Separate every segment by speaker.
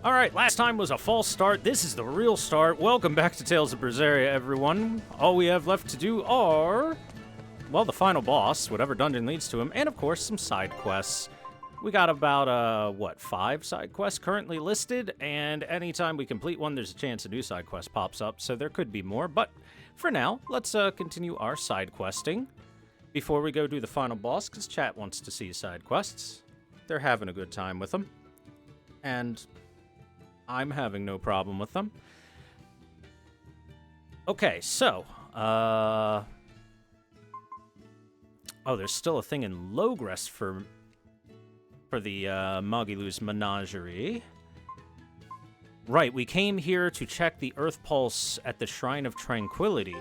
Speaker 1: Alright, last time was a false start. This is the real start. Welcome back to Tales of Berseria, everyone. All we have left to do are, well, the final boss, whatever dungeon leads to him, and of course, some side quests. We got about, 5 side quests currently listed, and anytime we complete one, there's a chance a new side quest pops up, so there could be more. But for now, let's continue our side questing before we go do the final boss, because chat wants to see side quests. They're having a good time with them. And I'm having no problem with them. Okay, so, oh, there's still a thing in Logress for the, Magilu's Menagerie. Right, we came here to check the Earth Pulse at the Shrine of Tranquility.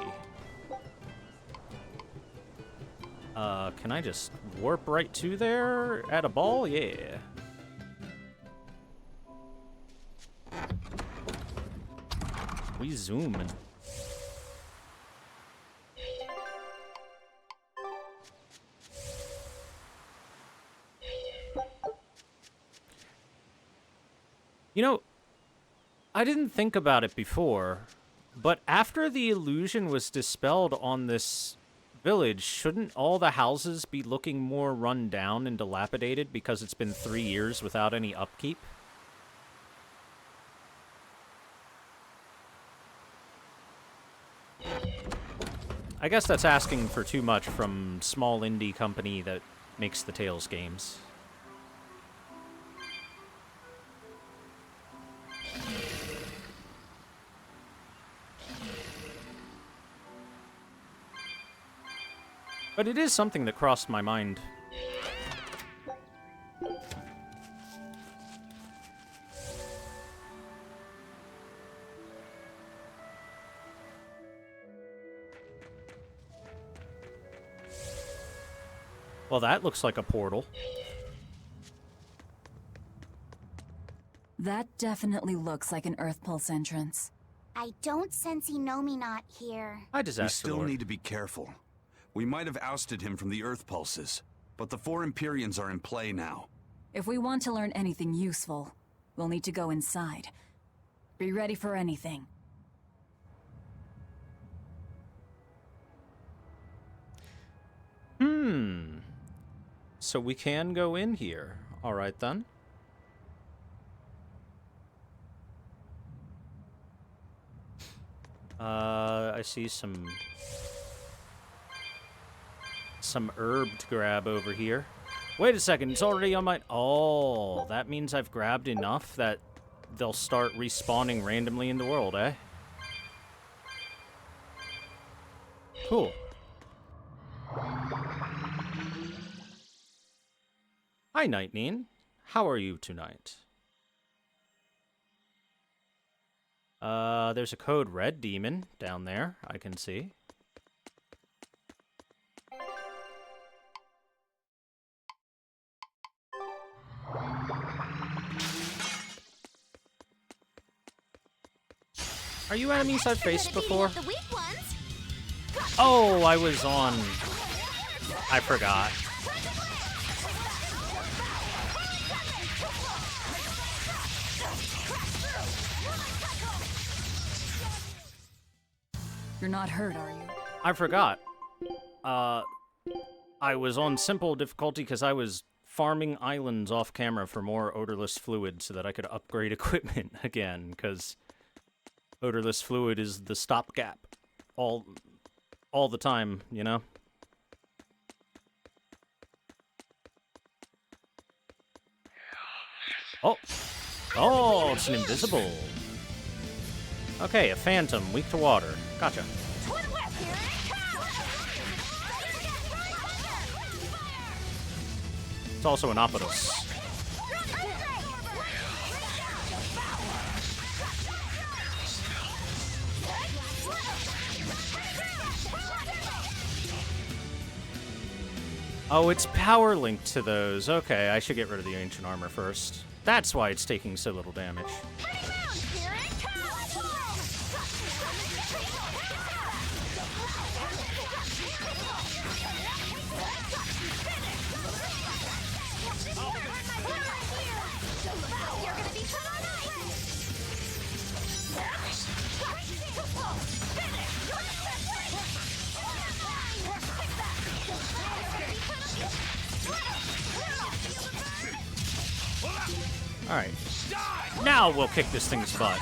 Speaker 1: Can I just warp right to there at a ball? Yeah. We zooming. You know, I didn't think about it before, but after the illusion was dispelled on this village, shouldn't all the houses be looking more run down and dilapidated because it's been 3 years without any upkeep? I guess that's asking for too much from small indie company that makes the Tales games. But it is something that crossed my mind. Well, that looks like a portal.
Speaker 2: That definitely looks like an Earth Pulse entrance.
Speaker 3: I don't sense Inominet here.
Speaker 1: Hi, Disaster
Speaker 4: We still
Speaker 1: Lord.
Speaker 4: need to be careful. We might have ousted him from the Earth Pulses, but the 4 Empyreans are in play now.
Speaker 2: If we want to learn anything useful, we'll need to go inside. Be ready for anything.
Speaker 1: So we can go in here. All right, then. I see some herb to grab over here. Wait a second, it's already on my... Oh, that means I've grabbed enough that they'll start respawning randomly in the world, eh? Cool. Hi, Nightneen. How are you tonight? There's a code red demon down there, I can see. Are you enemies I've faced before? Oh, I was on... I forgot.
Speaker 2: You're not hurt, are you?
Speaker 1: I forgot. I was on simple difficulty because I was farming islands off camera for more odorless fluid so that I could upgrade equipment again, because odorless fluid is the stopgap all the time, you know? Oh, it's an invisible. Okay, a phantom, weak to water. Gotcha. It's also an Opodos. Oh, it's power linked to those. Okay, I should get rid of the ancient armor first. That's why it's taking so little damage. Alright. Now we'll kick this thing's butt.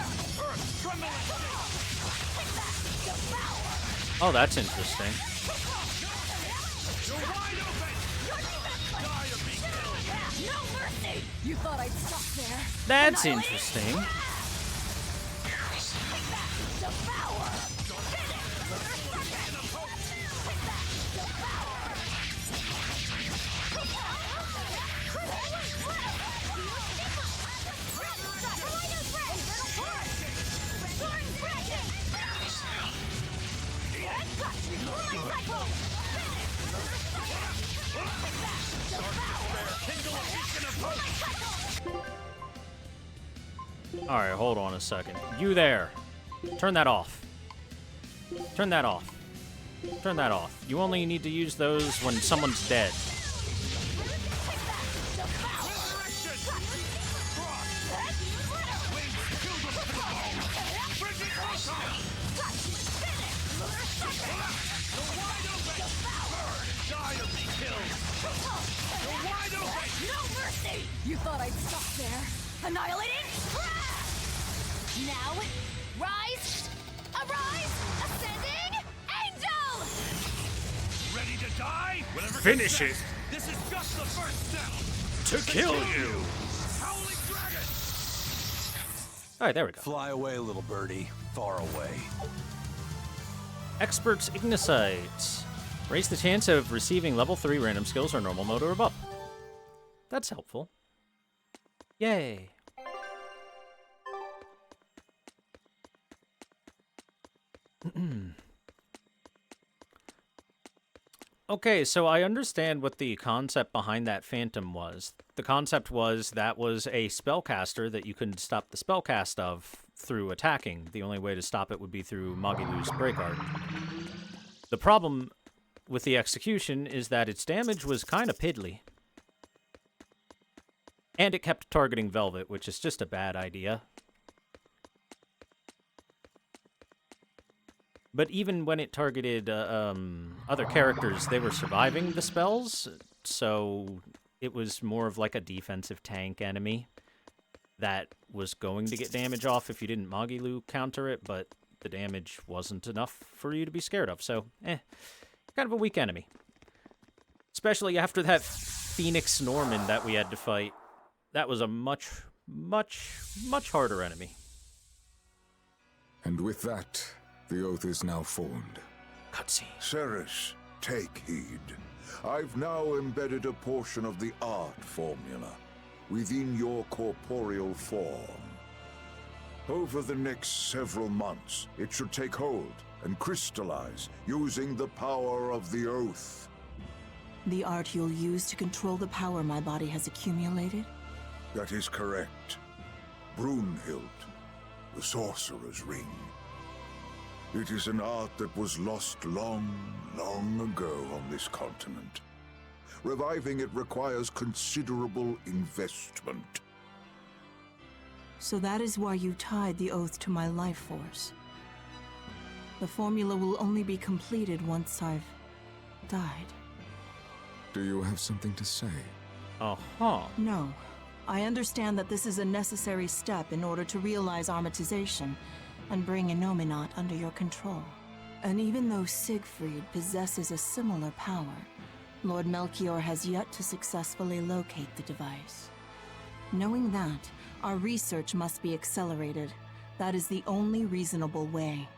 Speaker 1: Oh, that's interesting.
Speaker 2: You thought I'd stop there?
Speaker 1: That's interesting. Alright, hold on a second. You there. Turn that off. Turn that off. Turn that off. You only need to use those when someone's dead.
Speaker 2: You thought I'd stop there? Annihilating? Now, rise, arise, ascending, angel!
Speaker 4: Ready to die? Whatever.
Speaker 1: Finish it.
Speaker 4: This is just the first step.
Speaker 1: To kill you!
Speaker 4: Howling dragon!
Speaker 1: Alright, there we go.
Speaker 4: Fly away, little birdie. Far away.
Speaker 1: Expert's Ignicite. Raise the chance of receiving level 3 random skills or normal mode or above. That's helpful. Yay. Okay, so I understand what the concept behind that phantom was. The concept was that was a spellcaster that you couldn't stop the spellcast of through attacking. The only way to stop it would be through Magilu's break art. The problem with the execution is that its damage was kind of piddly. And it kept targeting Velvet, which is just a bad idea. But even when it targeted other characters, they were surviving the spells, so it was more of like a defensive tank enemy that was going to get damage off if you didn't Magilu counter it, but the damage wasn't enough for you to be scared of, so kind of a weak enemy. Especially after that Phoenix Norman that we had to fight. That was a much, much, much harder enemy.
Speaker 5: And with that, the oath is now formed.
Speaker 1: Cutscene.
Speaker 6: Ceres, take heed. I've now embedded a portion of the art formula within your corporeal form. Over the next several months, it should take hold and crystallize using the power of the oath.
Speaker 7: The art you'll use to control the power my body has accumulated?
Speaker 6: That is correct. Brunhild, the Sorcerer's Ring. It is an art that was lost long, long ago on this continent. Reviving it requires considerable investment.
Speaker 7: So that is why you tied the oath to my life force. The formula will only be completed once I've died.
Speaker 5: Do you have something to say?
Speaker 1: Uh-huh.
Speaker 7: No. I understand that this is a necessary step in order to realize Armatization and bring Innominat under your control. And even though Siegfried possesses a similar power, Lord Melchior has yet to successfully locate the device. Knowing that, our research must be accelerated. That is the only reasonable way.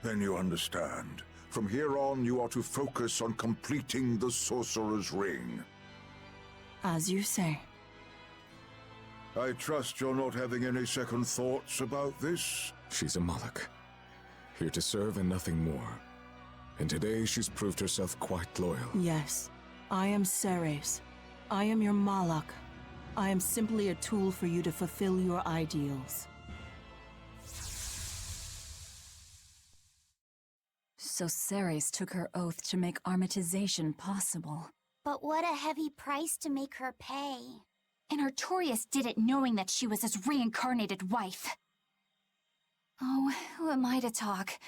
Speaker 6: Then you understand. From here on, you are to focus on completing the Sorcerer's Ring.
Speaker 7: As you say.
Speaker 6: I trust you're not having any second thoughts about this?
Speaker 5: She's a Moloch, here to serve and nothing more. And today she's proved herself quite loyal.
Speaker 7: Yes, I am Ceres. I am your Moloch. I am simply a tool for you to fulfill your ideals.
Speaker 2: So Ceres took her oath to make Armatization possible.
Speaker 3: But what a heavy price to make her pay. And Artorius did it knowing that she was his reincarnated wife. Oh, who am I to talk?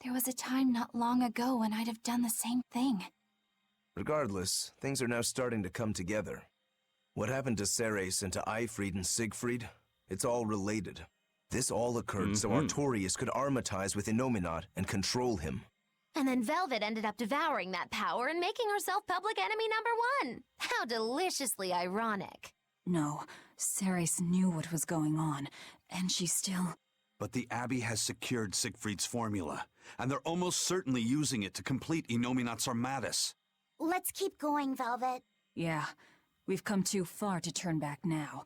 Speaker 3: There was a time not long ago when I'd have done the same thing.
Speaker 8: Regardless, things are now starting to come together. What happened to Ceres and to Eifried and Siegfried? It's all related. This all occurred so Artorias could armatize with Innominat and control him.
Speaker 9: And then Velvet ended up devouring that power and making herself public enemy #1. How deliciously ironic.
Speaker 2: No, Ceres knew what was going on, and she still...
Speaker 4: But the Abbey has secured Siegfried's formula, and they're almost certainly using it to complete Innominat's Armatus.
Speaker 3: Let's keep going, Velvet.
Speaker 2: Yeah, we've come too far to turn back now.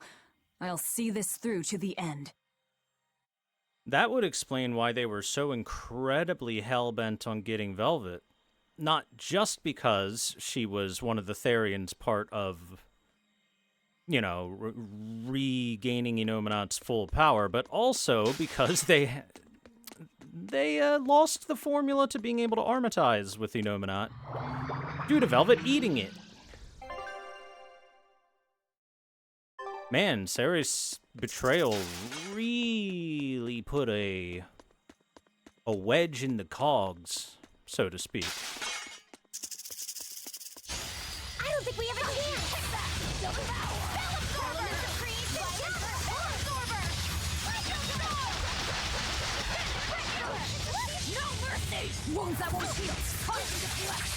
Speaker 2: I'll see this through to the end.
Speaker 1: That would explain why they were so incredibly hell-bent on getting Velvet. Not just because she was one of the Therians part of, you know, regaining Innominat's full power, but also because they lost the formula to being able to armatize with Innominat due to Velvet eating it. Man, Ceres' betrayal really put a wedge in the cogs, so to speak.
Speaker 3: I don't think we have a chance!
Speaker 2: No mercy! Wounds that won't heal! Punch to flesh!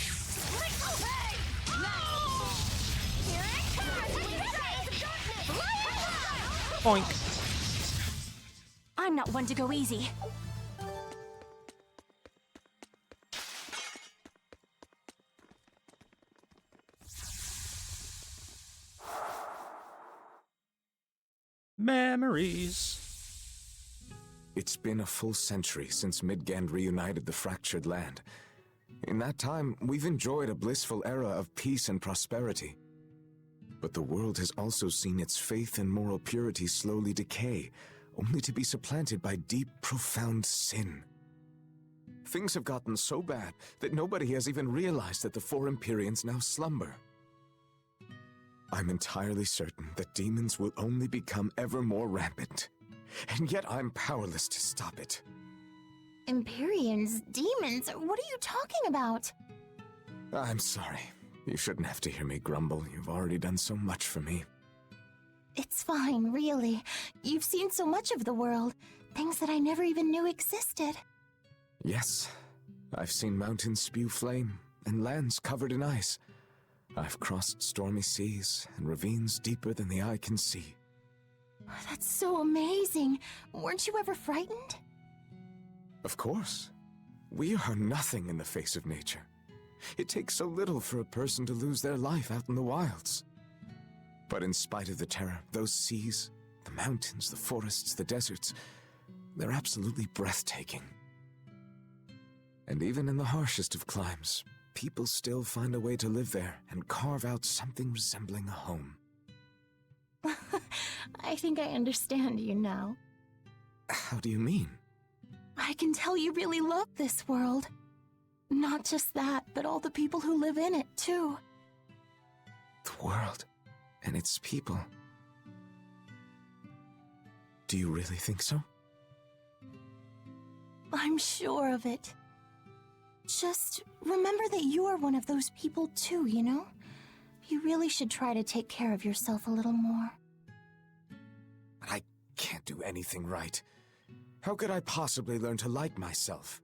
Speaker 3: Here it comes!
Speaker 1: Boink.
Speaker 3: I'm not one to go easy.
Speaker 1: Memories.
Speaker 5: It's been a full century since Midgand reunited the fractured land. In that time, we've enjoyed a blissful era of peace and prosperity. But the world has also seen its faith and moral purity slowly decay, only to be supplanted by deep, profound sin. Things have gotten so bad that nobody has even realized that the four Empyreans now slumber. I'm entirely certain that demons will only become ever more rampant, and yet I'm powerless to stop it.
Speaker 3: Empyreans? Demons? What are you talking about?
Speaker 5: I'm sorry. You shouldn't have to hear me grumble. You've already done so much for me.
Speaker 3: It's fine, really. You've seen so much of the world. Things that I never even knew existed.
Speaker 5: Yes. I've seen mountains spew flame, and lands covered in ice. I've crossed stormy seas, and ravines deeper than the eye can see.
Speaker 3: That's so amazing. Weren't you ever frightened?
Speaker 5: Of course. We are nothing in the face of nature. It takes so little for a person to lose their life out in the wilds. But in spite of the terror, those seas, the mountains, the forests, the deserts, they're absolutely breathtaking. And even in the harshest of climes, people still find a way to live there and carve out something resembling a home.
Speaker 3: I think I understand you now.
Speaker 5: How do you mean?
Speaker 3: I can tell you really love this world. Not just that, but all the people who live in it, too.
Speaker 5: The world and its people. Do you really think so?
Speaker 3: I'm sure of it. Just remember that you are one of those people too, you know? You really should try to take care of yourself a little more.
Speaker 5: But I can't do anything right. How could I possibly learn to like myself?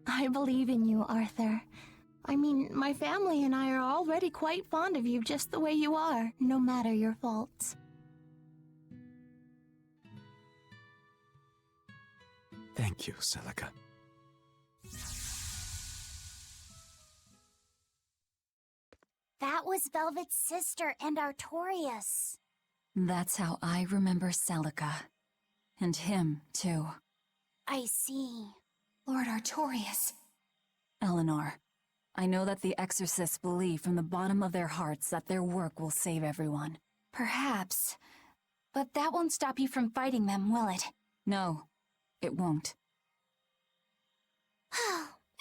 Speaker 3: I believe in you, Arthur. I mean, my family and I are already quite fond of you just the way you are, no matter your faults.
Speaker 5: Thank you, Celica.
Speaker 3: That was Velvet's sister and Artorias.
Speaker 2: That's how I remember Celica. And him, too.
Speaker 3: I see.
Speaker 2: Lord Artorias. Eleanor, I know that the exorcists believe from the bottom of their hearts that their work will save everyone.
Speaker 9: Perhaps. But that won't stop you from fighting them, will it?
Speaker 2: No, it won't.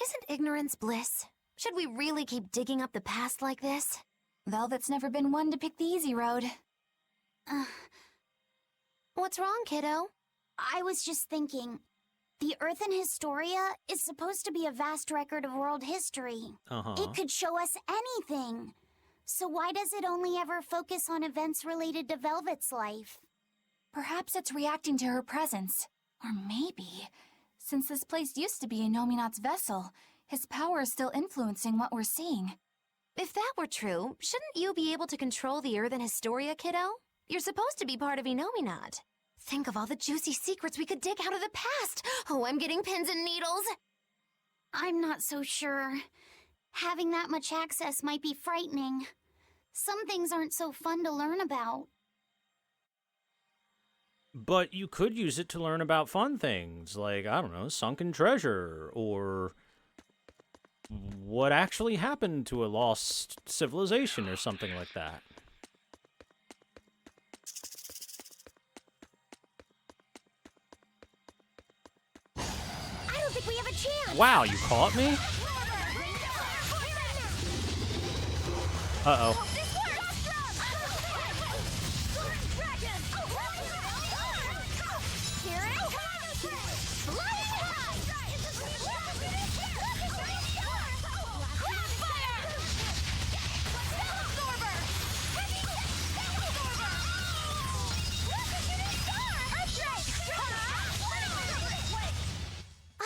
Speaker 9: Isn't ignorance bliss? Should we really keep digging up the past like this? Velvet's never been one to pick the easy road. What's wrong, kiddo?
Speaker 3: I was just thinking, the Earth in Historia is supposed to be a vast record of world history. It could show us anything. So why does it only ever focus on events related to Velvet's life?
Speaker 2: Perhaps it's reacting to her presence. Or maybe, since this place used to be Innominat's vessel, his power is still influencing what we're seeing.
Speaker 9: If that were true, shouldn't you be able to control the Earth and Historia, kiddo? You're supposed to be part of Innominat. Think of all the juicy secrets we could dig out of the past. Oh, I'm getting pins and needles.
Speaker 3: I'm not so sure. Having that much access might be frightening. Some things aren't so fun to learn about.
Speaker 1: But you could use it to learn about fun things, like, I don't know, sunken treasure, or what actually happened to a lost civilization or something like that.
Speaker 9: I don't think we have a chance.
Speaker 1: Wow, you caught me? Uh-oh.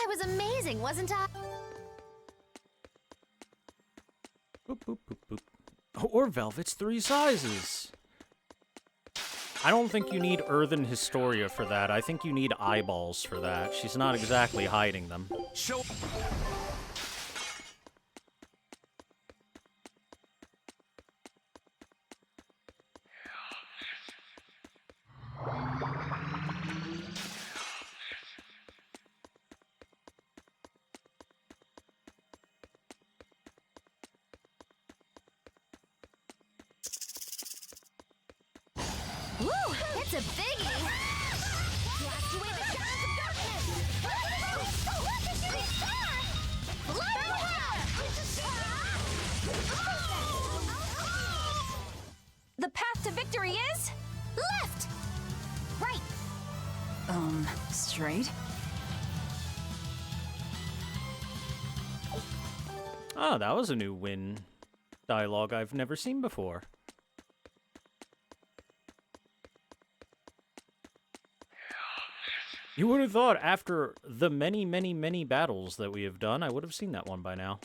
Speaker 9: I was amazing, wasn't I?
Speaker 1: Boop, boop, boop, boop. Or Velvet's 3 sizes. I don't think you need Earthen Historia for that. I think you need eyeballs for that. She's not exactly hiding them.
Speaker 4: Show.
Speaker 9: Woo! It's a biggie! Blast away the shadows of darkness! Look at shooting star!
Speaker 2: The path to victory is...
Speaker 3: Left! Right!
Speaker 2: Straight?
Speaker 1: Oh, that was a new win dialogue I've never seen before. You would have thought after the many, many, many battles that we have done, I would have seen that one by now.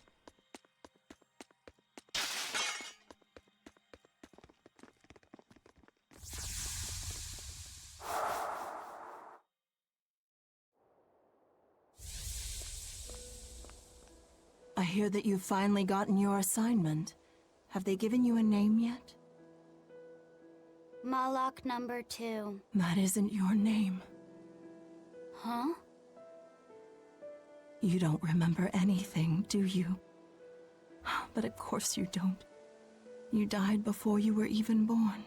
Speaker 7: I hear that you've finally gotten your assignment. Have they given you a name yet?
Speaker 3: Malak number 2.
Speaker 7: That isn't your name.
Speaker 3: Huh?
Speaker 7: You don't remember anything, do you? But of course you don't. You died before you were even born.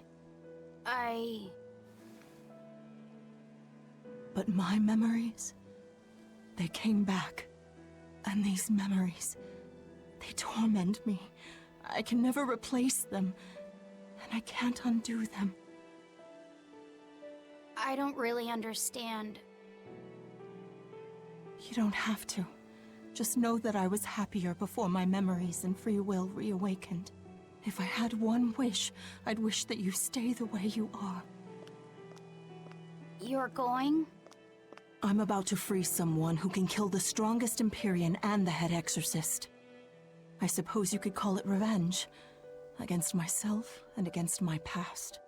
Speaker 7: But my memories, they came back. And these memories, they torment me. I can never replace them, and I can't undo them.
Speaker 3: I don't really understand.
Speaker 7: You don't have to. Just know that I was happier before my memories and free will reawakened. If I had one wish, I'd wish that you stay the way you are.
Speaker 3: You're going?
Speaker 7: I'm about to free someone who can kill the strongest Empyrean and the head exorcist. I suppose you could call it revenge. Against myself and against my past.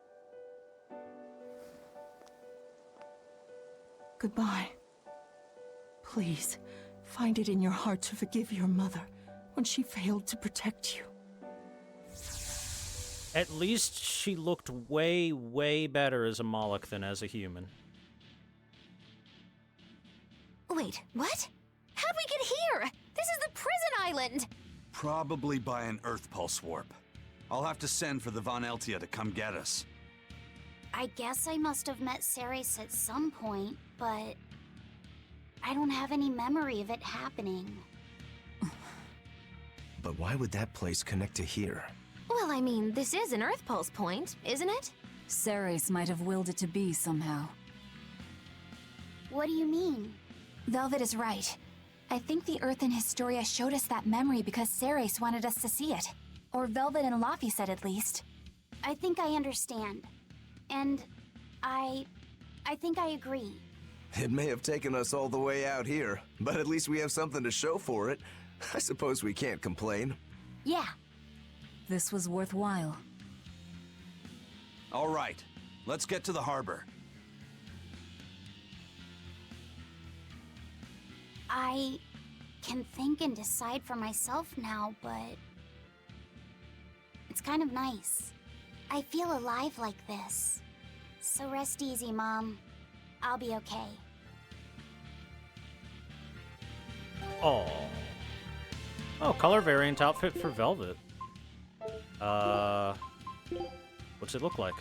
Speaker 7: Goodbye. Please, find it in your heart to forgive your mother when she failed to protect you.
Speaker 1: At least she looked way, way better as a Moloch than as a human.
Speaker 9: Wait, what? How'd we get here? This is the prison island!
Speaker 4: Probably by an Earth Pulse warp. I'll have to send for the Von Eltia to come get us.
Speaker 3: I guess I must have met Ceres at some point, but I don't have any memory of it happening.
Speaker 8: But why would that place connect to here?
Speaker 9: Well, I mean, this is an Earth Pulse point, isn't it?
Speaker 2: Ceres might have willed it to be somehow.
Speaker 3: What do you mean?
Speaker 2: Velvet is right. I think the Earth in Historia showed us that memory because Ceres wanted us to see it. Or Velvet and Laffy said at least.
Speaker 3: I think I understand. And I think I agree.
Speaker 8: It may have taken us all the way out here, but at least we have something to show for it. I suppose we can't complain.
Speaker 3: Yeah.
Speaker 10: This was worthwhile.
Speaker 4: All right, let's get to the harbor.
Speaker 3: I can think and decide for myself now, but it's kind of nice. I feel alive like this. So rest easy, Mom. I'll be okay.
Speaker 1: Oh. Oh, color variant outfit for Velvet. What's it look like?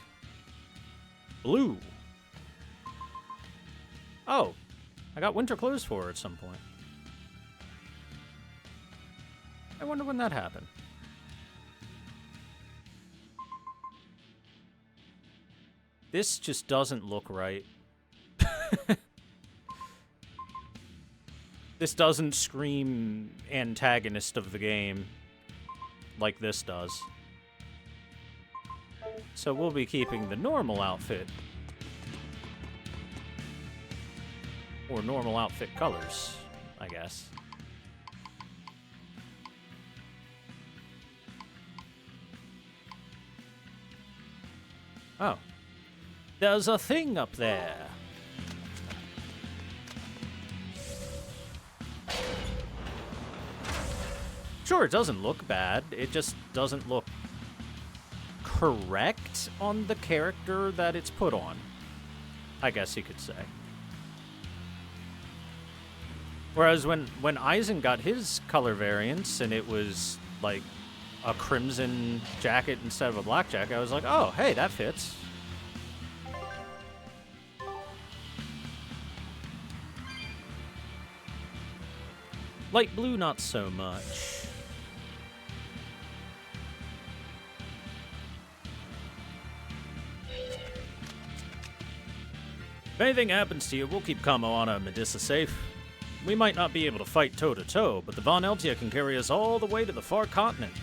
Speaker 1: Blue. Oh, I got winter clothes for her at some point. I wonder when that happened. This just doesn't look right. This doesn't scream antagonist of the game like this does. So we'll be keeping the normal outfit. Or normal outfit colors, I guess. Oh. There's a thing up there. Sure, it doesn't look bad. It just doesn't look correct on the character that it's put on, I guess you could say. Whereas when Aizen got his color variants and it was like a crimson jacket instead of a black jacket, I was like, oh, hey, that fits. Light blue, not so much. If anything happens to you, we'll keep Kamoana and Medusa safe. We might not be able to fight toe-to-toe, but the Von Eltia can carry us all the way to the far continent.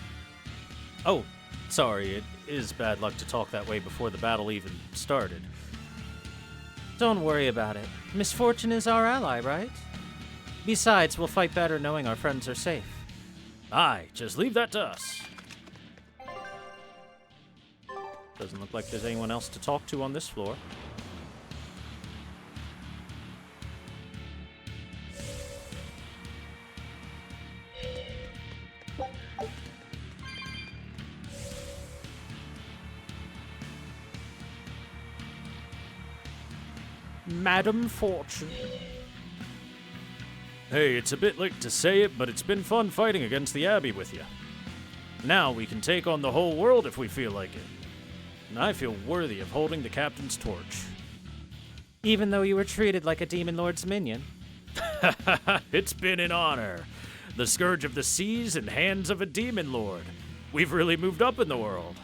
Speaker 1: Oh, sorry, it is bad luck to talk that way before the battle even started. Don't worry about it. Misfortune is our ally, right? Besides, we'll fight better knowing our friends are safe. Aye, just leave that to us. Doesn't look like there's anyone else to talk to on this floor. Madam Fortune. Hey, it's a bit late to say it, but it's been fun fighting against the Abbey with you. Now we can take on the whole world if we feel like it. And I feel worthy of holding the captain's torch. Even though you were treated like a Demon Lord's minion? It's been an honor. The scourge of the seas and hands of a Demon Lord. We've really moved up in the world.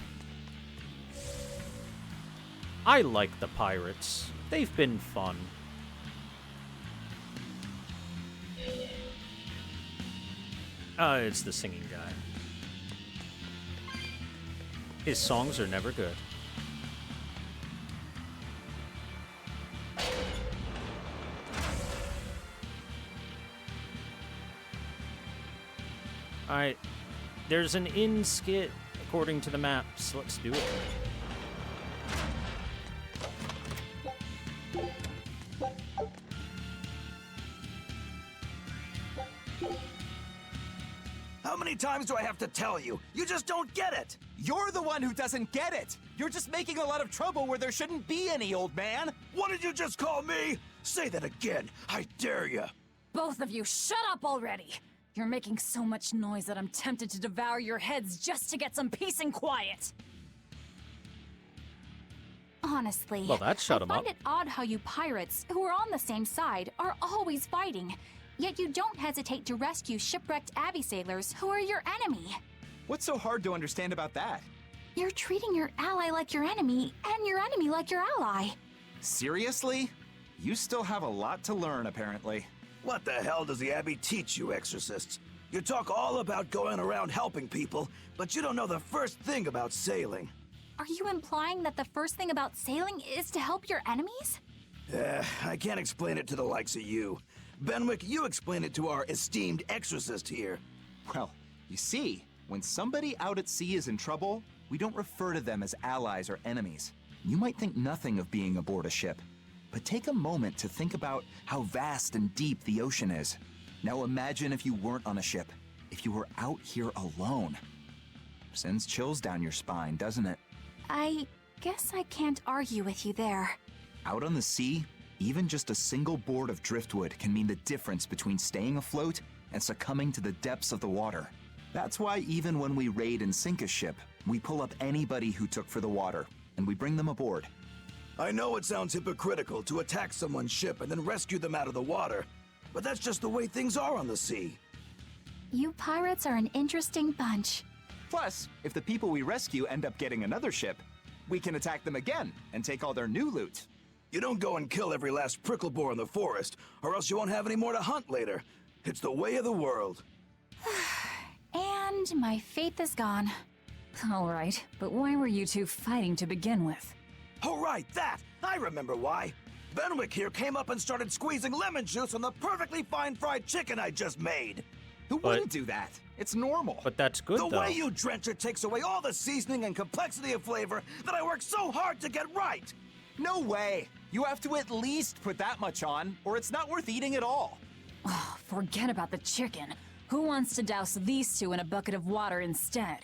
Speaker 1: I like the pirates. They've been fun. It's the singing guy. His songs are never good. Alright. There's an in skit according to the map, so let's do it.
Speaker 11: How many times do I have to tell you? You just don't get it!
Speaker 12: You're the one who doesn't get it! You're just making a lot of trouble where there shouldn't be any, old man!
Speaker 11: What did you just call me? Say that again, I dare you!
Speaker 10: Both of you, shut up already! You're making so much noise that I'm tempted to devour your heads just to get some peace and quiet!
Speaker 2: Honestly,
Speaker 1: Well, that shut him
Speaker 2: I
Speaker 1: up.
Speaker 2: find it odd how you pirates, who are on the same side, are always fighting. Yet you don't hesitate to rescue shipwrecked Abbey sailors who are your enemy.
Speaker 12: What's so hard to understand about that?
Speaker 2: You're treating your ally like your enemy, and your enemy like your ally.
Speaker 12: Seriously? You still have a lot to learn, apparently.
Speaker 11: What the hell does the Abbey teach you, exorcists? You talk all about going around helping people, but you don't know the first thing about sailing.
Speaker 2: Are you implying that the first thing about sailing is to help your enemies?
Speaker 11: I can't explain it to the likes of you. Benwick, you explain it to our esteemed exorcist here.
Speaker 12: Well, you see, when somebody out at sea is in trouble, we don't refer to them as allies or enemies. You might think nothing of being aboard a ship, but take a moment to think about how vast and deep the ocean is. Now imagine if you weren't on a ship, if you were out here alone. Sends chills down your spine, doesn't it?
Speaker 2: I guess I can't argue with you there.
Speaker 12: Out on the sea, even just a single board of driftwood can mean the difference between staying afloat and succumbing to the depths of the water. That's why even when we raid and sink a ship, we pull up anybody who took for the water, and we bring them aboard.
Speaker 11: I know it sounds hypocritical to attack someone's ship and then rescue them out of the water, but that's just the way things are on the sea.
Speaker 2: You pirates are an interesting bunch.
Speaker 12: Plus, if the people we rescue end up getting another ship, we can attack them again and take all their new loot.
Speaker 11: You don't go and kill every last prickle boar in the forest, or else you won't have any more to hunt later. It's the way of the world.
Speaker 2: And my faith is gone.
Speaker 10: All right, but why were you two fighting to begin with?
Speaker 11: Oh right, that! I remember why. Benwick here came up and started squeezing lemon juice on the perfectly fine fried chicken I just made.
Speaker 12: Who wouldn't do that? It's normal.
Speaker 1: But that's good,
Speaker 11: The
Speaker 1: though.
Speaker 11: way you drench it takes away all the seasoning and complexity of flavor that I worked so hard to get right.
Speaker 12: No way! You have to at least put that much on, or it's not worth eating at all.
Speaker 10: Oh, forget about the chicken. Who wants to douse these two in a bucket of water instead?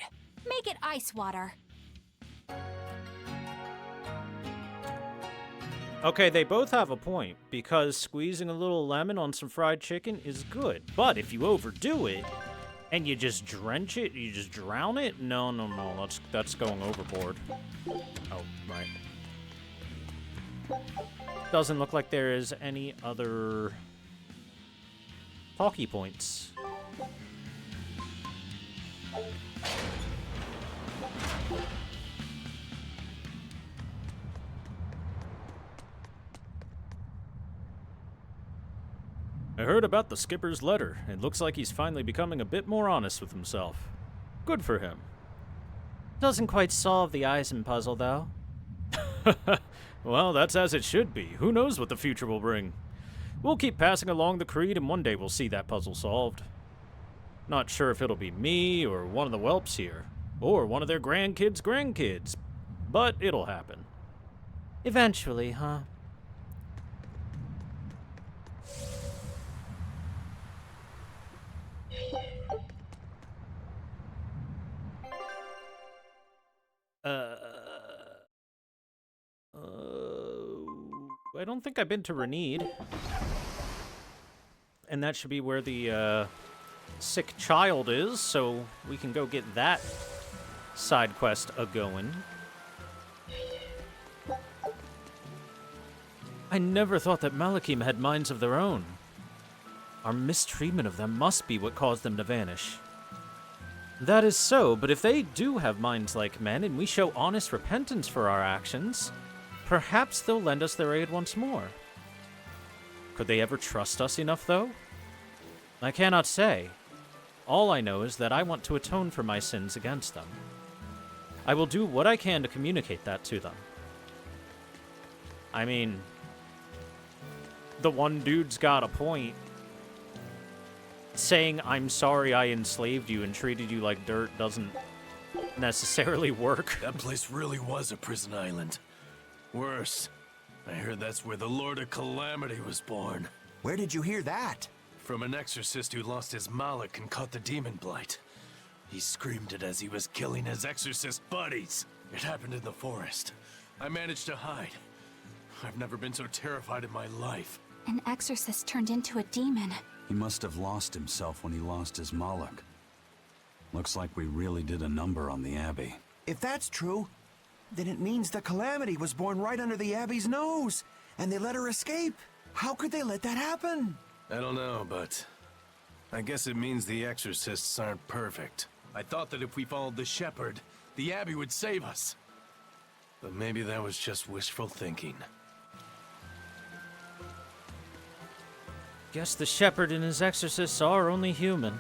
Speaker 2: Make it ice water.
Speaker 1: Okay, they both have a point, because squeezing a little lemon on some fried chicken is good. But if you overdo it, and you just drench it, you just drown it, no, that's going overboard. Oh, right. Doesn't look like there is any other talkie points. I heard about the skipper's letter. It looks like he's finally becoming a bit more honest with himself. Good for him. Doesn't quite solve the Eisen puzzle, though. Well, that's as it should be. Who knows what the future will bring? We'll keep passing along the creed, and one day we'll see that puzzle solved. Not sure if it'll be me, or one of the whelps here, or one of their grandkids', but it'll happen. Eventually, huh? I don't think I've been to Renede. And that should be where the, sick child is, so we can go get that side quest a-going. I never thought that Malachim had minds of their own. Our mistreatment of them must be what caused them to vanish. That is so, but if they do have minds like men, and we show honest repentance for our actions, perhaps they'll lend us their aid once more. Could they ever trust us enough, though? I cannot say. All I know is that I want to atone for my sins against them. I will do what I can to communicate that to them. I mean, the one dude's got a point. Saying, I'm sorry I enslaved you and treated you like dirt doesn't necessarily work.
Speaker 13: That place really was a prison island. Worse, I heard that's where the Lord of Calamity was born.
Speaker 8: Where did you hear that?
Speaker 13: From an exorcist who lost his malak and caught the demon blight. He screamed it as he was killing his exorcist buddies. It happened in the forest. I managed to hide. I've never been so terrified in my life.
Speaker 2: An exorcist turned into a demon.
Speaker 4: He must have lost himself when he lost his Moloch. Looks like we really did a number on the Abbey.
Speaker 8: If that's true, then it means the Calamity was born right under the Abbey's nose, and they let her escape. How could they let that happen?
Speaker 13: I don't know, but I guess it means the exorcists aren't perfect. I thought that if we followed the shepherd, the Abbey would save us. But maybe that was just wishful thinking.
Speaker 1: Guess the shepherd and his exorcists are only human.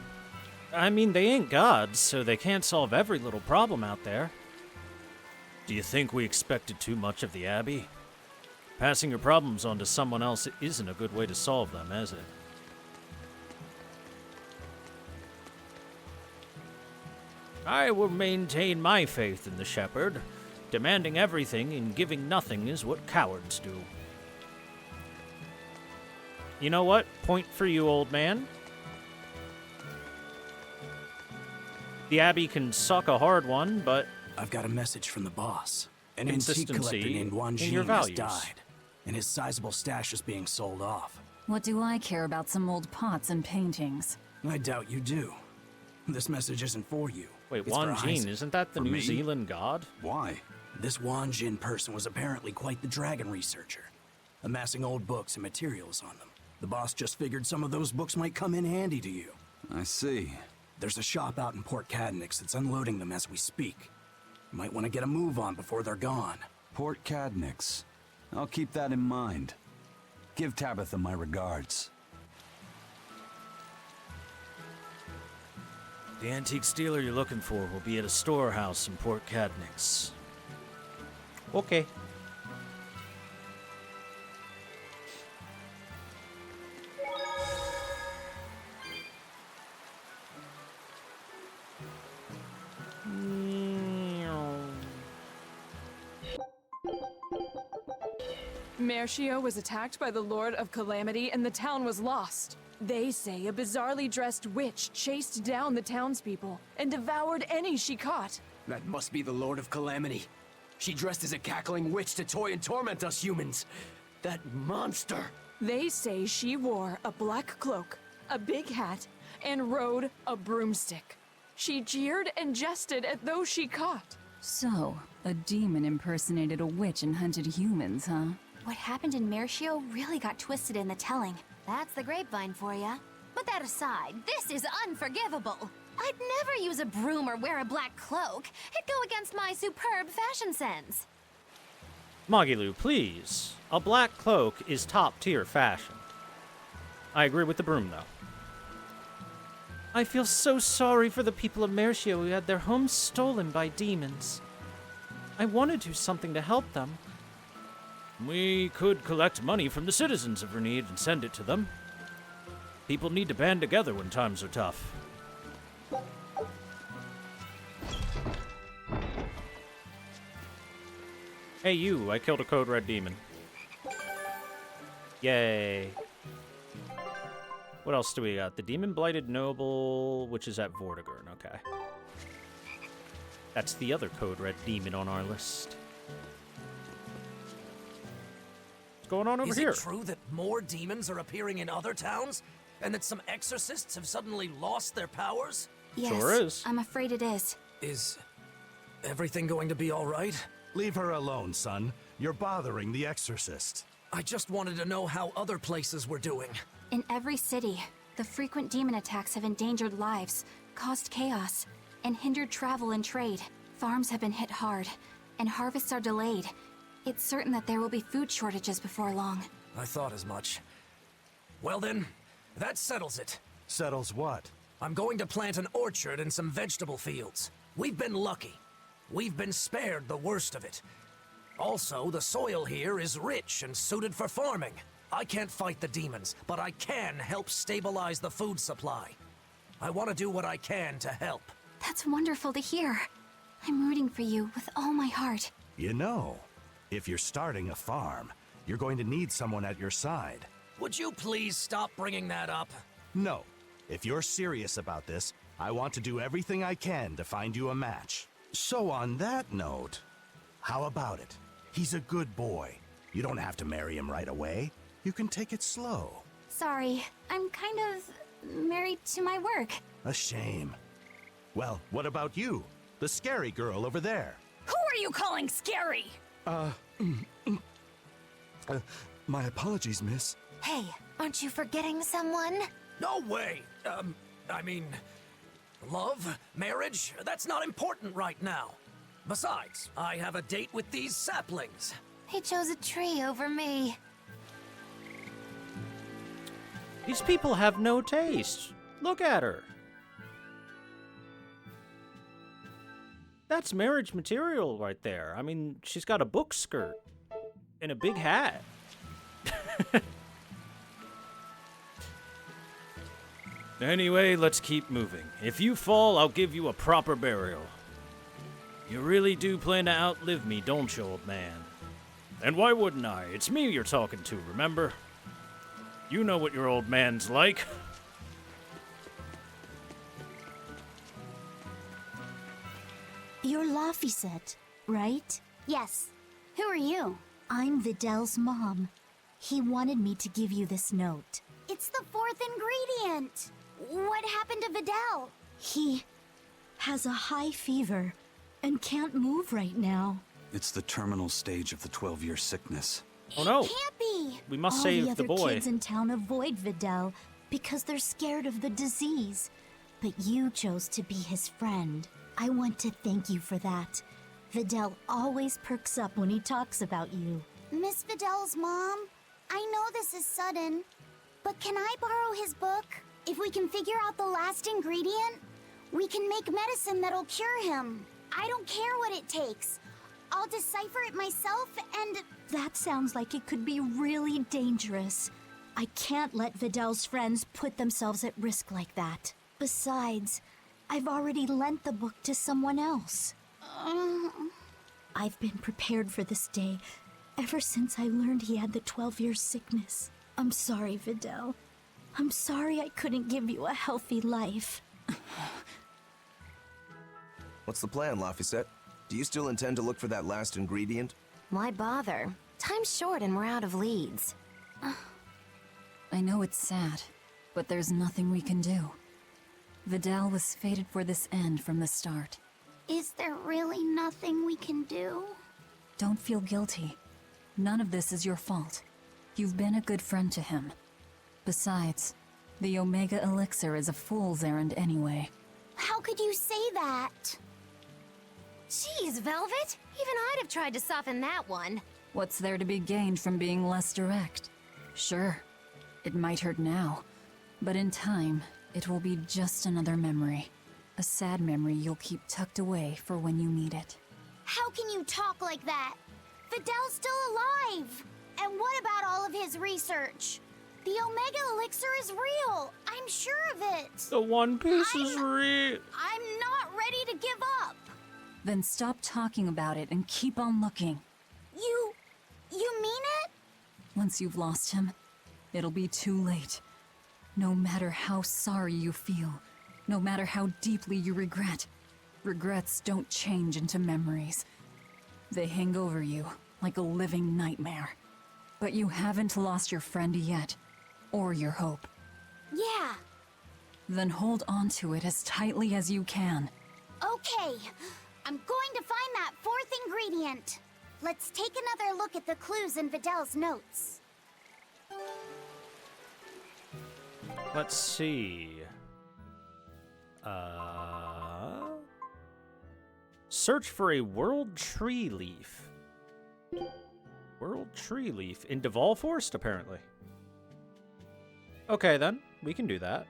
Speaker 1: I mean, they ain't gods, so they can't solve every little problem out there. Do you think we expected too much of the Abbey? Passing your problems on to someone else isn't a good way to solve them, is it? I will maintain my faith in the shepherd. Demanding everything and giving nothing is what cowards do. You know what? Point for you, old man. The Abbey can suck a hard one, but
Speaker 11: I've got a message from the boss. An antique
Speaker 1: consistency
Speaker 11: collector named Wan
Speaker 1: in
Speaker 11: Jin
Speaker 1: your
Speaker 11: has
Speaker 1: values.
Speaker 11: died, and his sizable stash is being sold off.
Speaker 10: What do I care about some old pots and paintings?
Speaker 11: I doubt you do. This message isn't for you.
Speaker 1: Wait,
Speaker 11: It's
Speaker 1: Wan
Speaker 11: for
Speaker 1: Jin,
Speaker 11: Isaac.
Speaker 1: isn't that the
Speaker 11: For
Speaker 1: New
Speaker 11: me?
Speaker 1: Zealand god?
Speaker 4: Why?
Speaker 11: This Wan Jin person was apparently quite the dragon researcher, amassing old books and materials on them. The boss just figured some of those books might come in handy to you.
Speaker 4: I see.
Speaker 11: There's a shop out in Port Cadnix that's unloading them as we speak. You might want to get a move on before they're gone.
Speaker 4: Port Cadnix. I'll keep that in mind. Give Tabitha my regards.
Speaker 1: The antique stealer you're looking for will be at a storehouse in Port Cadnix. Okay.
Speaker 14: Mercio was attacked by the Lord of Calamity and the town was lost. They say a bizarrely dressed witch chased down the townspeople and devoured any she caught.
Speaker 15: That must be the Lord of Calamity. She dressed as a cackling witch to toy and torment us humans. That monster!
Speaker 14: They say she wore a black cloak, a big hat, and rode a broomstick. She jeered and jested at those she caught.
Speaker 10: So, a demon impersonated a witch and hunted humans, huh?
Speaker 3: What happened in Mercio really got twisted in the telling.
Speaker 9: That's the grapevine for ya. Put that aside, this is unforgivable. I'd never use a broom or wear a black cloak. It'd go against my superb fashion sense.
Speaker 1: Magilu, please. A black cloak is top-tier fashion. I agree with the broom, though. I feel so sorry for the people of Mercio who had their homes stolen by demons. I want to do something to help them. We could collect money from the citizens of Renede and send it to them. People need to band together when times are tough. Hey you, I killed a Code Red demon. Yay. What else do we got? The Demon Blighted Noble, which is at Vortigern, okay. That's the other Code Red demon on our list. What's going on over here?
Speaker 16: Is it true that more demons are appearing in other towns? And that some exorcists have suddenly lost their powers?
Speaker 3: Yes,
Speaker 1: Sure is.
Speaker 3: I'm afraid it is.
Speaker 16: Is everything going to be all right?
Speaker 11: Leave her alone, son. You're bothering the exorcist.
Speaker 16: I just wanted to know how other places were doing.
Speaker 3: In every city, the frequent demon attacks have endangered lives, caused chaos, and hindered travel and trade. Farms have been hit hard, and harvests are delayed. It's certain that there will be food shortages before long.
Speaker 16: I thought as much. Well then, that settles it.
Speaker 11: Settles what?
Speaker 16: I'm going to plant an orchard and some vegetable fields. We've been lucky. We've been spared the worst of it. Also, the soil here is rich and suited for farming. I can't fight the demons, but I can help stabilize the food supply. I want to do what I can to help.
Speaker 3: That's wonderful to hear. I'm rooting for you with all my heart.
Speaker 11: You know, if you're starting a farm, you're going to need someone at your side.
Speaker 16: Would you please stop bringing that up?
Speaker 11: No. If you're serious about this, I want to do everything I can to find you a match. So on that note, how about it? He's a good boy. You don't have to marry him right away. You can take it slow.
Speaker 3: Sorry, I'm kind of married to my work.
Speaker 11: A shame. Well, what about you? The scary girl over there.
Speaker 10: Who are you calling scary?
Speaker 11: My apologies, miss.
Speaker 9: Hey, aren't you forgetting someone?
Speaker 16: No way! I mean, love, marriage, that's not important right now. Besides, I have a date with these saplings.
Speaker 9: He chose a tree over me.
Speaker 1: These people have no taste. Look at her. That's marriage material right there. I mean, she's got a book skirt and a big hat. Anyway, let's keep moving. If you fall, I'll give you a proper burial. You really do plan to outlive me, don't you, old man? And why wouldn't I? It's me you're talking to, remember? You know what your old man's like.
Speaker 3: You're Laphicet, right? Yes. Who are you? I'm Videl's mom. He wanted me to give you this note. It's the fourth ingredient! What happened to Videl? He has a high fever and can't move right now.
Speaker 4: It's the terminal stage of the 12-year sickness.
Speaker 1: Oh no!
Speaker 3: It can't be!
Speaker 1: We must
Speaker 3: All
Speaker 1: save the
Speaker 3: other
Speaker 1: boy.
Speaker 3: Kids in town avoid Videl because they're scared of the disease. But you chose to be his friend. I want to thank you for that. Videl always perks up when he talks about you. Miss Videl's mom, I know this is sudden, but can I borrow his book? If we can figure out the last ingredient, we can make medicine that'll cure him. I don't care what it takes. I'll decipher it myself and... That sounds like it could be really dangerous. I can't let Videl's friends put themselves at risk like that. Besides, I've already lent the book to someone else. I've been prepared for this day ever since I learned he had the 12-year sickness. I'm sorry, Videl. I'm sorry I couldn't give you a healthy life.
Speaker 8: What's the plan, Laphicet? Do you still intend to look for that last ingredient?
Speaker 9: Why bother? Time's short and we're out of leads.
Speaker 10: I know it's sad, but there's nothing we can do. Videl was fated for this end from the start.
Speaker 3: Is there really nothing we can do?
Speaker 10: Don't feel guilty. None of this is your fault. You've been a good friend to him. Besides, the Omega Elixir is a fool's errand anyway.
Speaker 3: How could you say that?
Speaker 9: Jeez, Velvet! Even I'd have tried to soften that one.
Speaker 10: What's there to be gained from being less direct? Sure, it might hurt now, but in time, it will be just another memory. A sad memory you'll keep tucked away for when you need it.
Speaker 3: How can you talk like that? Videl's still alive! And what about all of his research? The Omega Elixir is real! I'm sure of it!
Speaker 1: The One Piece is real!
Speaker 3: I'm not ready to give up!
Speaker 10: Then stop talking about it and keep on looking.
Speaker 3: You mean it?
Speaker 10: Once you've lost him, it'll be too late. No matter how sorry you feel, no matter how deeply you regret, regrets don't change into memories. They hang over you like a living nightmare. But you haven't lost your friend yet, or your hope.
Speaker 3: Yeah.
Speaker 10: Then hold on to it as tightly as you can.
Speaker 3: Okay. I'm going to find that fourth ingredient. Let's take another look at the clues in Videl's notes.
Speaker 1: Let's see. Search for a world tree leaf. World tree leaf in Duval Forest, apparently. Okay, then. We can do that.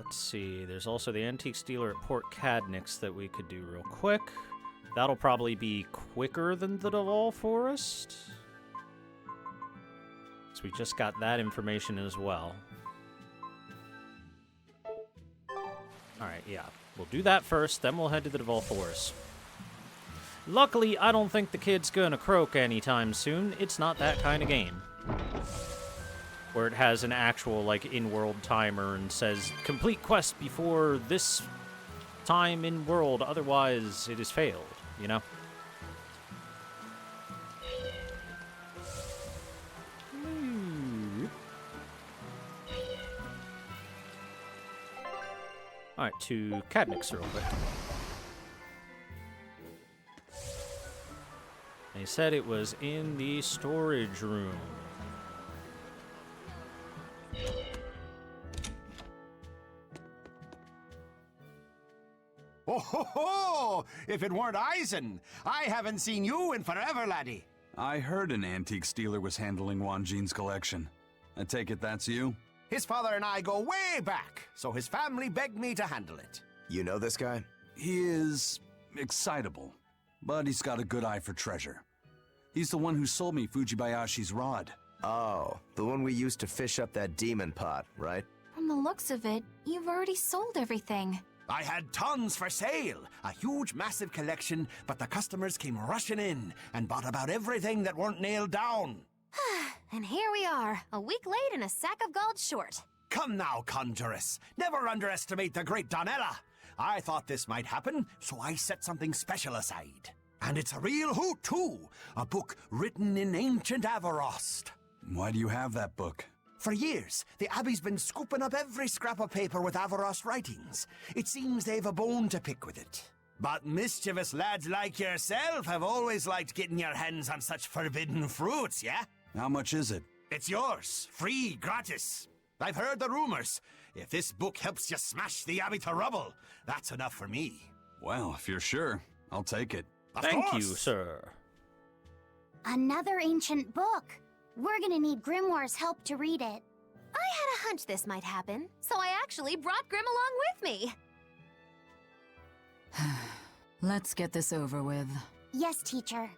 Speaker 1: Let's see. There's also the antiques dealer at Port Cadnix that we could do real quick. That'll probably be quicker than the Duval Forest. So we just got that information as well. Alright, yeah. We'll do that first, then we'll head to the Duval Forest. Luckily, I don't think the kid's gonna croak anytime soon. It's not that kind of game. Where it has an actual, like, in-world timer and says, complete quest before this time in world, otherwise it is failed, you know? Alright, to Cadnix real quick. They said it was in the storage room.
Speaker 17: Ho ho ho! If it weren't Eisen, I haven't seen you in forever, laddie.
Speaker 4: I heard an antique stealer was handling Wanjin's collection. I take it that's you?
Speaker 17: His father and I go way back, so his family begged me to handle it.
Speaker 8: You know this guy?
Speaker 4: He is excitable, but he's got a good eye for treasure. He's the one who sold me Fujibayashi's rod.
Speaker 8: Oh, the one we used to fish up that demon pot, right?
Speaker 2: From the looks of it, you've already sold everything.
Speaker 17: I had tons for sale, a huge, massive collection, but the customers came rushing in and bought about everything that weren't nailed down.
Speaker 9: And here we are, a week late and a sack of gold short.
Speaker 17: Come now, Conjuress. Never underestimate the great Donella. I thought this might happen, so I set something special aside. And it's a real hoot, too. A book written in ancient Avarost.
Speaker 4: Why do you have that book?
Speaker 17: For years, the Abbey's been scooping up every scrap of paper with Avarost writings. It seems they've a bone to pick with it. But mischievous lads like yourself have always liked getting your hands on such forbidden fruits, yeah?
Speaker 4: How much is it?
Speaker 17: It's yours, free, gratis. I've heard the rumors. If this book helps you smash the Abbey to rubble, that's enough for me.
Speaker 4: Well, if you're sure, I'll take it.
Speaker 1: Thank you, sir.
Speaker 3: Another ancient book. We're gonna need Grimoire's help to read it.
Speaker 9: I had a hunch this might happen, so I actually brought Grim along with me.
Speaker 10: Let's get this over with.
Speaker 3: Yes, teacher.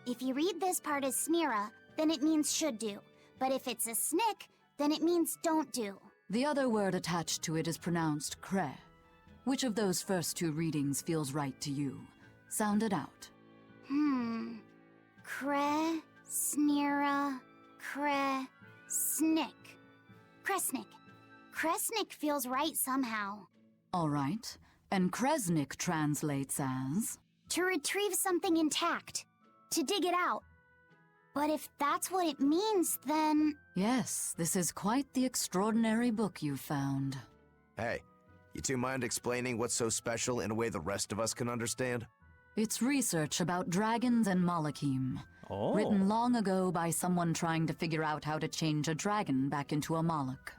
Speaker 3: If you read this part as Smira, then it means should do. But if it's a snick, then it means don't do.
Speaker 10: The other word attached to it is pronounced cre. Which of those first two readings feels right to you? Sound it out.
Speaker 3: Cre, Snira, Cre, Snick. Kresnik. Kresnik feels right somehow.
Speaker 10: All right. And Kresnik translates as?
Speaker 3: To retrieve something intact. To dig it out. But if that's what it means, then...
Speaker 10: Yes, this is quite the extraordinary book you found.
Speaker 8: Hey, you two mind explaining what's so special in a way the rest of us can understand?
Speaker 10: It's research about dragons and Malakim.
Speaker 1: Oh.
Speaker 10: Written long ago by someone trying to figure out how to change a dragon back into a Malak.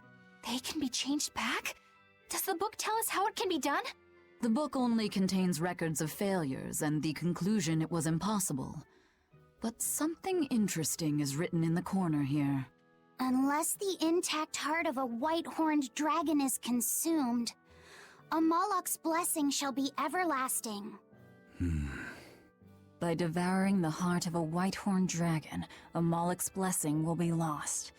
Speaker 2: They can be changed back? Does the book tell us how it can be done?
Speaker 10: The book only contains records of failures and the conclusion it was impossible. But something interesting is written in the corner here.
Speaker 3: Unless the intact heart of a white-horned dragon is consumed, a Moloch's blessing shall be everlasting.
Speaker 10: By devouring the heart of a white-horned dragon, a Moloch's blessing will be lost.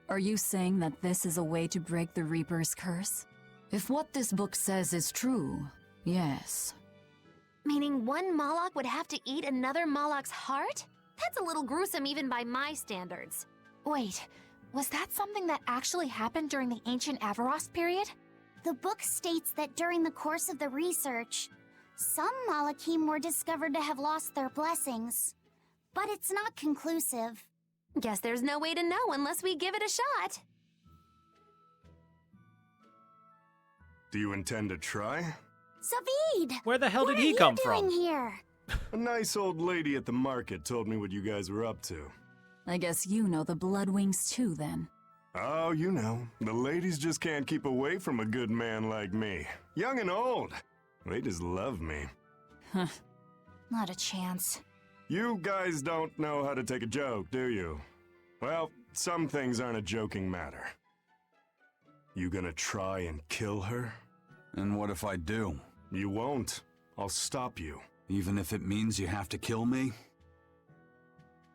Speaker 10: Are you saying that this is a way to break the Reaper's curse? If what this book says is true, yes.
Speaker 9: Meaning one Moloch would have to eat another Moloch's heart? That's a little gruesome even by my standards.
Speaker 2: Wait, was that something that actually happened during the ancient Avarost period?
Speaker 3: The book states that during the course of the research, some Malakim were discovered to have lost their blessings. But it's not conclusive.
Speaker 9: Guess there's no way to know unless we give it a shot.
Speaker 18: Do you intend to try?
Speaker 3: Savid!
Speaker 1: Where the hell
Speaker 3: What
Speaker 1: did he
Speaker 3: are
Speaker 1: come
Speaker 3: you
Speaker 1: from?
Speaker 3: doing here?
Speaker 18: A nice old lady at the market told me what you guys were up to.
Speaker 10: I guess you know the Bloodwings too, then.
Speaker 18: Oh, you know, the ladies just can't keep away from a good man like me. Young and old. They just love me.
Speaker 10: Huh.
Speaker 2: Not a chance.
Speaker 18: You guys don't know how to take a joke, do you? Well, some things aren't a joking matter. You gonna try and kill her?
Speaker 4: And what if I do?
Speaker 18: You won't. I'll stop you.
Speaker 4: Even if it means you have to kill me?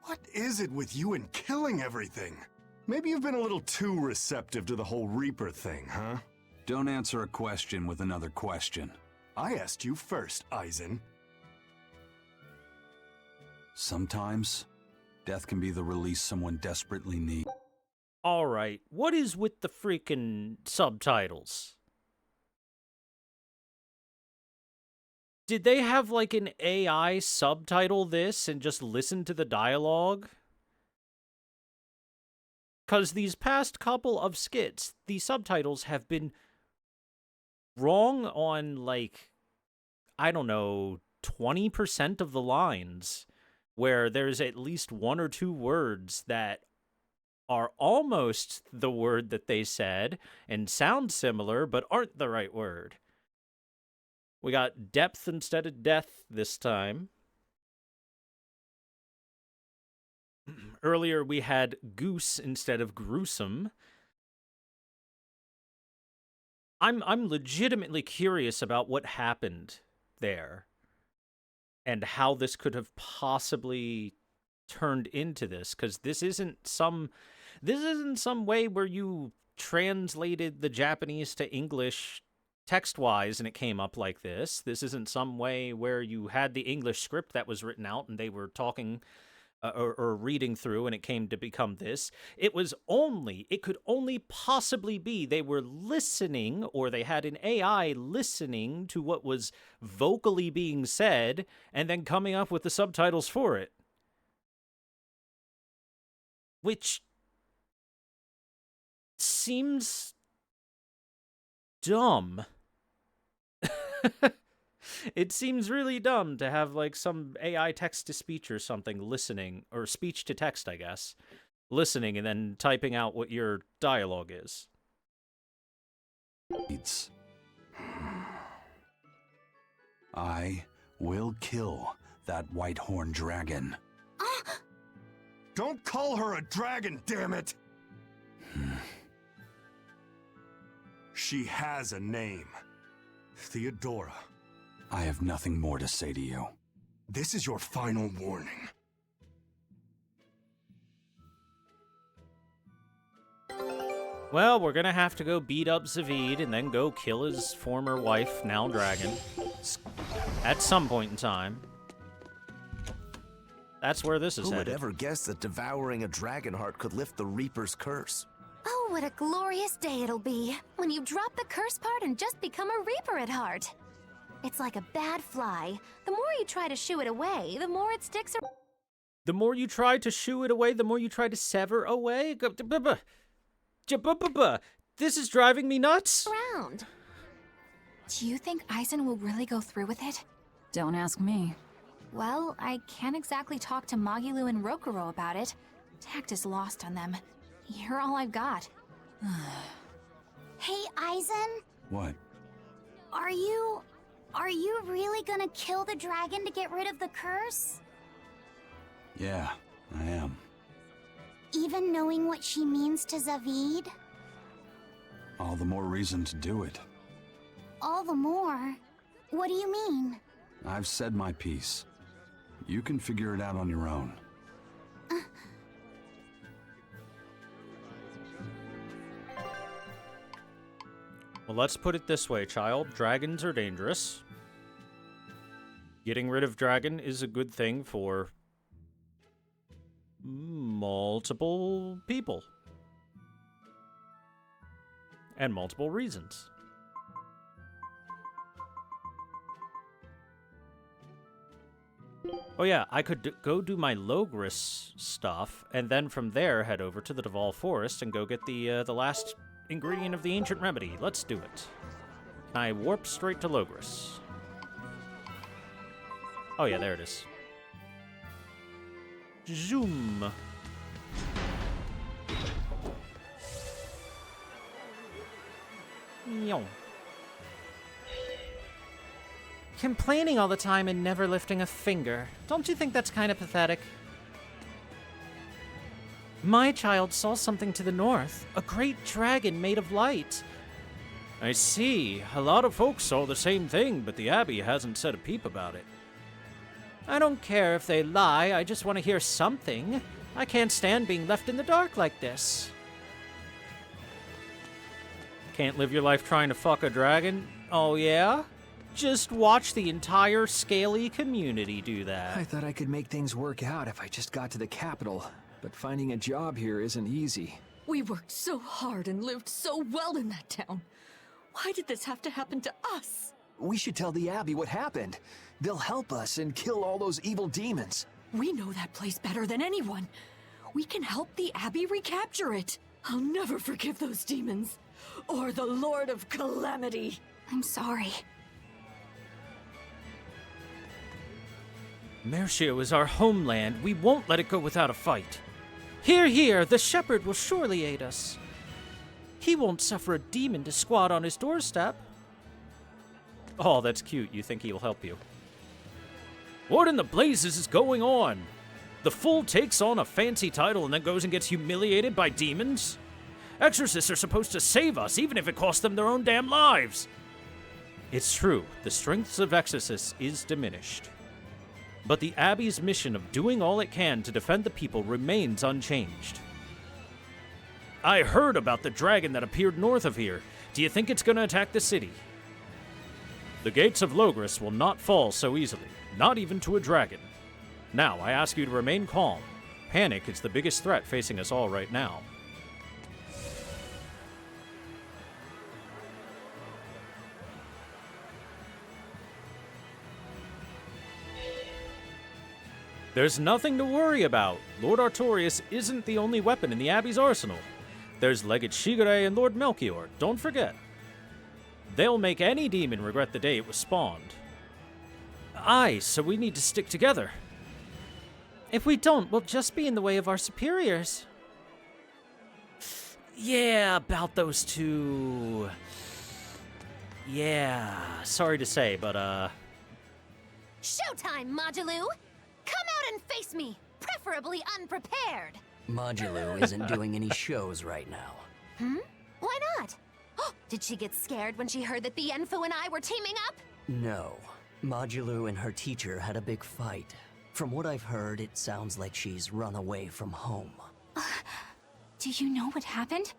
Speaker 18: What is it with you and killing everything? Maybe you've been a little too receptive to the whole Reaper thing, huh?
Speaker 4: Don't answer a question with another question.
Speaker 18: I asked you first, Eisen.
Speaker 4: Sometimes, death can be the release someone desperately needs.
Speaker 1: Alright, what is with the freaking subtitles? Did they have like an AI subtitle this and just listen to the dialogue? Because these past couple of skits, the subtitles have been wrong on like, I don't know, 20% of the lines, where there's at least one or two words that are almost the word that they said and sound similar but aren't the right word. We got depth instead of death this time. Earlier we had goose instead of gruesome. I'm legitimately curious about what happened there and how this could have possibly turned into this, because this isn't some way where you translated the Japanese to English text-wise and it came up like this. This isn't some way where you had the English script that was written out and they were talking or reading through and it came to become this. It could only possibly be they were listening, or they had an AI listening to what was vocally being said and then coming up with the subtitles for it. Which seems dumb. It seems really dumb to have, like, some AI text-to-speech or something listening, or speech-to-text, I guess, listening and then typing out what your dialogue is.
Speaker 4: I will kill that white-horned dragon.
Speaker 18: Don't call her a dragon, damn it! She has a name. Theodora.
Speaker 4: I have nothing more to say to you.
Speaker 18: This is your final warning.
Speaker 1: Well, we're gonna have to go beat up Zavid and then go kill his former wife, now dragon, at some point in time. That's where this is
Speaker 8: Who
Speaker 1: headed.
Speaker 8: would ever guess that devouring a dragon heart could lift the Reaper's curse?
Speaker 9: Oh, what a glorious day it'll be when you drop the curse part and just become a Reaper at heart. It's like a bad fly. The more you try to shoo it away, the more it sticks around.
Speaker 1: The more you try to shoo it away, the more you try to sever away? This is driving me nuts.
Speaker 2: Do you think Aizen will really go through with it?
Speaker 10: Don't ask me.
Speaker 2: Well, I can't exactly talk to Magilu and Rokuro about it. Tact is lost on them. You're all I've got.
Speaker 3: Hey, Aizen?
Speaker 4: What?
Speaker 3: Are you really gonna kill the dragon to get rid of the curse?
Speaker 4: Yeah, I am.
Speaker 3: Even knowing what she means to Zavid?
Speaker 4: All the more reason to do it.
Speaker 3: All the more? What do you mean?
Speaker 4: I've said my piece. You can figure it out on your own.
Speaker 1: Well, let's put it this way, child. Dragons are dangerous. Getting rid of dragon is a good thing for multiple people. And multiple reasons. Oh yeah, I could go do my Logris stuff, and then from there head over to the Duval Forest and go get the last ingredient of the ancient remedy. Let's do it. Can I warp straight to Logris? Oh yeah, there it is. Zoom. Yo. Complaining all the time and never lifting a finger. Don't you think that's kind of pathetic? My child saw something to the north. A great dragon made of light. I see. A lot of folks saw the same thing, but the Abbey hasn't said a peep about it. I don't care if they lie, I just want to hear something. I can't stand being left in the dark like this. Can't live your life trying to fuck a dragon? Oh yeah? Just watch the entire Scaly community do that.
Speaker 19: I thought I could make things work out if I just got to the capital, but finding a job here isn't easy.
Speaker 10: We worked so hard and lived so well in that town. Why did this have to happen to us?
Speaker 19: We should tell the Abbey what happened. They'll help us and kill all those evil demons.
Speaker 10: We know that place better than anyone. We can help the Abbey recapture it. I'll never forgive those demons. Or the Lord of Calamity.
Speaker 2: I'm sorry.
Speaker 1: Mercia is our homeland. We won't let it go without a fight. Hear, hear, the shepherd will surely aid us. He won't suffer a demon to squat on his doorstep. Oh, that's cute. You think he'll help you. What in the blazes is going on? The fool takes on a fancy title and then goes and gets humiliated by demons? Exorcists are supposed to save us, even if it costs them their own damn lives. It's true, the strength of exorcists is diminished. But the Abbey's mission of doing all it can to defend the people remains unchanged. I heard about the dragon that appeared north of here. Do you think it's going to attack the city? The gates of Logres will not fall so easily, not even to a dragon. Now, I ask you to remain calm. Panic is the biggest threat facing us all right now. There's nothing to worry about. Lord Artorias isn't the only weapon in the Abbey's arsenal. There's Legate Shigure and Lord Melchior, don't forget. They'll make any demon regret the day it was spawned. Aye, so we need to stick together. If we don't, we'll just be in the way of our superiors. Yeah, about those two. Yeah, sorry to say, but
Speaker 9: Showtime, Modulou! Come out and face me, preferably unprepared.
Speaker 15: Modulou isn't doing any shows right now.
Speaker 9: Why not? Did she get scared when she heard that Bienfu and I were teaming up?
Speaker 15: No. Modulou and her teacher had a big fight. From what I've heard, it sounds like she's run away from home.
Speaker 2: Do you know what happened?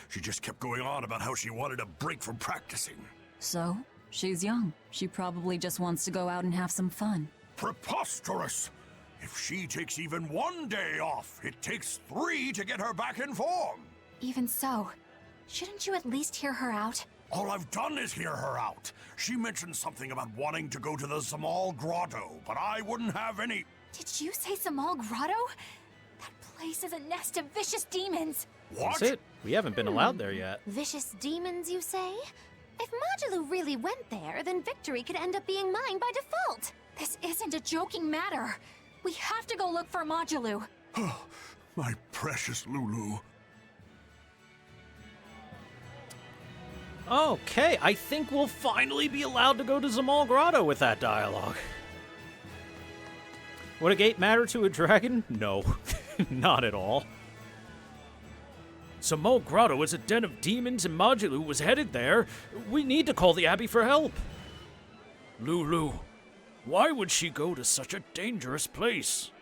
Speaker 20: She just kept going on about how she wanted a break from practicing.
Speaker 10: So? She's young. She probably just wants to go out and have some fun.
Speaker 20: Preposterous! If she takes even one day off, it takes 3 to get her back in form.
Speaker 2: Even so, shouldn't you at least hear her out?
Speaker 20: All I've done is hear her out. She mentioned something about wanting to go to the Zamal Grotto, but I wouldn't have any...
Speaker 2: Did you say Zamal Grotto? That place is a nest of vicious demons.
Speaker 20: What?
Speaker 1: That's it. We haven't been allowed there yet.
Speaker 9: Vicious demons, you say? If Modulou really went there, then victory could end up being mine by default.
Speaker 2: This isn't a joking matter. We have to go look for Modulou.
Speaker 20: My precious Lulu.
Speaker 1: Okay, I think we'll finally be allowed to go to Zamal Grotto with that dialogue. Would a gate matter to a dragon? No, not at all. Zamal Grotto is a den of demons and Modulou was headed there. We need to call the Abbey for help. Lulu, why would she go to such a dangerous place?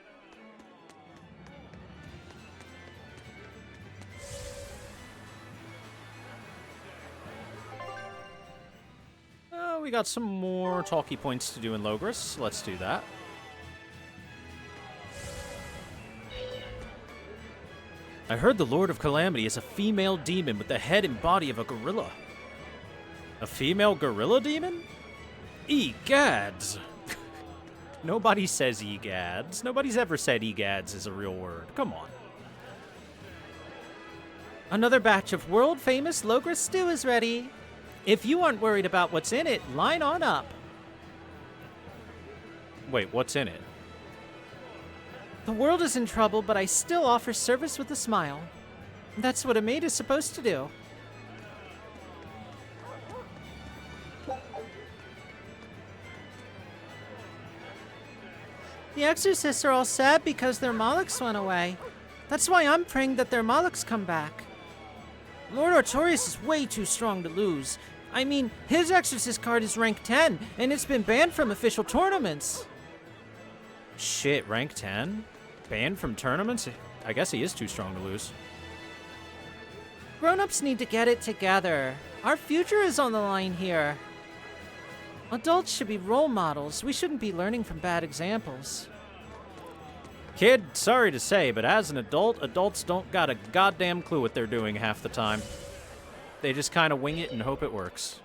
Speaker 1: We got some more talkie points to do in Logres. Let's do that. I heard the Lord of Calamity is a female demon with the head and body of a gorilla. A female gorilla demon? Egads! Nobody says egads. Nobody's ever said egads is a real word. Come on. Another batch of world-famous Logres stew is ready. If you aren't worried about what's in it, line on up. Wait, what's in it? The world is in trouble, but I still offer service with a smile. That's what a maid is supposed to do. The exorcists are all sad because their Molochs went away. That's why I'm praying that their Molochs come back. Lord Artorias is way too strong to lose. I mean, his exorcist card is rank 10, and it's been banned from official tournaments. Shit, rank 10? Banned from tournaments? I guess he is too strong to lose. Grown-ups need to get it together. Our future is on the line here. Adults should be role models. We shouldn't be learning from bad examples. Kid, sorry to say, but as an adult, adults don't got a goddamn clue what they're doing half the time. They just kind of wing it and hope it works.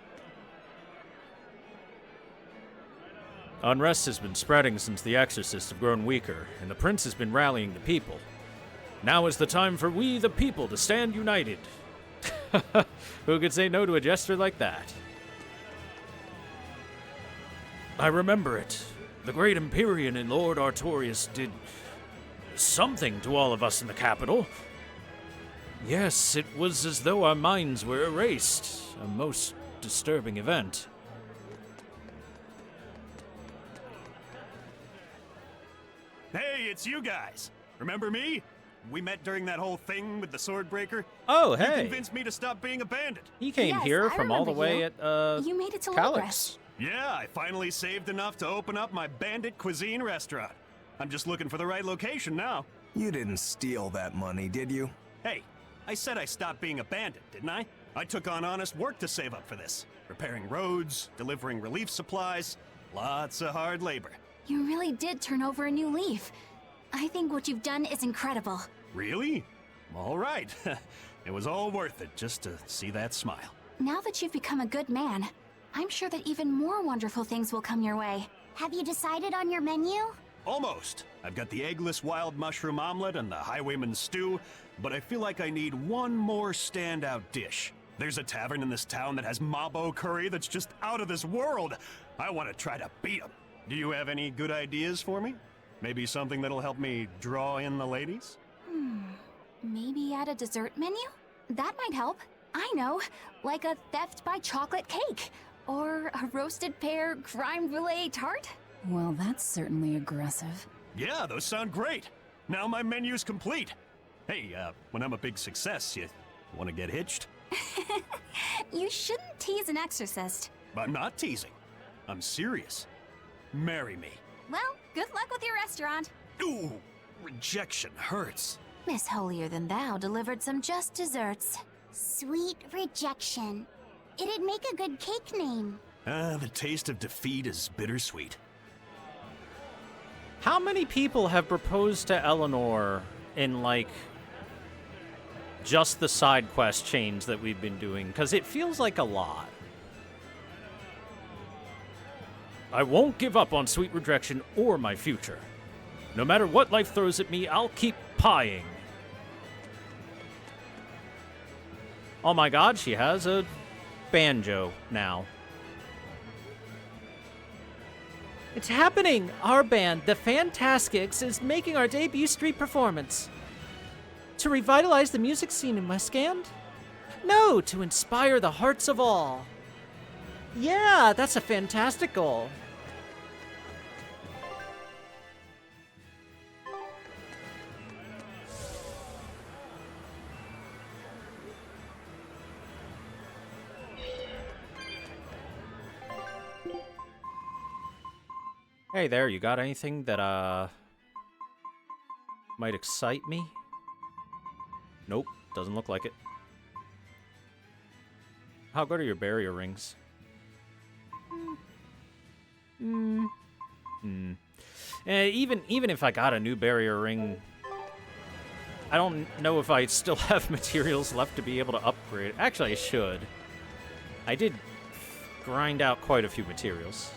Speaker 1: Unrest has been spreading since the exorcists have grown weaker, and the prince has been rallying the people. Now is the time for we, the people, to stand united. Who could say no to a gesture like that? I remember it. The great Empyrean and Lord Artorias did something to all of us in the capital. Yes, it was as though our minds were erased. A most disturbing event.
Speaker 11: it's you guys. Remember me? We met during that whole thing with the Swordbreaker.
Speaker 1: Oh,
Speaker 11: You
Speaker 1: hey.
Speaker 11: convinced me to stop being a bandit.
Speaker 1: He came here from all the way at,
Speaker 2: You made it to
Speaker 1: Calyx.
Speaker 11: Yeah, I finally saved enough to open up my bandit cuisine restaurant. I'm just looking for the right location now.
Speaker 8: You didn't steal that money, did you?
Speaker 11: Hey, I said I stopped being a bandit, didn't I? I took on honest work to save up for this. Repairing roads, delivering relief supplies, lots of hard labor.
Speaker 2: You really did turn over a new leaf. I think what you've done is incredible.
Speaker 11: Really? All right. It was all worth it just to see that smile.
Speaker 2: Now that you've become a good man, I'm sure that even more wonderful things will come your way.
Speaker 3: Have you decided on your menu?
Speaker 11: Almost. I've got the eggless wild mushroom omelet and the highwayman's stew, but I feel like I need one more standout dish. There's a tavern in this town that has mabo curry that's just out of this world. I want to try to beat them. Do you have any good ideas for me? Maybe something that'll help me draw in the ladies?
Speaker 2: Maybe add a dessert menu? That might help. I know, like a theft by chocolate cake. Or a roasted pear crème brûlée tart?
Speaker 10: Well, that's certainly aggressive.
Speaker 11: Yeah, those sound great. Now my menu's complete. Hey, when I'm a big success, you want to get hitched?
Speaker 2: You shouldn't tease an exorcist.
Speaker 11: I'm not teasing. I'm serious. Marry me.
Speaker 2: Well, good luck with your restaurant.
Speaker 11: Ooh, rejection hurts.
Speaker 9: Miss Holier Than Thou delivered some just desserts.
Speaker 3: Sweet rejection. It'd make a good cake name.
Speaker 11: The taste of defeat is bittersweet.
Speaker 1: How many people have proposed to Eleanor in, like, just the side quest chains that we've been doing? Because it feels like a lot. I won't give up on sweet rejection or my future. No matter what life throws at me, I'll keep pieing. Oh my god, she has a banjo now. It's happening! Our band, the Fantastics, is making our debut street performance. To revitalize the music scene in West End? No, to inspire the hearts of all. Yeah, that's a fantastic goal. Hey there, you got anything that, might excite me? Nope, doesn't look like it. How good are your barrier rings? Even if I got a new barrier ring, I don't know if I still have materials left to be able to upgrade. Actually, I should. I did grind out quite a few materials.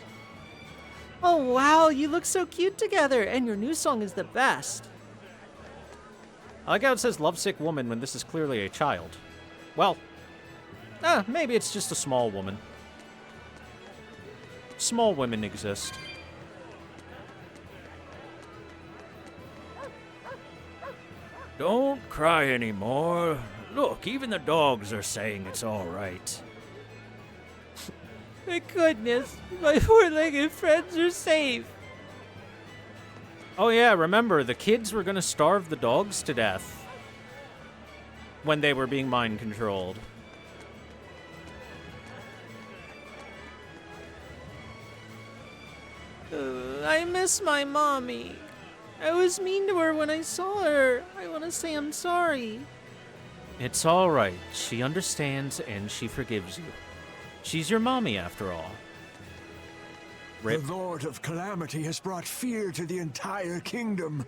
Speaker 1: Oh wow, you look so cute together, and your new song is the best. I like how it says lovesick woman when this is clearly a child. Well, maybe it's just a small woman. Small women exist. Don't cry anymore. Look, even the dogs are saying it's all right. Thank goodness, my four-legged friends are safe. Oh yeah, remember, the kids were gonna starve the dogs to death when they were being mind-controlled. I miss my mommy. I was mean to her when I saw her. I want to say I'm sorry. It's all right. She understands and she forgives you. She's your mommy, after all. Rip.
Speaker 17: The Lord of Calamity has brought fear to the entire kingdom.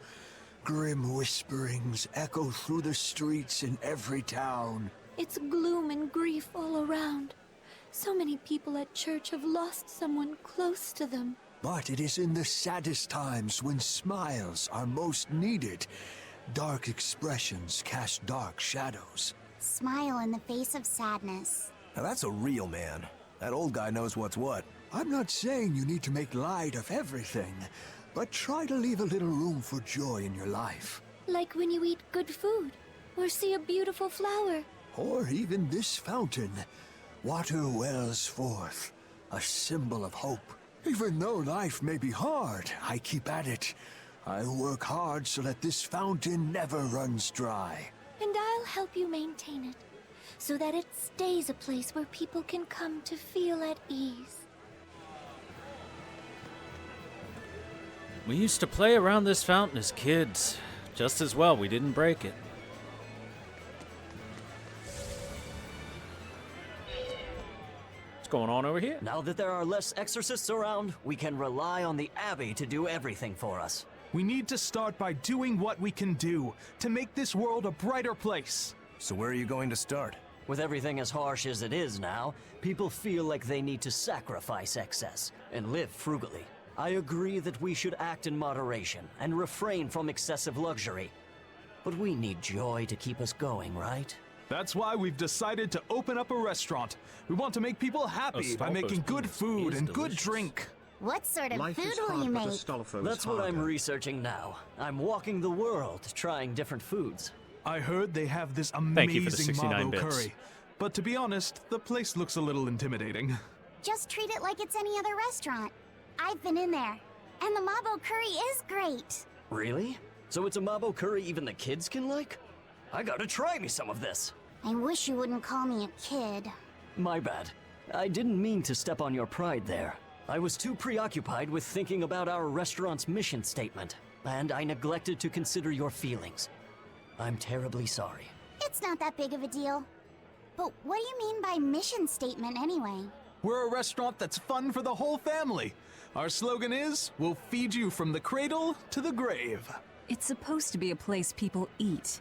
Speaker 17: Grim whisperings echo through the streets in every town.
Speaker 21: It's gloom and grief all around. So many people at church have lost someone close to them.
Speaker 17: But it is in the saddest times when smiles are most needed. Dark expressions cast dark shadows.
Speaker 3: Smile in the face of sadness.
Speaker 8: Now that's a real man. That old guy knows what's what.
Speaker 17: I'm not saying you need to make light of everything, but try to leave a little room for joy in your life.
Speaker 21: Like when you eat good food, or see a beautiful flower.
Speaker 17: Or even this fountain. Water wells forth, a symbol of hope. Even though life may be hard, I keep at it. I'll work hard so that this fountain never runs dry.
Speaker 21: And I'll help you maintain it, so that it stays a place where people can come to feel at ease.
Speaker 1: We used to play around this fountain as kids. Just as well we didn't break it. What's going on over here?
Speaker 15: Now that there are less exorcists around, we can rely on the Abbey to do everything for us.
Speaker 6: We need to start by doing what we can do to make this world a brighter place.
Speaker 8: So where are you going to start?
Speaker 15: With everything as harsh as it is now, people feel like they need to sacrifice excess and live frugally. I agree that we should act in moderation and refrain from excessive luxury. But we need joy to keep us going, right?
Speaker 6: That's why we've decided to open up a restaurant. We want to make people happy by making good food and good drink.
Speaker 3: What sort of food will you make?
Speaker 15: That's what I'm researching now. I'm walking the world, trying different foods.
Speaker 6: I heard they have this
Speaker 1: Thank you for the
Speaker 6: amazing
Speaker 1: 69
Speaker 6: Mabo
Speaker 1: bits.
Speaker 6: curry. But to be honest, the place looks a little intimidating.
Speaker 3: Just treat it like it's any other restaurant. I've been in there, and the Mabo curry is great.
Speaker 15: Really? So it's a Mabo curry even the kids can like? I gotta try me some of this.
Speaker 3: I wish you wouldn't call me a kid.
Speaker 15: My bad. I didn't mean to step on your pride there. I was too preoccupied with thinking about our restaurant's mission statement, and I neglected to consider your feelings. I'm terribly sorry.
Speaker 3: It's not that big of a deal. But what do you mean by mission statement anyway?
Speaker 6: We're a restaurant that's fun for the whole family. Our slogan is, we'll feed you from the cradle to the grave.
Speaker 10: It's supposed to be a place people eat.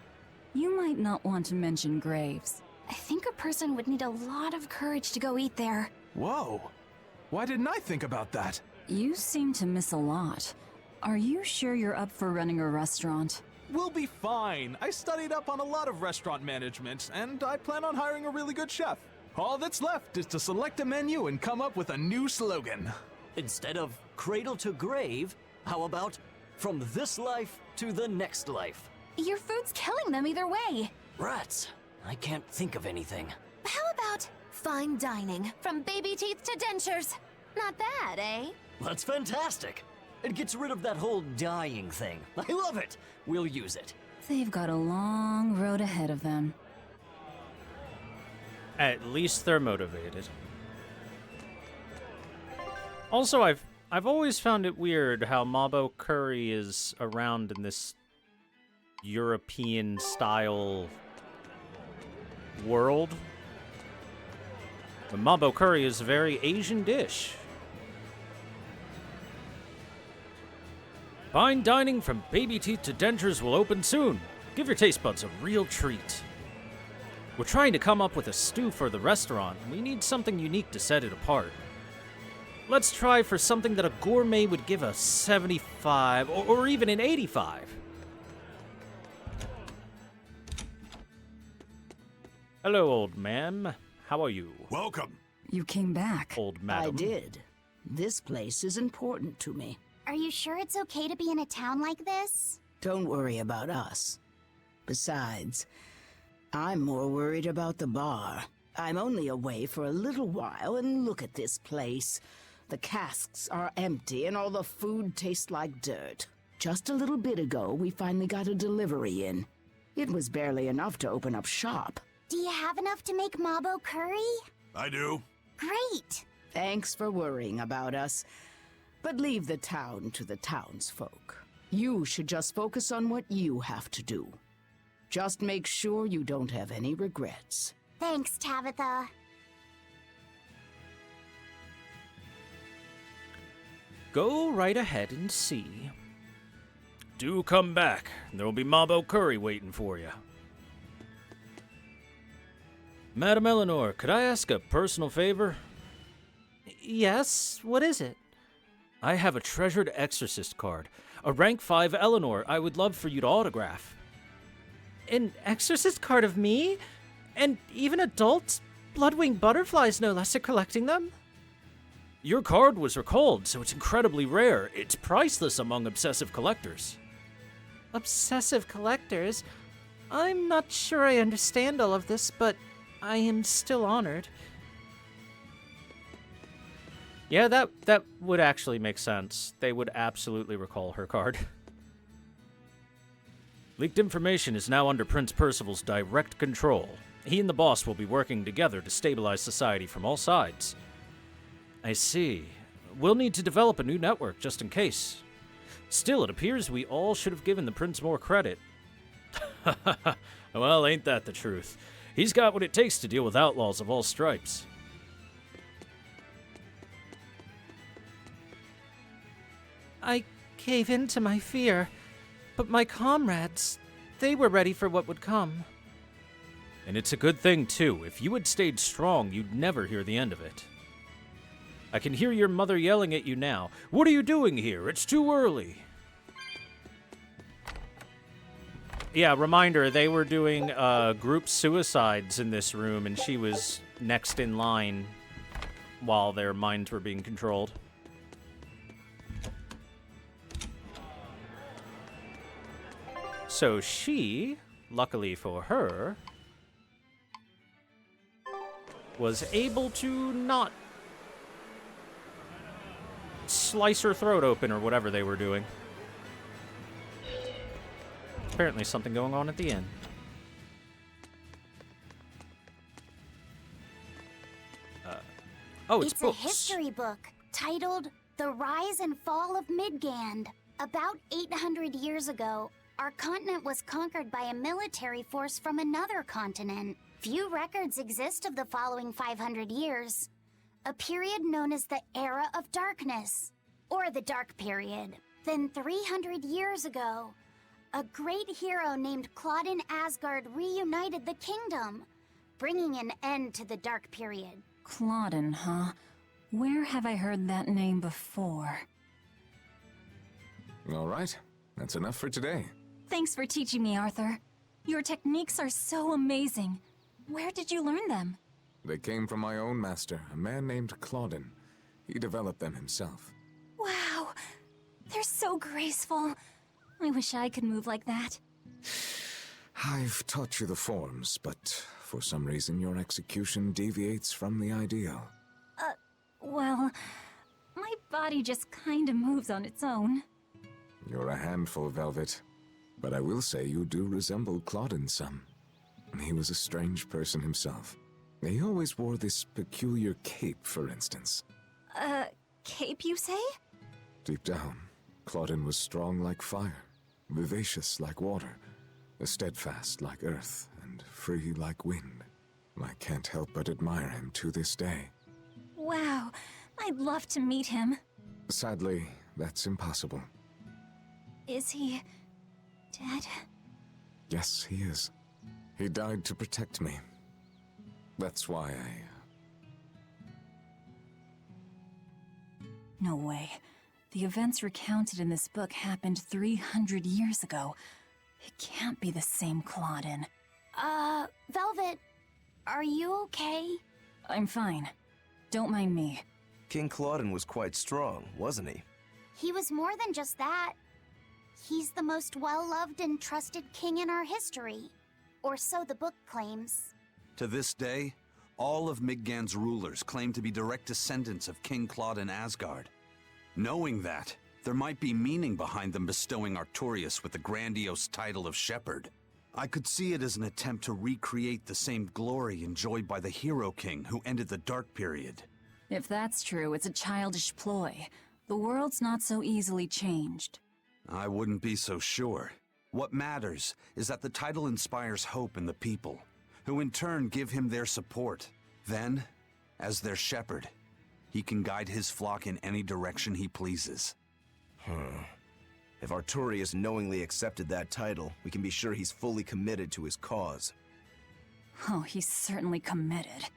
Speaker 10: You might not want to mention graves.
Speaker 2: I think a person would need a lot of courage to go eat there.
Speaker 6: Whoa. Why didn't I think about that?
Speaker 10: You seem to miss a lot. Are you sure you're up for running a restaurant?
Speaker 6: We'll be fine. I studied up on a lot of restaurant management, and I plan on hiring a really good chef. All that's left is to select a menu and come up with a new slogan.
Speaker 15: Instead of cradle to grave, how about from this life to the next life?
Speaker 2: Your food's killing them either way.
Speaker 15: Rats. I can't think of anything.
Speaker 9: How about fine dining, from baby teeth to dentures? Not bad, eh?
Speaker 15: That's fantastic. It gets rid of that whole dying thing. I love it. We'll use it.
Speaker 10: They've got a long road ahead of them.
Speaker 1: At least they're motivated. Also, I've always found it weird how Mabo curry is around in this European style world. The Mabo curry is a very Asian dish. Fine dining from baby teeth to dentures will open soon. Give your taste buds a real treat. We're trying to come up with a stew for the restaurant. We need something unique to set it apart. Let's try for something that a gourmet would give a 75 or even an 85. Hello, old man. How are you?
Speaker 20: Welcome.
Speaker 10: You came back.
Speaker 1: Old madam.
Speaker 22: I did. This place is important to me.
Speaker 3: Are you sure it's okay to be in a town like this?
Speaker 22: Don't worry about us. Besides, I'm more worried about the bar. I'm only away for a little while, and look at this place. The casks are empty, and all the food tastes like dirt. Just a little bit ago, we finally got a delivery in. It was barely enough to open up shop.
Speaker 3: Do you have enough to make Mabo curry?
Speaker 20: I do.
Speaker 3: Great!
Speaker 22: Thanks for worrying about us. But leave the town to the townsfolk. You should just focus on what you have to do. Just make sure you don't have any regrets.
Speaker 3: Thanks, Tabitha.
Speaker 1: Go right ahead and see. Do come back. There'll be Mabo curry waiting for you. Madam Eleanor, could I ask a personal favor? Yes, what is it? I have a treasured exorcist card. A rank 5 Eleanor I would love for you to autograph. An exorcist card of me? And even adults? Bloodwing butterflies, no less, are collecting them? Your card was recalled, so it's incredibly rare. It's priceless among obsessive collectors. Obsessive collectors? I'm not sure I understand all of this, but I am still honored. Yeah, that would actually make sense. They would absolutely recall her card. Leaked information is now under Prince Percival's direct control. He and the boss will be working together to stabilize society from all sides. I see. We'll need to develop a new network just in case. Still, it appears we all should have given the prince more credit. Well, ain't that the truth? He's got what it takes to deal with outlaws of all stripes.
Speaker 5: I gave in to my fear, but my comrades, they were ready for what would come.
Speaker 1: And it's a good thing, too. If you had stayed strong, you'd never hear the end of it. I can hear your mother yelling at you now. What are you doing here? It's too early. Yeah, reminder, they were doing group suicides in this room, and she was next in line while their minds were being controlled. So she, luckily for her, was able to not slice her throat open or whatever they were doing. Apparently something going on at the end. Oh, it's books.
Speaker 3: A history book titled The Rise and Fall of Midgand. About 800 years ago, our continent was conquered by a military force from another continent. Few records exist of the following 500 years. A period known as the Era of Darkness, or the Dark Period. Then 300 years ago, a great hero named Claudin Asgard reunited the kingdom, bringing an end to the Dark Period.
Speaker 10: Claudin, huh? Where have I heard that name before?
Speaker 7: All right, that's enough for today.
Speaker 10: Thanks for teaching me, Arthur. Your techniques are so amazing. Where did you learn them?
Speaker 7: They came from my own master, a man named Claudin. He developed them himself.
Speaker 10: Wow, they're so graceful. I wish I could move like that.
Speaker 7: I've taught you the forms, but for some reason your execution deviates from the ideal.
Speaker 10: Well, my body just kinda moves on its own.
Speaker 7: You're a handful, Velvet. But I will say you do resemble Claudin some. He was a strange person himself. He always wore this peculiar cape, for instance.
Speaker 10: Cape, you say?
Speaker 7: Deep down, Claudin was strong like fire, vivacious like water, steadfast like earth, and free like wind. I can't help but admire him to this day.
Speaker 10: Wow, I'd love to meet him.
Speaker 7: Sadly, that's impossible.
Speaker 10: Is he dead?
Speaker 7: Yes, he is. He died to protect me. That's why
Speaker 10: No way. The events recounted in this book happened 300 years ago. It can't be the same Claudin.
Speaker 3: Velvet, are you okay?
Speaker 10: I'm fine. Don't mind me.
Speaker 8: King Claudin was quite strong, wasn't he?
Speaker 3: He was more than just that. He's the most well-loved and trusted king in our history. Or so the book claims.
Speaker 4: To this day, all of Midgand's rulers claim to be direct descendants of King Claudin Asgard. Knowing that, there might be meaning behind them bestowing Artorias with the grandiose title of Shepherd. I could see it as an attempt to recreate the same glory enjoyed by the Hero King who ended the Dark Period.
Speaker 10: If that's true, it's a childish ploy. The world's not so easily changed.
Speaker 4: I wouldn't be so sure. What matters is that the title inspires hope in the people, who in turn give him their support. Then, as their shepherd, he can guide his flock in any direction he pleases.
Speaker 8: If Artorias knowingly accepted that title, we can be sure he's fully committed to his cause.
Speaker 10: Oh, he's certainly committed.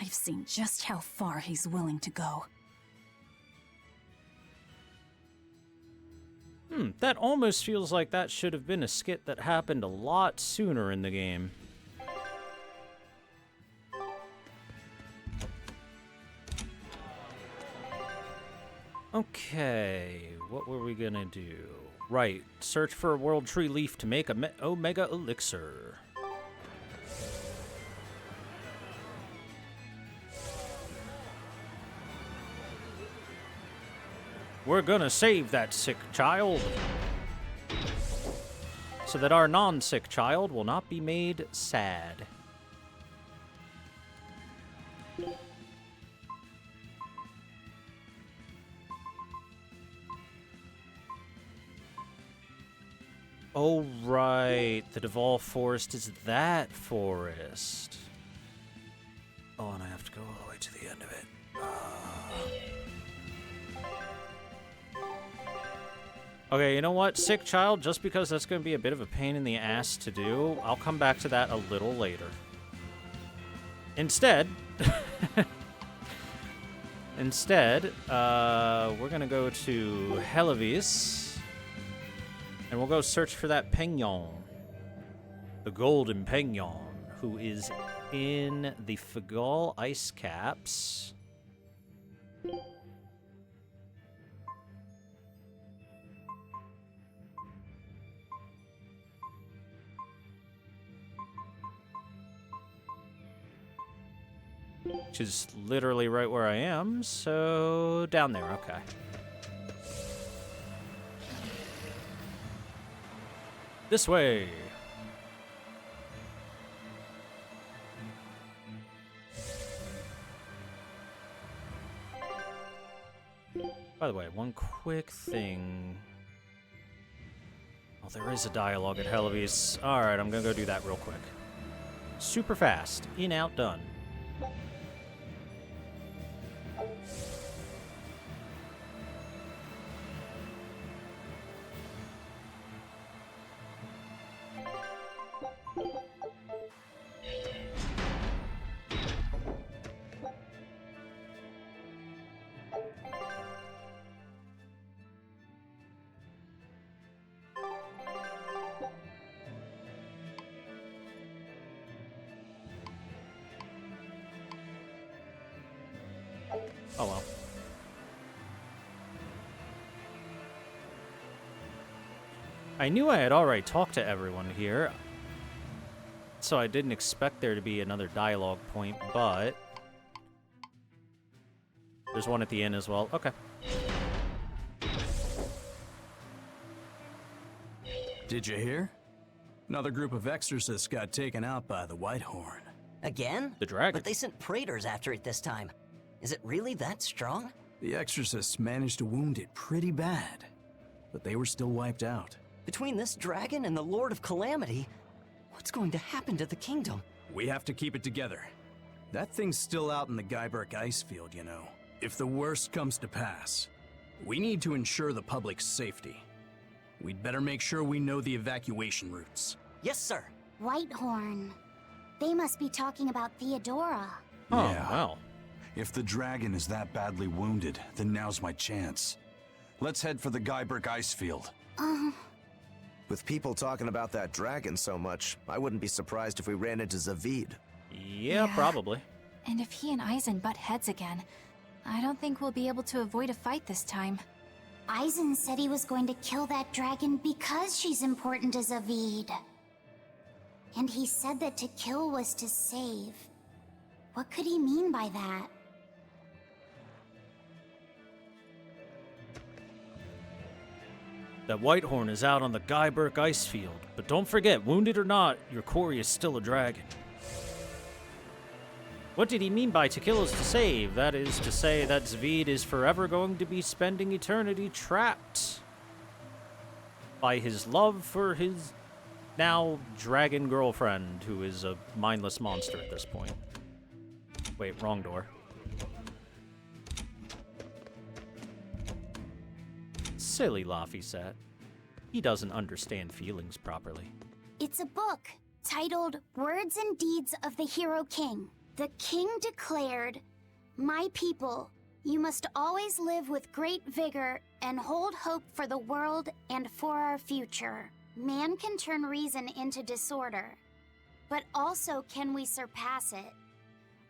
Speaker 10: I've seen just how far he's willing to go.
Speaker 1: That almost feels like that should have been a skit that happened a lot sooner in the game. Okay, what were we gonna do? Right, search for a World Tree Leaf to make a Omega Elixir. We're gonna save that sick child. so that our non-sick child will not be made sad. Oh, right. The Duval Forest is that forest. Oh, and I have to go all the way to the end of it. Okay, you know what? Sick child, just because that's going to be a bit of a pain in the ass to do, I'll come back to that a little later. Instead, we're going to go to Helivis. And we'll go search for that Pignon. The golden Pignon, who is in the Fagal ice caps. Which is literally right where I am, so down there, okay. This way. By the way, one quick thing. Oh, there is a dialogue at Helivis. Alright, I'm gonna go do that real quick. Super fast. In, out, done. Oh well. I knew I had already talked to everyone here, so I didn't expect there to be another dialogue point, but there's one at the end as well. Okay.
Speaker 12: Did you hear? Another group of exorcists got taken out by the Whitehorn.
Speaker 15: Again?
Speaker 1: The dragon.
Speaker 15: But they sent praetors after it this time. Is it really that strong?
Speaker 12: The exorcists managed to wound it pretty bad, but they were still wiped out.
Speaker 15: Between this dragon and the Lord of Calamity, what's going to happen to the kingdom?
Speaker 12: We have to keep it together. That thing's still out in the Guyberg ice field, you know. If the worst comes to pass, we need to ensure the public's safety. We'd better make sure we know the evacuation routes.
Speaker 15: Yes, sir.
Speaker 3: Whitehorn. They must be talking about Theodora.
Speaker 1: Oh,
Speaker 4: yeah.
Speaker 1: wow.
Speaker 4: If the dragon is that badly wounded, then now's my chance. Let's head for the Guyberg ice field.
Speaker 8: With people talking about that dragon so much, I wouldn't be surprised if we ran into Zavid.
Speaker 1: Yeah, probably.
Speaker 2: And if he and Eisen butt heads again, I don't think we'll be able to avoid a fight this time.
Speaker 3: Eisen said he was going to kill that dragon because she's important to Zavid. And he said that to kill was to save. What could he mean by that?
Speaker 1: That Whitehorn is out on the Guyberg ice field, but don't forget, wounded or not, your Cory is still a dragon. What did he mean by to kill is to save? That is to say that Zavid is forever going to be spending eternity trapped by his love for his now dragon girlfriend, who is a mindless monster at this point. Wait, wrong door. Silly Laphicet. He doesn't understand feelings properly.
Speaker 3: It's a book titled Words and Deeds of the Hero King. The king declared, "My people, you must always live with great vigor and hold hope for the world and for our future. Man can turn reason into disorder, but also can we surpass it?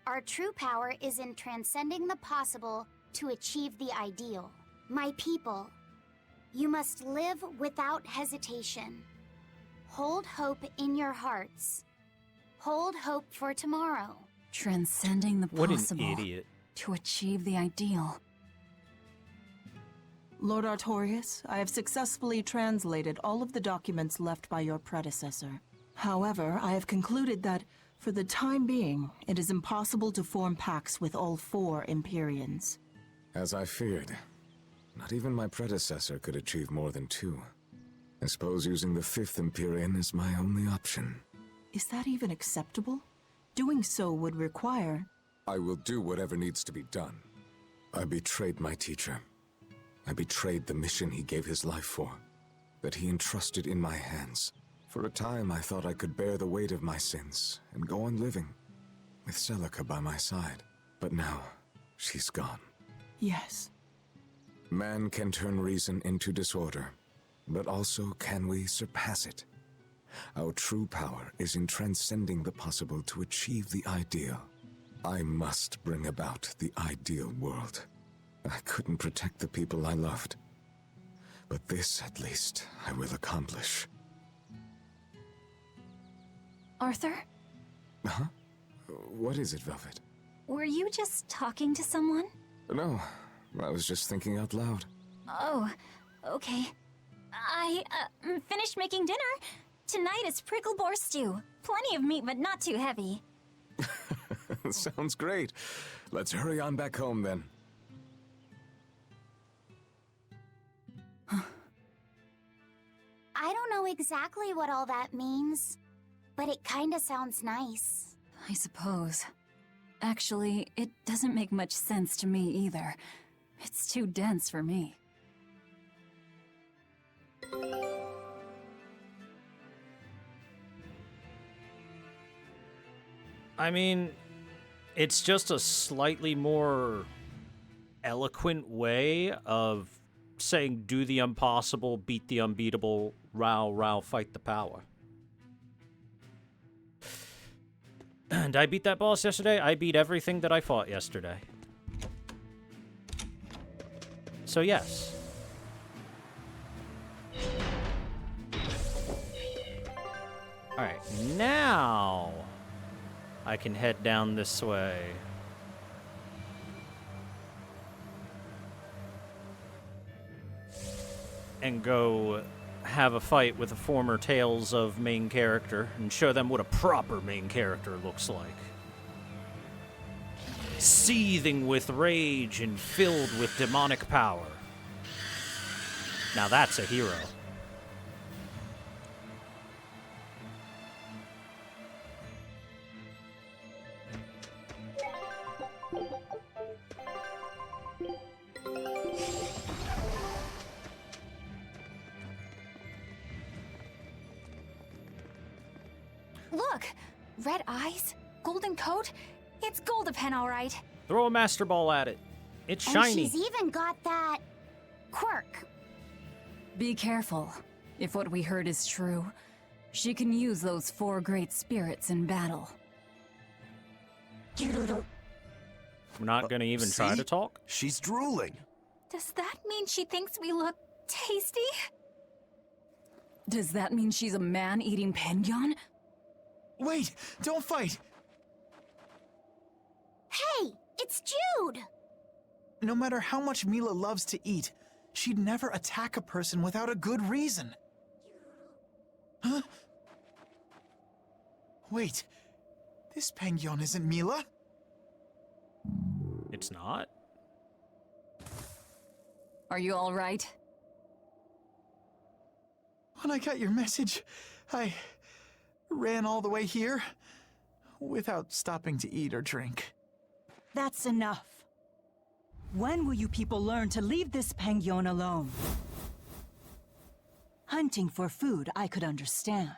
Speaker 3: Our true power is in transcending the possible to achieve the ideal. My people, you must live without hesitation. Hold hope in your hearts. Hold hope for tomorrow."
Speaker 10: Transcending the
Speaker 1: What
Speaker 10: possible
Speaker 1: an idiot.
Speaker 10: to achieve the ideal.
Speaker 13: Lord Artorius, I have successfully translated all of the documents left by your predecessor. However, I have concluded that, for the time being, it is impossible to form pacts with all 4 Empyreans.
Speaker 7: As I feared. Not even my predecessor could achieve more than 2. I suppose using the 5th Empyrean is my only option.
Speaker 13: Is that even acceptable? Doing so would require...
Speaker 7: I will do whatever needs to be done. I betrayed my teacher. I betrayed the mission he gave his life for, that he entrusted in my hands. For a time, I thought I could bear the weight of my sins and go on living, with Celica by my side. But now, she's gone.
Speaker 13: Yes.
Speaker 7: Man can turn reason into disorder, but also can we surpass it? Our true power is in transcending the possible to achieve the ideal. I must bring about the ideal world. I couldn't protect the people I loved. But this, at least, I will accomplish.
Speaker 3: Arthur?
Speaker 7: Huh? What is it, Velvet?
Speaker 3: Were you just talking to someone?
Speaker 7: No, I was just thinking out loud.
Speaker 3: Oh, okay. I finished making dinner. Tonight is prickle boar stew. Plenty of meat, but not too heavy.
Speaker 7: Sounds great. Let's hurry on back home, then.
Speaker 3: I don't know exactly what all that means, but it kinda sounds nice. I suppose. Actually, it doesn't make much sense to me either. It's too dense for me.
Speaker 1: I mean, it's just a slightly more eloquent way of saying do the impossible, beat the unbeatable, row, fight the power. And I beat that boss yesterday. I beat everything that I fought yesterday. So yes. Alright, now I can head down this way. And go have a fight with a former Tales of main character and show them what a proper main character looks like. Seething with rage and filled with demonic power. Now that's a hero.
Speaker 2: Look! Red eyes, golden coat. It's Goldapen, all right.
Speaker 1: Throw a Master Ball at it. It's shiny.
Speaker 3: And she's even got that... quirk.
Speaker 10: Be careful. If what we heard is true, she can use those 4 great spirits in battle.
Speaker 1: We're not gonna even try to talk?
Speaker 8: She's drooling.
Speaker 2: Does that mean she thinks we look tasty?
Speaker 10: Does that mean she's a man-eating penguin?
Speaker 14: Wait! Don't fight!
Speaker 3: Hey! It's Jude!
Speaker 14: No matter how much Mila loves to eat, she'd never attack a person without a good reason. Huh? Wait. This penguin isn't Mila?
Speaker 1: It's not?
Speaker 10: Are you all right?
Speaker 14: When I got your message, I ran all the way here without stopping to eat or drink.
Speaker 23: That's enough. When will you people learn to leave this penguin alone? Hunting for food, I could understand.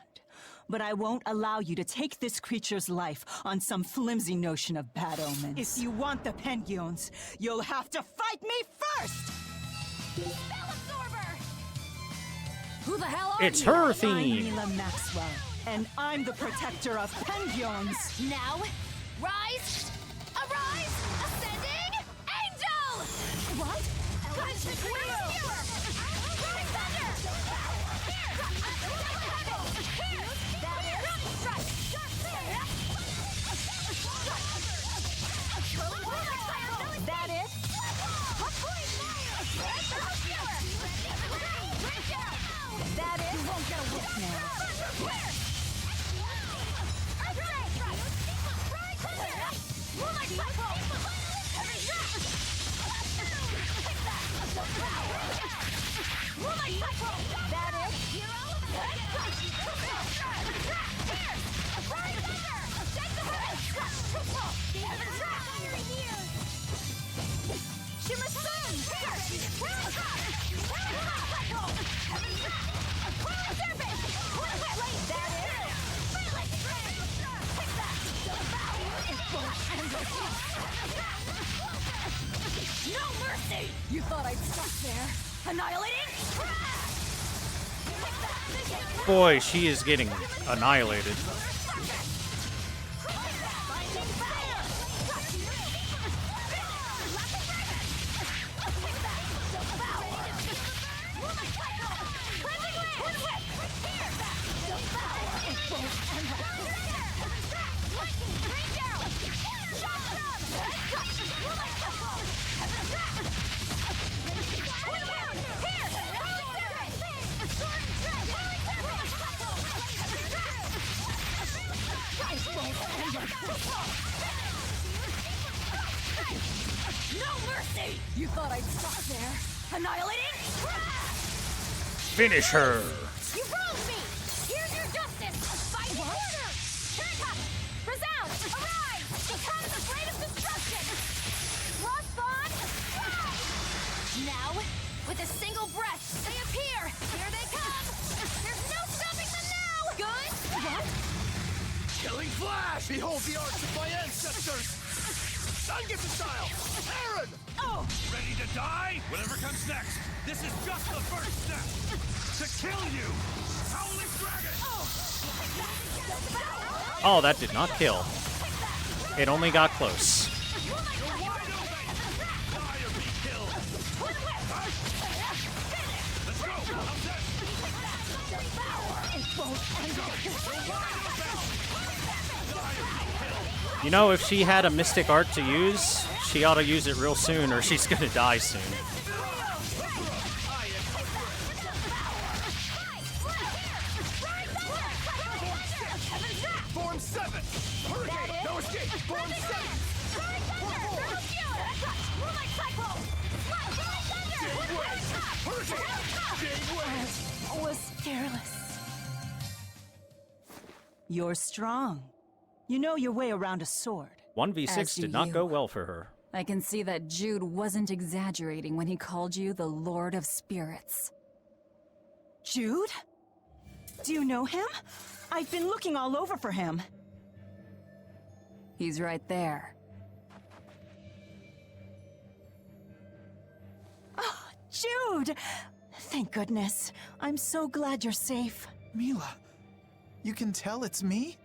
Speaker 23: But I won't allow you to take this creature's life on some flimsy notion of bad omens. If you want the penguins, you'll have to fight me first!
Speaker 2: Spell absorber!
Speaker 10: Who the hell are
Speaker 1: It's
Speaker 10: you?
Speaker 1: her
Speaker 23: I'm
Speaker 1: theme.
Speaker 23: Mila Maxwell, and I'm the protector of penguins.
Speaker 2: Now, rise! Arise! Ascending! Angel! What? Cosmic Wheel! Rising Thunder!
Speaker 23: That it?
Speaker 21: No mercy! You thought I'd stop there? Annihilating?
Speaker 1: Boy, she is getting annihilated.
Speaker 21: No mercy! You thought I'd stop there? Annihilating?
Speaker 1: Finish her.
Speaker 21: You wronged me! Here's your justice! Fight order! Turn resound! Arise! Become the blade of destruction! Lost Bond!
Speaker 9: Now, with a single breath, they appear! Here they come! There's no stopping them now! Good? What?
Speaker 20: Killing Flash! Behold the arts of my ancestors! Sun gets a style! Aaron!
Speaker 21: Oh!
Speaker 20: Ready to die? Whatever comes next. This is just the first step. To kill you! Howling Dragon!
Speaker 1: Oh, that did not kill. It only got close. You know, if she had a mystic art to use, she ought to use it real soon or she's gonna die soon.
Speaker 20: Form 7! Hurricane! No escape! Form 7!
Speaker 23: Was careless. You're strong. You know your way around a sword.
Speaker 1: 1v6
Speaker 10: As do
Speaker 1: did not
Speaker 10: you.
Speaker 1: go well for her.
Speaker 10: I can see that Jude wasn't exaggerating when he called you the Lord of Spirits.
Speaker 23: Jude? Do you know him? I've been looking all over for him.
Speaker 10: He's right there.
Speaker 23: Oh, Jude! Thank goodness. I'm so glad you're safe.
Speaker 14: Mila, you can tell it's me?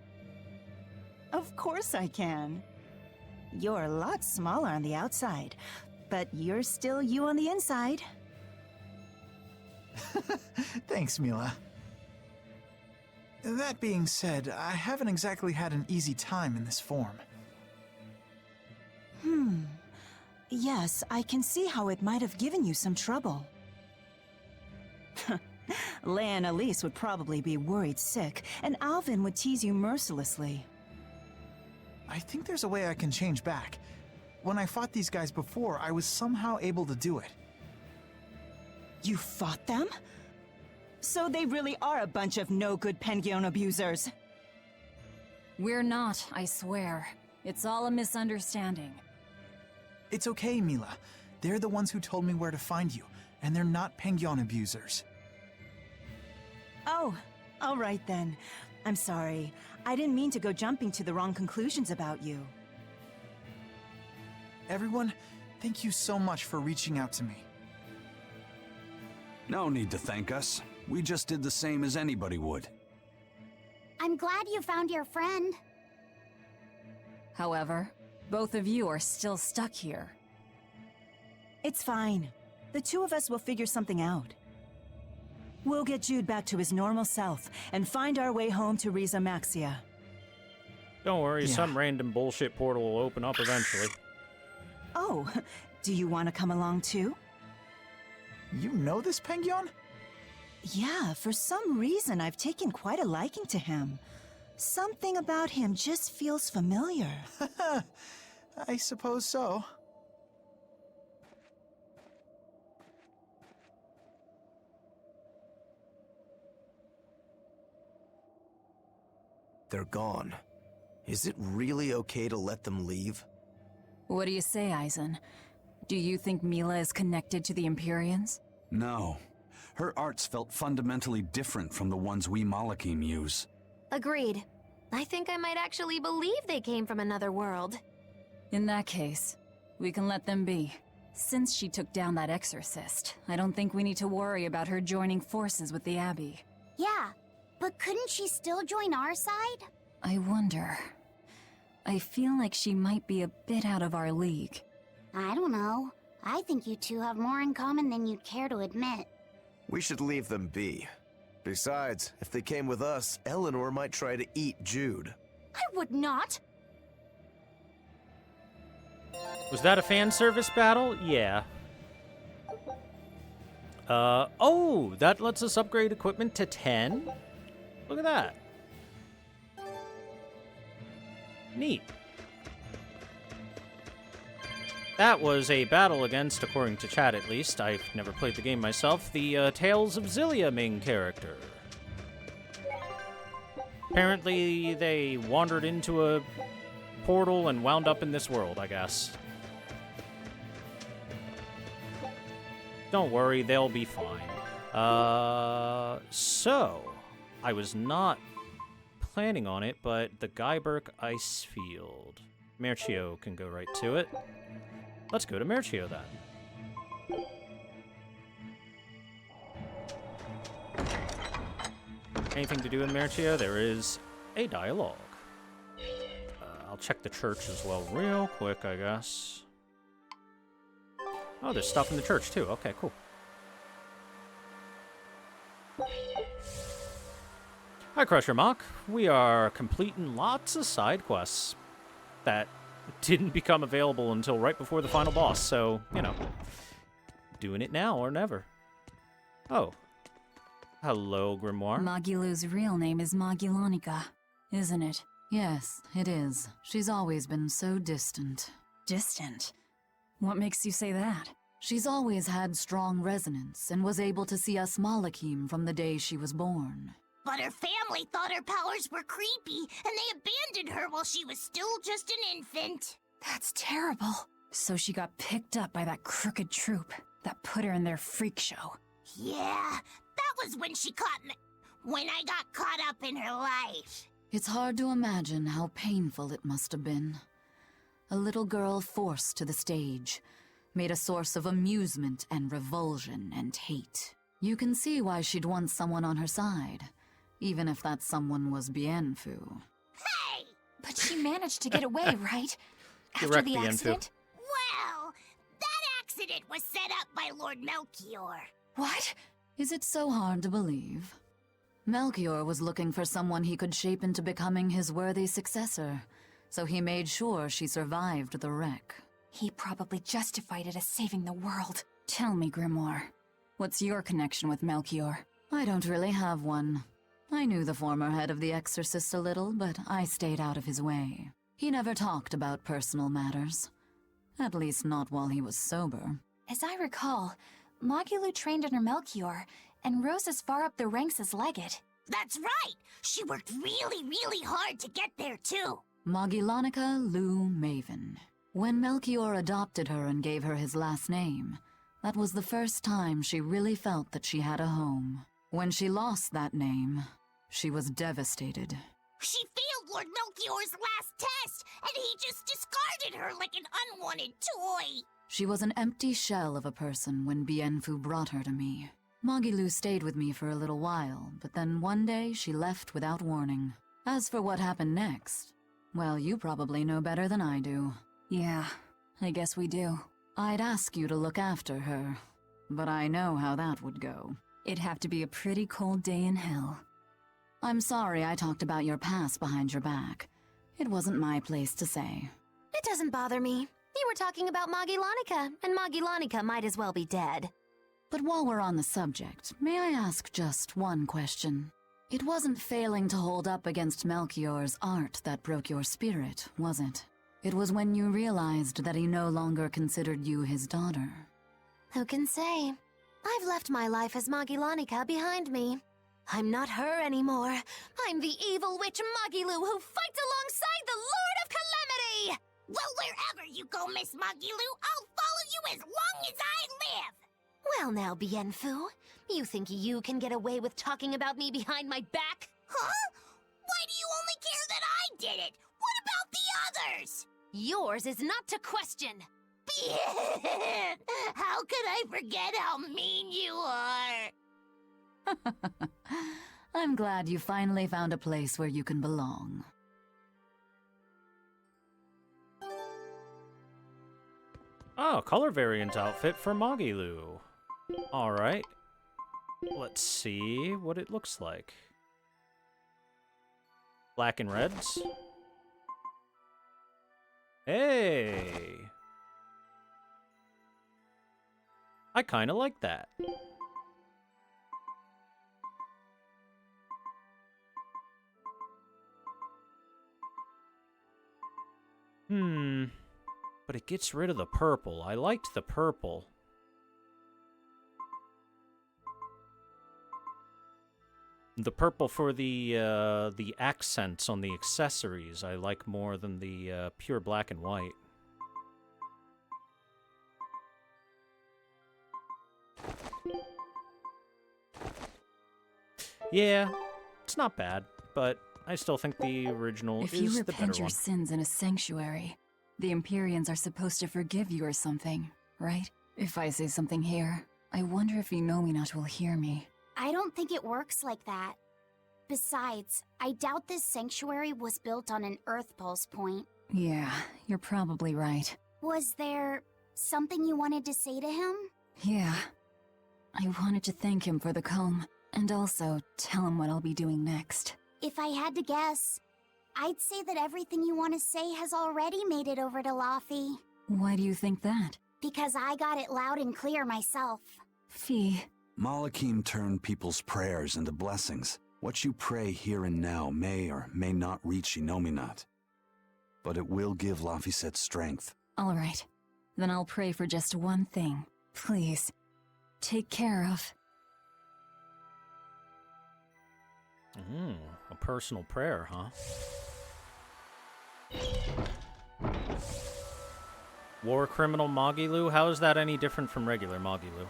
Speaker 23: Of course I can. You're a lot smaller on the outside, but you're still you on the inside.
Speaker 14: Thanks, Mila. That being said, I haven't exactly had an easy time in this form.
Speaker 23: Yes, I can see how it might have given you some trouble. Leia and Elise would probably be worried sick, and Alvin would tease you mercilessly.
Speaker 14: I think there's a way I can change back. When I fought these guys before, I was somehow able to do it.
Speaker 23: You fought them? So they really are a bunch of no-good Penguin abusers.
Speaker 10: We're not, I swear. It's all a misunderstanding.
Speaker 14: It's okay, Mila. They're the ones who told me where to find you, and they're not Penguin abusers.
Speaker 23: Oh, all right then. I'm sorry. I didn't mean to go jumping to the wrong conclusions about you.
Speaker 14: Everyone, thank you so much for reaching out to me.
Speaker 4: No need to thank us. We just did the same as anybody would.
Speaker 3: I'm glad you found your friend.
Speaker 10: However, both of you are still stuck here.
Speaker 23: It's fine. The two of us will figure something out. We'll get Jude back to his normal self and find our way home to Riza Maxia.
Speaker 1: Don't worry, some random bullshit portal will open up eventually.
Speaker 23: Oh, do you want to come along too?
Speaker 14: You know this Penguin?
Speaker 23: Yeah, for some reason I've taken quite a liking to him. Something about him just feels familiar.
Speaker 14: I suppose so.
Speaker 8: They're gone. Is it really okay to let them leave?
Speaker 10: What do you say, Eisen? Do you think Mila is connected to the Empyreans?
Speaker 4: No. Her arts felt fundamentally different from the ones we Malakim use.
Speaker 9: Agreed. I think I might actually believe they came from another world.
Speaker 10: In that case, we can let them be. Since she took down that exorcist, I don't think we need to worry about her joining forces with the Abbey.
Speaker 3: Yeah, but couldn't she still join our side?
Speaker 10: I wonder. I feel like she might be a bit out of our league.
Speaker 3: I don't know. I think you two have more in common than you'd care to admit.
Speaker 8: We should leave them be. Besides, if they came with us, Eleanor might try to eat Jude.
Speaker 3: I would not!
Speaker 1: Was that a fan service battle? Yeah. Oh, that lets us upgrade equipment to 10? Look at that. Neat. That was a battle against, according to chat at least, I've never played the game myself, the Tales of Xillia main character. Apparently they wandered into a portal and wound up in this world, I guess. Don't worry, they'll be fine. So, I was not planning on it, but the Guyberk Ice Field. Merchio can go right to it. Let's go to Merchio then. Anything to do in Merchio? There is a dialogue. I'll check the church as well real quick, I guess. Oh, there's stuff in the church too. Okay, cool. Hi, Crusher Mock. We are completing lots of side quests that didn't become available until right before the final boss, so, you know, doing it now or never. Oh. Hello, Grimoire.
Speaker 10: Magilu's real name is Magilonica, isn't it? Yes, it is. She's always been so distant. Distant? What makes you say that? She's always had strong resonance and was able to see us Malakim from the day she was born.
Speaker 21: But her family thought her powers were creepy, and they abandoned her while she was still just an infant.
Speaker 10: That's terrible. So she got picked up by that crooked troupe that put her in their freak show.
Speaker 21: Yeah, that was when she caught me. When I got caught up in her life.
Speaker 10: It's hard to imagine how painful it must have been. A little girl forced to the stage, made a source of amusement and revulsion and hate. You can see why she'd want someone on her side, even if that someone was Bienfu.
Speaker 21: Hey!
Speaker 2: But she managed to get away, right? After
Speaker 1: Direct
Speaker 2: the
Speaker 1: Bienfu.
Speaker 2: accident?
Speaker 21: Well, that accident was set up by Lord Melchior.
Speaker 10: What? Is it so hard to believe? Melchior was looking for someone he could shape into becoming his worthy successor, so he made sure she survived the wreck.
Speaker 2: He probably justified it as saving the world.
Speaker 10: Tell me, Grimoire, what's your connection with Melchior? I don't really have one. I knew the former head of the Exorcist a little, but I stayed out of his way. He never talked about personal matters. At least not while he was sober.
Speaker 2: As I recall, Magilu trained under Melchior and rose as far up the ranks as Legate.
Speaker 21: That's right! She worked really, really hard to get there, too.
Speaker 10: Magilonica Lou Maven. When Melchior adopted her and gave her his last name, that was the first time she really felt that she had a home. When she lost that name, she was devastated.
Speaker 21: She failed Lord Melchior's last test, and he just discarded her like an unwanted toy.
Speaker 10: She was an empty shell of a person when Bienfu brought her to me. Magilu stayed with me for a little while, but then one day she left without warning. As for what happened next, well, you probably know better than I do. Yeah, I guess we do. I'd ask you to look after her, but I know how that would go. It'd have to be a pretty cold day in hell. I'm sorry I talked about your past behind your back. It wasn't my place to say.
Speaker 9: It doesn't bother me. You were talking about Magilonica, and Magilonica might as well be dead.
Speaker 10: But while we're on the subject, may I ask just one question? It wasn't failing to hold up against Melchior's art that broke your spirit, was it? It was when you realized that he no longer considered you his daughter.
Speaker 9: Who can say? I've left my life as Magilonica behind me. I'm not her anymore. I'm the evil witch Magilu who fights alongside the Lord of Calamity!
Speaker 21: Well, wherever you go, Miss Magilu, I'll follow you as long as I live!
Speaker 9: Well now, Bienfu, you think you can get away with talking about me behind my back?
Speaker 21: Huh? Why do you only care that I did it? What about the others? Yours is not to question. How could I forget how mean you are?
Speaker 10: I'm glad you finally found a place where you can belong.
Speaker 1: Oh, color variant outfit for Magilu. Alright. Let's see what it looks like. Black and reds. Hey! I kinda like that. But it gets rid of the purple. I liked the purple. The purple for the accents on the accessories I like more than the pure black and white. Yeah, it's not bad, but I still think the original
Speaker 10: If
Speaker 1: is
Speaker 10: you
Speaker 1: the better
Speaker 10: repent your
Speaker 1: one.
Speaker 10: sins in a sanctuary, the Empyreans are supposed to forgive you or something, right? If I say something here, I wonder if Inominat will hear me.
Speaker 3: I don't think it works like that. Besides, I doubt this sanctuary was built on an Earth Pulse point.
Speaker 10: Yeah, you're probably right.
Speaker 3: Was there something you wanted to say to him?
Speaker 10: Yeah. I wanted to thank him for the comb, and also tell him what I'll be doing next.
Speaker 3: If I had to guess, I'd say that everything you want to say has already made it over to Laffy.
Speaker 10: Why do you think that?
Speaker 3: Because I got it loud and clear myself.
Speaker 10: Fee.
Speaker 4: Malakim turned people's prayers into blessings. What you pray here and now may or may not reach Inominat. But it will give Laphicet strength.
Speaker 10: All right. Then I'll pray for just one thing. Please, take care of...
Speaker 1: A personal prayer, huh? War criminal Magilu? How is that any different from regular Magilu?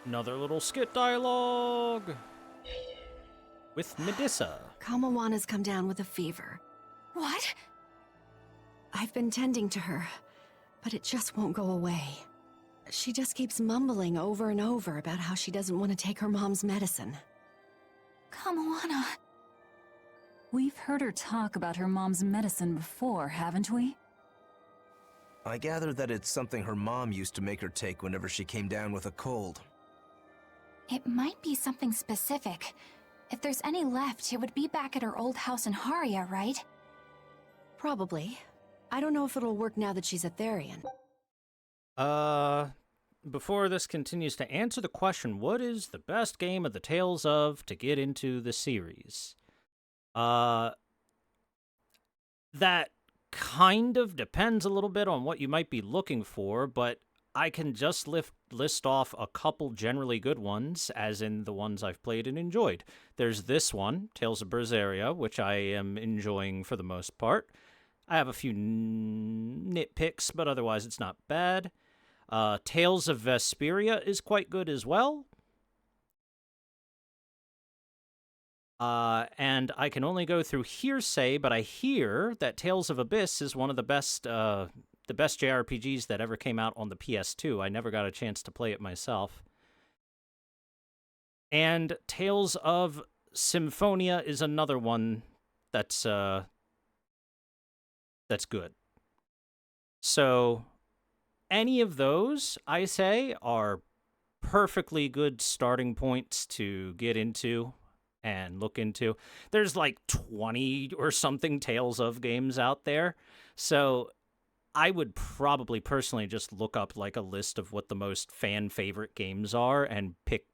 Speaker 1: Another little skit dialogue with Medusa.
Speaker 16: Kamawana's come down with a fever.
Speaker 2: What?
Speaker 16: I've been tending to her, but it just won't go away. She just keeps mumbling over and over about how she doesn't want to take her mom's medicine.
Speaker 10: Kamawana. We've heard her talk about her mom's medicine before, haven't we?
Speaker 8: I gather that it's something her mom used to make her take whenever she came down with a cold.
Speaker 2: It might be something specific. If there's any left, it would be back at her old house in Haria, right?
Speaker 16: Probably. I don't know if it'll work now that she's a Therian.
Speaker 1: Before this continues, to answer the question, what is the best game of the Tales of to get into the series? That kind of depends a little bit on what you might be looking for, but I can just list off a couple generally good ones, as in the ones I've played and enjoyed. There's this one, Tales of Berseria, which I am enjoying for the most part. I have a few nitpicks, but otherwise it's not bad. Tales of Vesperia is quite good as well. And I can only go through hearsay, but I hear that Tales of Abyss is one of the best JRPGs that ever came out on the PS2. I never got a chance to play it myself. And Tales of Symphonia is another one that's good. So any of those, I say, are perfectly good starting points to get into and look into. There's like 20 or something Tales of games out there. So I would probably personally just look up like a list of what the most fan favorite games are and pick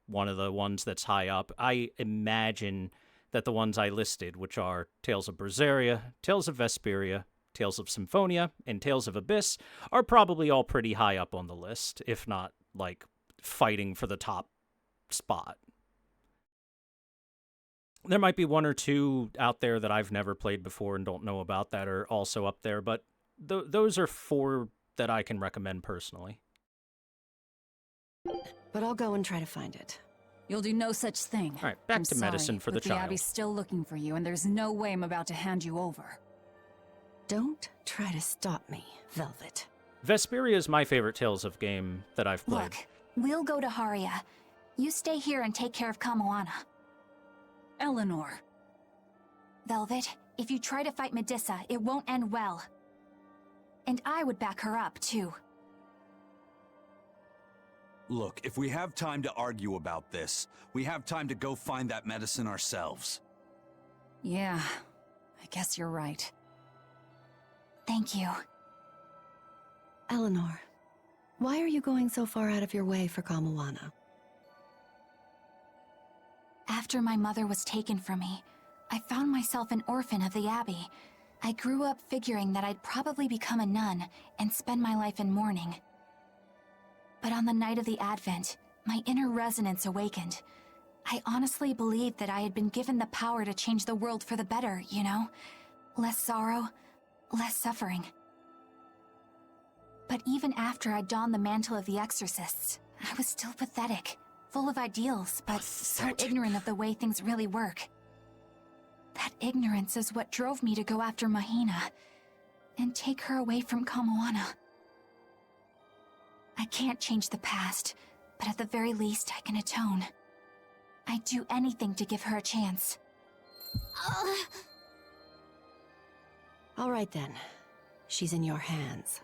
Speaker 1: one of the ones that's high up. I imagine that the ones I listed, which are Tales of Berseria, Tales of Vesperia, Tales of Symphonia, and Tales of Abyss, are probably all pretty high up on the list, if not like fighting for the top spot. There might be one or two out there that I've never played before and don't know about that are also up there, but those are four that I can recommend personally.
Speaker 16: But I'll go and try to find it.
Speaker 10: You'll do no such thing.
Speaker 1: All right, back
Speaker 10: I'm
Speaker 1: to medicine
Speaker 10: sorry,
Speaker 1: for the
Speaker 10: but the
Speaker 1: child.
Speaker 10: Abbey's still looking for you, and there's no way I'm about to hand you over.
Speaker 16: Don't try to stop me, Velvet.
Speaker 1: Vesperia is my favorite Tales of game that I've played.
Speaker 2: Look, we'll go to Haria. You stay here and take care of Kamoana.
Speaker 10: Eleanor.
Speaker 2: Velvet, if you try to fight Medusa, it won't end well. And I would back her up, too.
Speaker 4: Look, if we have time to argue about this, we have time to go find that medicine ourselves.
Speaker 10: Yeah, I guess you're right.
Speaker 2: Thank you.
Speaker 16: Eleanor, why are you going so far out of your way for Kamoana?
Speaker 2: After my mother was taken from me, I found myself an orphan of the Abbey. I grew up figuring that I'd probably become a nun and spend my life in mourning. But on the night of the Advent, my inner resonance awakened. I honestly believed that I had been given the power to change the world for the better, you know? Less sorrow, less suffering. But even after I donned the mantle of the exorcists, I was still pathetic, full of ideals, but so ignorant of the way things really work. That ignorance is what drove me to go after Mahina and take her away from Kamoana. I can't change the past, but at the very least I can atone. I'd do anything to give her a chance.
Speaker 16: All right then. She's in your hands.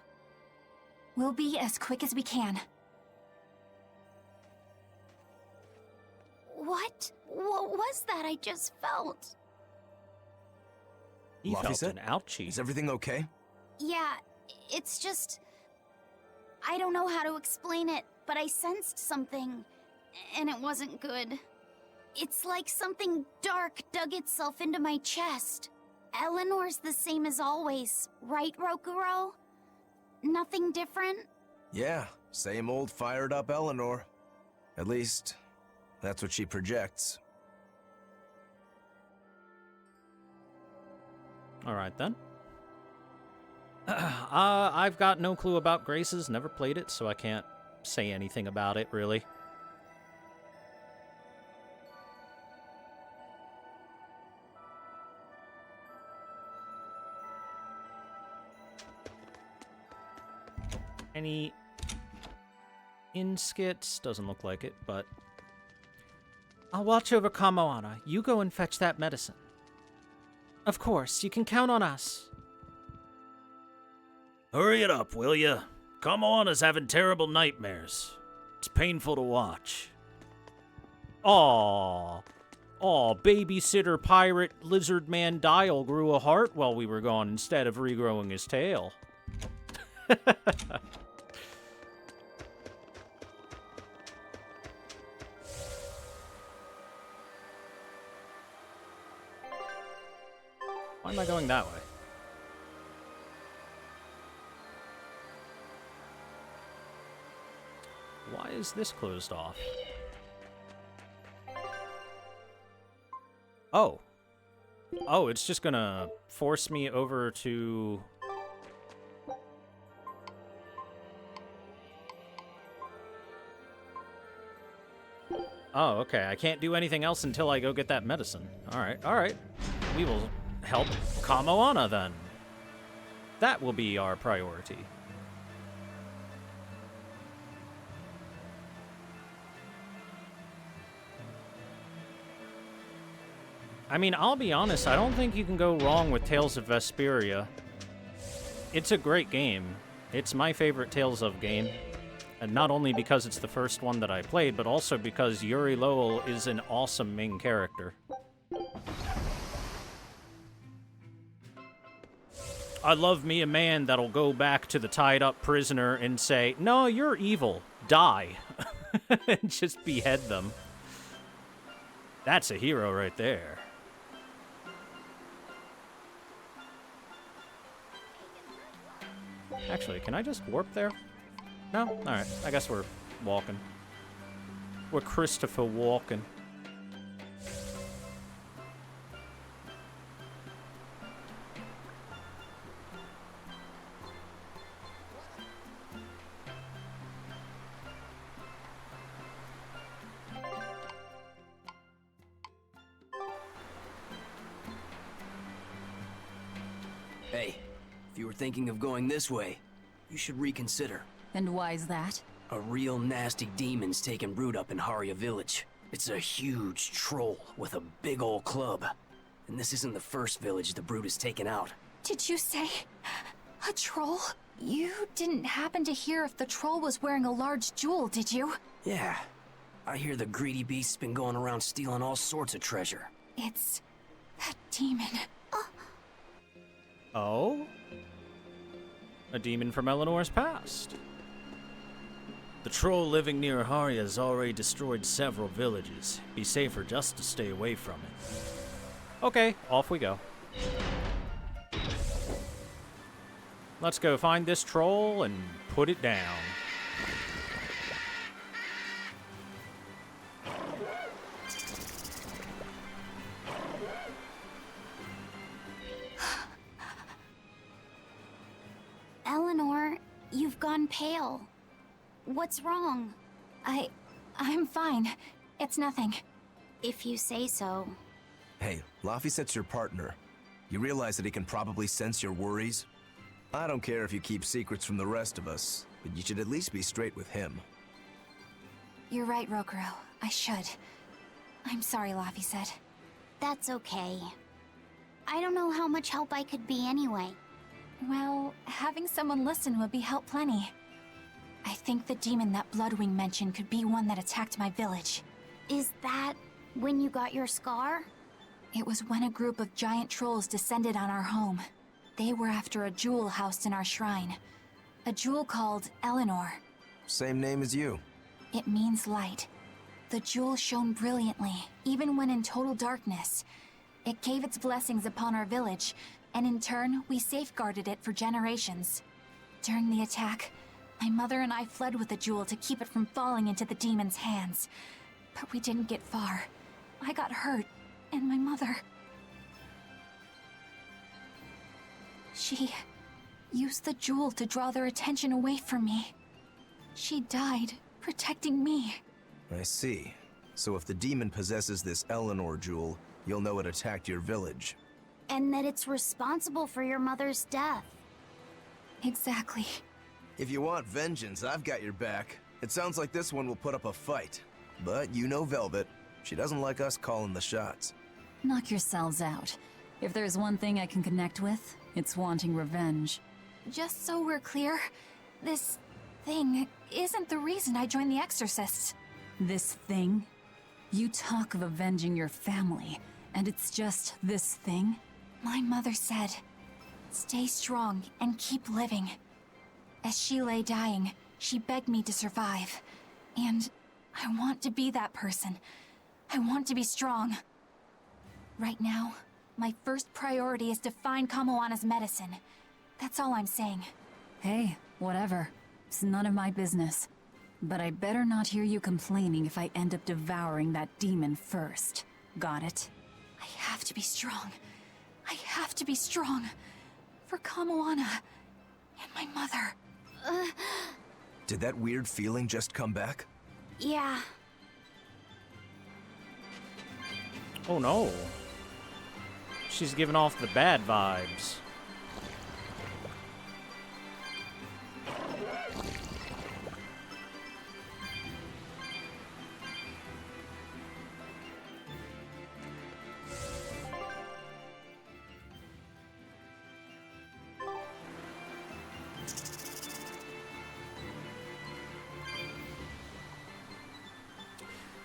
Speaker 2: We'll be as quick as we can.
Speaker 21: What was that I just felt?
Speaker 1: He felt an ouchie.
Speaker 8: Is everything okay?
Speaker 21: Yeah, it's just... I don't know how to explain it, but I sensed something, and it wasn't good. It's like something dark dug itself into my chest. Eleanor's the same as always, right, Rokuro? Nothing different?
Speaker 8: Yeah, same old fired up Eleanor. At least, that's what she projects.
Speaker 1: All right, then. I've got no clue about Graces, never played it, so I can't say anything about it, really. Any in-skits? Doesn't look like it, but...
Speaker 5: I'll watch over Kamoana. You go and fetch that medicine. Of course, you can count on us.
Speaker 11: Hurry it up, will ya? Kamoana's having terrible nightmares. It's painful to watch.
Speaker 1: Aww. Aw, babysitter pirate lizard man Dial grew a heart while we were gone instead of regrowing his tail. Why am I going that way? Why is this closed off? Oh. Oh, it's just gonna force me over to... Oh, okay. I can't do anything else until I go get that medicine. Alright, alright. We will help Kamoana, then. That will be our priority. I mean, I'll be honest, I don't think you can go wrong with Tales of Vesperia. It's a great game. It's my favorite Tales of game. And not only because it's the first one that I played, but also because Yuri Lowell is an awesome main character. I love me a man that'll go back to the tied-up prisoner and say, "No, you're evil. Die." And just behead them. That's a hero right there. Actually, can I just warp there? No? Alright, I guess we're walking. We're Christopher Walken.
Speaker 17: Hey, if you were thinking of going this way, you should reconsider.
Speaker 10: And why's that?
Speaker 17: A real nasty demon's taken root up in Haria village. It's a huge troll with a big old club. And this isn't the first village the brute has taken out.
Speaker 2: Did you say a troll? You didn't happen to hear if the troll was wearing a large jewel, did you?
Speaker 17: Yeah. I hear the greedy beast's been going around stealing all sorts of treasure.
Speaker 2: It's that demon.
Speaker 1: Oh? A demon from Eleanor's past.
Speaker 11: The troll living near Haria has already destroyed several villages. Be safer just to stay away from it.
Speaker 1: Okay, off we go. Let's go find this troll and put it down.
Speaker 21: Eleanor, you've gone pale. What's wrong?
Speaker 2: I'm fine. It's nothing.
Speaker 21: If you say so.
Speaker 8: Hey, Laphicet's your partner. You realize that he can probably sense your worries? I don't care if you keep secrets from the rest of us, but you should at least be straight with him.
Speaker 2: You're right, Rokuro. I should. I'm sorry, Laphicet.
Speaker 21: That's okay. I don't know how much help I could be anyway.
Speaker 2: Well, having someone listen would be help plenty. I think the demon that Bloodwing mentioned could be one that attacked my village.
Speaker 21: Is that when you got your scar?
Speaker 2: It was when a group of giant trolls descended on our home. They were after a jewel housed in our shrine. A jewel called Eleanor.
Speaker 8: Same name as you.
Speaker 2: It means light. The jewel shone brilliantly, even when in total darkness. It gave its blessings upon our village, and in turn, we safeguarded it for generations. During the attack, my mother and I fled with the jewel to keep it from falling into the demon's hands. But we didn't get far. I got hurt, and my mother... She used the jewel to draw their attention away from me. She died, protecting me.
Speaker 8: I see. So if the demon possesses this Eleanor jewel, you'll know it attacked your village.
Speaker 21: And that it's responsible for your mother's death.
Speaker 2: Exactly.
Speaker 8: If you want vengeance, I've got your back. It sounds like this one will put up a fight. But you know Velvet. She doesn't like us calling the shots.
Speaker 10: Knock yourselves out. If there's one thing I can connect with, it's wanting revenge.
Speaker 2: Just so we're clear, this thing isn't the reason I joined the Exorcists.
Speaker 10: This thing? You talk of avenging your family, and it's just this thing?
Speaker 2: My mother said, stay strong and keep living. As she lay dying, she begged me to survive. And I want to be that person. I want to be strong. Right now, my first priority is to find Kamoana's medicine. That's all I'm saying.
Speaker 10: Hey, whatever. It's none of my business. But I better not hear you complaining if I end up devouring that demon first. Got it?
Speaker 2: I have to be strong. I have to be strong. For Kamoana and my mother.
Speaker 8: Did that weird feeling just come back?
Speaker 21: Yeah.
Speaker 1: Oh no. She's giving off the bad vibes.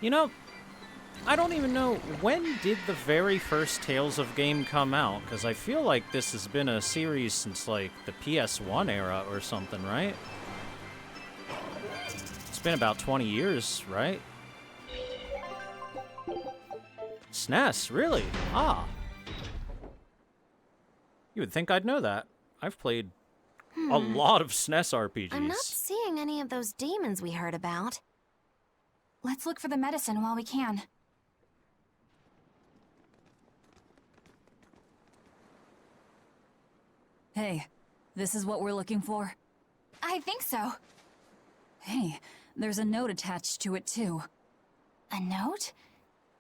Speaker 1: You know, I don't even know, when did the very first Tales of game come out? Because I feel like this has been a series since, like, the PS1 era or something, right? It's been about 20 years, right? SNES, really? Ah. You would think I'd know that. I've played a lot of SNES RPGs.
Speaker 9: I'm not seeing any of those demons we heard about.
Speaker 2: Let's look for the medicine while we can.
Speaker 10: Hey, this is what we're looking for?
Speaker 2: I think so.
Speaker 10: Hey, there's a note attached to it too.
Speaker 2: A note?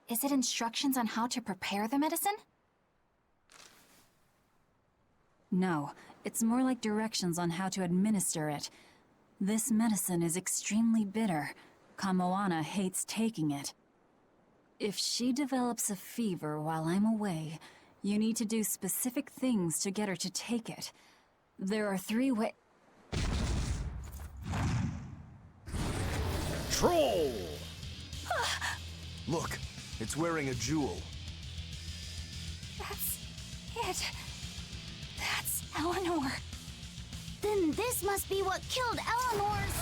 Speaker 2: Is it instructions on how to prepare the medicine?
Speaker 10: No, it's more like directions on how to administer it. This medicine is extremely bitter. Kamoana hates taking it. If she develops a fever while I'm away, you need to do specific things to get her to take it. There are 3 ways.
Speaker 11: Troll!
Speaker 8: Look, it's wearing a jewel.
Speaker 3: That's it. That's Eleanor. Then this must be what killed Eleanor's...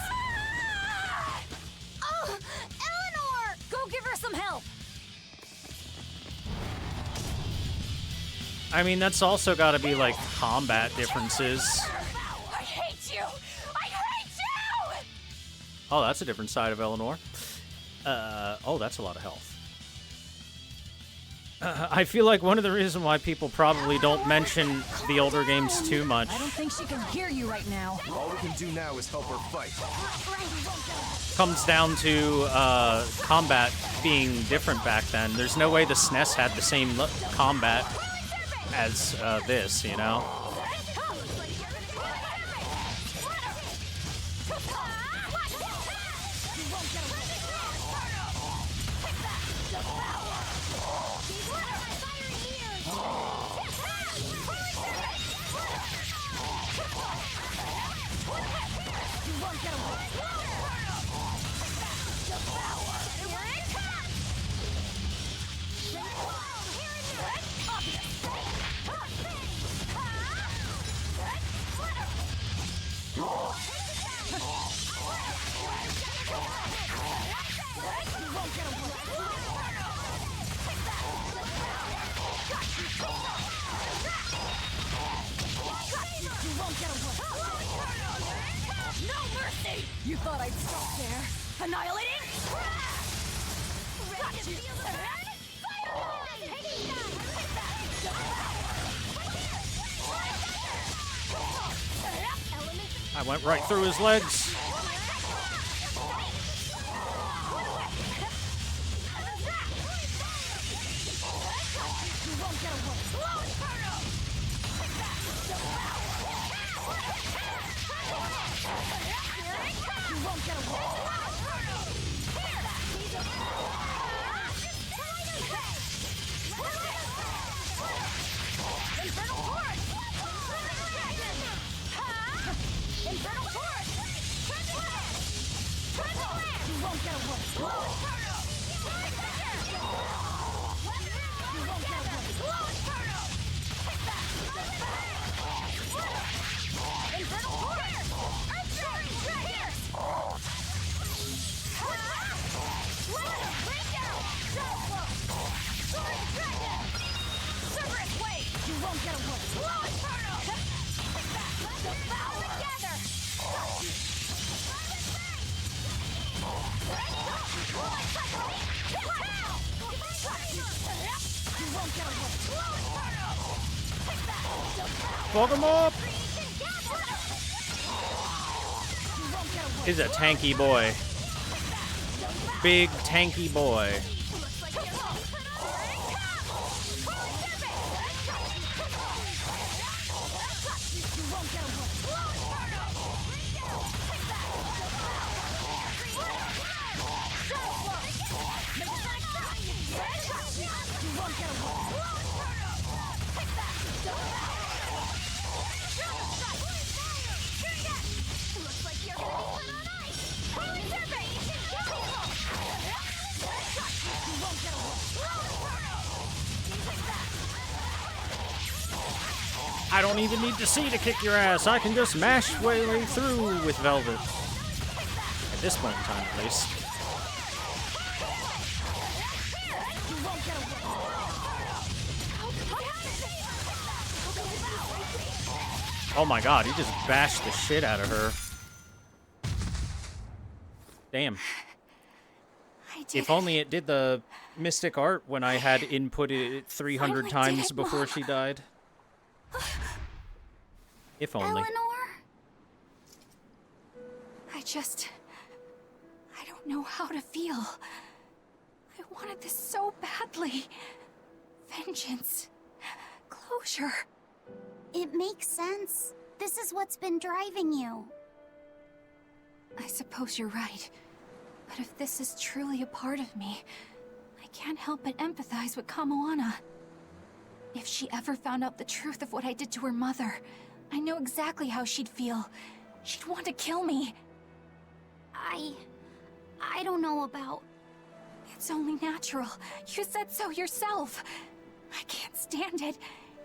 Speaker 3: Oh! Eleanor!
Speaker 10: Go give her some help!
Speaker 1: I mean, that's also gotta be, like, combat differences.
Speaker 3: I hate you! I hate you!
Speaker 1: Oh, that's a different side of Eleanor. Oh, that's a lot of health. I feel like one of the reasons why people probably don't mention the older games too much
Speaker 10: I don't think she can hear you right now.
Speaker 8: All we can do now is help her fight.
Speaker 1: comes down to combat being different back then. There's no way the SNES had the same combat as this, you know?
Speaker 3: You thought I'd stop there? Annihilating?
Speaker 1: I went right through his legs. Fuck him up! He's a tanky boy. Big tanky boy. I don't even need to see to kick your ass. I can just mash way through with Velvet. At this point in time, at least. Oh my god, he just bashed the shit out of her. Damn. If only it did the mystic art when I had inputted it 300 times before she died. If only.
Speaker 2: Eleanor? I don't know how to feel. I wanted this so badly. Vengeance. Closure.
Speaker 21: It makes sense. This is what's been driving you.
Speaker 2: I suppose you're right. But if this is truly a part of me, I can't help but empathize with Kamoana. If she ever found out the truth of what I did to her mother, I know exactly how she'd feel. She'd want to kill me.
Speaker 21: I don't know about...
Speaker 2: It's only natural. You said so yourself. I can't stand it.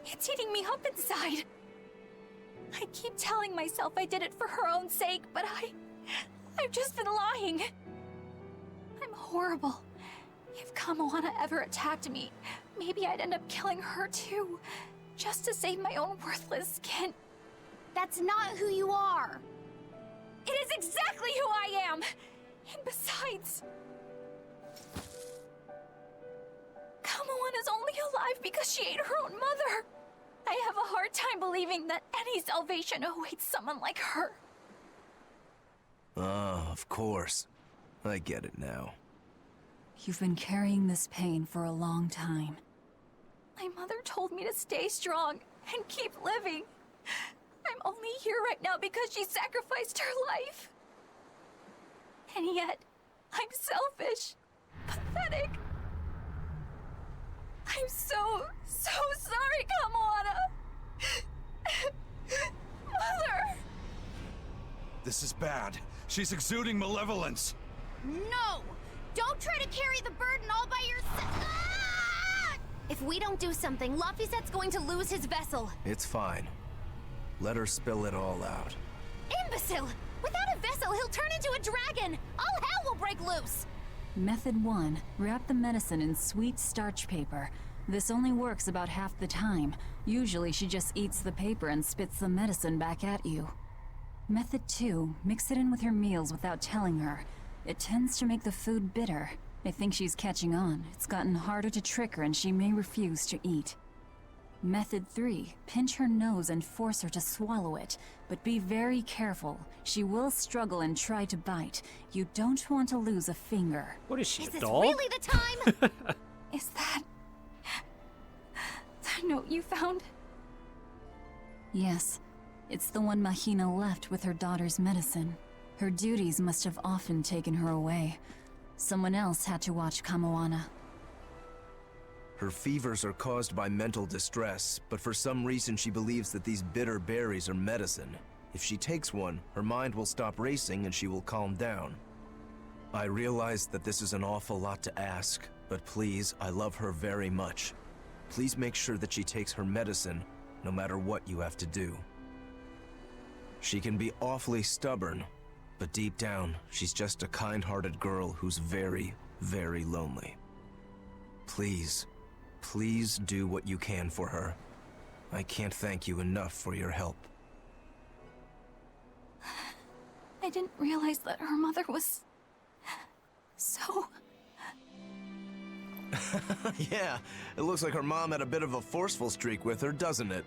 Speaker 2: It's eating me up inside. I keep telling myself I did it for her own sake, but I've just been lying. I'm horrible. If Kamoana ever attacked me, maybe I'd end up killing her too, just to save my own worthless skin.
Speaker 21: That's not who you are.
Speaker 2: It is exactly who I am! And besides... Kamoana's only alive because she ate her own mother! I have a hard time believing that any salvation awaits someone like her.
Speaker 8: Ah, of course. I get it now.
Speaker 10: You've been carrying this pain for a long time.
Speaker 2: My mother told me to stay strong and keep living. I'm only here right now because she sacrificed her life. And yet, I'm selfish, pathetic. I'm so sorry, Kamoana. Mother!
Speaker 4: This is bad. She's exuding malevolence.
Speaker 21: No! Don't try to carry the burden all by yourself! Ah!
Speaker 9: If we don't do something, Laphicet's going to lose his vessel.
Speaker 8: It's fine. Let her spill it all out.
Speaker 9: Imbecile! Without a vessel, he'll turn into a dragon! All hell will break loose!
Speaker 10: Method 1. Wrap the medicine in sweet starch paper. This only works about half the time. Usually she just eats the paper and spits the medicine back at you. Method 2. Mix it in with her meals without telling her. It tends to make the food bitter. I think she's catching on. It's gotten harder to trick her and she may refuse to eat. Method 3. Pinch her nose and force her to swallow it. But be very careful. She will struggle and try to bite. You don't want to lose a finger.
Speaker 1: What is she,
Speaker 21: Is
Speaker 1: a
Speaker 21: this
Speaker 1: doll?
Speaker 21: really the time?
Speaker 2: Is that... the note you found?
Speaker 10: Yes. It's the one Mahina left with her daughter's medicine. Her duties must have often taken her away. Someone else had to watch Kamoana.
Speaker 8: Her fevers are caused by mental distress, but for some reason she believes that these bitter berries are medicine. If she takes one, her mind will stop racing and she will calm down. I realize that this is an awful lot to ask, but please, I love her very much. Please make sure that she takes her medicine, no matter what you have to do. She can be awfully stubborn, but deep down, she's just a kind-hearted girl who's very, very lonely. Please, please do what you can for her. I can't thank you enough for your help.
Speaker 2: I didn't realize that her mother was... so...
Speaker 8: Yeah, it looks like her mom had a bit of a forceful streak with her, doesn't it?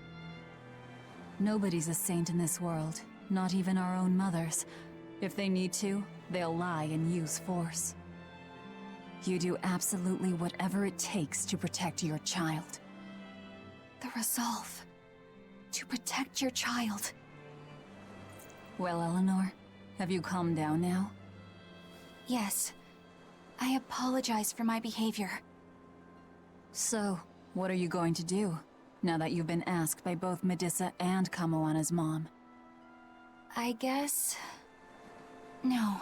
Speaker 10: Nobody's a saint in this world, not even our own mothers. If they need to, they'll lie and use force. You do absolutely whatever it takes to protect your child.
Speaker 2: The resolve to protect your child.
Speaker 10: Well, Eleanor, have you calmed down now?
Speaker 2: Yes. I apologize for my behavior.
Speaker 10: So, what are you going to do, now that you've been asked by both Medissa and Kamoana's mom?
Speaker 2: I guess... no.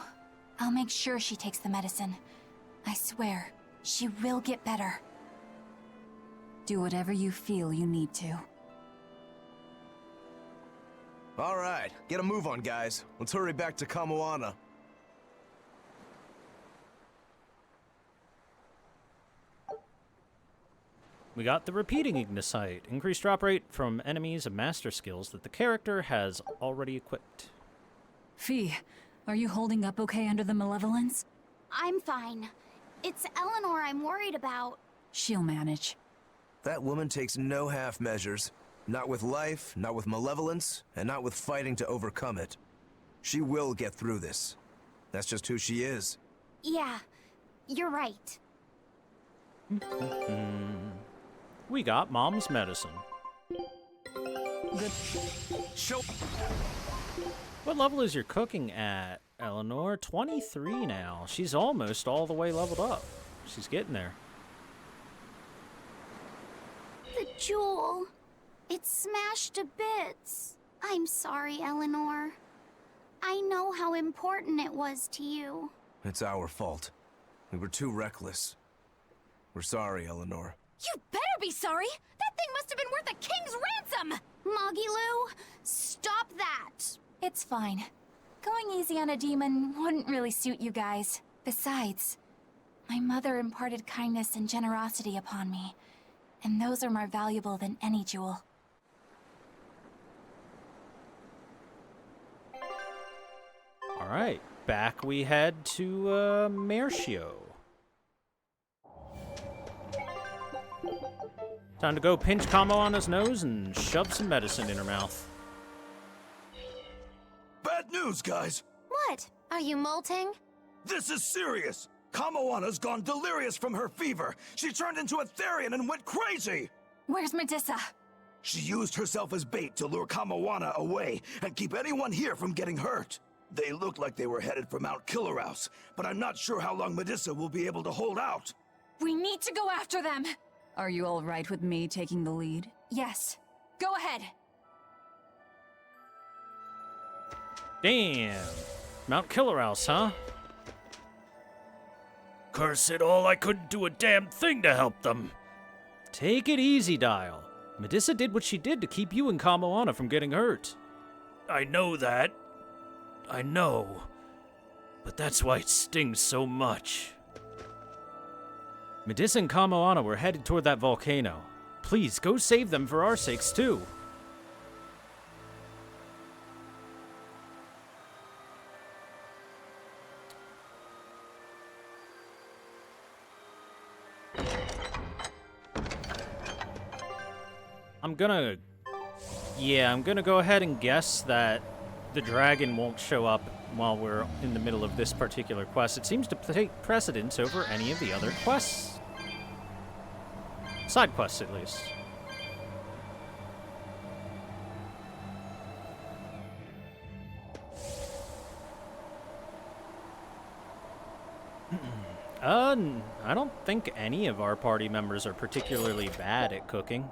Speaker 2: I'll make sure she takes the medicine. I swear, she will get better.
Speaker 10: Do whatever you feel you need to.
Speaker 8: All right, get a move on, guys. Let's hurry back to Kamoana.
Speaker 1: We got the repeating Ignicite. Increased drop rate from enemies and master skills that the character has already equipped.
Speaker 10: Fee, are you holding up okay under the malevolence?
Speaker 21: I'm fine. It's Eleanor I'm worried about.
Speaker 10: She'll manage.
Speaker 8: That woman takes no half measures. Not with life, not with malevolence, and not with fighting to overcome it. She will get through this. That's just who she is.
Speaker 21: Yeah, you're right.
Speaker 1: We got Mom's medicine.
Speaker 4: Show.
Speaker 1: What level is your cooking at, Eleanor? 23 now. She's almost all the way leveled up. She's getting there.
Speaker 21: The jewel. It's smashed to bits. I'm sorry, Eleanor. I know how important it was to you.
Speaker 8: It's our fault. We were too reckless. We're sorry, Eleanor.
Speaker 9: You better be sorry! That thing must have been worth a king's ransom!
Speaker 21: Moggy Lou, stop that!
Speaker 2: It's fine. Going easy on a demon wouldn't really suit you guys. Besides, my mother imparted kindness and generosity upon me, and those are more valuable than any jewel.
Speaker 1: Alright, back we head to Mercio. Time to go pinch Kamo on his nose and shove some medicine in her mouth.
Speaker 20: Bad news, guys!
Speaker 9: What? Are you molting?
Speaker 20: This is serious! Kamoana's gone delirious from her fever. She turned into a Therian and went crazy!
Speaker 2: Where's Medusa?
Speaker 20: She used herself as bait to lure Kamoana away and keep anyone here from getting hurt. They looked like they were headed for Mount Killerhouse, but I'm not sure how long Medusa will be able to hold out.
Speaker 2: We need to go after them!
Speaker 10: Are you all right with me taking the lead?
Speaker 2: Yes. Go ahead.
Speaker 1: Damn. Mount Killerhouse, huh?
Speaker 11: Curse it all, I couldn't do a damn thing to help them.
Speaker 1: Take it easy, Dial. Medusa did what she did to keep you and Kamoana from getting hurt.
Speaker 11: I know that. I know. But that's why it stings so much.
Speaker 1: Medusa and Kamoana were headed toward that volcano. Please, go save them for our sakes, too. I'm gonna go ahead and guess that the dragon won't show up while we're in the middle of this particular quest. It seems to take precedence over any of the other quests. Side quests, at least. I don't think any of our party members are particularly bad at cooking.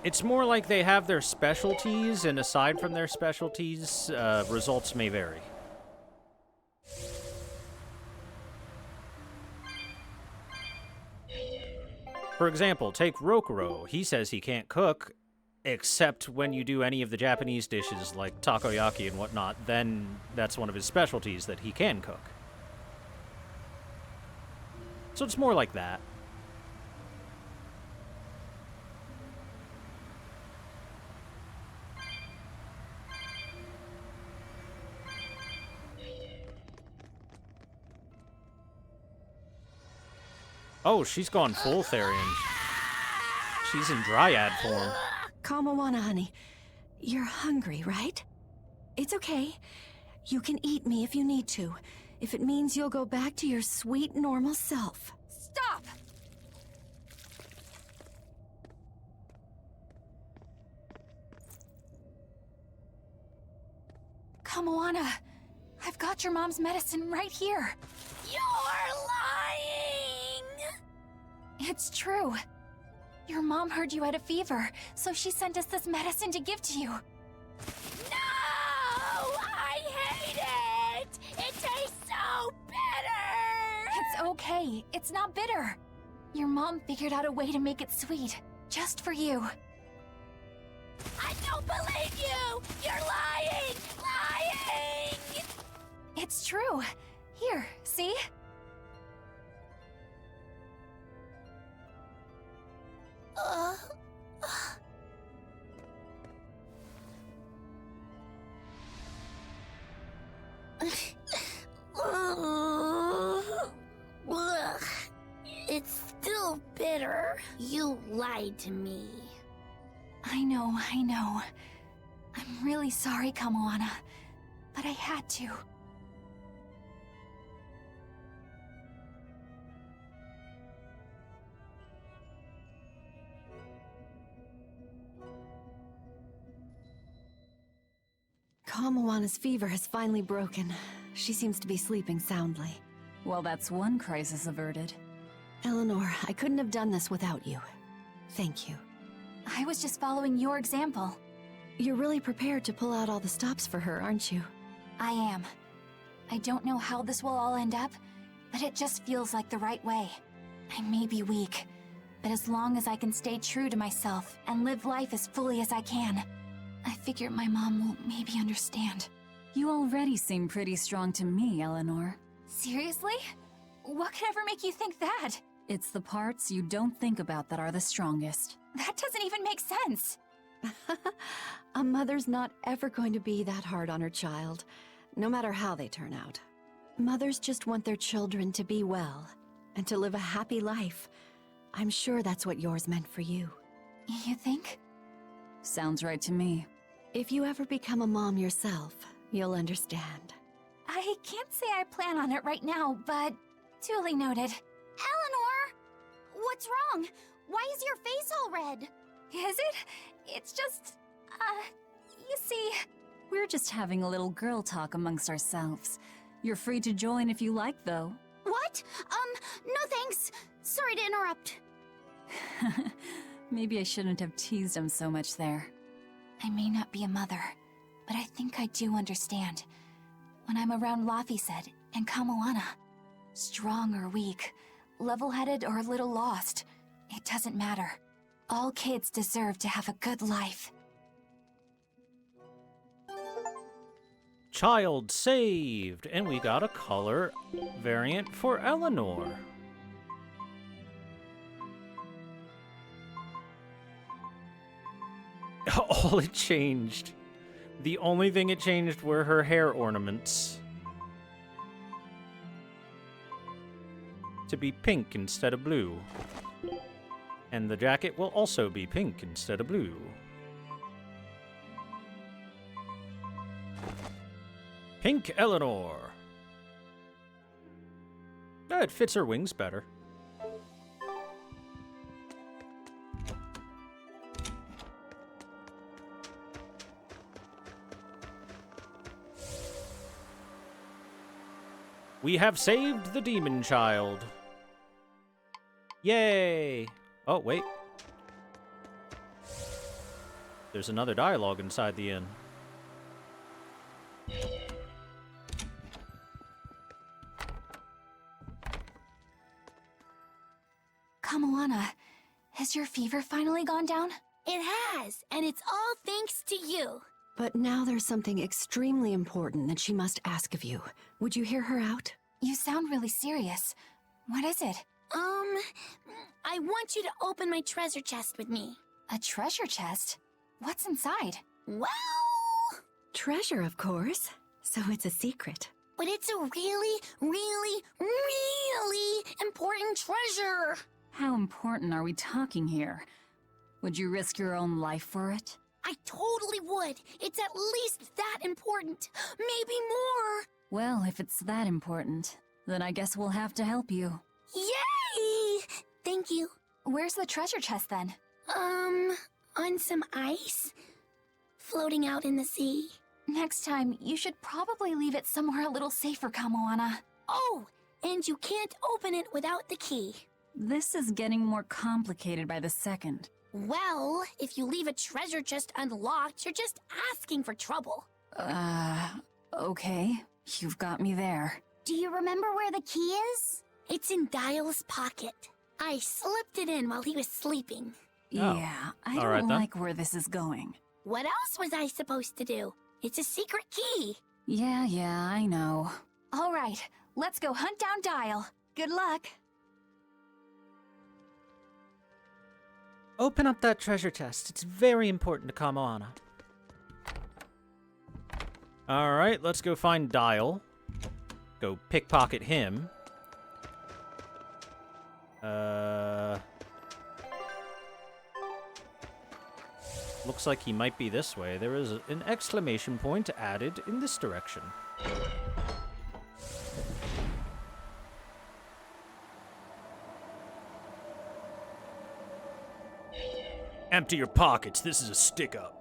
Speaker 1: It's more like they have their specialties, and aside from their specialties, results may vary. For example, take Rokuro. He says he can't cook, except when you do any of the Japanese dishes like takoyaki and whatnot, then that's one of his specialties that he can cook. So it's more like that. Oh, she's gone full Therian. She's in Dryad form.
Speaker 16: Kamoana, honey. You're hungry, right? It's okay. You can eat me if you need to. If it means you'll go back to your sweet, normal self.
Speaker 2: Stop! Kamoana, I've got your mom's medicine right here.
Speaker 21: You're lying!
Speaker 2: It's true. Your mom heard you had a fever, so she sent us this medicine to give to you.
Speaker 21: No! I hate it! It tastes so bitter!
Speaker 2: It's okay. It's not bitter. Your mom figured out a way to make it sweet, just for you.
Speaker 21: I don't believe you! You're lying! Lying!
Speaker 2: It's true. Here, see?
Speaker 21: It's still bitter. You lied to me.
Speaker 2: I know. I'm really sorry, Kamoana, but I had to.
Speaker 16: Kamawana's fever has finally broken. She seems to be sleeping soundly.
Speaker 10: Well, that's one crisis averted.
Speaker 16: Eleanor, I couldn't have done this without you. Thank you.
Speaker 2: I was just following your example.
Speaker 16: You're really prepared to pull out all the stops for her, aren't you?
Speaker 2: I am. I don't know how this will all end up, but it just feels like the right way. I may be weak, but as long as I can stay true to myself and live life as fully as I can, I figure my mom will maybe understand.
Speaker 10: You already seem pretty strong to me, Eleanor.
Speaker 2: Seriously? What could ever make you think that?
Speaker 10: It's the parts you don't think about that are the strongest.
Speaker 2: That doesn't even make sense.
Speaker 16: A mother's not ever going to be that hard on her child, no matter how they turn out. Mothers just want their children to be well, and to live a happy life. I'm sure that's what yours meant for you.
Speaker 2: You think?
Speaker 10: Sounds right to me.
Speaker 16: If you ever become a mom yourself, you'll understand.
Speaker 2: I can't say I plan on it right now, but duly noted.
Speaker 21: Eleanor! What's wrong? Why is your face all red?
Speaker 2: Is it? It's just, you see...
Speaker 10: We're just having a little girl talk amongst ourselves. You're free to join if you like, though.
Speaker 21: What? No thanks. Sorry to interrupt.
Speaker 10: Maybe I shouldn't have teased him so much there.
Speaker 2: I may not be a mother, but I think I do understand. When I'm around Laphicet and Kamawana, strong or weak, level-headed or a little lost, it doesn't matter. All kids deserve to have a good life.
Speaker 1: Child saved, and we got a color variant for Eleanor. All it changed. The only thing it changed were her hair ornaments. To be pink instead of blue. And the jacket will also be pink instead of blue. Pink Eleanor. It fits her wings better. We have saved the demon child. Yay! Oh, wait. There's another dialogue inside the inn.
Speaker 2: Kamawana, has your fever finally gone down?
Speaker 21: It has, and it's all thanks to you.
Speaker 16: But now there's something extremely important that she must ask of you. Would you hear her out?
Speaker 2: You sound really serious. What is it?
Speaker 21: I want you to open my treasure chest with me.
Speaker 2: A treasure chest? What's inside?
Speaker 21: Well...
Speaker 16: Treasure, of course. So it's a secret.
Speaker 21: But it's a really, really, really important treasure.
Speaker 10: How important are we talking here? Would you risk your own life for it?
Speaker 21: I totally would. It's at least that important. Maybe more.
Speaker 10: Well, if it's that important, then I guess we'll have to help you.
Speaker 21: Yay! Thank you.
Speaker 2: Where's the treasure chest then?
Speaker 21: On some ice. Floating out in the sea.
Speaker 2: Next time, you should probably leave it somewhere a little safer, Kamawana.
Speaker 21: Oh, and you can't open it without the key.
Speaker 10: This is getting more complicated by the second.
Speaker 21: Well, if you leave a treasure chest unlocked, you're just asking for trouble.
Speaker 10: Okay. You've got me there.
Speaker 21: Do you remember where the key is? It's in Dial's pocket. I slipped it in while he was sleeping.
Speaker 10: Yeah, I don't like where this is going.
Speaker 21: What else was I supposed to do? It's a secret key.
Speaker 10: Yeah, I know.
Speaker 2: All right, let's go hunt down Dial. Good luck.
Speaker 5: Open up that treasure chest. It's very important to Kamawana.
Speaker 1: Alright, let's go find Dial. Go pickpocket him. Looks like he might be this way. There is an exclamation point added in this direction. Empty your pockets. This is a stick-up.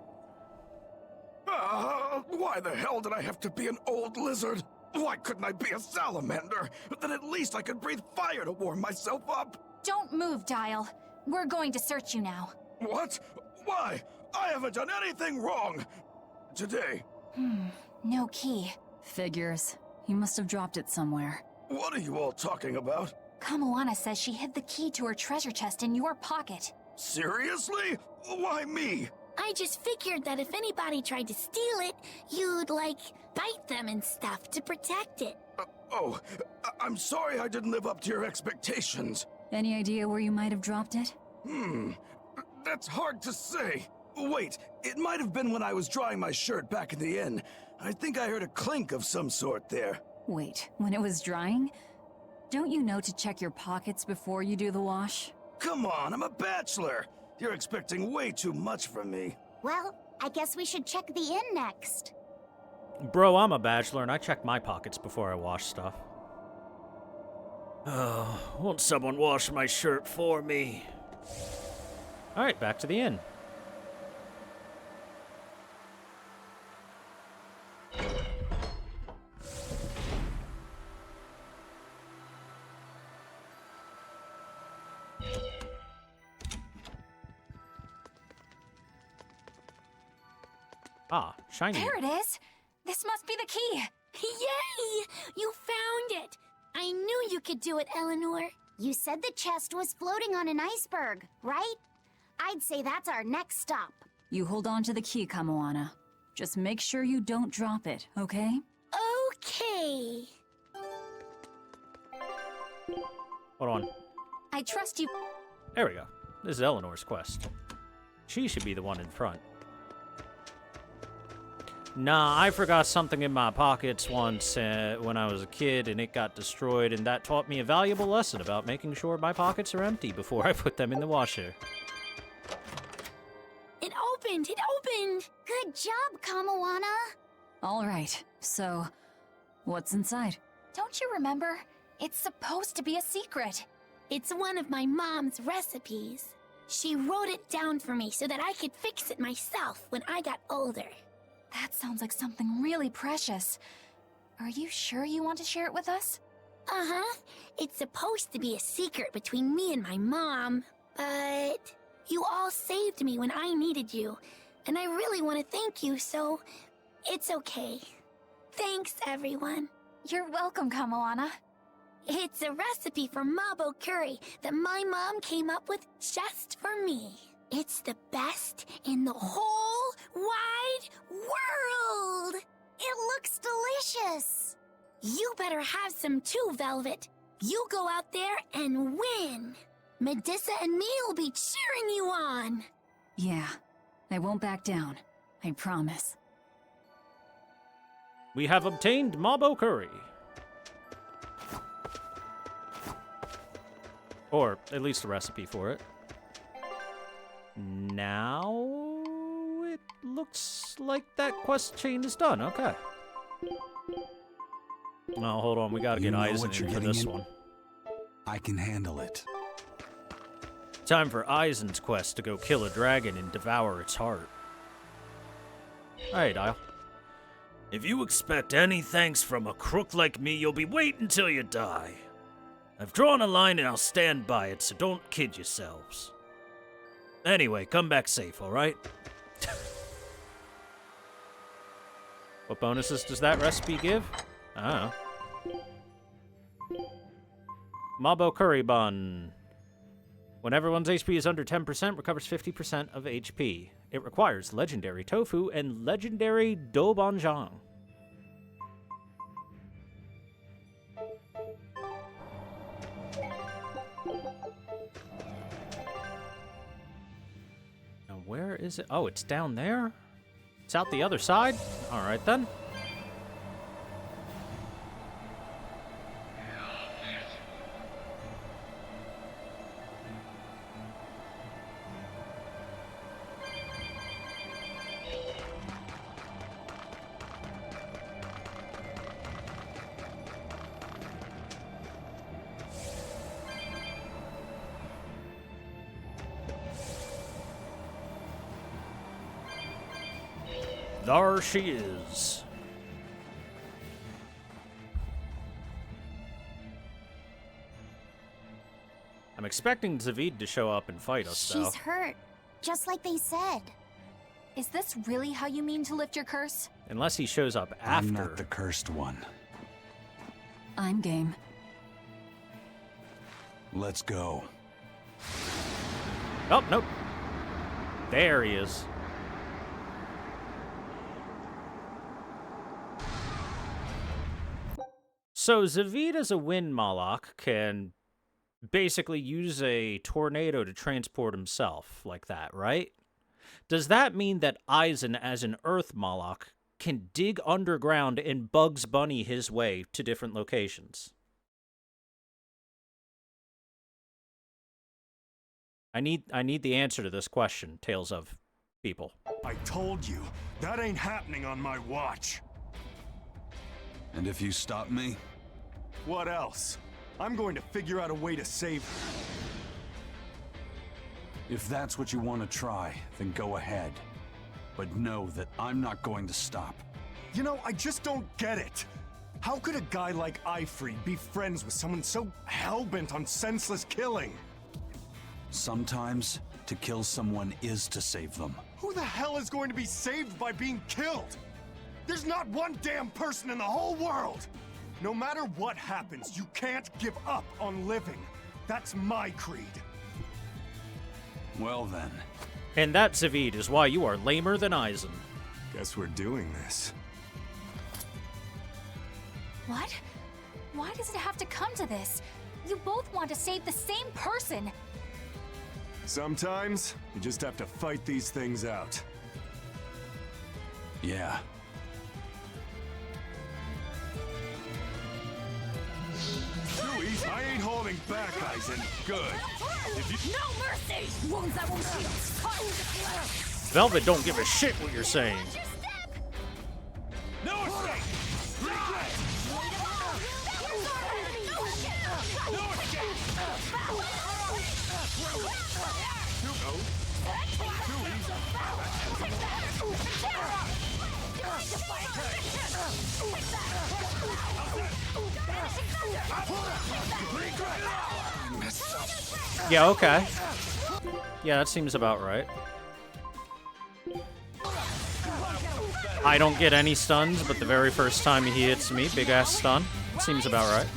Speaker 20: Why the hell did I have to be an old lizard? Why couldn't I be a salamander? Then at least I could breathe fire to warm myself up.
Speaker 2: Don't move, Dial. We're going to search you now.
Speaker 20: What? Why? I haven't done anything wrong. Today.
Speaker 2: No key.
Speaker 10: Figures. You must have dropped it somewhere.
Speaker 20: What are you all talking about?
Speaker 2: Kamoana says she hid the key to her treasure chest in your pocket.
Speaker 20: Seriously? Why me?
Speaker 21: I just figured that if anybody tried to steal it, you'd, like, bite them and stuff to protect it.
Speaker 20: I'm sorry I didn't live up to your expectations.
Speaker 10: Any idea where you might have dropped it?
Speaker 20: That's hard to say. Wait, it might have been when I was drying my shirt back in the inn. I think I heard a clink of some sort there.
Speaker 10: Wait, when it was drying? Don't you know to check your pockets before you do the wash?
Speaker 20: Come on, I'm a bachelor. You're expecting way too much from me.
Speaker 21: Well, I guess we should check the inn next.
Speaker 1: Bro, I'm a bachelor and I check my pockets before I wash stuff.
Speaker 11: Oh, won't someone wash my shirt for me?
Speaker 1: Alright, back to the inn. Ah, shiny.
Speaker 2: There it is! This must be the key!
Speaker 21: Yay! You found it! I knew you could do it, Eleanor. You said the chest was floating on an iceberg, right? I'd say that's our next stop.
Speaker 10: You hold on to the key, Kamoana. Just make sure you don't drop it, okay?
Speaker 21: Okay.
Speaker 1: Hold on.
Speaker 2: I trust you.
Speaker 1: There we go. This is Eleanor's quest. She should be the one in front. Nah, I forgot something in my pockets once when I was a kid, and it got destroyed, and that taught me a valuable lesson about making sure my pockets are empty before I put them in the washer.
Speaker 21: It opened! It opened! Good job, Kamoana!
Speaker 10: All right, so what's inside?
Speaker 2: Don't you remember? It's supposed to be a secret.
Speaker 21: It's one of my mom's recipes. She wrote it down for me so that I could fix it myself when I got older.
Speaker 2: That sounds like something really precious. Are you sure you want to share it with us?
Speaker 21: Uh-huh. It's supposed to be a secret between me and my mom, but you all saved me when I needed you, and I really want to thank you, so it's okay. Thanks, everyone.
Speaker 2: You're welcome, Kamoana.
Speaker 21: It's a recipe for mabo curry that my mom came up with just for me. It's the best in the whole wide world! It looks delicious! You better have some too, Velvet. You go out there and win! Medissa and me will be cheering you on!
Speaker 10: Yeah, I won't back down. I promise.
Speaker 1: We have obtained Mabo Curry. Or at least a recipe for it. Now it looks like that quest chain is done. Okay. Oh, hold on. We gotta get Eisen in for this one.
Speaker 4: I can handle it.
Speaker 1: Time for Eisen's quest to go kill a dragon and devour its heart. Alright, Dial.
Speaker 11: If you expect any thanks from a crook like me, you'll be waiting until you die. I've drawn a line and I'll stand by it, so don't kid yourselves. Anyway, come back safe, alright?
Speaker 1: What bonuses does that recipe give? I don't know. Mabo Curry Bun. When everyone's HP is under 10%, recovers 50% of HP. It requires legendary tofu and legendary doubanjiang. Now where is it? Oh, it's down there? It's out the other side? Alright then. There she is. I'm expecting Zavid to show up and fight us, though.
Speaker 21: She's hurt, just like they said.
Speaker 2: Is this really how you mean to lift your curse?
Speaker 1: Unless he shows up after.
Speaker 4: I'm not the cursed one.
Speaker 10: I'm game.
Speaker 4: Let's go.
Speaker 1: Oh, nope. There he is. So Zavid as a wind Malak can basically use a tornado to transport himself like that, right? Does that mean that Eisen as an earth Malak can dig underground and Bugs Bunny his way to different locations? I need the answer to this question, Tales of people.
Speaker 6: I told you, that ain't happening on my watch.
Speaker 4: And if you stop me?
Speaker 6: What else? I'm going to figure out a way to save her.
Speaker 4: If that's what you want to try, then go ahead. But know that I'm not going to stop.
Speaker 6: You know, I just don't get it. How could a guy like Ifri be friends with someone so hell-bent on senseless killing?
Speaker 4: Sometimes, to kill someone is to save them.
Speaker 6: Who the hell is going to be saved by being killed? There's not one damn person in the whole world! No matter what happens, you can't give up on living. That's my creed.
Speaker 4: Well then.
Speaker 1: And that, Zavid, is why you are lamer than Eisen.
Speaker 6: Guess we're doing this.
Speaker 2: What? Why does it have to come to this? You both want to save the same person.
Speaker 6: Sometimes, you just have to fight these things out.
Speaker 4: Yeah.
Speaker 6: Too easy. I ain't holding back, Eisen. Good. If you...
Speaker 3: No mercy! Wounds that won't heal.
Speaker 1: Velvet don't give a shit what you're saying.
Speaker 6: No escape! Regret! No escape! Too easy.
Speaker 1: Yeah, okay. Yeah, that seems about right. I don't get any stuns, but the very first time he hits me, big ass stun. Seems about right.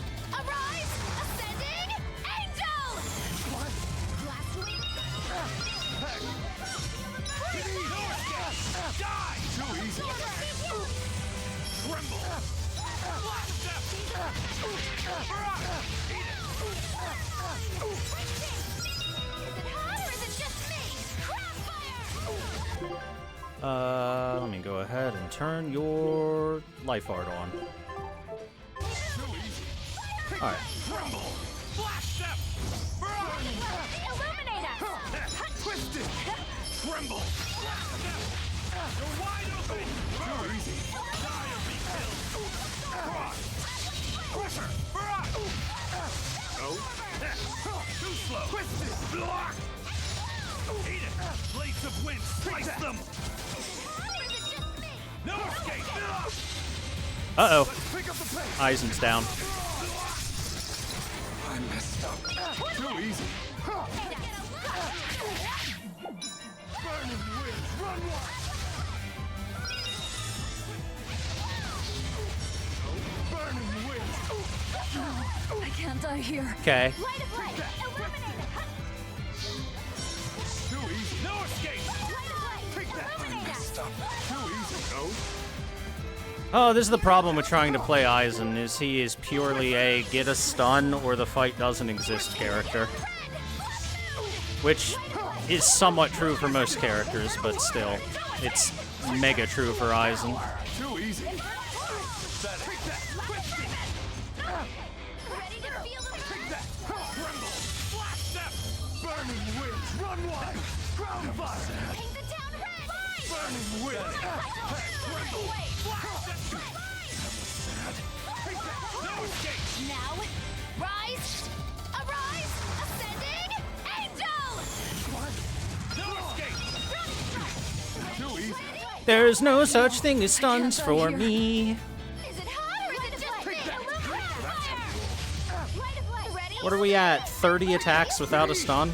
Speaker 1: Let me go ahead and turn your life art on. Alright.
Speaker 6: Twisted! Tremble! You're wide open! Too easy! Die or be killed! Crusher! Oh? Too slow! Twisted! Block! Eat it! Blades of wind! Slice them! No escape!
Speaker 1: Uh-oh.
Speaker 6: Pick up the pace!
Speaker 1: Eisen's down.
Speaker 6: I messed up. Too easy. Burning winds, run wide. Burning winds.
Speaker 10: I can't die here.
Speaker 1: Okay.
Speaker 6: Too easy. No escape. Take that. I messed up. Too easy. No.
Speaker 1: Oh, this is the problem with trying to play Eisen, is he is purely a get a stun or the fight doesn't exist character. Which is somewhat true for most characters, but still, it's mega true for Eisen.
Speaker 6: Too easy. Burning winds, run wide. Ground fire. Burning winds. Tremble. No escape.
Speaker 3: Now, rise, arise, ascending, angel!
Speaker 6: No escape. Too easy.
Speaker 1: There's no such thing as stuns for me. What are we at? 30 attacks without a stun?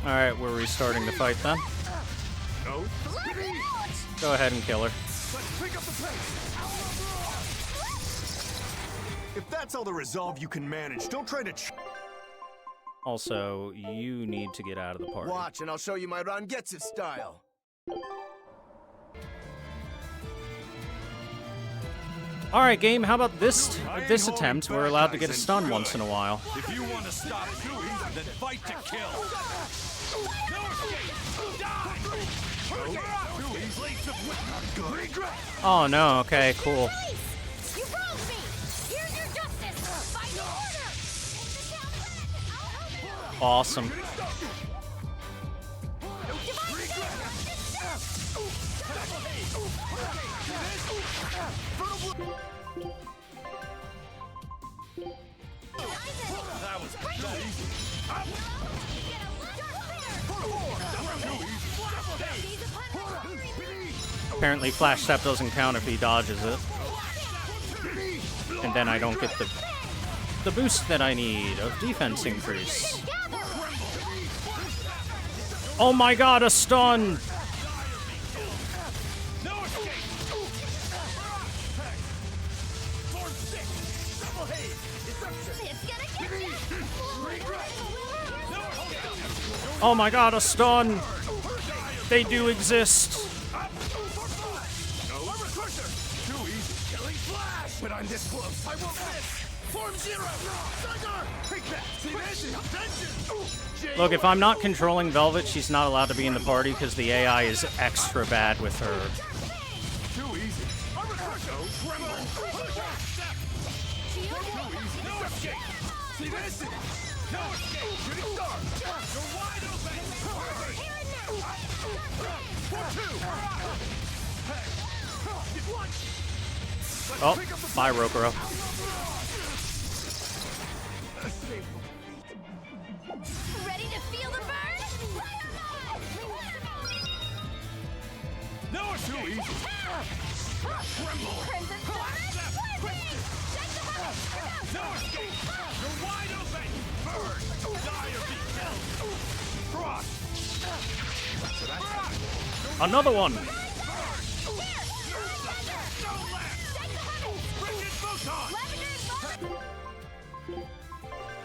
Speaker 1: Alright, we're restarting the fight then. Go ahead and kill her.
Speaker 6: If that's all the resolve you can manage, don't try to.
Speaker 1: Also, you need to get out of the party.
Speaker 8: Watch, and I'll show you my Rangetsu style.
Speaker 1: Alright, game, how about this attempt? We're allowed to get a stun once in a while.
Speaker 4: If you want to stop Chewie, then fight to kill.
Speaker 1: Oh no, okay, cool. Awesome.
Speaker 4: That was easy.
Speaker 1: Apparently Flash Step doesn't count if he dodges it. And then I don't get the boost that I need of defense increase. Oh my god, a stun! Oh my god, a stun! They do exist.
Speaker 4: But I'm this close. I won't miss. Form Zero. Take that.
Speaker 1: Look, if I'm not controlling Velvet, she's not allowed to be in the party because the AI is extra bad with her.
Speaker 4: Too easy. No escape. See this? No escape. Shooting star. You're wide open.
Speaker 1: Oh, bye, Rokuro.
Speaker 21: Ready to feel the burn?
Speaker 4: No, it's too easy. Tremble. No escape. You're wide open. Burn. Die or be killed. Cross.
Speaker 1: Another one.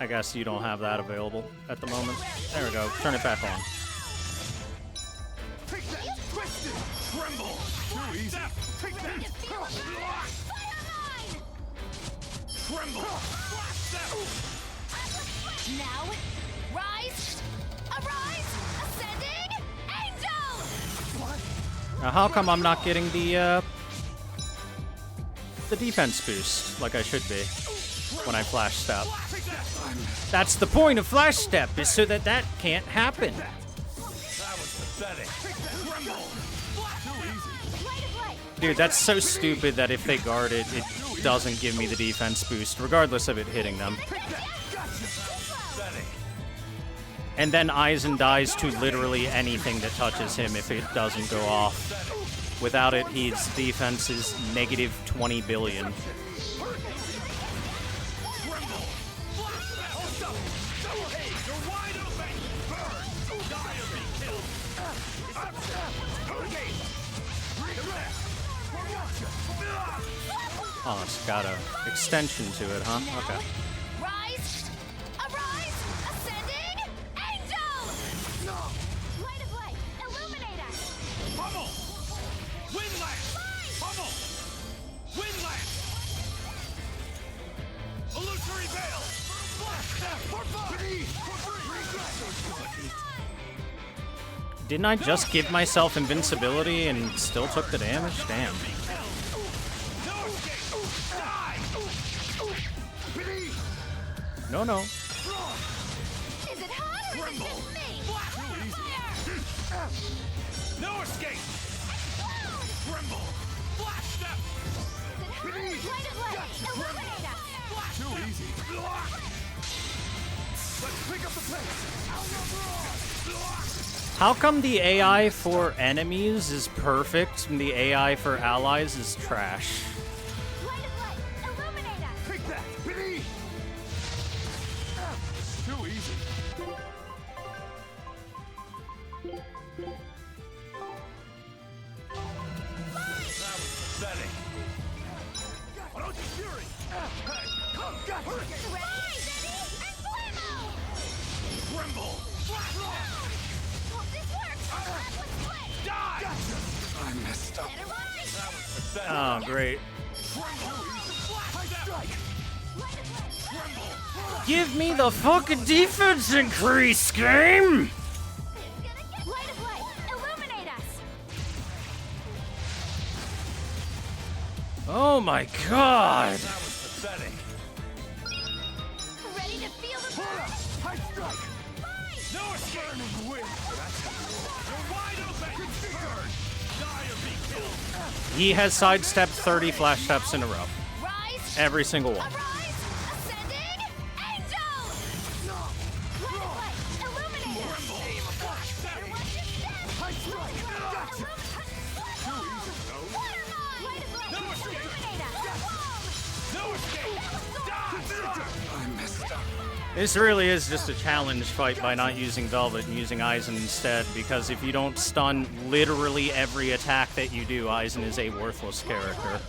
Speaker 1: I guess you don't have that available at the moment. There we go. Turn it back on.
Speaker 4: Take that. Twist it. Tremble. Too easy. Take that. Tremble.
Speaker 21: Now, rise, arise, ascending, angel!
Speaker 1: Now, how come I'm not getting the defense boost like I should be when I flash step? That's the point of flash step, is so that can't happen.
Speaker 4: That was pathetic.
Speaker 1: Dude, that's so stupid that if they guard it, it doesn't give me the defense boost, regardless of it hitting them. And then Aizen dies to literally anything that touches him if it doesn't go off. Without it, his defense is negative 20 billion. Oh, it's got an extension to it, huh? Okay.
Speaker 21: Rise, arise, ascending, angel! Light of light, illuminate us!
Speaker 4: Pummel! Windlash! Pummel! Windlash! Illusory veil!
Speaker 1: Didn't I just give myself invincibility and still took the damage? Damn. No, no.
Speaker 21: Is it hot or is it just me? Fire!
Speaker 4: No escape! Tremble! Flash step!
Speaker 21: Light of light, illuminate us!
Speaker 4: Too easy. Let's pick up the pace.
Speaker 1: How come the AI for enemies is perfect and the AI for allies is trash?
Speaker 6: Take that! Pity! Too easy. That was pathetic. Why don't you fury? Hey, come, got her! Tremble! Die! I messed up. That was pathetic.
Speaker 1: Oh, great. Give me the fucking defense increase, game!
Speaker 21: Light of light, illuminate us!
Speaker 1: Oh my god!
Speaker 6: That was pathetic.
Speaker 21: Ready to feel the
Speaker 6: High strike! No escape! Win! You're wide open! Burn! Die or be killed!
Speaker 1: He has sidestepped 30 flash steps in a row.
Speaker 21: Rise!
Speaker 1: Every single one.
Speaker 21: Arise! Ascending! Angel! Light of light, illuminate us!
Speaker 6: High strike! Gotcha! Too easy, no?
Speaker 21: Light of light, illuminate us!
Speaker 6: No escape! Die! I messed up.
Speaker 1: This really is just a challenge fight by not using Velvet and using Aizen instead, because if you don't stun literally every attack that you do, Aizen is a worthless character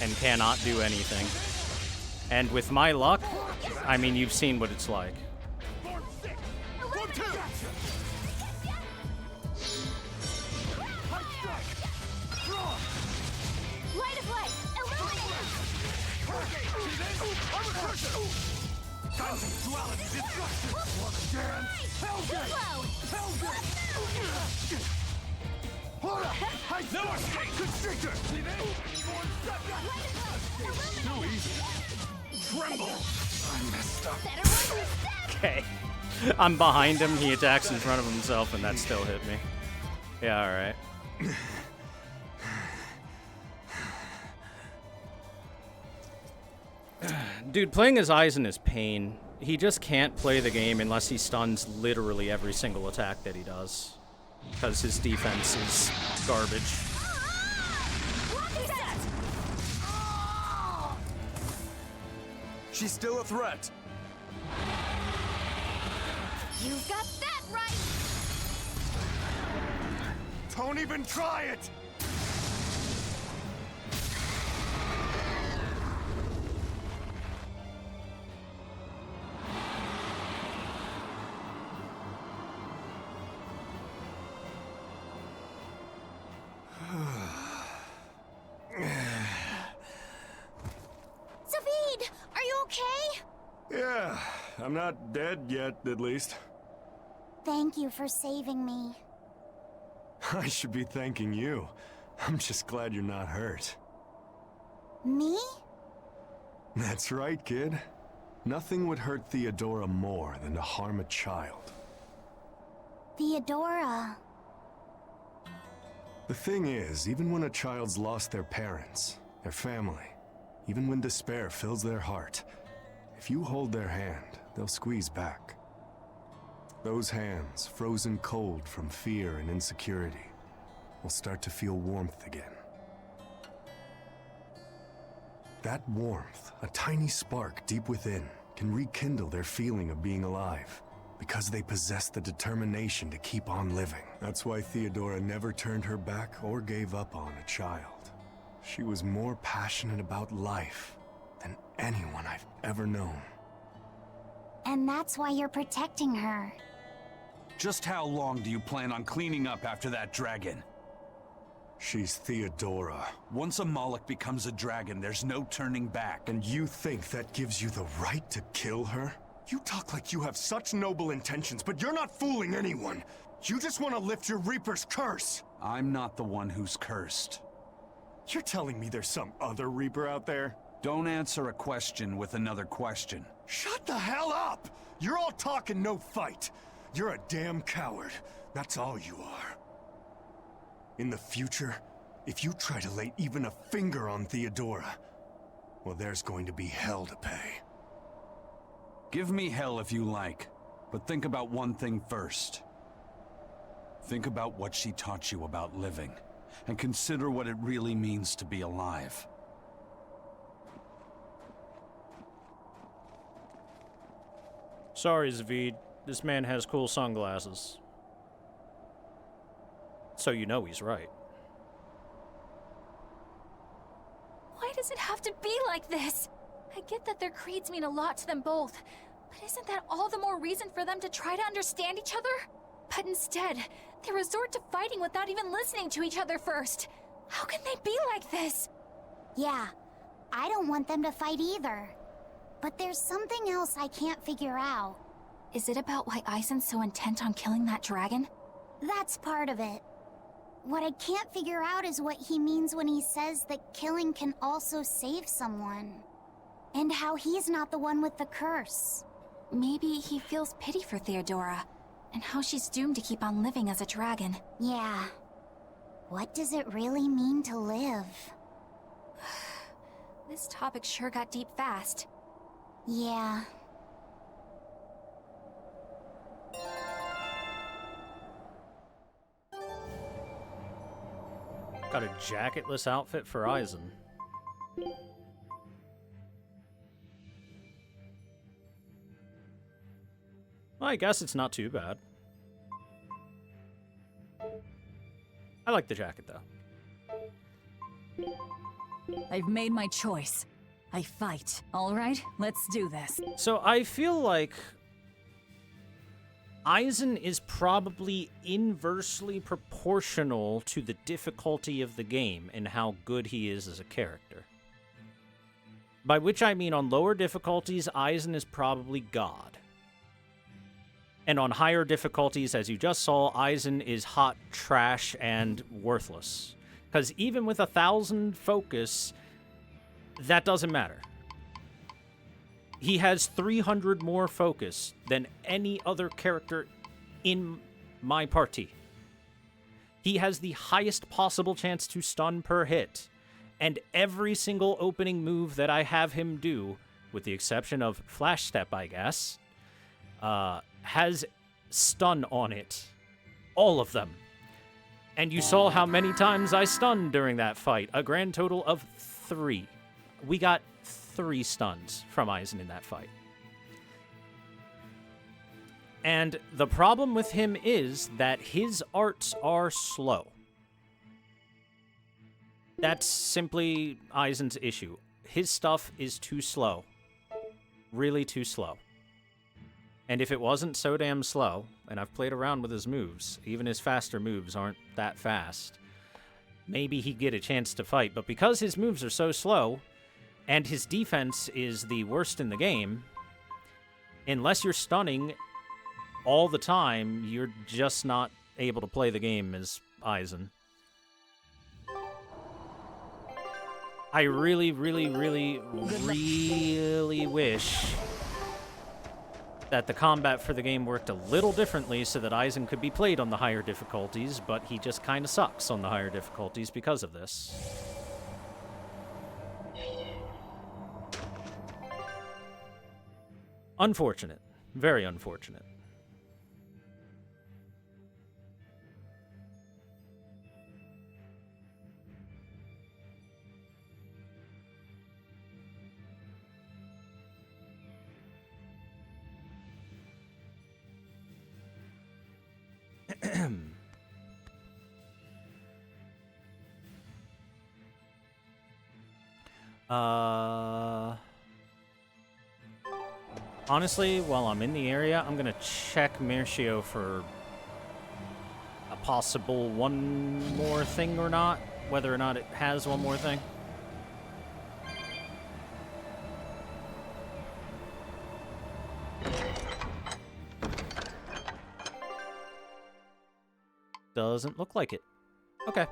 Speaker 1: and cannot do anything. And with my luck, I mean, you've seen what it's like.
Speaker 21: Light of light, illuminate us!
Speaker 6: Duality destruction! Wanna dance? Hellgate! Hellgate! Hold up! No escape! Constrictor! Too easy! Tremble! I messed up.
Speaker 1: Okay. I'm behind him, he attacks in front of himself, and that still hit me. Yeah, alright. Dude, playing as Aizen is pain. He just can't play the game unless he stuns literally every single attack that he does. Because his defense is garbage.
Speaker 12: She's still a threat.
Speaker 21: You got that right!
Speaker 6: Don't even try it!
Speaker 21: Zavid, are you okay?
Speaker 6: Yeah, I'm not dead yet, at least.
Speaker 21: Thank you for saving me.
Speaker 6: I should be thanking you. I'm just glad you're not hurt.
Speaker 21: Me?
Speaker 6: That's right, kid. Nothing would hurt Theodora more than to harm a child.
Speaker 21: Theodora.
Speaker 6: The thing is, even when a child's lost their parents, their family, even when despair fills their heart, if you hold their hand, they'll squeeze back. Those hands, frozen cold from fear and insecurity, will start to feel warmth again. That warmth, a tiny spark deep within, can rekindle their feeling of being alive, because they possess the determination to keep on living. That's why Theodora never turned her back or gave up on a child. She was more passionate about life than anyone I've ever known.
Speaker 21: And that's why you're protecting her.
Speaker 4: Just how long do you plan on cleaning up after that dragon?
Speaker 6: She's Theodora.
Speaker 4: Once a Moloch becomes a dragon, there's no turning back.
Speaker 6: And you think that gives you the right to kill her? You talk like you have such noble intentions, but you're not fooling anyone. You just want to lift your Reaper's curse.
Speaker 4: I'm not the one who's cursed.
Speaker 6: You're telling me there's some other Reaper out there?
Speaker 4: Don't answer a question with another question.
Speaker 6: Shut the hell up! You're all talk and no fight. You're a damn coward. That's all you are. In the future, if you try to lay even a finger on Theodora, well, there's going to be hell to pay.
Speaker 4: Give me hell if you like, but think about one thing first. Think about what she taught you about living, and consider what it really means to be alive.
Speaker 1: Sorry, Zvid. This man has cool sunglasses. So you know he's right.
Speaker 2: Why does it have to be like this? I get that their creeds mean a lot to them both, but isn't that all the more reason for them to try to understand each other? But instead, they resort to fighting without even listening to each other first. How can they be like this?
Speaker 3: Yeah, I don't want them to fight either. But there's something else I can't figure out.
Speaker 2: Is it about why Aizen's so intent on killing that dragon?
Speaker 3: That's part of it. What I can't figure out is what he means when he says that killing can also save someone. And how he's not the one with the curse.
Speaker 2: Maybe he feels pity for Theodora, and how she's doomed to keep on living as a dragon.
Speaker 3: Yeah. What does it really mean to live?
Speaker 2: This topic sure got deep fast.
Speaker 3: Yeah.
Speaker 1: Got a jacketless outfit for Aizen. Well, I guess it's not too bad. I like the jacket, though.
Speaker 10: I've made my choice. I fight. All right, let's do this.
Speaker 1: So I feel like Aizen is probably inversely proportional to the difficulty of the game and how good he is as a character. By which I mean on lower difficulties, Aizen is probably God. And on higher difficulties, as you just saw, Aizen is hot trash and worthless. Because even with 1,000 focus, that doesn't matter. He has 300 more focus than any other character in my party. He has the highest possible chance to stun per hit. And every single opening move that I have him do, with the exception of Flash Step, I guess, has stun on it. All of them. And you saw how many times I stunned during that fight. A grand total of 3. We got 3 stuns from Aizen in that fight. And the problem with him is that his arts are slow. That's simply Aizen's issue. His stuff is too slow. Really too slow. And if it wasn't so damn slow, and I've played around with his moves, even his faster moves aren't that fast, maybe he'd get a chance to fight. But because his moves are so slow, and his defense is the worst in the game, unless you're stunning all the time, you're just not able to play the game as Aizen. I really, really, really, really wish that the combat for the game worked a little differently so that Aizen could be played on the higher difficulties, but he just kind of sucks on the higher difficulties because of this. Unfortunate. Very unfortunate. Honestly, while I'm in the area, I'm gonna check Mercio for a possible one more thing or not, whether or not it has one more thing. Doesn't look like it. Okay.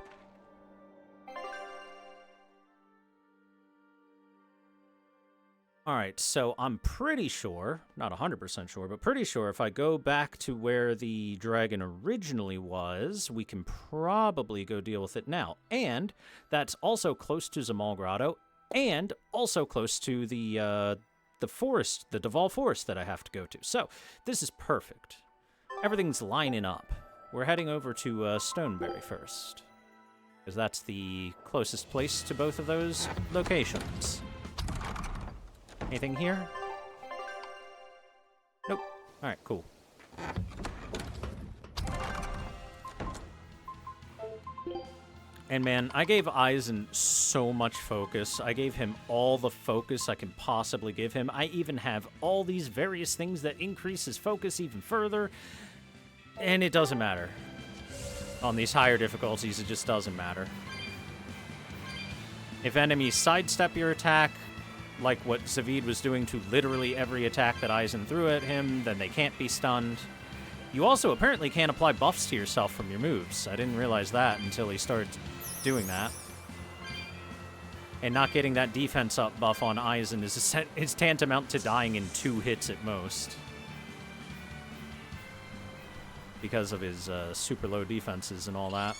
Speaker 1: Alright, so I'm pretty sure, not 100% sure, but pretty sure if I go back to where the dragon originally was, we can probably go deal with it now. And that's also close to Zamal Grotto, and also close to the forest, the Duval Forest that I have to go to. So, this is perfect. Everything's lining up. we're heading over to Stoneberry first, because that's the closest place to both of those locations. Anything here? Nope. Alright, cool. And man, I gave Eisen so much focus. I gave him all the focus I can possibly give him. I even have all these various things that increase his focus even further. And it doesn't matter. On these higher difficulties, it just doesn't matter. If enemies sidestep your attack, like what Zavid was doing to literally every attack that Eisen threw at him, then they can't be stunned. You also apparently can't apply buffs to yourself from your moves. I didn't realize that until he started doing that. And not getting that defense up buff on Eisen is tantamount to dying in 2 hits at most. Because of his super low defenses and all that.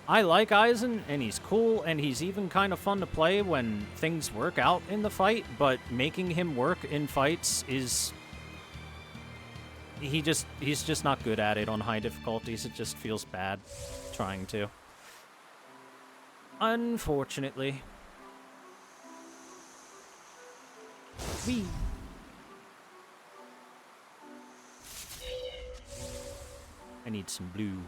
Speaker 1: I like Eisen, and he's cool, and he's even kind of fun to play when things work out in the fight, but making him work in fights is... He's just not good at it on high difficulties. It just feels bad trying to. Unfortunately. Whee! I need some blue.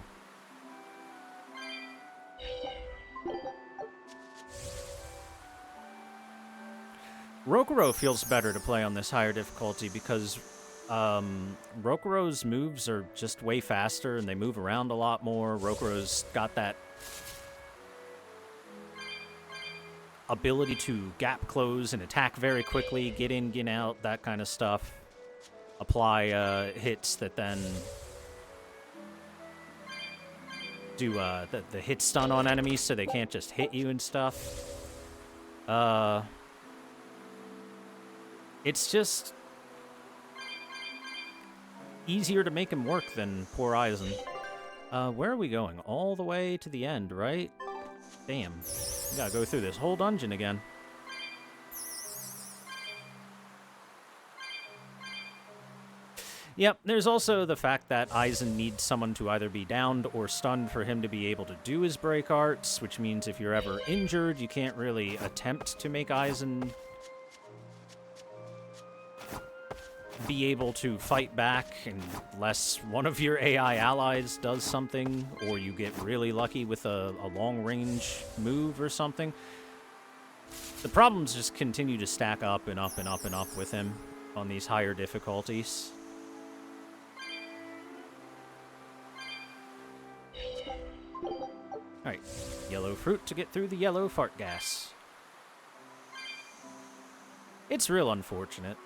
Speaker 1: Rokurou feels better to play on this higher difficulty because Rokurou's moves are just way faster and they move around a lot more. Rokurou's got that ability to gap close and attack very quickly, get in, get out, that kind of stuff. Apply hits that then do the hit stun on enemies so they can't just hit you and stuff. It's just easier to make him work than poor Eisen. Where are we going? All the way to the end, right? Damn. We gotta go through this whole dungeon again. Yep, there's also the fact that Eisen needs someone to either be downed or stunned for him to be able to do his break arts, which means if you're ever injured, you can't really attempt to make Eisen be able to fight back unless one of your AI allies does something, or you get really lucky with a long-range move or something. The problems just continue to stack up and up and up and up with him on these higher difficulties. Alright, yellow fruit to get through the yellow fart gas. It's real unfortunate.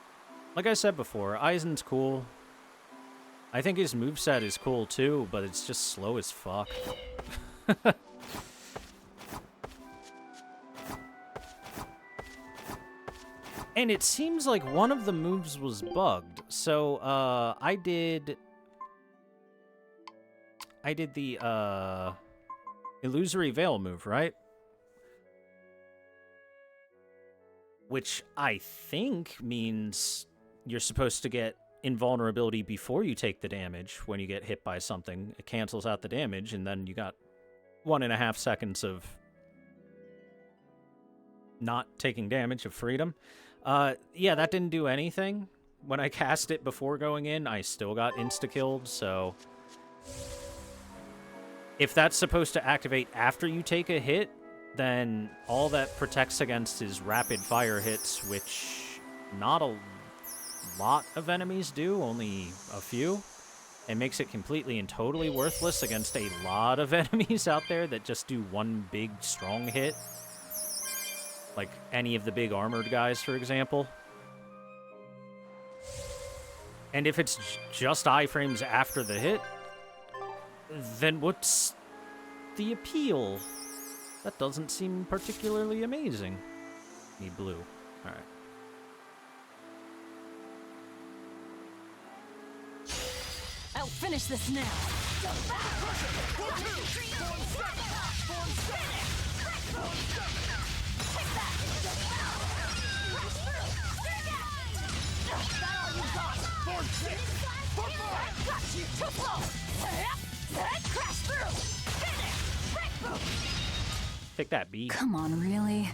Speaker 1: Like I said before, Eisen's cool. I think his moveset is cool too, but it's just slow as fuck. And it seems like one of the moves was bugged. So, I did the, Illusory Veil move, right? Which I think means you're supposed to get invulnerability before you take the damage when you get hit by something. It cancels out the damage, and then you got 1.5 seconds of not taking damage, of freedom. Yeah, that didn't do anything. When I cast it before going in, I still got insta-killed, so... If that's supposed to activate after you take a hit, then all that protects against is rapid fire hits, which not a lot of enemies do, only a few. It makes it completely and totally worthless against a lot of enemies out there that just do one big strong hit. Like any of the big armored guys, for example. And if it's just iframes after the hit, then what's the appeal? That doesn't seem particularly amazing. Need blue. Alright.
Speaker 10: I'll finish this now.
Speaker 1: Take that, B.
Speaker 10: Come on, really?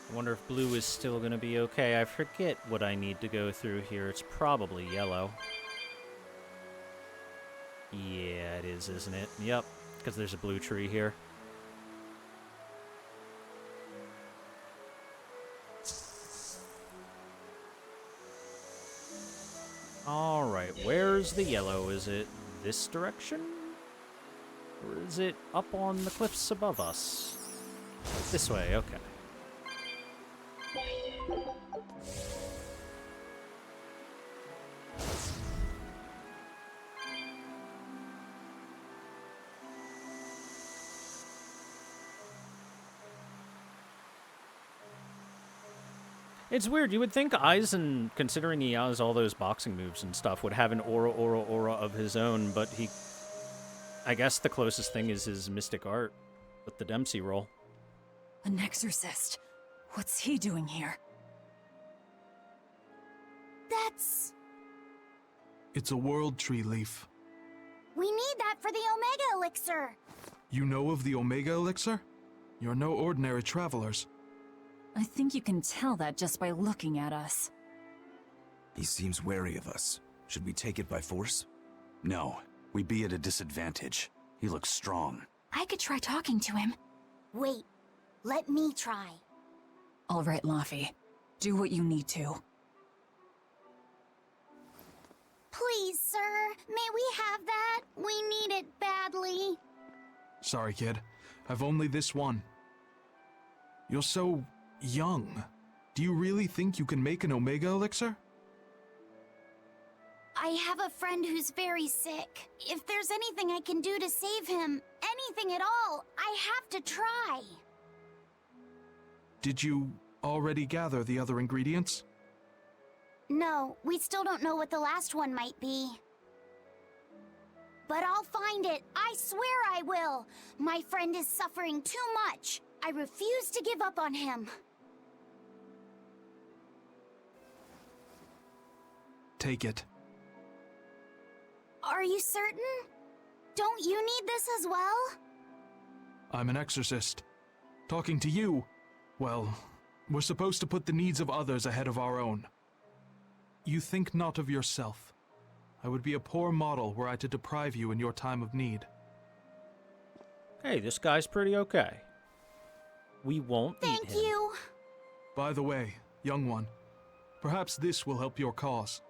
Speaker 1: I wonder if blue is still gonna be okay. I forget what I need to go through here. It's probably yellow. Yeah, it is, isn't it? Yep, because there's a blue tree here. Alright, where's the yellow? Is it this direction? Or is it up on the cliffs above us? This way, okay. It's weird. You would think Aizen, considering he has all those boxing moves and stuff, would have an aura of his own, but he... I guess the closest thing is his mystic art with the Dempsey roll.
Speaker 10: An exorcist. What's he doing here?
Speaker 21: That's...
Speaker 18: It's a world tree leaf.
Speaker 21: We need that for the Omega Elixir.
Speaker 18: You know of the Omega Elixir? You're no ordinary travelers.
Speaker 10: I think you can tell that just by looking at us.
Speaker 8: He seems wary of us. Should we take it by force?
Speaker 4: No, we'd be at a disadvantage. He looks strong.
Speaker 2: I could try talking to him.
Speaker 21: Wait, let me try.
Speaker 10: All right, Laffy. Do what you need to.
Speaker 21: Please, sir, may we have that? We need it badly.
Speaker 18: Sorry, kid. I've only this one. You're so... young. Do you really think you can make an Omega Elixir?
Speaker 21: I have a friend who's very sick. If there's anything I can do to save him, anything at all, I have to try.
Speaker 18: Did you already gather the other ingredients?
Speaker 21: No, we still don't know what the last one might be. But I'll find it. I swear I will. My friend is suffering too much. I refuse to give up on him.
Speaker 18: Take it.
Speaker 21: Are you certain? Don't you need this as well?
Speaker 18: I'm an exorcist. Talking to you, well, we're supposed to put the needs of others ahead of our own. You think not of yourself. I would be a poor model were I to deprive you in your time of need.
Speaker 1: Hey, this guy's pretty okay. We won't eat him.
Speaker 21: Thank you.
Speaker 18: By the way, young one, perhaps this will help your cause.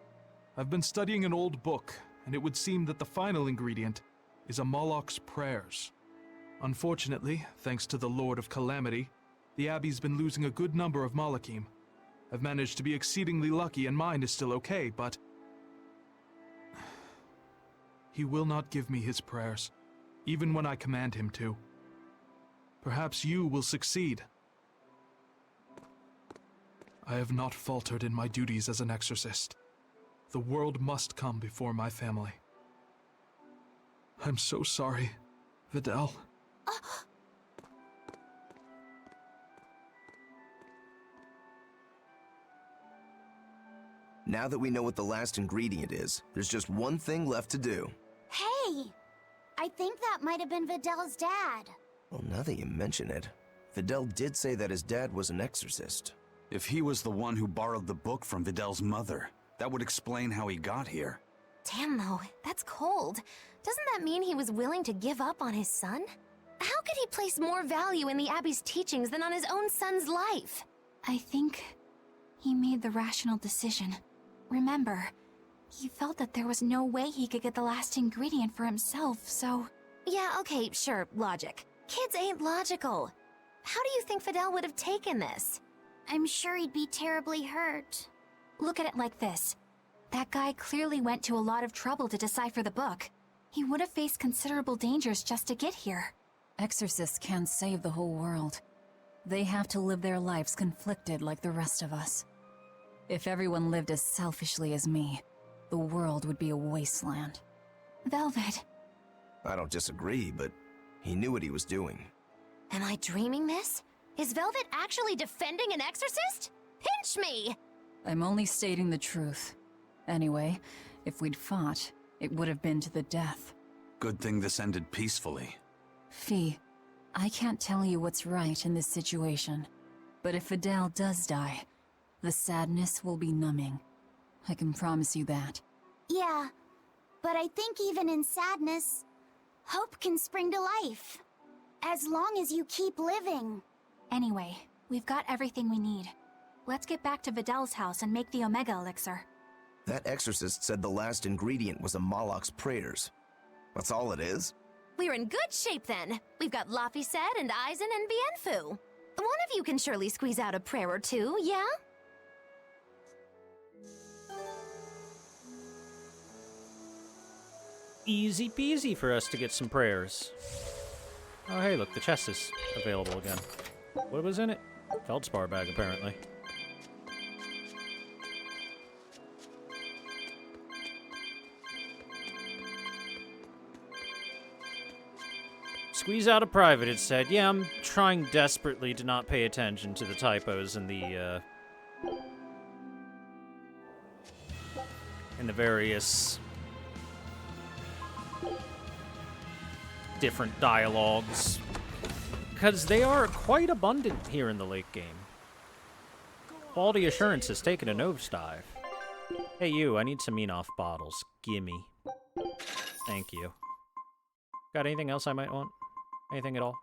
Speaker 18: I've been studying an old book, and it would seem that the final ingredient is a Moloch's prayers. Unfortunately, thanks to the Lord of Calamity, the Abbey's been losing a good number of Malachim. I've managed to be exceedingly lucky and mine is still okay, but... he will not give me his prayers, even when I command him to. Perhaps you will succeed. I have not faltered in my duties as an exorcist. The world must come before my family. I'm so sorry, Videl.
Speaker 8: Now that we know what the last ingredient is, there's just one thing left to do.
Speaker 21: Hey! I think that might have been Videl's dad.
Speaker 8: Well, now that you mention it, Videl did say that his dad was an exorcist.
Speaker 4: If he was the one who borrowed the book from Videl's mother, that would explain how he got here.
Speaker 9: Damn, though, that's cold. Doesn't that mean he was willing to give up on his son? How could he place more value in the Abbey's teachings than on his own son's life?
Speaker 2: I think he made the rational decision. Remember, He felt that there was no way he could get the last ingredient for himself, so...
Speaker 9: Yeah, okay, sure, logic. Kids ain't logical. How do you think Fidel would have taken this?
Speaker 21: I'm sure he'd be terribly hurt.
Speaker 2: Look at it like this. That guy clearly went to a lot of trouble to decipher the book. He would have faced considerable dangers just to get here.
Speaker 10: Exorcists can't save the whole world. They have to live their lives conflicted like the rest of us. If everyone lived as selfishly as me, the world would be a wasteland.
Speaker 2: Velvet.
Speaker 8: I don't disagree, but he knew what he was doing.
Speaker 9: Am I dreaming this? Is Velvet actually defending an exorcist? Pinch me!
Speaker 10: I'm only stating the truth. Anyway, if we'd fought, it would have been to the death.
Speaker 4: Good thing this ended peacefully.
Speaker 10: Fee, I can't tell you what's right in this situation, but if Fidel does die, the sadness will be numbing. I can promise you that.
Speaker 21: Yeah, but I think even in sadness, hope can spring to life. As long as you keep living.
Speaker 2: Anyway, we've got everything we need. Let's get back to Fidel's house and make the Omega Elixir.
Speaker 8: That exorcist said the last ingredient was a Moloch's prayers. That's all it is?
Speaker 9: We're in good shape then. We've got Laphicet and Aizen and Bienfu. One of you can surely squeeze out a prayer or two, yeah?
Speaker 1: Easy peasy for us to get some prayers. Oh hey, look, the chest is available again. What was in it? Feldspar bag, apparently. Squeeze out a private, it said. Yeah, I'm trying desperately to not pay attention to the typos in the various different dialogues, because they are quite abundant here in the late game. Quality assurance has taken a nosedive. Hey you, I need some Enough bottles. Gimme. Thank you. Got anything else I might want? Anything at all?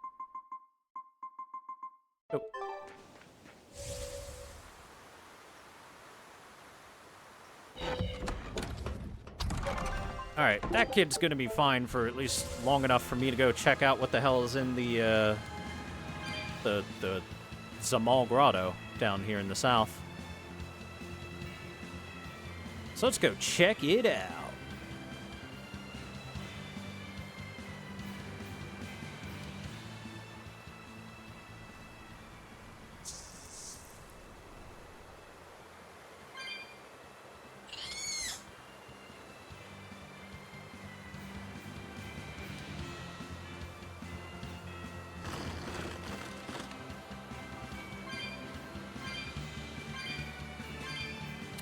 Speaker 1: Oh. Alright, that kid's gonna be fine for at least long enough for me to go check out what the hell is in the Zamal Grotto down here in the south. So let's go check it out.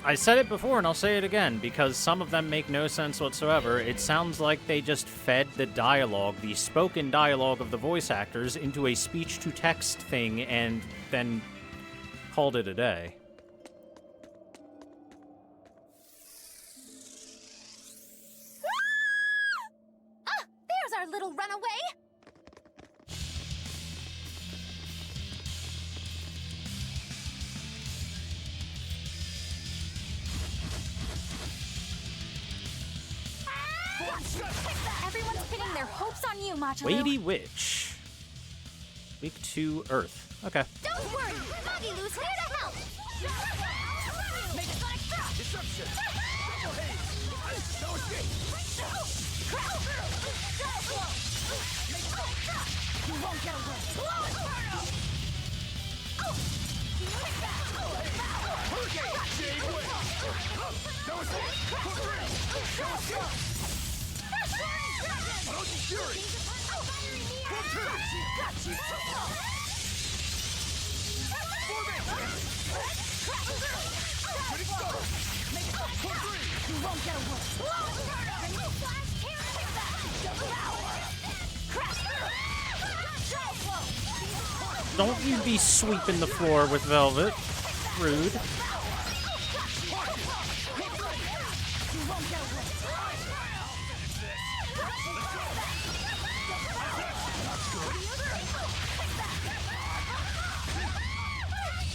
Speaker 1: I said it before and I'll say it again, because some of them make no sense whatsoever. It sounds like they just fed the dialogue, the spoken dialogue of the voice actors, into a speech-to-text thing and then called it a day.
Speaker 9: Ah! There's our little runaway!
Speaker 2: Everyone's pinning their hopes on you, Macho.
Speaker 1: Weighty Witch. Weak to Earth. Okay.
Speaker 9: Don't worry! Buggy Lou's here to help!
Speaker 20: Deception! Double haze! No escape!
Speaker 9: You won't get away!
Speaker 20: Hurricane! Jade Wave! No escape! No escape! Fury!
Speaker 9: You won't get away!
Speaker 1: Don't you be sweeping the floor with Velvet. Rude.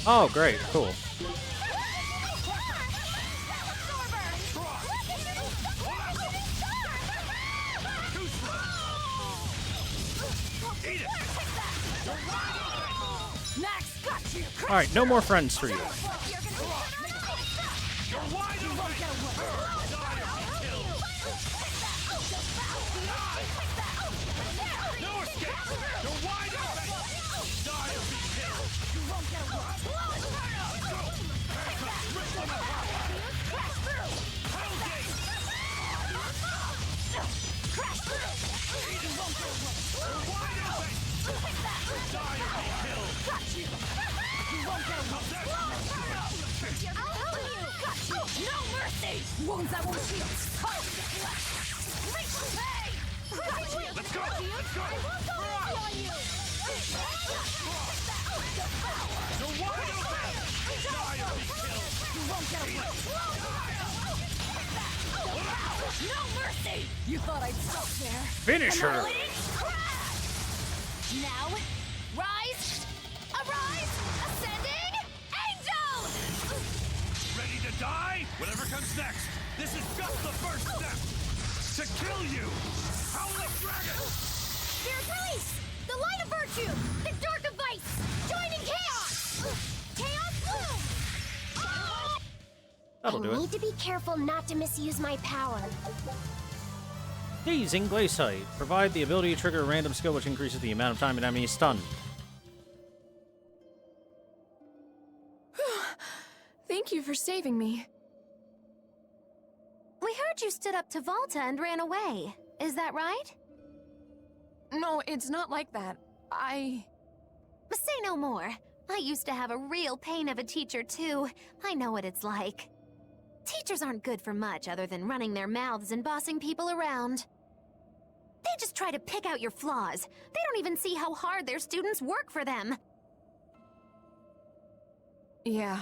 Speaker 1: Oh, great. Cool.
Speaker 11: Eat it!
Speaker 3: Max got you!
Speaker 1: All right, no more friends for you.
Speaker 11: No escape! You're wide open! Die or be killed!
Speaker 3: You won't get away! Crash through!
Speaker 11: Hellgate!
Speaker 3: Crash through! You won't get away!
Speaker 11: You're wide open! Die or be killed!
Speaker 3: Got you! You won't get away! I'll help you! Got you! No mercy! Wounds that won't heal! Reach for pay! Got you!
Speaker 11: Let's go! Let's go!
Speaker 3: I won't go easy on you!
Speaker 11: You're wide open! Die or be killed!
Speaker 3: You won't get away! No mercy! You thought I'd stop there?
Speaker 1: Finish her!
Speaker 21: Now, rise! Arise! Ascending! Angel!
Speaker 11: Ready to die? Whatever comes next, this is just the first step! To kill you! Howling Dragon!
Speaker 21: Spirit release! The light of virtue! The dark of vice! Joining chaos! Chaos bloom!
Speaker 1: That'll do it.
Speaker 21: need to be careful not to misuse my power.
Speaker 1: Dazing Glaciite. Provide the ability to trigger a random skill which increases the amount of time an enemy is stunned.
Speaker 15: Thank you for saving me.
Speaker 9: We heard you stood up to Volta and ran away. Is that right?
Speaker 15: No, it's not like that.
Speaker 9: Say no more. I used to have a real pain of a teacher, too. I know what it's like. Teachers aren't good for much other than running their mouths and bossing people around. They just try to pick out your flaws. They don't even see how hard their students work for them.
Speaker 15: Yeah.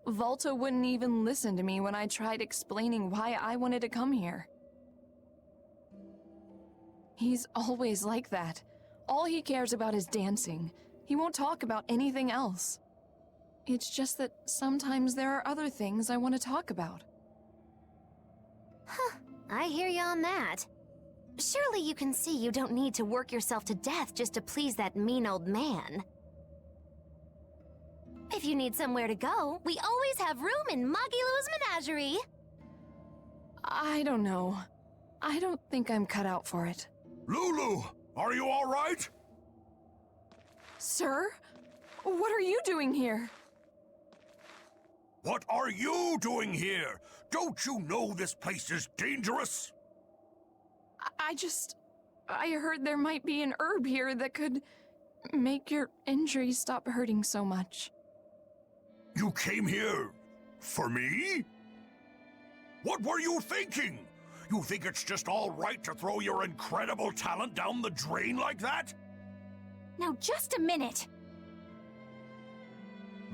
Speaker 15: Volta wouldn't even listen to me when I tried explaining why I wanted to come here. He's always like that. All he cares about is dancing. He won't talk about anything else. It's just that sometimes there are other things I want to talk about.
Speaker 9: Huh. I hear you on that. Surely you can see you don't need to work yourself to death just to please that mean old man. If you need somewhere to go, we always have room in Magilou's menagerie.
Speaker 15: I don't know. I don't think I'm cut out for it.
Speaker 20: Lulu, are you all right?
Speaker 15: Sir? What are you doing here?
Speaker 20: What are you doing here? Don't you know this place is dangerous?
Speaker 15: I heard there might be an herb here that could make your injuries stop hurting so much.
Speaker 20: You came here for me? What were you thinking? You think it's just all right to throw your incredible talent down the drain like that?
Speaker 21: Now just a minute.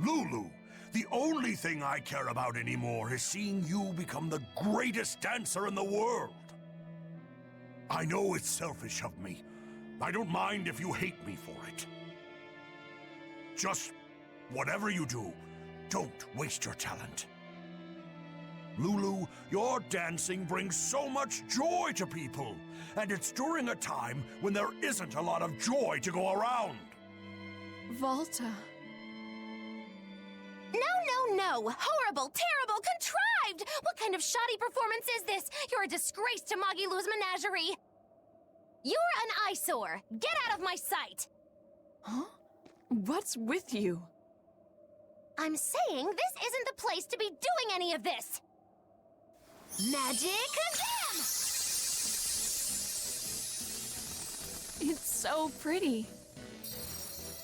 Speaker 20: Lulu, the only thing I care about anymore is seeing you become the greatest dancer in the world. I know it's selfish of me. I don't mind if you hate me for it. Just whatever you do, don't waste your talent. Lulu, your dancing brings so much joy to people, and it's during a time when there isn't a lot of joy to go around.
Speaker 15: Volta.
Speaker 9: No! Horrible, terrible, contrived! What kind of shoddy performance is this? You're a disgrace to Magilou's menagerie! You're an eyesore! Get out of my sight!
Speaker 15: Huh? What's with you?
Speaker 9: I'm saying this isn't the place to be doing any of this! Magic Jam!
Speaker 15: It's so pretty.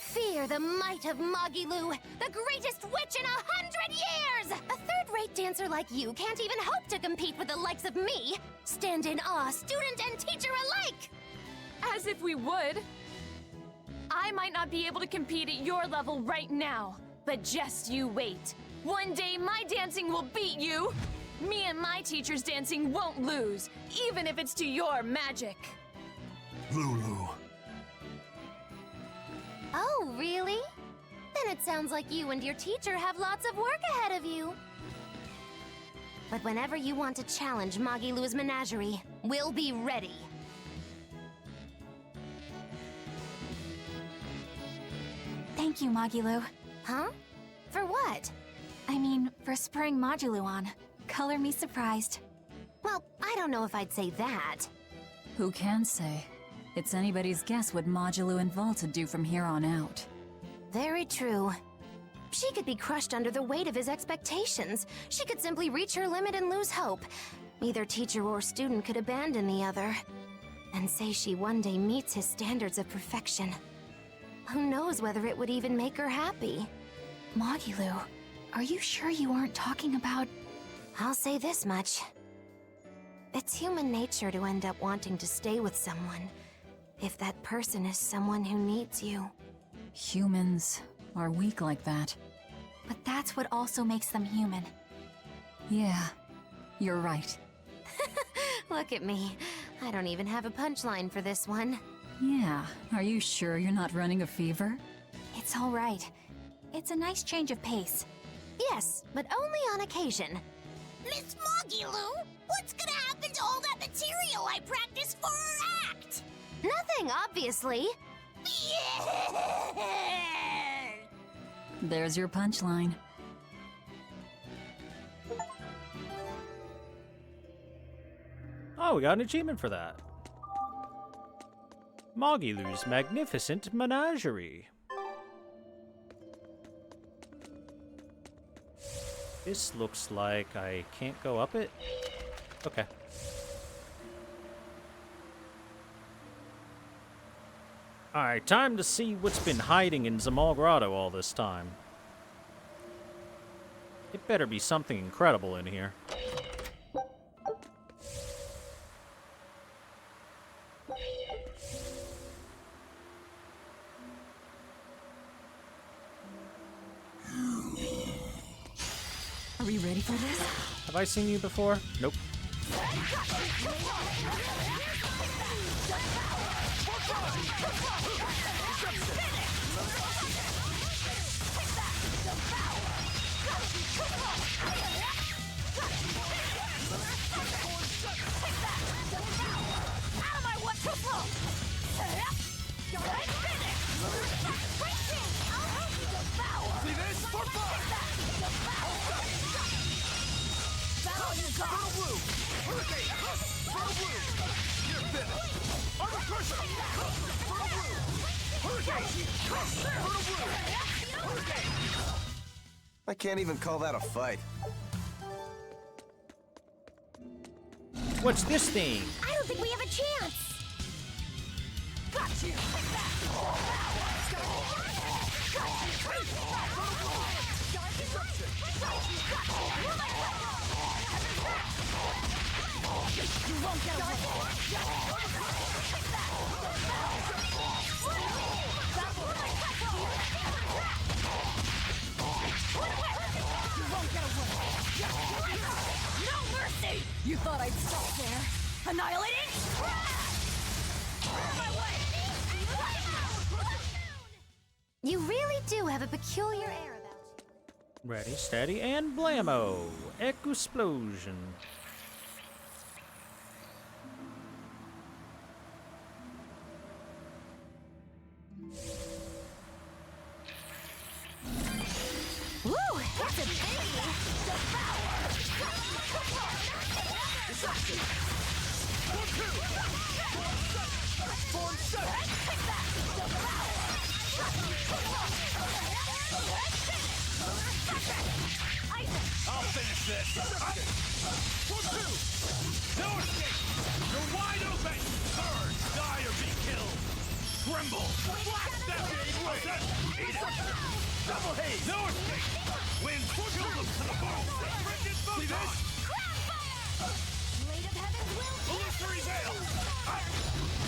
Speaker 9: Fear the might of Magilou, the greatest witch in 100 years! A third-rate dancer like you can't even hope to compete with the likes of me! Stand in awe, student and teacher alike!
Speaker 15: As if we would! I might not be able to compete at your level right now, but just you wait. One day my dancing will beat you! Me and my teacher's dancing won't lose, even if it's to your magic!
Speaker 20: Lulu.
Speaker 9: Oh, really? Then it sounds like you and your teacher have lots of work ahead of you. But whenever you want to challenge Magilou's menagerie, we'll be ready.
Speaker 2: Thank you, Magilou.
Speaker 9: Huh? For what?
Speaker 2: I mean, for spurring Magilou on. Color me surprised.
Speaker 9: Well, I don't know if I'd say that.
Speaker 10: Who can say? It's anybody's guess what Magilou and Volta do from here on out.
Speaker 9: Very true. She could be crushed under the weight of his expectations. She could simply reach her limit and lose hope. Neither teacher or student could abandon the other. And say she one day meets his standards of perfection. Who knows whether it would even make her happy?
Speaker 2: Magilou, are you sure you aren't talking about...
Speaker 9: I'll say this much. It's human nature to end up wanting to stay with someone, if that person is someone who needs you.
Speaker 10: Humans are weak like that.
Speaker 2: But that's what also makes them human.
Speaker 10: Yeah, you're right.
Speaker 9: Look at me. I don't even have a punchline for this one.
Speaker 10: Yeah, are you sure you're not running a fever?
Speaker 2: It's all right. It's a nice change of pace.
Speaker 9: Yes, but only on occasion.
Speaker 21: Miss Magilou, what's gonna happen to all that material I practiced for her act?
Speaker 9: Nothing, obviously.
Speaker 10: There's your punchline.
Speaker 1: Oh, we got an achievement for that. Magilou's Magnificent Menagerie. This looks like I can't go up it. Okay. Alright, time to see what's been hiding in Zamal Grotto all this time. It better be something incredible in here.
Speaker 10: Are we ready for this?
Speaker 1: Have I seen you before? Nope.
Speaker 8: I can't even call that a fight.
Speaker 1: What's this thing?
Speaker 21: I don't think we have a chance. Got you. You won't get away. No mercy!
Speaker 10: You thought I'd stop there?
Speaker 21: Annihilating!
Speaker 9: You really do have a peculiar air about you.
Speaker 1: Ready, steady, and blammo! Explosion.
Speaker 21: Woo! That's a biggie!
Speaker 20: I'll finish this. No escape. You're wide open. Burn, die, or be killed. Tremble. Blast that blade. Eat it. Double haze. No escape. Wind chill them to the bone. See this?
Speaker 21: Blade of Heavens will
Speaker 20: Illusory veil.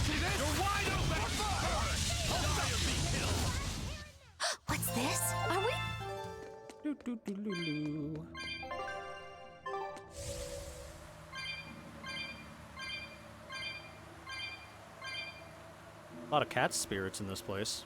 Speaker 20: See this? You're wide open. Burn, die, or be killed.
Speaker 9: What's this? Are we?
Speaker 1: Do-do-do-do-do. A lot of cat spirits in this place.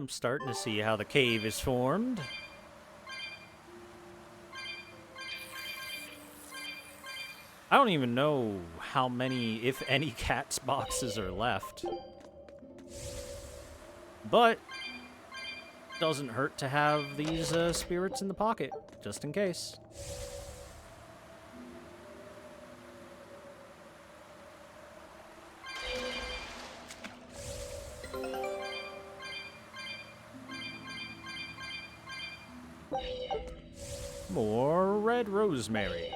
Speaker 1: I'm starting to see how the cave is formed. I don't even know how many, if any, cat's boxes are left. But doesn't hurt to have these spirits in the pocket, just in case. More red rosemary.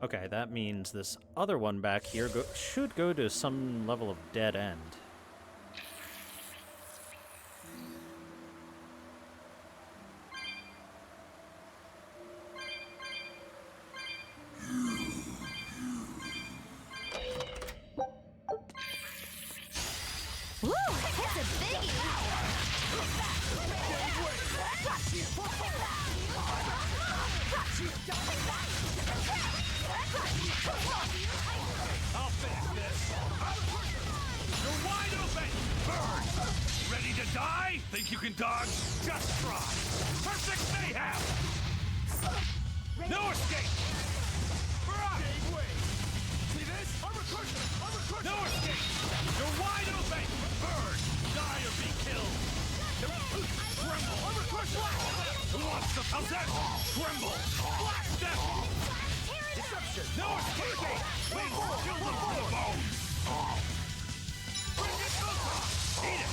Speaker 1: Okay, that means this other one back here should go to some level of dead end.
Speaker 9: Woo! It's a biggie!
Speaker 20: I'll finish this. You're wide open! Burn! Ready to die? Think you can dodge? Just try! Perfect mayhem! No escape! See this? No escape! You're wide open! Burn! Die or be killed! Tremble! Who wants to possess? Tremble! Blast them! Deception! No escape! Wait! Kill them for the bones! Bring it over! Eat it!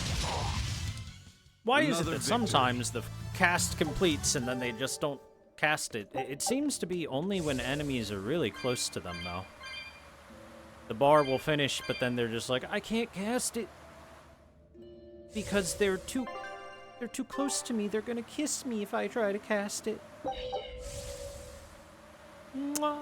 Speaker 1: Why is it that sometimes the cast completes and then they just don't cast it? It seems to be only when enemies are really close to them, though. The bar will finish, but then they're just like, I can't cast it because they're too close to me. They're gonna kiss me if I try to cast it. Mwah.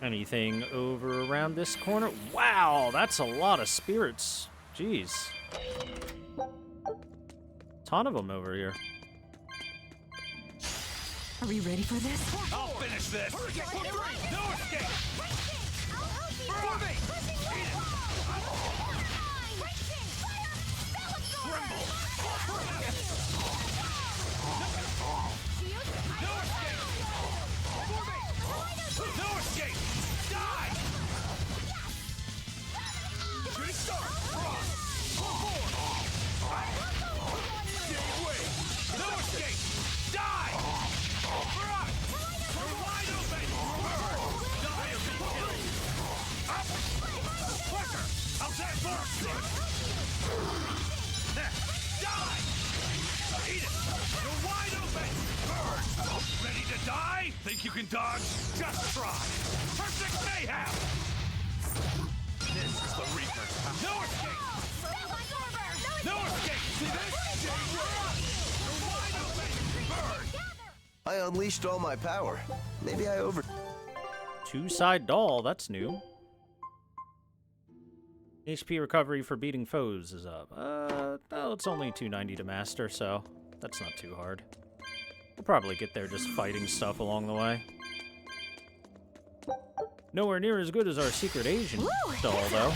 Speaker 1: Anything over around this corner? Wow, that's a lot of spirits. Jeez. Ton of them over here.
Speaker 10: Are we ready for this?
Speaker 20: I'll finish this! No escape! For me! Eat it! Tremble! No escape! For me! No escape! Die! Shooting star! Cross! Stay away! No escape! Die! You're wide open! Burn! Die or be killed! Up! Quicker! How's that work? Die! Eat it! You're wide open! Burn! Ready to die? Think you can dodge? Just try! Perfect mayhem! This is the Reaper. No escape! No escape! See this? You're wide open! Burn!
Speaker 8: I unleashed all my power. Maybe I over...
Speaker 1: Two-side doll, that's new. HP recovery for beating foes is up. No, it's only 290 to master, so that's not too hard. We'll probably get there just fighting stuff along the way. Nowhere near as good as our secret Asian doll, though.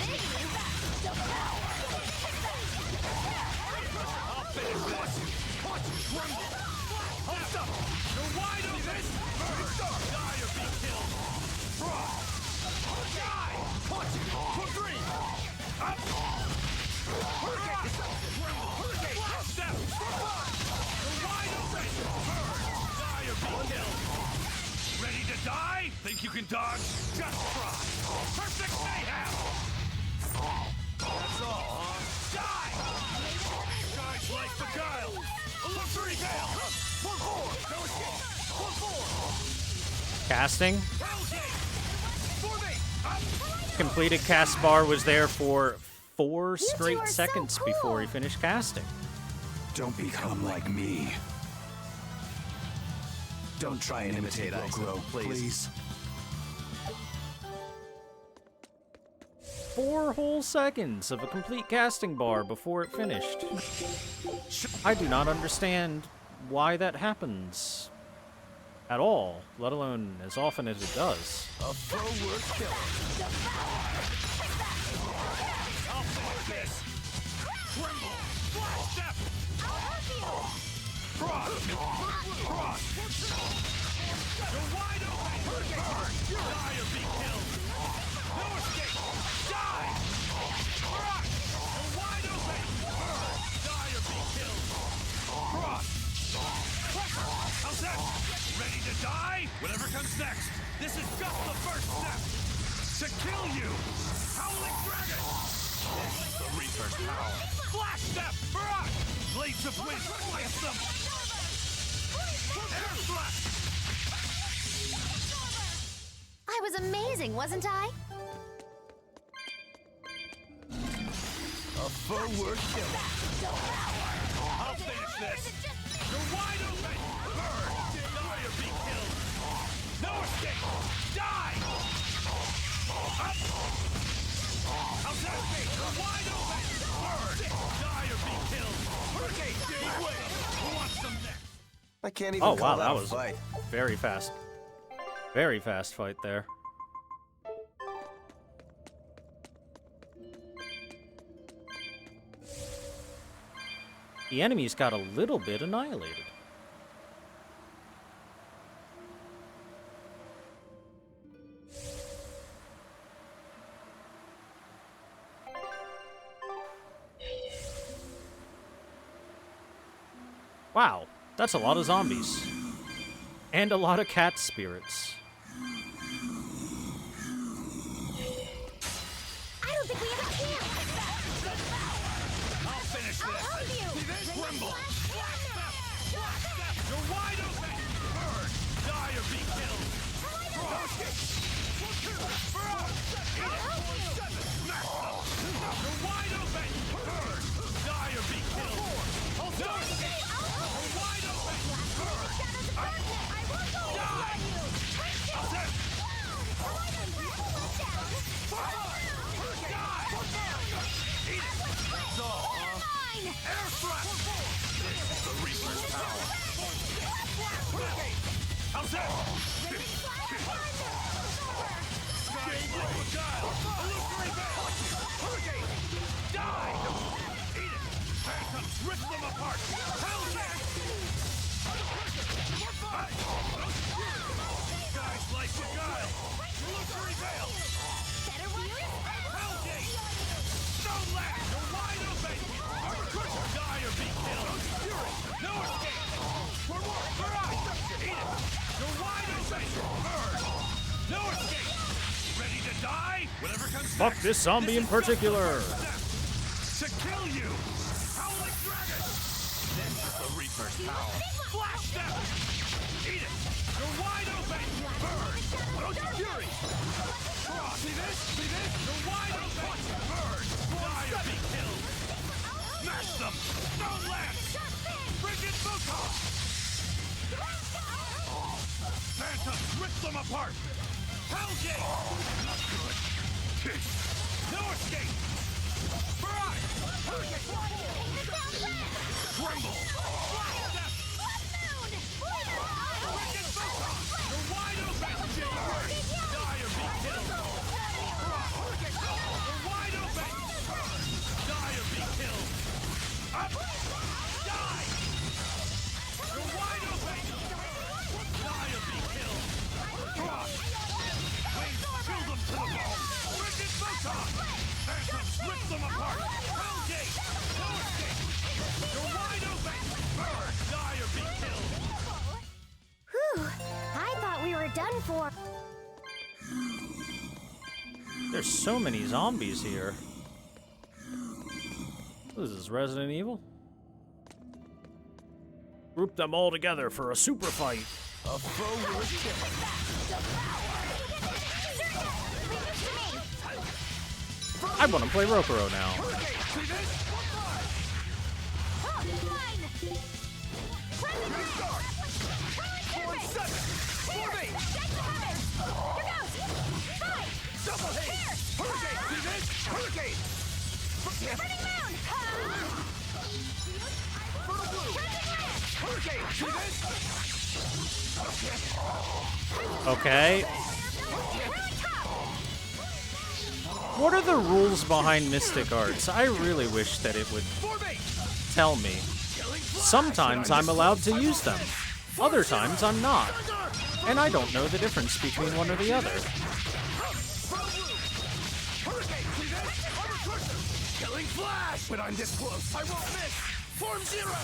Speaker 20: Ready to die? Think you can dodge? Just try. Perfect mayhem! That's all, huh? Die! like Beguile! Illusory Veil! 1-4! No escape! 1-4!
Speaker 1: Casting. Completed cast bar was there for 4 straight seconds before he finished casting.
Speaker 4: Don't become like me.
Speaker 8: Don't try and imitate Iso, please.
Speaker 1: 4 whole seconds of a complete casting bar before it finished. I do not understand why that happens at all, let alone as often as it does.
Speaker 20: A forward killer. I'll finish this. Tremble. Flash step. Cross. You're wide open. Burn. Die or be killed. No escape. Die. Cross. You're wide open. Burn. Die or be killed. Cross. How's that? Ready to die? Whatever comes next. This is just the first step. To kill you. Howling Dragon. This is the Reaper's power. Flash step. Barrage. Blades of wind. Blast them. Air thrust.
Speaker 9: I was amazing, wasn't I?
Speaker 20: A forward killer. I'll finish this. You're wide open. Burn. Die or be killed. No escape. Die. Up. How's that? You're wide open. Burn. Die or be killed. Hurricane. Beware. Who wants some next?
Speaker 8: I can't even
Speaker 1: Oh wow,
Speaker 8: call
Speaker 1: that
Speaker 8: out a
Speaker 1: was
Speaker 8: fight.
Speaker 1: very fast. Very fast fight there. The enemies got a little bit annihilated. Wow, that's a lot of zombies. And a lot of cat spirits.
Speaker 21: I don't think we have a chance!
Speaker 20: I'll finish this.
Speaker 21: I'll help you!
Speaker 20: Tremble. You're wide open. Burn. Die or be killed. Cross. Burn. Eat it. You're wide open. Burn. Die or be killed. No escape. You're wide open. Burn. Die. How's that? Eat it. That's all, huh? Air thrust. This is the Reaper's power. How's that? Sky like Beguile. Illusory Veil. Hurricane. Die. Eat it. Phantoms rip them apart. Hellcat. Skies like Beguile. Illusory Veil. Hellgate. Stone Lash. You're wide open. Die or be killed. No escape. Barrage. Eat it. You're wide open. Burn. No escape. Ready to die? Whatever comes
Speaker 1: Fuck
Speaker 20: next.
Speaker 1: this zombie in particular.
Speaker 20: To kill you. Howling Dragon. This is the Reaper's power. Flash step. Eat it. You're wide open. Burn. Fury. Cross. See this? See this? You're wide open. Burn. Die or be killed. Smash them. Stone Lance. Frigid Photon. Phantoms rip them apart. Hellgate. Not good. No escape. Barrage. Tremble. Frigid Photon. You're wide open. Burn. Die or be killed. You're wide open. Burn. Die or be killed. Up. Die. You're wide open. Die or be killed. Cross. Wings fill them to the bone. Frigid Photon. Phantoms rip them apart. Hellgate. No escape. You're wide open. Burn. Die or be killed.
Speaker 21: Whew. I thought we were done for.
Speaker 1: There's so many zombies here. What is this, Resident Evil?
Speaker 11: Group them all together for a super fight.
Speaker 20: A foe will
Speaker 1: I want to play Rokuro now. Okay. What are the rules behind Mystic Arts? I really wish that it would tell me. Sometimes I'm allowed to use them. Other times I'm not. And I don't know the difference between one or the other.
Speaker 20: Killing flash! When I'm this close, I won't miss! Form zero!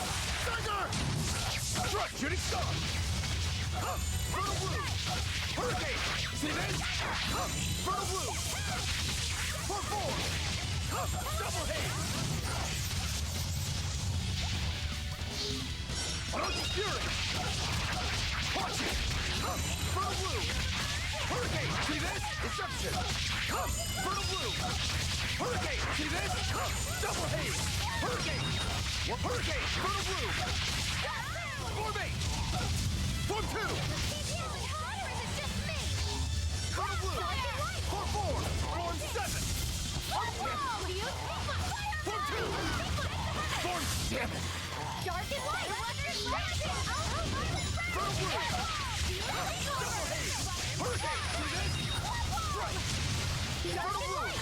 Speaker 20: Thunder! Strut! Shooting star! Fertile blue! Hurricane! See this? Fertile blue! For four! Double haze! Anointing fury! Watch it! Fertile blue! Hurricane! See this? Deception! Fertile blue! Hurricane! See this? Double haze! Hurricane! Hurricane! Fertile blue! Form 8! Form 2! Fertile blue! Form 4! Form 7! Form 2! Form... Damn it!
Speaker 21: Dark and light!
Speaker 20: Fertile blue! Double haze! Hurricane! See this? Right! Fertile blue!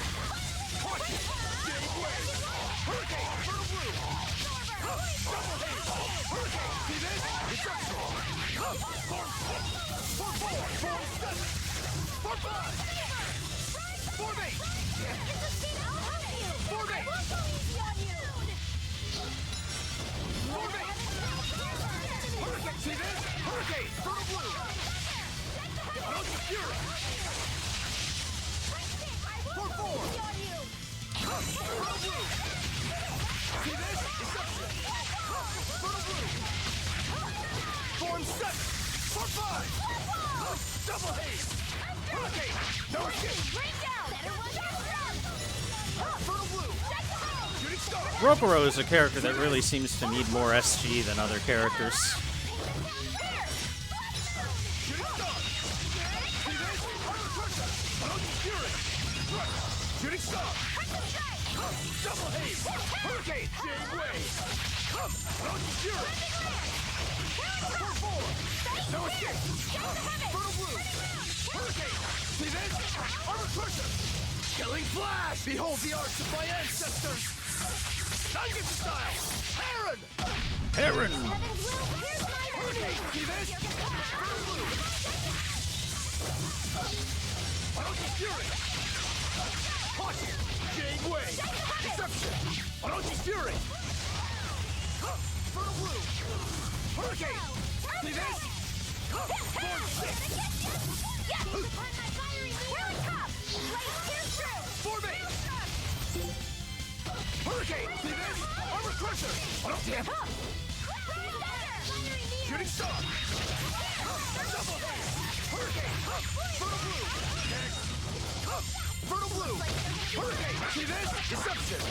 Speaker 20: Watch it! Give way! Hurricane! Fertile blue! Double haze! Hurricane! See this? Deception! Form 4! Form 7! Form 5! Form 8! Form 8! Form 8! Hurricane! See this? Hurricane! Fertile blue! Anointing fury! Form 4! Fertile blue! See this? Deception! Fertile blue! Form 7! Form 5! Double haze! Hurricane! No escape! Fertile blue! Shooting star!
Speaker 1: Rokuro is a character that really seems to need more SG than other characters.
Speaker 20: Shooting star! See this? Anointing fury! Shooting star! Double haze! Hurricane! Jade wave! Anointing fury! Form 4! No escape! Fertile blue! Hurricane! See this? Armor crusher! Killing flash! Behold the arts of my ancestors! Nugget style! Heron!
Speaker 11: Heron!
Speaker 20: Hurricane! See this? Fertile blue! Anointing fury! Watch it! Jade wave! Deception! Anointing fury! Fertile blue! Hurricane! See this? Form 6! Form 8! Hurricane! See this? Armor crusher! Oh, damn it! Shooting star! Double haze! Hurricane! Fertile blue! Fertile blue! Hurricane! See this? Deception!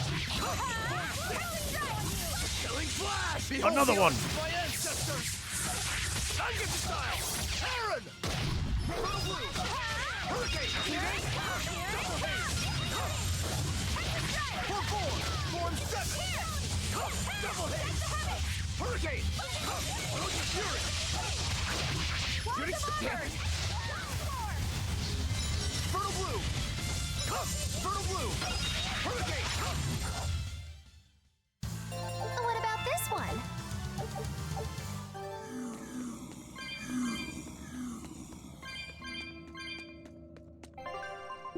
Speaker 20: Killing flash! Behold
Speaker 11: Another
Speaker 20: the
Speaker 11: one!
Speaker 20: arts of my ancestors! Nugget style! Heron! Fertile blue! Hurricane! See this? Double haze! Form 4! Form 7! Double haze! Hurricane! Anointing fury! Shooting star! Fertile blue! Fertile blue! Hurricane!
Speaker 9: What about this one?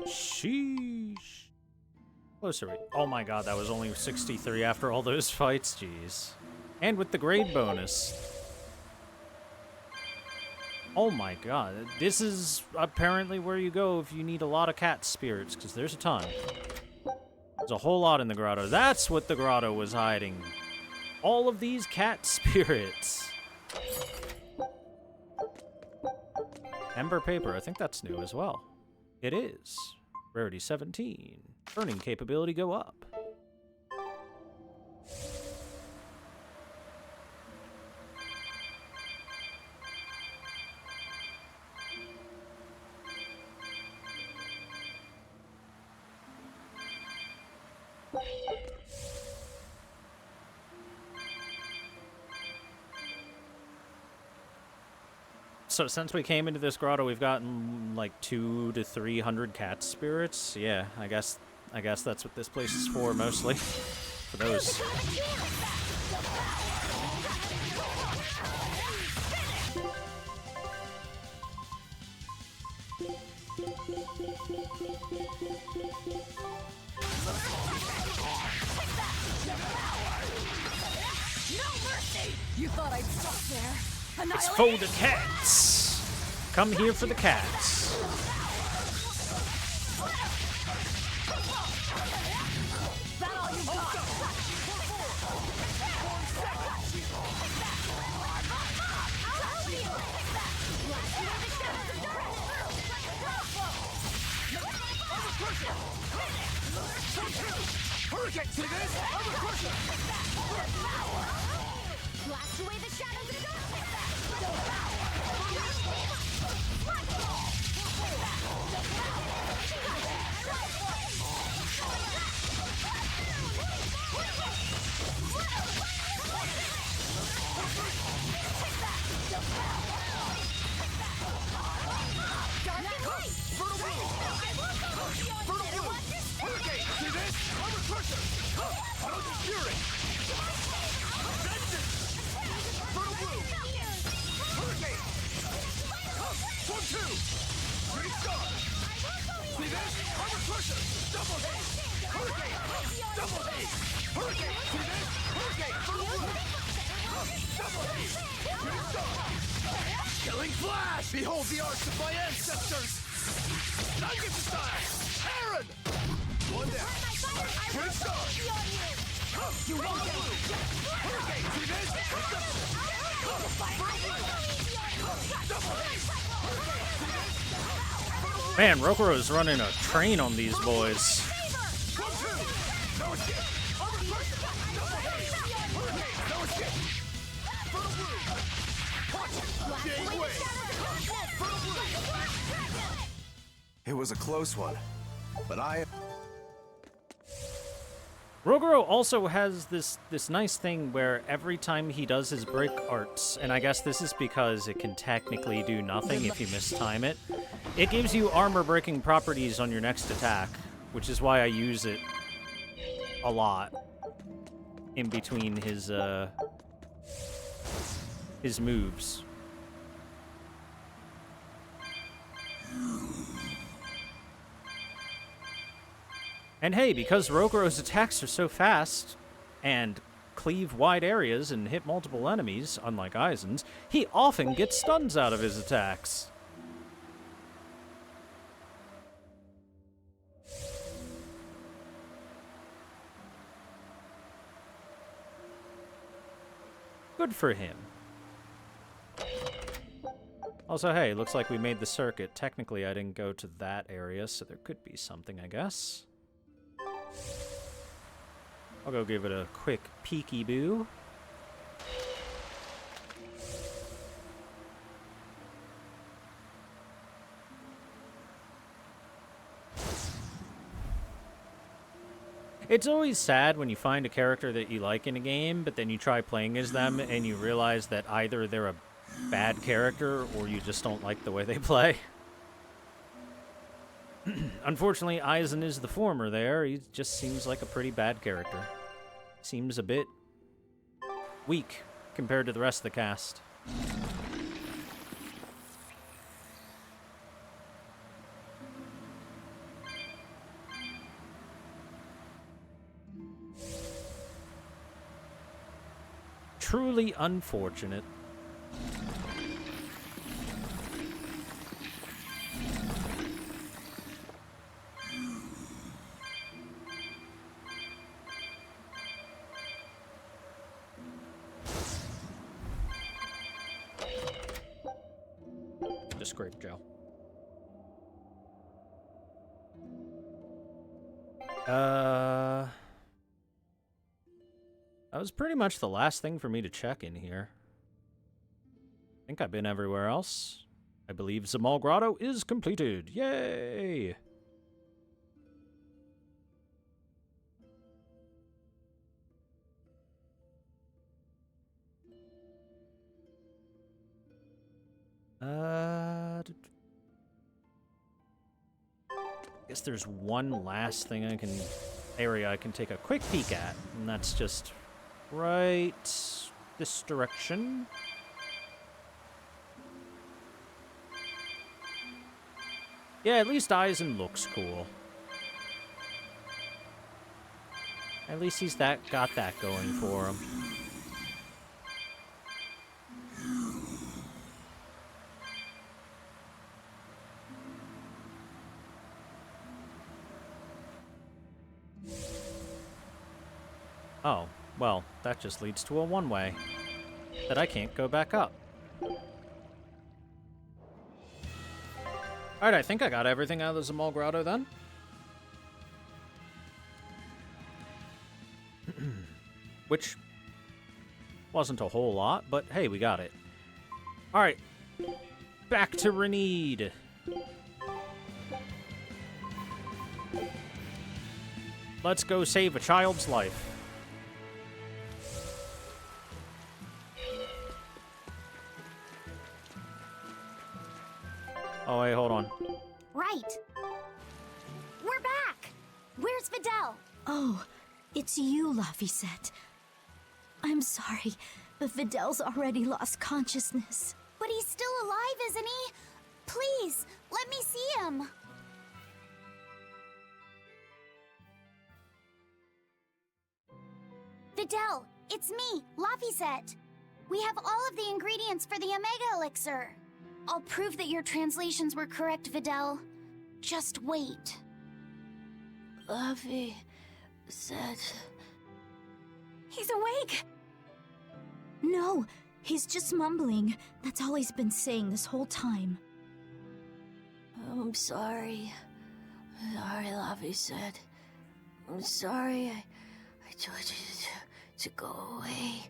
Speaker 1: Sheesh. Closer. Oh my god, that was only 63 after all those fights. Jeez. And with the grade bonus. Oh my god. This is apparently where you go if you need a lot of cat spirits, because there's a ton. There's a whole lot in the grotto. That's what the grotto was hiding. All of these cat spirits. Ember paper, I think that's new as well. It is. Rarity 17. Burning capability go up. So since we came into this grotto, we've gotten like 200 to 300 cat spirits. Yeah, I guess that's what this place is for mostly. For those.
Speaker 10: No mercy! You thought I'd stop there?
Speaker 1: It's for the cats. Come here for the cats.
Speaker 10: That all you got?
Speaker 20: Hurricane, see this?
Speaker 9: Blast away the shadows and
Speaker 20: Killing flash! Behold the arts of my ancestors! Nugget style! Aaron! One down. Good start! You won't get it! Hurricane! See this?
Speaker 1: Man, Rokuro's running a train on these boys.
Speaker 8: It was a close one, but
Speaker 1: Roguro also has this nice thing where every time he does his break arts, and I guess this is because it can technically do nothing if you mistime it, it gives you armor breaking properties on your next attack, which is why I use it a lot in between his moves. And hey, because Rokuro's attacks are so fast and cleave wide areas and hit multiple enemies, unlike Aizen's, he often gets stuns out of his attacks. Good for him. Also, hey, looks like we made the circuit. Technically, I didn't go to that area, so there could be something, I guess. I'll go give it a quick peeky-boo. It's always sad when you find a character that you like in a game, but then you try playing as them and you realize that either they're a bad character or you just don't like the way they play. Unfortunately, Aizen is the former there. He just seems like a pretty bad character. Seems a bit weak compared to the rest of the cast. Truly unfortunate. to scrape gel. That was pretty much the last thing for me to check in here. I think I've been everywhere else. I believe Zamal Grotto is completed. Yay! Guess there's one last thing area I can take a quick peek at, and that's just right this direction. Yeah, at least Eisen looks cool. At least he's got that going for him. Oh, well, that just leads to a one-way that I can't go back up. Alright, I think I got everything out of the Zamal Grotto then. Which wasn't a whole lot, but hey, we got it. Alright, back to Renede. Let's go save a child's life. Oh, wait, hold on.
Speaker 21: Right. We're back. Where's Videl?
Speaker 3: Oh, it's you, Laphicet. I'm sorry, but Videl's already lost consciousness.
Speaker 21: But he's still alive, isn't he? Please, let me see him. Videl, it's me, Laphicet. We have all of the ingredients for the Omega Elixir. I'll prove that your translations were correct, Videl. Just wait.
Speaker 3: Laphicet.
Speaker 21: He's awake!
Speaker 3: No, he's just mumbling. That's all he's been saying this whole time. I'm sorry. Sorry, Laphicet. I'm sorry I told you to go away.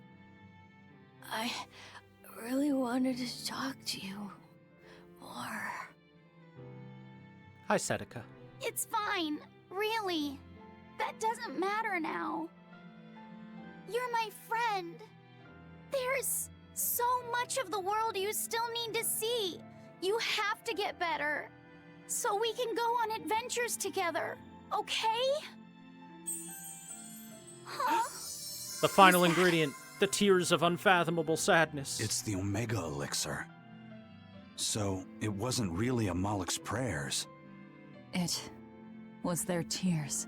Speaker 3: I really wanted to talk to you more.
Speaker 1: Hi, Sedeca.
Speaker 21: It's fine, really. That doesn't matter now. You're my friend. There's so much of the world you still need to see. You have to get better, so we can go on adventures together, okay? Huh?
Speaker 1: The final ingredient, the tears of unfathomable sadness.
Speaker 4: It's the Omega Elixir. So, it wasn't really Amalek's prayers.
Speaker 10: It was their tears.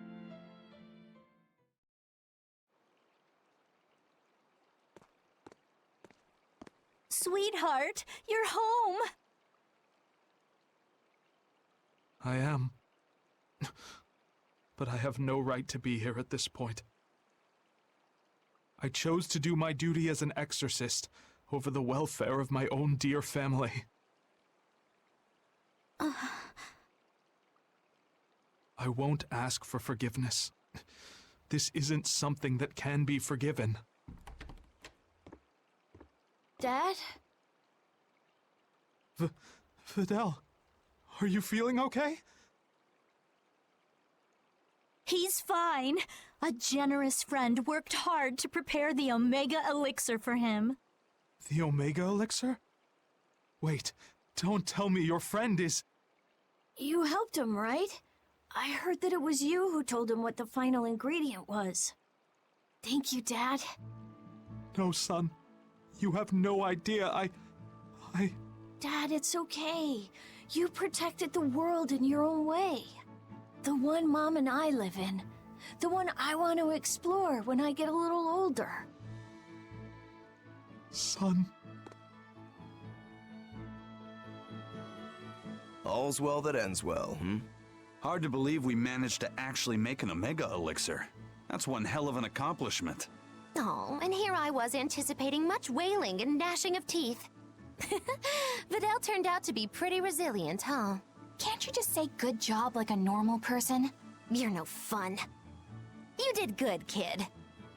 Speaker 3: Sweetheart, you're home!
Speaker 18: I am. But I have no right to be here at this point. I chose to do my duty as an exorcist over the welfare of my own dear family. I won't ask for forgiveness. This isn't something that can be forgiven.
Speaker 3: Dad?
Speaker 18: Videl, are you feeling okay?
Speaker 3: He's fine. A generous friend worked hard to prepare the Omega Elixir for him.
Speaker 18: The Omega Elixir? Wait, don't tell me your friend is...
Speaker 3: You helped him, right? I heard that it was you who told him what the final ingredient was. Thank you, Dad.
Speaker 18: No, son. You have no idea. I...
Speaker 3: Dad, it's okay. You protected the world in your own way. The one Mom and I live in. The one I want to explore when I get a little older.
Speaker 18: Son.
Speaker 8: All's well that ends well, hmm?
Speaker 4: Hard to believe we managed to actually make an Omega Elixir. That's one hell of an accomplishment.
Speaker 9: Oh, and here I was anticipating much wailing and gnashing of teeth. Videl turned out to be pretty resilient, huh?
Speaker 2: Can't you just say good job like a normal person?
Speaker 9: You're no fun. You did good, kid.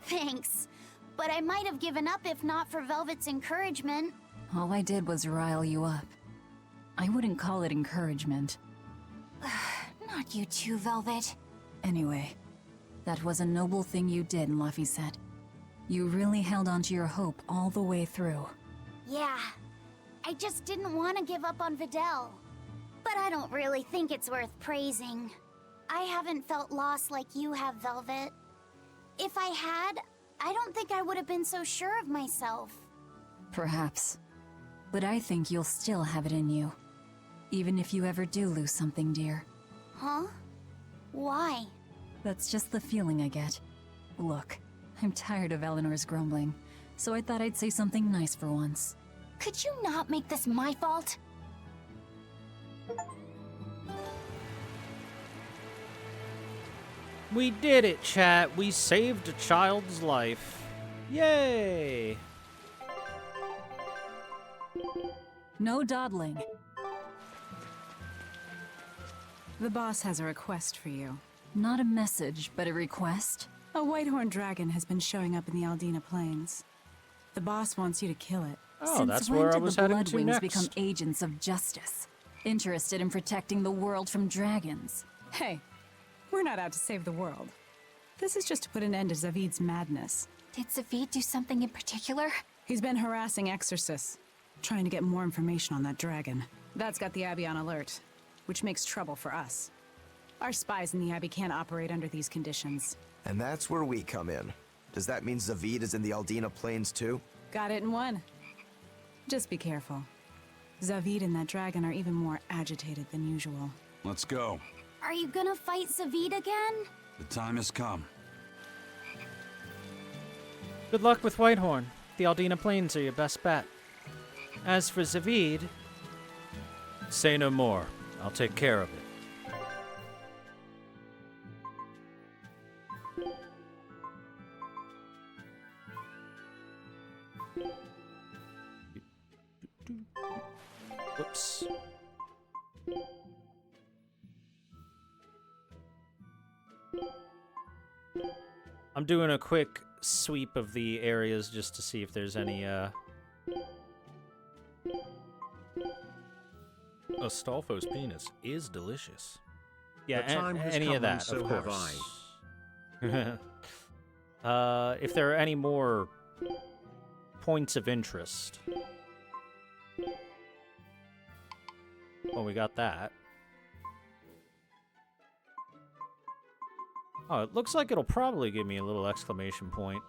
Speaker 21: Thanks. But I might have given up if not for Velvet's encouragement.
Speaker 10: All I did was rile you up. I wouldn't call it encouragement.
Speaker 2: Not you too, Velvet.
Speaker 10: Anyway, that was a noble thing you did, Laphicet. You really held on to your hope all the way through.
Speaker 21: Yeah. I just didn't want to give up on Videl. But I don't really think it's worth praising. I haven't felt lost like you have, Velvet. If I had, I don't think I would have been so sure of myself.
Speaker 10: Perhaps. But I think you'll still have it in you. Even if you ever do lose something, dear.
Speaker 21: Huh? Why?
Speaker 10: That's just the feeling I get. Look, I'm tired of Eleanor's grumbling, so I thought I'd say something nice for once.
Speaker 2: Could you not make this my fault?
Speaker 1: We did it, chat. We saved a child's life. Yay!
Speaker 10: No dawdling.
Speaker 13: The boss has a request for you.
Speaker 10: Not a message, but a request?
Speaker 13: A whitehorn dragon has been showing up in the Aldina Plains. The boss wants you to kill it.
Speaker 1: Oh, that's where I was heading to next.
Speaker 10: Become agents of justice, interested in protecting the world from dragons?
Speaker 13: Hey, we're not out to save the world. This is just to put an end to Zavid's madness.
Speaker 2: Did Zavid do something in particular?
Speaker 13: He's been harassing exorcists, trying to get more information on that dragon. That's got the Abbey on alert, which makes trouble for us. Our spies in the Abbey can't operate under these conditions.
Speaker 8: And that's where we come in. Does that mean Zavid is in the Aldina Plains too?
Speaker 13: Got it in one. Just be careful. Zavid and that dragon are even more agitated than usual.
Speaker 4: Let's go.
Speaker 21: Are you gonna fight Zavid again?
Speaker 4: The time has come.
Speaker 1: Good luck with Whitehorn. The Aldina Plains are your best bet. As for Zavid... Say no more. I'll take care of it. Whoops. I'm doing a quick sweep of the areas just to see if there's any, Astolfo's penis is delicious. Yeah,
Speaker 19: The time has
Speaker 1: any
Speaker 19: come,
Speaker 1: of that,
Speaker 19: and so
Speaker 1: of
Speaker 19: have
Speaker 1: course. If there are any more points of interest. Well, we got that. Oh, it looks like it'll probably give me a little exclamation point.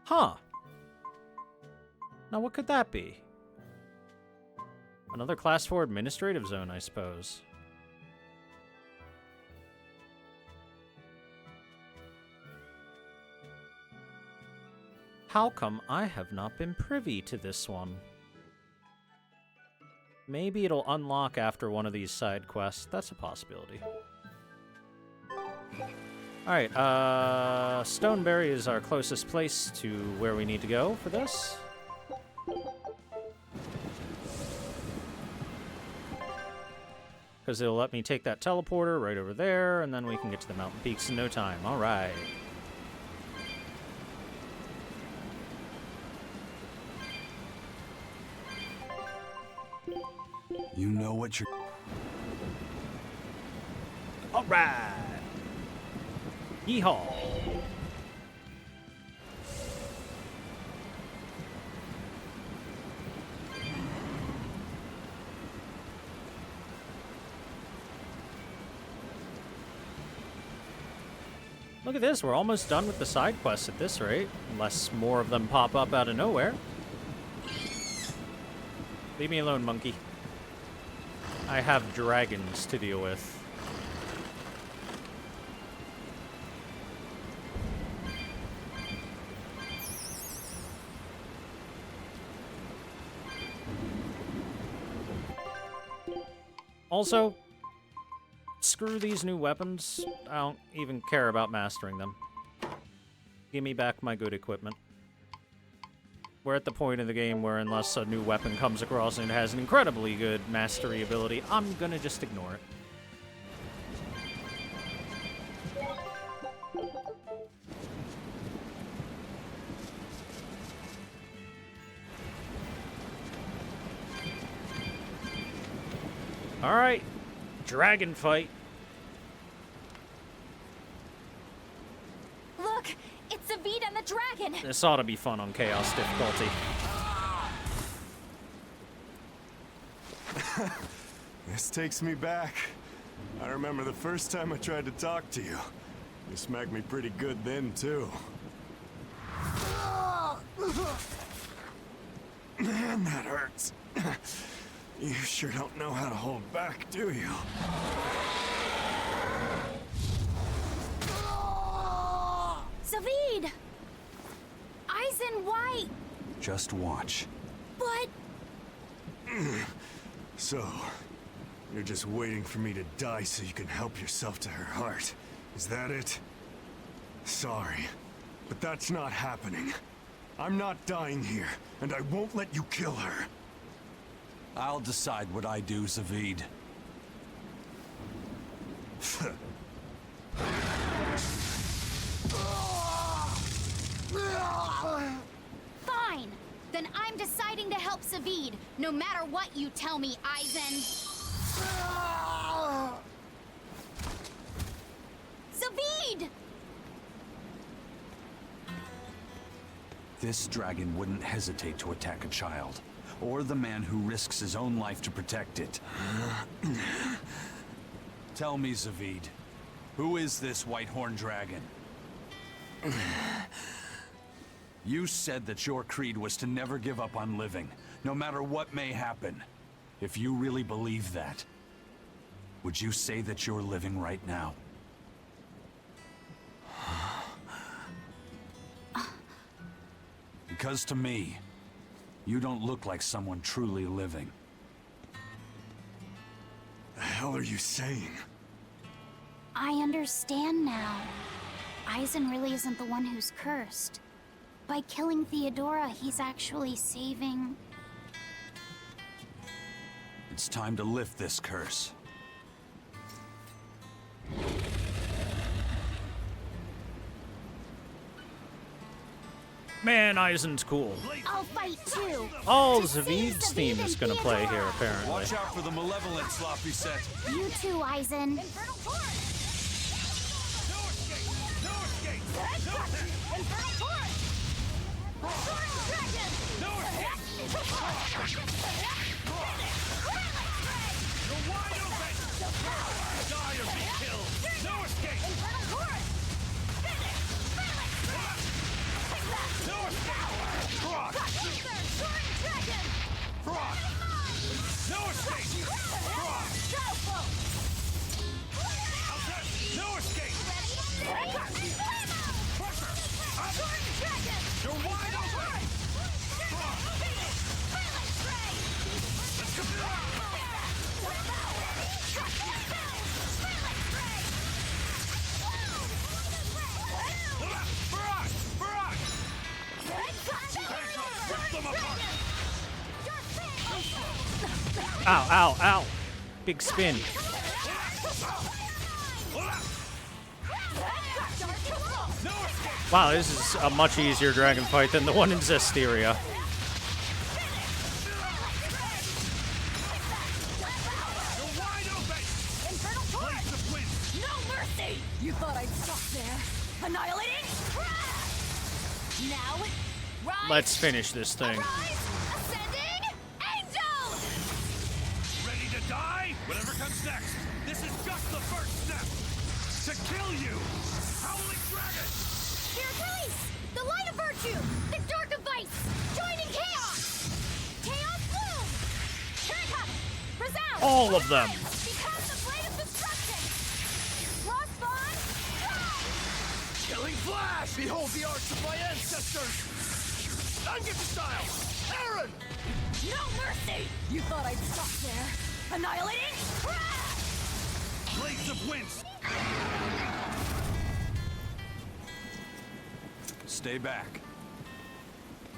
Speaker 1: Huh. Now, what could that be? Another Class 4 administrative zone, I suppose. How come I have not been privy to this one? Maybe it'll unlock after one of these side quests. That's a possibility. Alright, Stoneberry is our closest place to where we need to go for this. Because it'll let me take that teleporter right over there, and then we can get to the mountain peaks in no time. Alright.
Speaker 4: You know what you're...
Speaker 1: Alright! Yeehaw! Look at this, we're almost done with the side quests at this rate, unless more of them pop up out of nowhere. Leave me alone, monkey. I have dragons to deal with. Also, screw these new weapons. I don't even care about mastering them. Give me back my good equipment. We're at the point in the game where unless a new weapon comes across and it has an incredibly good mastery ability, I'm gonna just ignore it. Alright, dragon fight.
Speaker 3: Look, it's Zavid and the dragon.
Speaker 1: This ought to be fun on Chaos difficulty.
Speaker 6: This takes me back. I remember the first time I tried to talk to you. You smacked me pretty good then, too. Man, that hurts. You sure don't know how to hold back, do you?
Speaker 21: Zavid! Eisen, why?
Speaker 4: Just watch.
Speaker 21: But...
Speaker 6: So, you're just waiting for me to die so you can help yourself to her heart. Is that it? Sorry, but that's not happening. I'm not dying here, and I won't let you kill her.
Speaker 4: I'll decide what I do, Zavid.
Speaker 21: Fine! Then I'm deciding to help Zavid, no matter what you tell me, Eisen. Zavid!
Speaker 4: This dragon wouldn't hesitate to attack a child, or the man who risks his own life to protect it. Tell me, Zavid, who is this white-horned dragon? You said that your creed was to never give up on living, no matter what may happen. If you really believe that, would you say that you're living right now? Because to me, you don't look like someone truly living.
Speaker 6: The hell are you saying?
Speaker 21: I understand now. Eisen really isn't the one who's cursed. By killing Theodora, he's actually saving...
Speaker 4: It's time to lift this curse.
Speaker 1: Man, Eisen's cool.
Speaker 21: I'll fight too!
Speaker 1: All Zavid's theme is gonna play here, apparently.
Speaker 4: Watch out for the malevolent sloppy set.
Speaker 21: You too, Eisen.
Speaker 1: Ow, ow, ow. Big spin. Wow, this is a much easier dragon fight than the one in Zestiria.
Speaker 3: No mercy! You thought I'd stop there? Annihilating? Now, rise!
Speaker 1: Let's finish this thing.
Speaker 3: Ascending angel!
Speaker 20: Ready to die? Whatever comes next. This is just the first step. To kill you! Howling dragon!
Speaker 21: Here's Release! The light of virtue! The dark of vice! Joining chaos! Chaos bloom! Here it comes! Resound!
Speaker 1: All of them.
Speaker 21: Become the blade of destruction! Lost Bond!
Speaker 20: Killing flash! Behold the arts of my ancestors! Ungift style! Aaron!
Speaker 3: No mercy! You thought I'd stop there? Annihilating?
Speaker 20: Blades of winds!
Speaker 4: Stay back.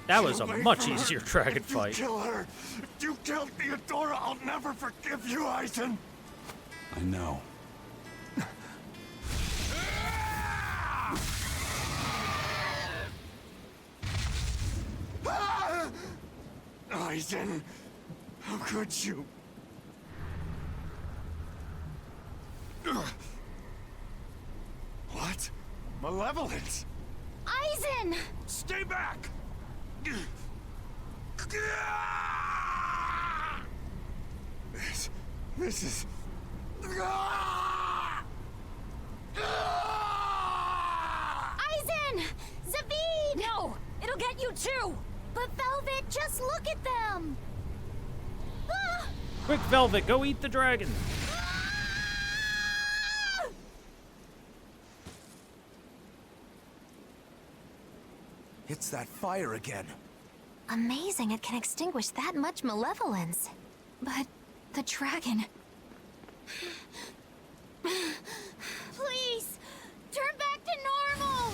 Speaker 1: That was a much easier dragon fight.
Speaker 6: If you kill her, if you kill Theodora, I'll never forgive you, Aizen.
Speaker 4: I know.
Speaker 6: Aizen, how could you? What? Malevolence?
Speaker 21: Aizen!
Speaker 6: Stay back! This is...
Speaker 21: Aizen! Zavid!
Speaker 15: No! It'll get you too!
Speaker 21: But Velvet, just look at them!
Speaker 1: Quick, Velvet, go eat the dragon.
Speaker 8: It's that fire again.
Speaker 9: Amazing it can extinguish that much malevolence.
Speaker 2: But the dragon...
Speaker 21: Please! Turn back to normal!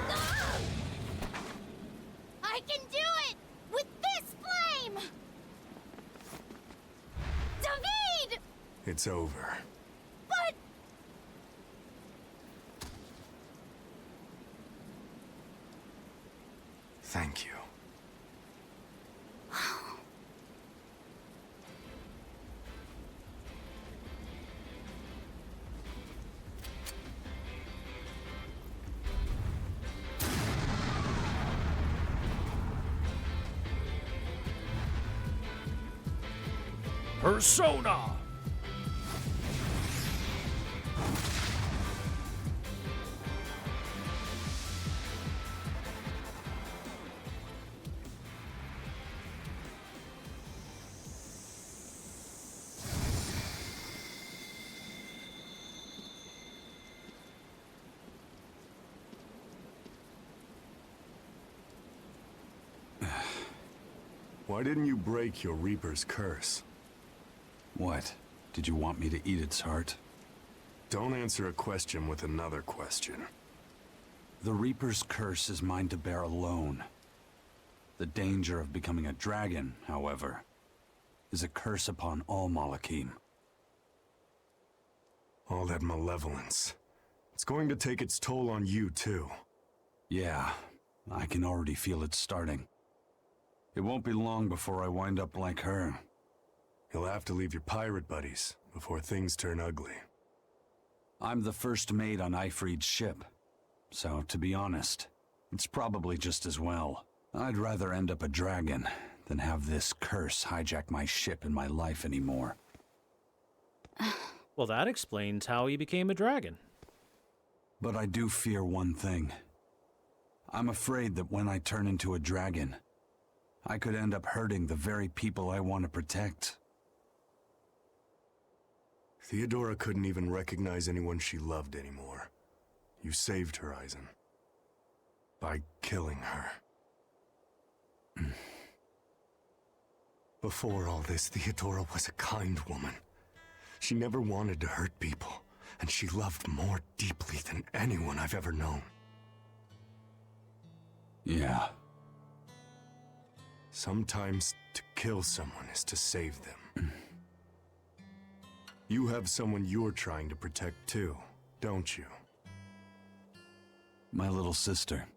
Speaker 21: Ah! I can do it! With this flame! David!
Speaker 6: It's over.
Speaker 21: But...
Speaker 6: Thank you.
Speaker 11: Persona!
Speaker 6: Why didn't you break your Reaper's curse?
Speaker 4: What? Did you want me to eat its heart?
Speaker 6: Don't answer a question with another question.
Speaker 4: The Reaper's curse is mine to bear alone. The danger of becoming a dragon, however, is a curse upon all Malachim.
Speaker 6: All that malevolence. It's going to take its toll on you, too.
Speaker 4: Yeah, I can already feel it starting. It won't be long before I wind up like her.
Speaker 6: You'll have to leave your pirate buddies before things turn ugly.
Speaker 4: I'm the first mate on Ifrid's ship, so to be honest, it's probably just as well. I'd rather end up a dragon than have this curse hijack my ship and my life anymore.
Speaker 1: Well, that explains how he became a dragon.
Speaker 4: But I do fear one thing. I'm afraid that when I turn into a dragon, I could end up hurting the very people I want to protect.
Speaker 6: Theodora couldn't even recognize anyone she loved anymore. You saved her, Aizen. By killing her. Before all this, Theodora was a kind woman. She never wanted to hurt people, and she loved more deeply than anyone I've ever known.
Speaker 4: Yeah.
Speaker 6: Sometimes to kill someone is to save them. You have someone you're trying to protect too, don't you?
Speaker 4: My little sister.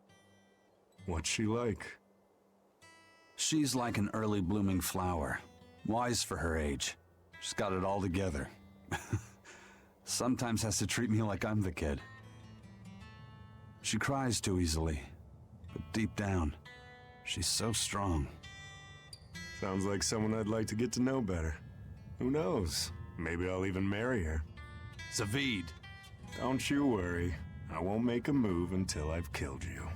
Speaker 6: What's she like?
Speaker 4: She's like an early blooming flower. Wise for her age. She's got it all together. Sometimes has to treat me like I'm the kid. She cries too easily, but deep down, she's so strong.
Speaker 6: Sounds like someone I'd like to get to know better. Who knows? Maybe I'll even marry her.
Speaker 4: Zavid!
Speaker 6: Don't you worry. I won't make a move until I've killed you.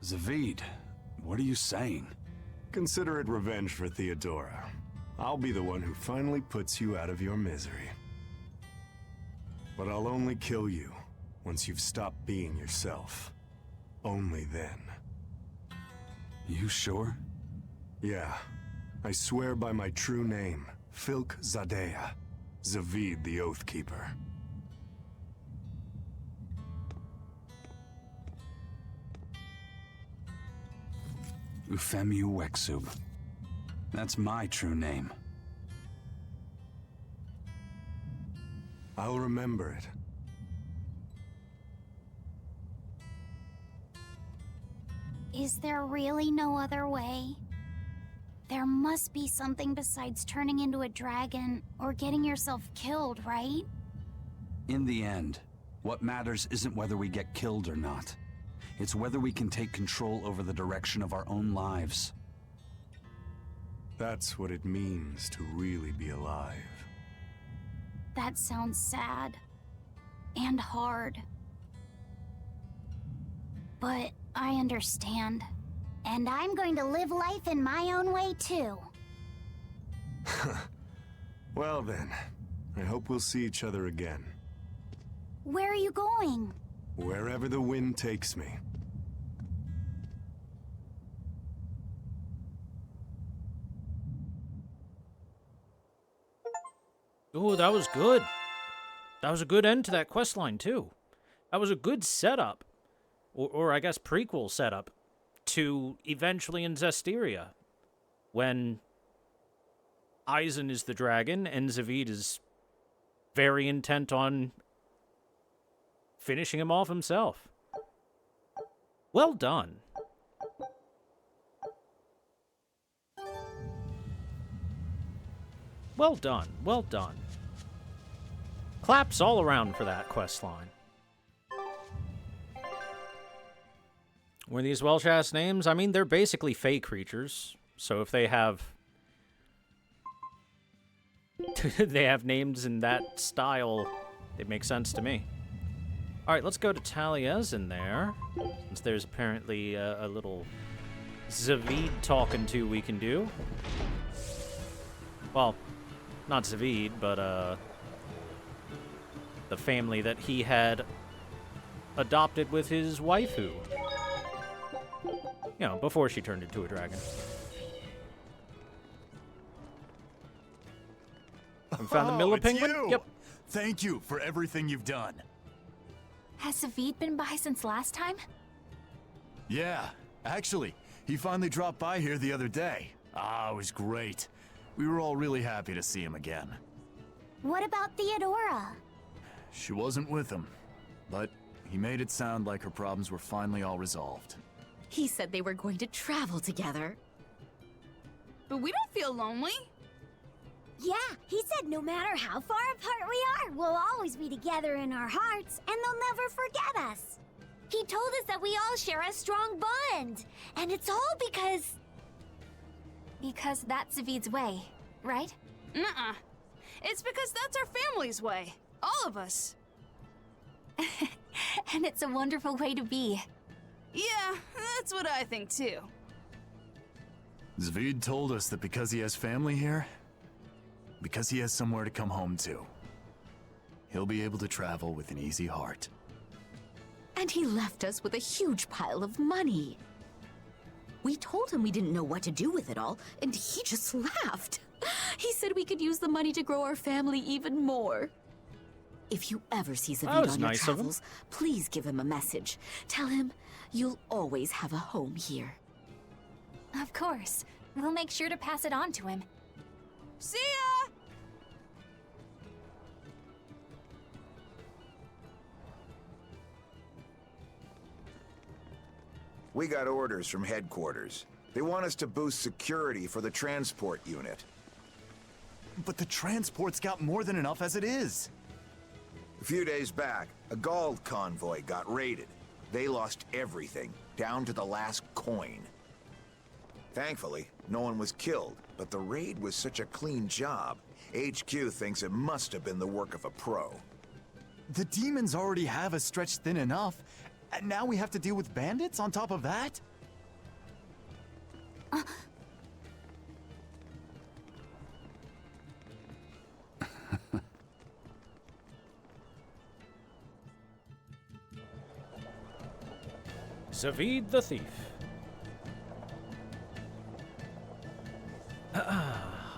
Speaker 4: Zavid, what are you saying?
Speaker 6: Consider it revenge for Theodora. I'll be the one who finally puts you out of your misery. But I'll only kill you once you've stopped being yourself. Only then.
Speaker 4: You sure?
Speaker 6: Yeah. I swear by my true name, Filk Zadea, Zavid the Oathkeeper.
Speaker 4: Ufemu Wexub. That's my true name.
Speaker 6: I'll remember it.
Speaker 21: Is there really no other way? There must be something besides turning into a dragon or getting yourself killed, right?
Speaker 4: In the end, what matters isn't whether we get killed or not. It's whether we can take control over the direction of our own lives.
Speaker 6: That's what it means to really be alive.
Speaker 21: That sounds sad. And hard. But I understand. And I'm going to live life in my own way, too.
Speaker 6: Well then, I hope we'll see each other again.
Speaker 21: Where are you going?
Speaker 6: Wherever the wind takes me.
Speaker 1: Ooh, that was good. That was a good end to that quest line, too. That was a good setup. Or I guess prequel setup to eventually in Zestiria, when Eisen is the dragon and Zavid is very intent on finishing him off himself. Well done. Well done, well done. Claps all around for that quest line. Were these Welsh-ass names? I mean, they're basically fey creatures. So if they have... they have names in that style, it makes sense to me. Alright, let's go to Taliesin there. Since there's apparently a little Zavid talking to we can do. Well, not Zavid, but the family that he had adopted with his waifu. You know, before she turned into a dragon. We found the Miller penguin?
Speaker 7: You.
Speaker 1: Yep.
Speaker 7: Thank you for everything you've done.
Speaker 2: Has Zavid been by since last time?
Speaker 7: Yeah, actually, he finally dropped by here the other day. Ah, it was great. We were all really happy to see him again.
Speaker 21: What about Theodora?
Speaker 7: She wasn't with him, but he made it sound like her problems were finally all resolved.
Speaker 19: He said they were going to travel together.
Speaker 22: But we don't feel lonely.
Speaker 21: Yeah, he said no matter how far apart we are, we'll always be together in our hearts, and they'll never forget us. He told us that we all share a strong bond, and it's all because...
Speaker 2: Because that's Zavid's way, right?
Speaker 22: Nuh-uh. It's because that's our family's way. All of us.
Speaker 2: And it's a wonderful way to be.
Speaker 22: Yeah, that's what I think too.
Speaker 7: Zavid told us that because he has family here, because he has somewhere to come home to, he'll be able to travel with an easy heart.
Speaker 19: And he left us with a huge pile of money. We told him we didn't know what to do with it all, and he just laughed. He said we could use the money to grow our family even more. If you ever see Zavid on your travels, please give him a message. Tell him you'll always have a home here.
Speaker 2: Of course. We'll make sure to pass it on to him.
Speaker 22: See ya!
Speaker 24: We got orders from headquarters. They want us to boost security for the transport unit.
Speaker 7: But the transport's got more than enough as it is.
Speaker 24: A few days back, a Gald convoy got raided. They lost everything, down to the last coin. Thankfully, no one was killed, but the raid was such a clean job. HQ thinks it must have been the work of a pro.
Speaker 7: The demons already have us stretched thin enough, and now we have to deal with bandits on top of that?
Speaker 1: Zavid the Thief.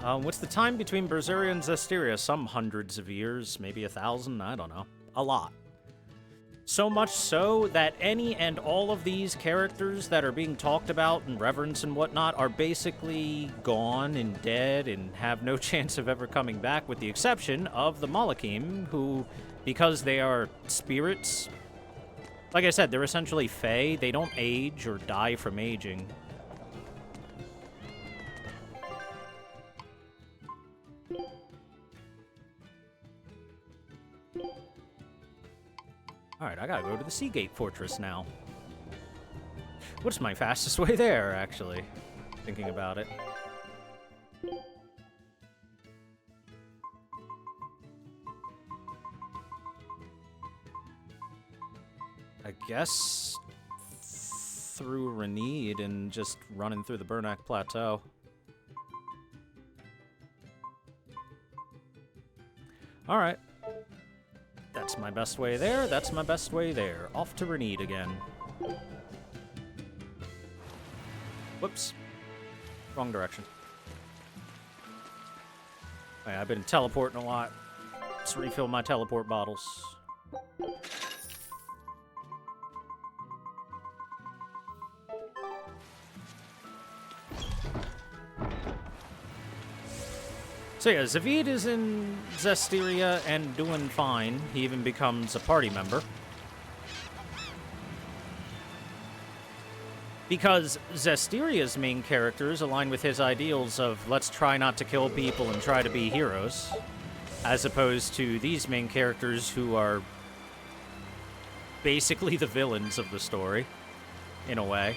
Speaker 1: What's the time between Berseria and Zestiria? Some hundreds of years, maybe 1,000, I don't know. A lot. So much so that any and all of these characters that are being talked about and reverenced and whatnot are basically gone and dead and have no chance of ever coming back, with the exception of the Malakim, who, because they are spirits, like I said, they're essentially fae. They don't age or die from aging. Alright, I gotta go to the Seagate Fortress now. What's my fastest way there, actually? Thinking about it. I guess through Renede and just running through the Burnak Plateau. Alright. That's my best way there, that's my best way there. Off to Renede again. Whoops. Wrong direction. Hey, I've been teleporting a lot. Let's refill my teleport bottles. So yeah, Zavid is in Zestiria and doing fine. He even becomes a party member. Because Zestiria's main characters align with his ideals of let's try not to kill people and try to be heroes, as opposed to these main characters who are basically the villains of the story, in a way.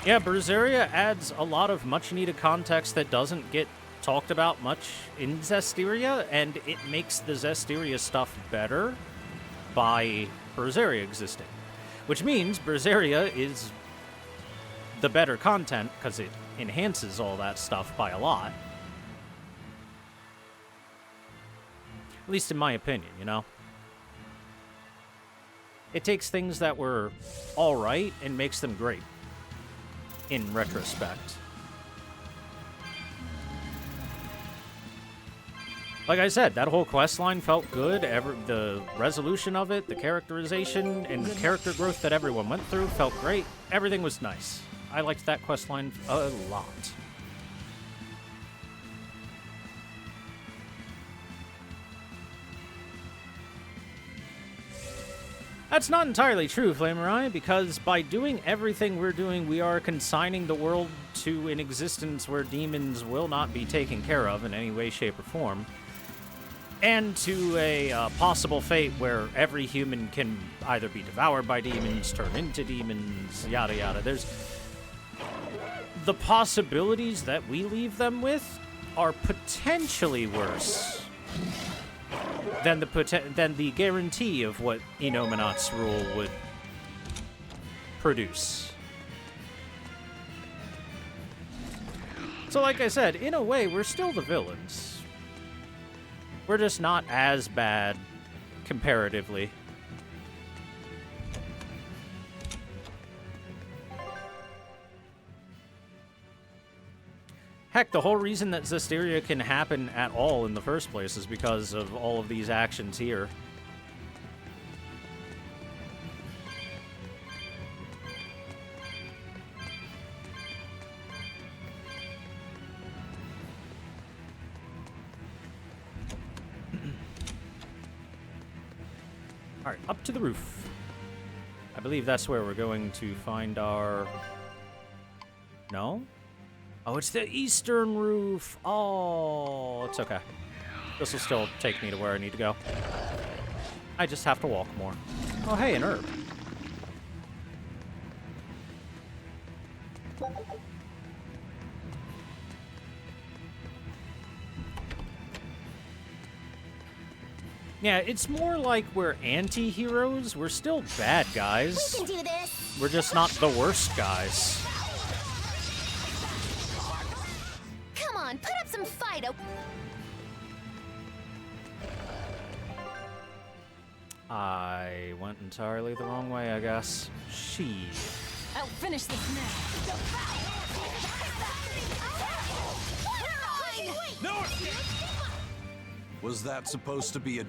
Speaker 1: Yeah, Berseria adds a lot of much-needed context that doesn't get talked about much in Zestiria, and it makes the Zestiria stuff better by Berseria existing. Which means Berseria is the better content, because it enhances all that stuff by a lot. At least in my opinion, you know? It takes things that were alright and makes them great. In retrospect. Like I said, that whole quest line felt good. The resolution of it, the characterization, and the character growth that everyone went through felt great. Everything was nice. I liked that quest line a lot. That's not entirely true, Flamerai, because by doing everything we're doing, we are consigning the world to an existence where demons will not be taken care of in any way, shape, or form, and to a possible fate where every human can either be devoured by demons, turn into demons, yada yada. There's the possibilities that we leave them with are potentially worse than the guarantee of what Inominat's rule would produce. So like I said, in a way, we're still the villains. We're just not as bad, comparatively. Heck, the whole reason that Zestiria can happen at all in the first place is because of all of these actions here. Alright, up to the roof. I believe that's where we're going to find our... No? Oh, it's the eastern roof. Oh, it's okay. This will still take me to where I need to go. I just have to walk more. Oh, hey, an herb. Yeah, it's more like we're anti-heroes. We're still bad guys.
Speaker 21: We can do this.
Speaker 1: We're just not the worst guys.
Speaker 9: Come on, put up some fight.
Speaker 1: I went entirely the wrong way, I guess. She.
Speaker 15: I'll finish this now.
Speaker 4: Was that supposed to be a...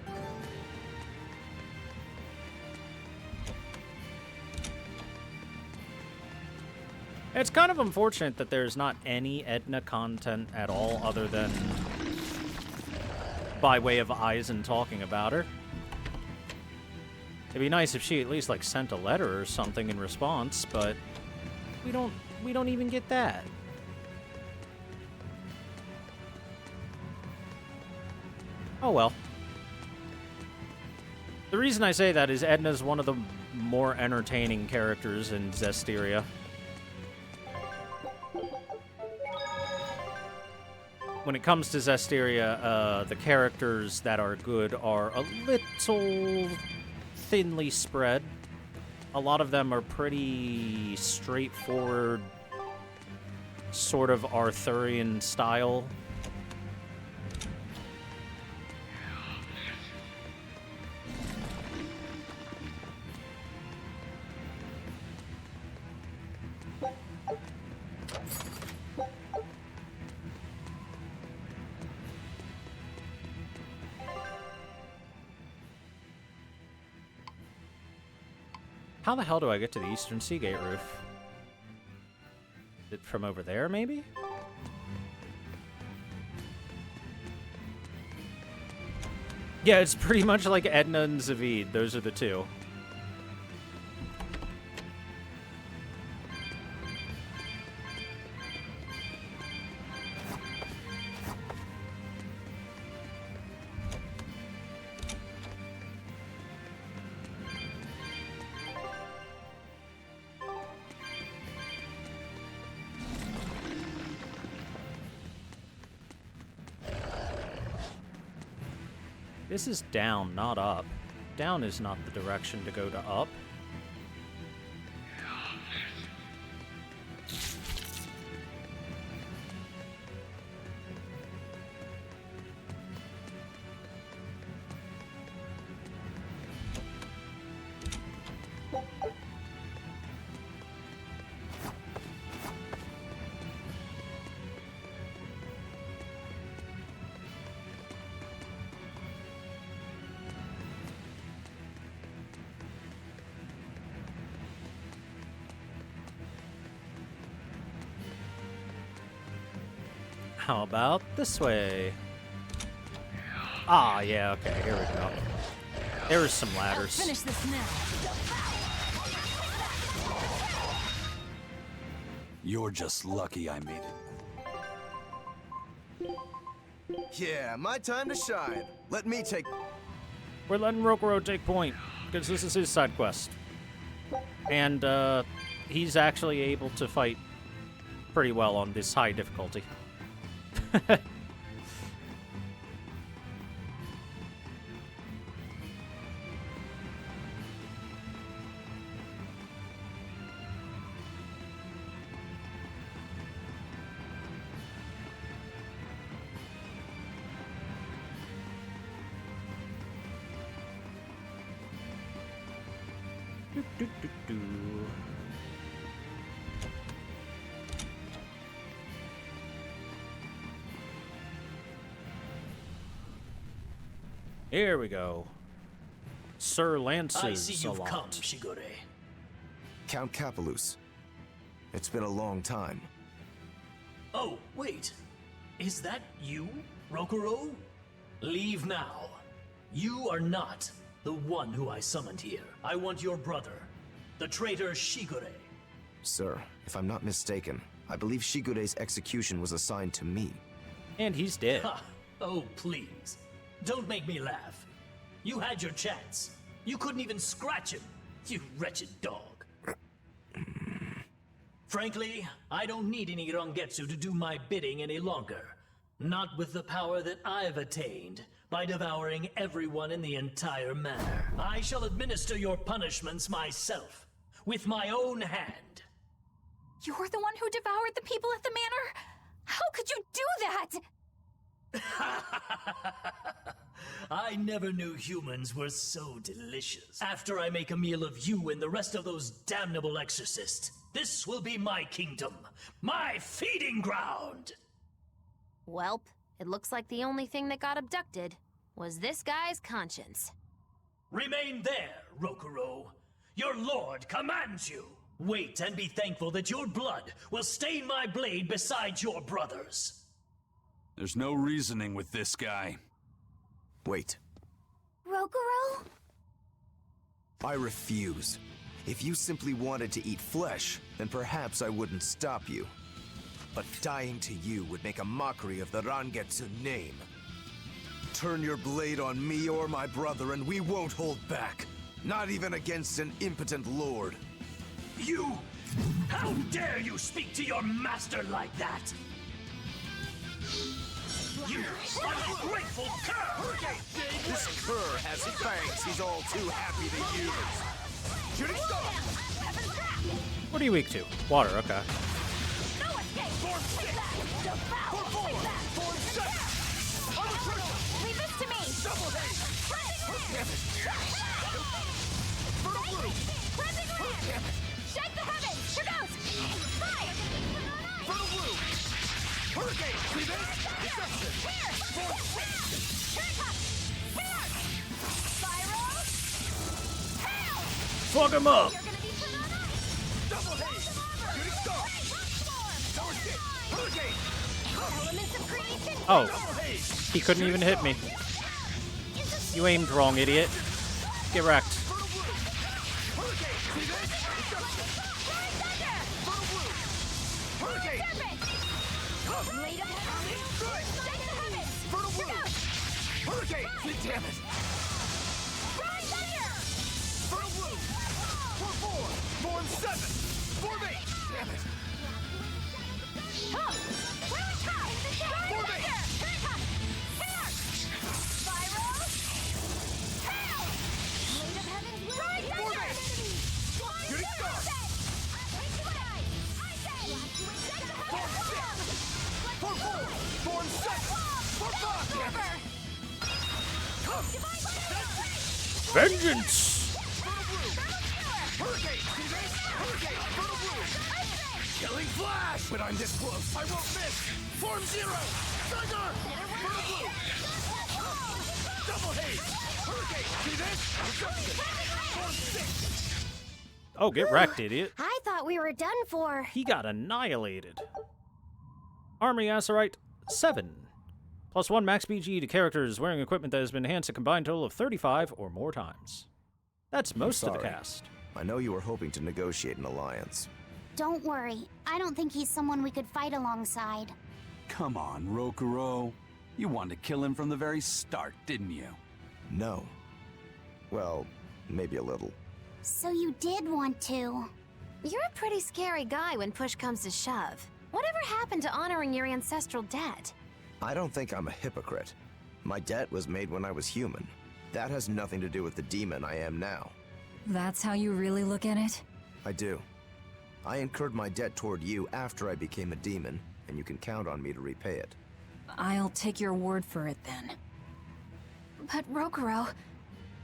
Speaker 1: It's kind of unfortunate that there's not any Edna content at all other than by way of Eisen talking about her. It'd be nice if she at least, like, sent a letter or something in response, but we don't even get that. Oh well. The reason I say that is Edna's one of the more entertaining characters in Zestiria. When it comes to Zestiria, the characters that are good are a little thinly spread. A lot of them are pretty straightforward, sort of Arthurian style. How the hell do I get to the Eastern Seagate roof? Is it from over there, maybe? Yeah, it's pretty much like Edna and Zavid. Those are the two. This is down, not up. Down is not the direction to go to up. How about this way? Ah, yeah, okay, here we go. There's some ladders.
Speaker 15: I'll finish this now.
Speaker 4: You're just lucky I made it.
Speaker 8: Yeah, my time to shine. Let me take...
Speaker 1: We're letting Rokuro take point, because this is his side quest. And, he's actually able to fight pretty well on this high difficulty. Here we go. Sir Lance's
Speaker 14: I see you've
Speaker 1: salon.
Speaker 14: come, Shigure.
Speaker 8: Count Capelus. It's been a long time.
Speaker 14: Oh, wait. Is that you, Rokuro? Leave now. You are not the one who I summoned here. I want your brother, the traitor Shigure.
Speaker 8: Sir, if I'm not mistaken, I believe Shigure's execution was assigned to me.
Speaker 1: And he's dead.
Speaker 14: Ha! Oh, please. Don't make me laugh. You had your chance. You couldn't even scratch him, you wretched dog. Frankly, I don't need any Rangetsu to do my bidding any longer. Not with the power that I've attained by devouring everyone in the entire manor. I shall administer your punishments myself, with my own hand.
Speaker 2: You're the one who devoured the people at the manor? How could you do that?
Speaker 14: I never knew humans were so delicious. After I make a meal of you and the rest of those damnable exorcists, This will be my kingdom, my feeding ground!
Speaker 9: Welp, it looks like the only thing that got abducted was this guy's conscience.
Speaker 14: Remain there, Rokuro. Your lord commands you. Wait and be thankful that your blood will stain my blade beside your brother's.
Speaker 4: There's no reasoning with this guy.
Speaker 8: Wait.
Speaker 21: Rokuro?
Speaker 8: I refuse. If you simply wanted to eat flesh, then perhaps I wouldn't stop you. But dying to you would make a mockery of the Rangetsu name. Turn your blade on me or my brother and we won't hold back. Not even against an impotent lord.
Speaker 14: You! How dare you speak to your master like that? You ungrateful cur!
Speaker 8: This cur has fangs he's all too happy to use. Shooting star!
Speaker 1: What are you weak to? Water, okay.
Speaker 3: Leave this to me! Shake the heavens! Here goes! Fire!
Speaker 20: Hurricane! See this? Deception!
Speaker 11: Fuck him up!
Speaker 20: Double haze! Shooting star! Tower stick! Hurricane!
Speaker 3: Elements of creation!
Speaker 1: Oh, he couldn't even hit me. You aimed wrong, idiot. Get wrecked.
Speaker 20: Hurricane! Damn it! Fertile blue! 4-4! Form 7! Form 8! Damn it! Form 8! Shooting star! Form 6! Form 4! Form 7! Form 5! Damn it!
Speaker 11: Vengeance!
Speaker 20: Hurricane! See this? Hurricane! Fertile blue! Killing flash! But I'm this close, I won't miss! Form 0! Thunder! Fertile blue! Double haze! Hurricane! See this? Destruction! Form 6!
Speaker 1: Oh, get wrecked, idiot.
Speaker 21: I thought we were done for.
Speaker 1: He got annihilated. Army Acerite 7. +1 max BG to characters wearing equipment that has been enhanced a combined total of 35 or more times. That's most of the cast.
Speaker 8: I know you were hoping to negotiate an alliance.
Speaker 21: Don't worry. I don't think he's someone we could fight alongside.
Speaker 4: Come on, Rokuro. You wanted to kill him from the very start, didn't you?
Speaker 8: No. Well, maybe a little.
Speaker 21: So you did want to.
Speaker 9: You're a pretty scary guy when push comes to shove. Whatever happened to honoring your ancestral debt?
Speaker 8: I don't think I'm a hypocrite. My debt was made when I was human. That has nothing to do with the demon I am now.
Speaker 10: That's how you really look at it?
Speaker 8: I do. I incurred my debt toward you after I became a demon, and you can count on me to repay it.
Speaker 10: I'll take your word for it then.
Speaker 2: But Rokuro,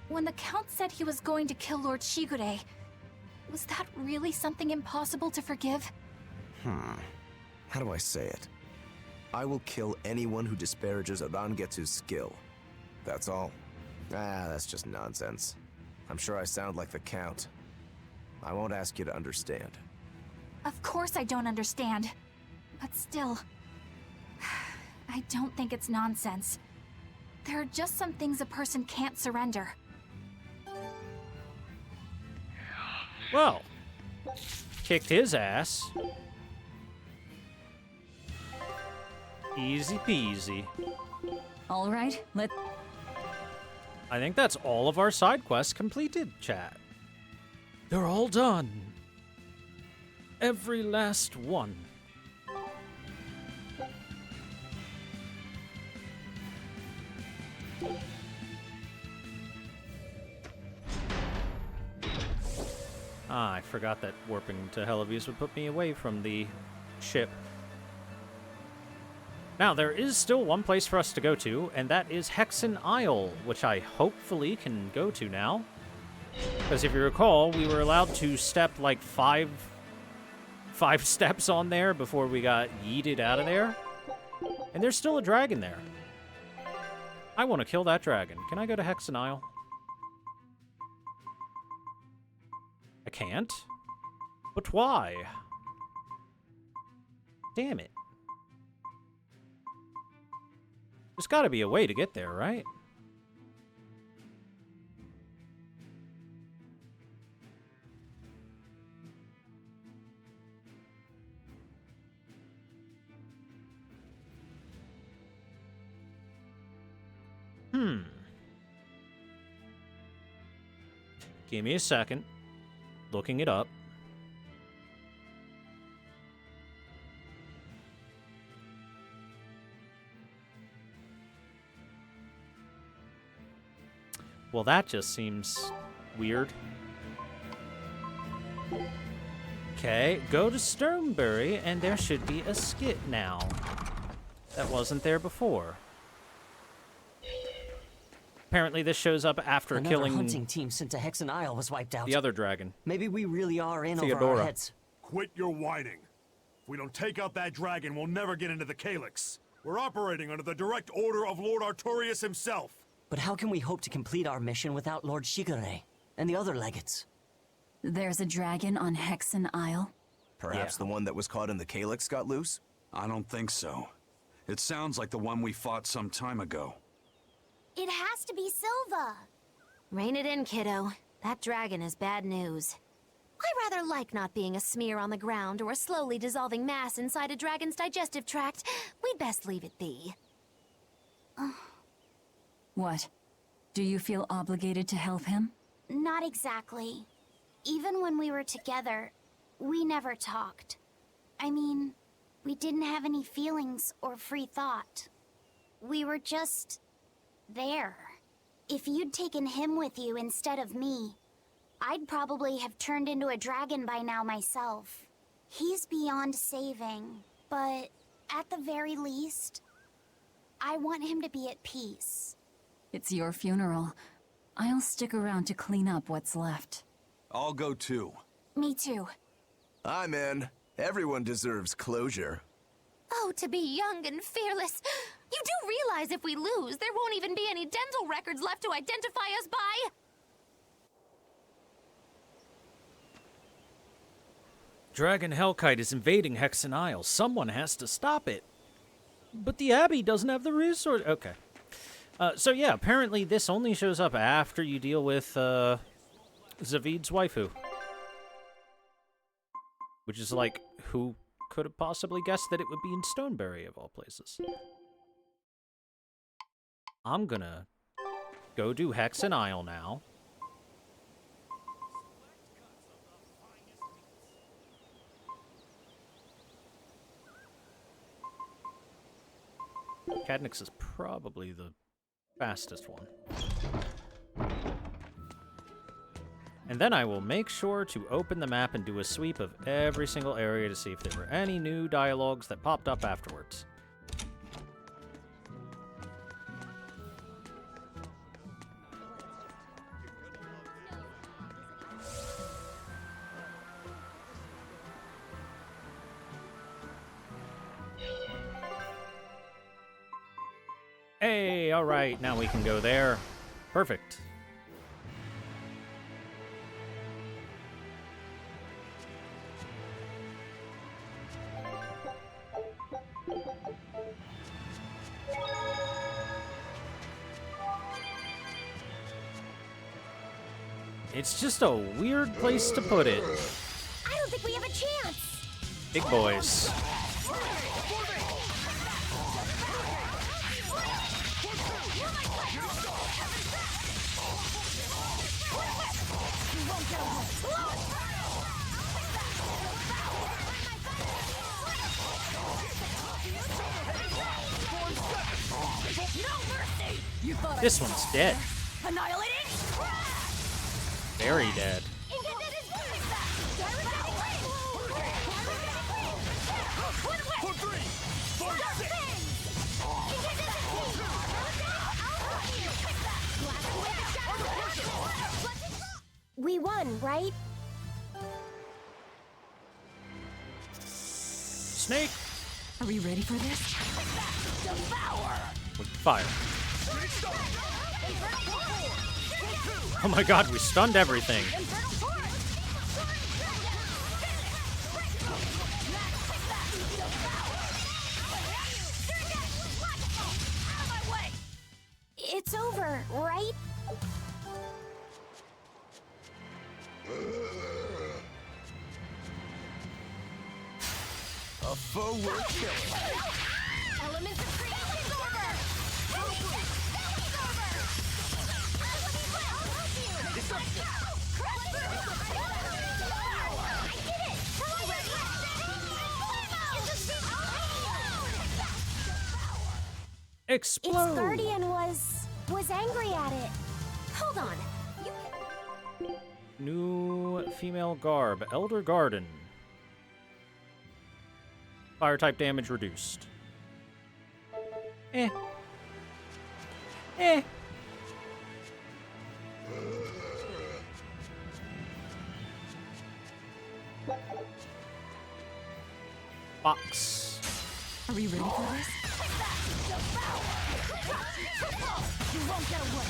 Speaker 2: when the Count said he was going to kill Lord Shigure, was that really something impossible to forgive?
Speaker 8: How do I say it? I will kill anyone who disparages Rangetsu's skill. That's all. That's just nonsense. I'm sure I sound like the Count. I won't ask you to understand.
Speaker 2: Of course I don't understand. But still, I don't think it's nonsense. There are just some things a person can't surrender.
Speaker 1: Well, kicked his ass. Easy peasy.
Speaker 10: All right,
Speaker 1: I think that's all of our side quests completed, chat. They're all done. Every last one. Ah, I forgot that warping to Helios would put me away from the ship. Now, there is still one place for us to go to, and that is Hexen Isle, which I hopefully can go to now. Because if you recall, we were allowed to step like 5 5 steps on there before we got yeeted out of there. And there's still a dragon there. I want to kill that dragon. Can I go to Hexen Isle? I can't. But why? Damn it. There's got to be a way to get there, right? Give me a second. Looking it up. Well, that just seems weird. Okay, go to Stonebury, and there should be a skit now. That wasn't there before. Apparently this shows up after killing...
Speaker 5: Another hunting team sent to Hexen Isle was wiped out.
Speaker 1: The other dragon.
Speaker 5: Maybe we really are in over
Speaker 1: Theodora.
Speaker 5: our heads.
Speaker 6: Quit your whining. If we don't take out that dragon, we'll never get into the Calyx. We're operating under the direct order of Lord Artorius himself.
Speaker 5: But how can we hope to complete our mission without Lord Shigure and the other legates?
Speaker 10: There's a dragon on Hexen Isle?
Speaker 8: Perhaps the one that was caught in the Calyx got loose?
Speaker 4: I don't think so. It sounds like the one we fought some time ago.
Speaker 21: It has to be Silva.
Speaker 9: Rein it in, kiddo. That dragon is bad news. I rather like not being a smear on the ground or a slowly dissolving mass inside a dragon's digestive tract. We'd best leave it be.
Speaker 10: What? Do you feel obligated to help him?
Speaker 21: Not exactly. Even when we were together, we never talked. I mean, we didn't have any feelings or free thought. We were just... there. If you'd taken him with you instead of me, I'd probably have turned into a dragon by now myself. He's beyond saving, but at the very least, I want him to be at peace.
Speaker 10: It's your funeral. I'll stick around to clean up what's left.
Speaker 4: I'll go too.
Speaker 2: Me too.
Speaker 8: I'm in. Everyone deserves closure.
Speaker 9: Oh, to be young and fearless. You do realize if we lose, there won't even be any dental records left to identify us by?
Speaker 1: Dragon Hellkite is invading Hexen Isle. Someone has to stop it. But the Abbey doesn't have the resource. Okay. So yeah, apparently this only shows up after you deal with Zavid's waifu. Which is like, who could have possibly guessed that it would be in Stonebury of all places? I'm gonna go do Hexen Isle now. Cadnix is probably the fastest one. And then I will make sure to open the map and do a sweep of every single area to see if there were any new dialogues that popped up afterwards. Hey, all right, now we can go there. Perfect. It's just a weird place to put it.
Speaker 21: I don't think we have a chance.
Speaker 1: Big boys. This one's dead.
Speaker 21: Annihilating.
Speaker 1: Very dead.
Speaker 21: We won, right?
Speaker 1: snake.
Speaker 10: Are we ready for this?
Speaker 1: With fire. Oh my god, we stunned everything.
Speaker 21: It's over, right?
Speaker 24: A foe worth killing.
Speaker 21: Elements of creation over!
Speaker 1: Explode!
Speaker 21: Its guardian was angry at it. Hold on.
Speaker 1: New female garb. Elder Garden. Fire type damage reduced. Eh. Eh. Box.
Speaker 10: Are we ready for this?
Speaker 21: You won't get away.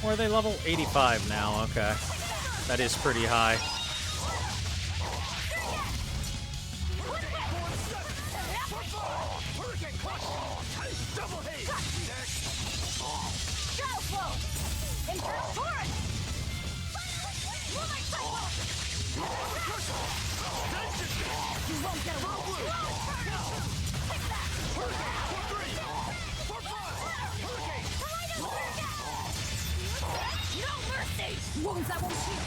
Speaker 1: Or are they level 85 now? Okay. That is pretty high.
Speaker 21: Wounds that won't heal.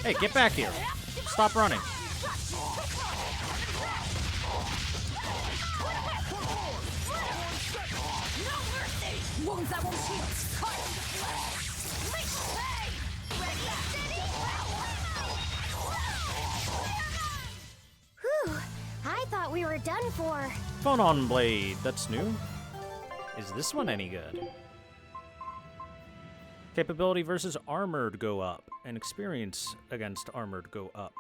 Speaker 1: Hey, get back here. Stop running.
Speaker 21: Wounds that won't heal. Whew, I thought we were done for.
Speaker 1: Phonon Blade, that's new. Is this one any good? Capability versus armored go up, and experience against armored go up.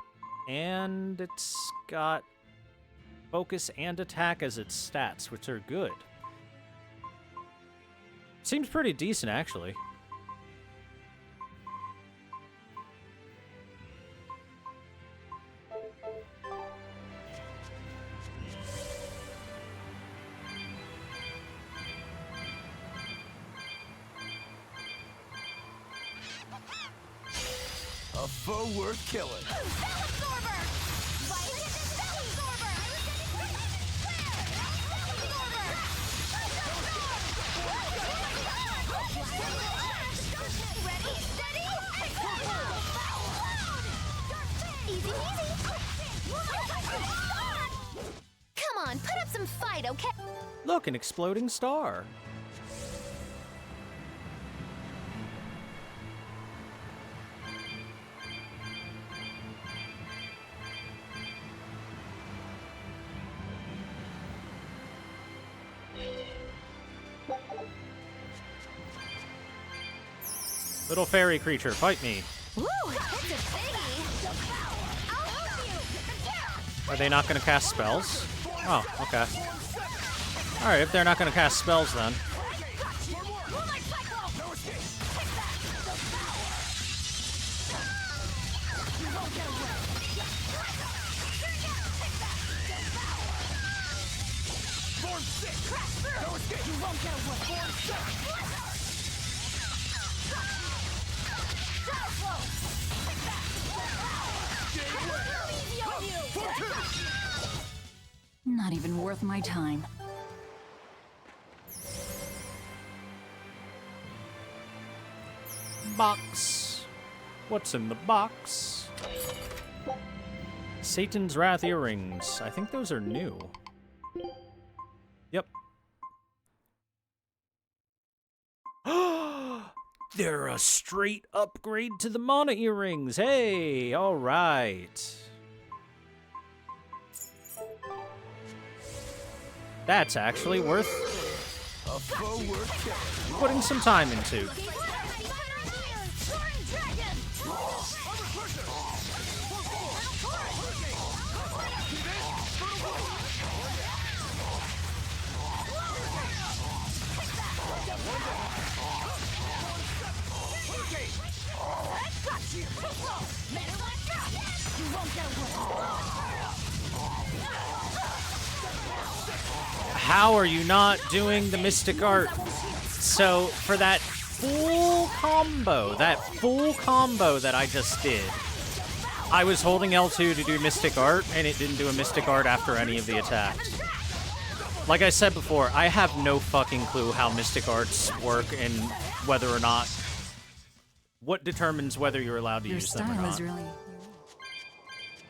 Speaker 1: And it's got focus and attack as its stats, which are good. Seems pretty decent, actually.
Speaker 24: A foe worth killing.
Speaker 9: Come on, put up some fight, okay?
Speaker 1: Look, an exploding star. Little fairy creature, fight me.
Speaker 9: Woo, that's a biggie.
Speaker 1: Are they not going to cast spells? Oh, okay. Alright, if they're not going to cast spells then.
Speaker 10: Not even worth my time.
Speaker 1: Box. What's in the box? Satan's Wrath earrings. I think those are new. Yep. They're a straight upgrade to the Mana earrings. Hey, all right. That's actually worth putting some time into. How are you not doing the Mystic Art? So, for that full combo that I just did, I was holding L2 to do Mystic Art, and it didn't do a Mystic Art after any of the attacks. Like I said before, I have no fucking clue how Mystic Arts work and whether or not... What determines whether you're allowed to use them or not.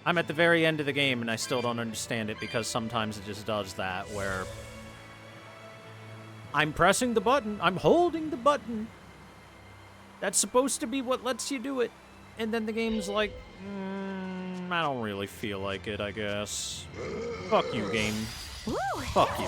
Speaker 1: I'm at the very end of the game, and I still don't understand it, because sometimes it just does that, where... I'm pressing the button. I'm holding the button. That's supposed to be what lets you do it. And then the game's like, I don't really feel like it, I guess. Fuck you, game. Fuck you.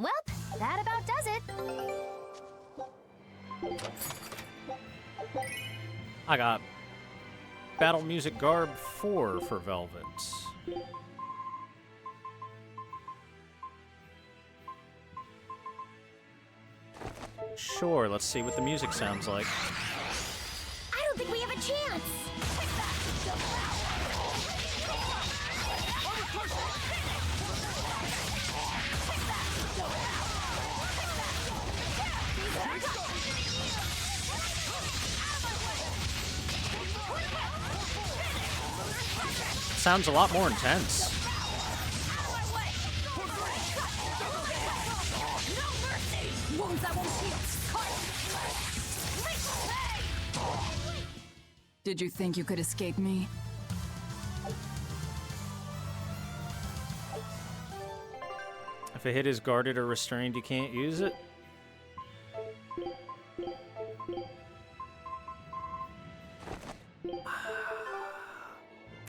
Speaker 9: Well, that about does it.
Speaker 1: I got Battle Music Garb 4 for Velvet. Sure, let's see what the music sounds like.
Speaker 21: I don't think we have a chance.
Speaker 1: Sounds a lot more intense.
Speaker 10: Did you think you could escape me?
Speaker 1: If a hit is guarded or restrained, you can't use it?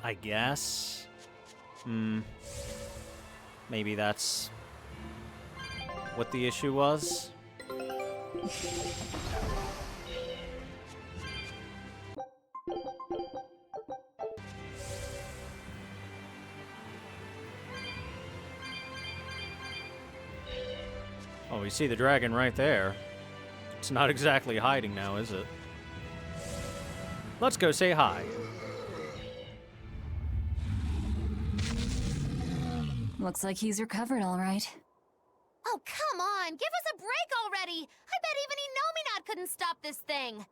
Speaker 1: I guess. Maybe that's what the issue was. Oh, you see the dragon right there. It's not exactly hiding now, is it? Let's go say hi.
Speaker 10: Looks like he's recovered all right.
Speaker 9: Oh, come on! Give us a break already! I bet even Inominat couldn't stop this thing!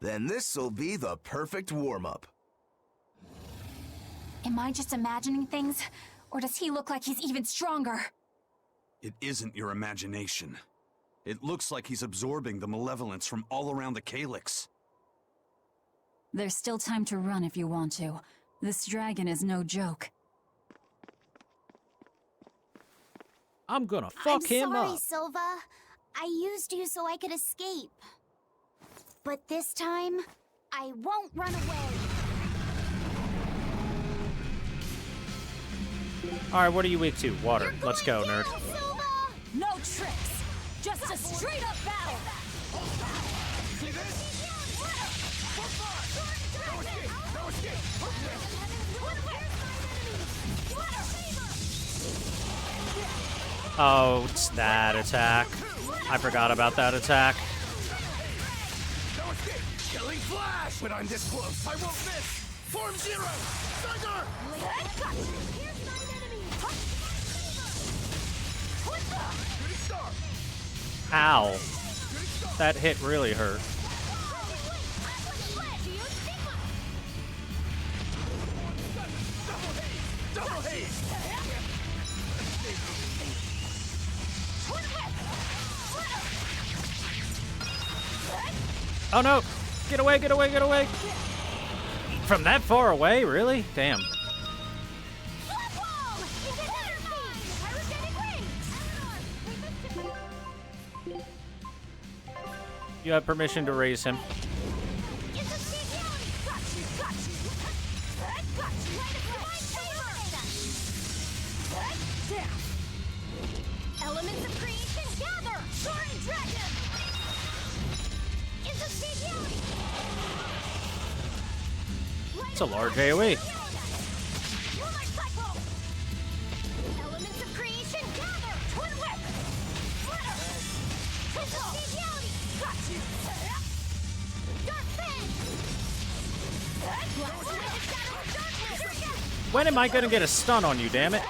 Speaker 8: Then this'll be the perfect warm-up.
Speaker 2: Am I just imagining things? Or does he look like he's even stronger?
Speaker 4: It isn't your imagination. It looks like he's absorbing the malevolence from all around the Calyx.
Speaker 10: There's still time to run if you want to. This dragon is no joke.
Speaker 1: I'm gonna fuck him up.
Speaker 21: I'm sorry, Silva. I used you so I could escape. But this time, I won't run away.
Speaker 1: Alright, what are you weak to? Water. Let's go, nerd.
Speaker 10: No tricks. Just a straight up battle.
Speaker 6: See this? No escape!
Speaker 1: Oh, it's that attack. I forgot about that attack.
Speaker 6: No escape! Killing flash! When I'm this close, I won't miss! Form zero! Tiger! Shooting star!
Speaker 1: Ow. That hit really hurt.
Speaker 6: Double haze!
Speaker 1: Oh no! Get away, get away, get away! From that far away? Really? Damn. You have permission to raise him.
Speaker 3: Elements of creation gather! Soaring dragon!
Speaker 1: It's a large AoE.
Speaker 3: Elements of creation gather! Twin whip! Got you! Dark fin!
Speaker 1: When am I gonna get a stun on you, damn it?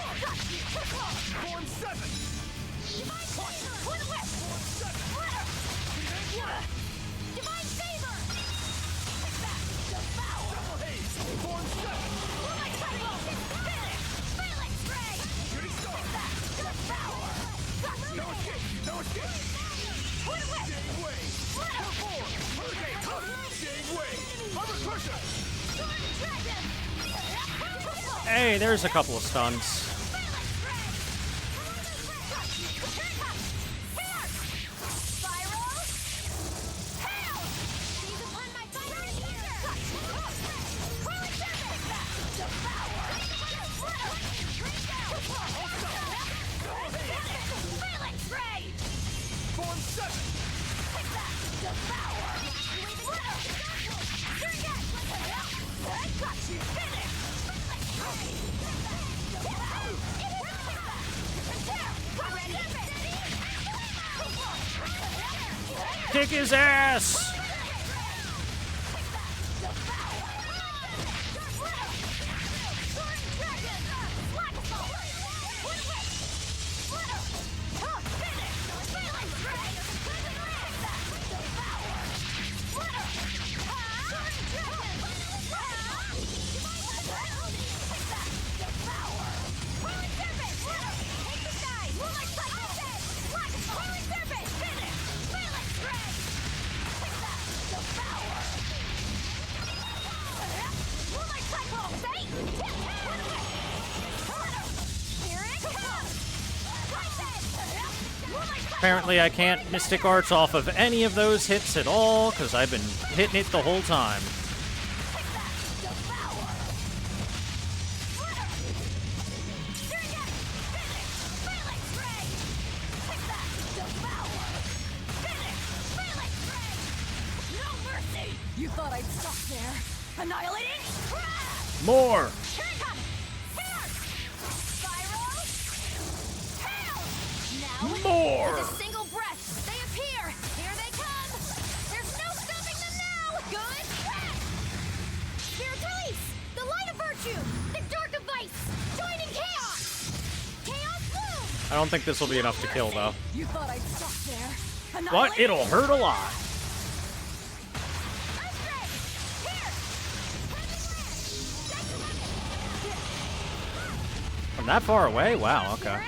Speaker 1: Hey, there's a couple of stuns. Kick his ass! Apparently I can't Mystic Arts off of any of those hits at all, because I've been hitting it the whole time.
Speaker 10: You thought I'd stop there? Annihilating?
Speaker 1: More! More!
Speaker 3: With a single breath, they appear! Here they come! There's no stopping them now! Good! Spirit release! The light of virtue! The dark of vice! Joining chaos! Chaos bloom!
Speaker 1: I don't think this will be enough to kill, though.
Speaker 10: You thought I'd stop there?
Speaker 1: But it'll hurt a lot. From that far away? Wow, okay.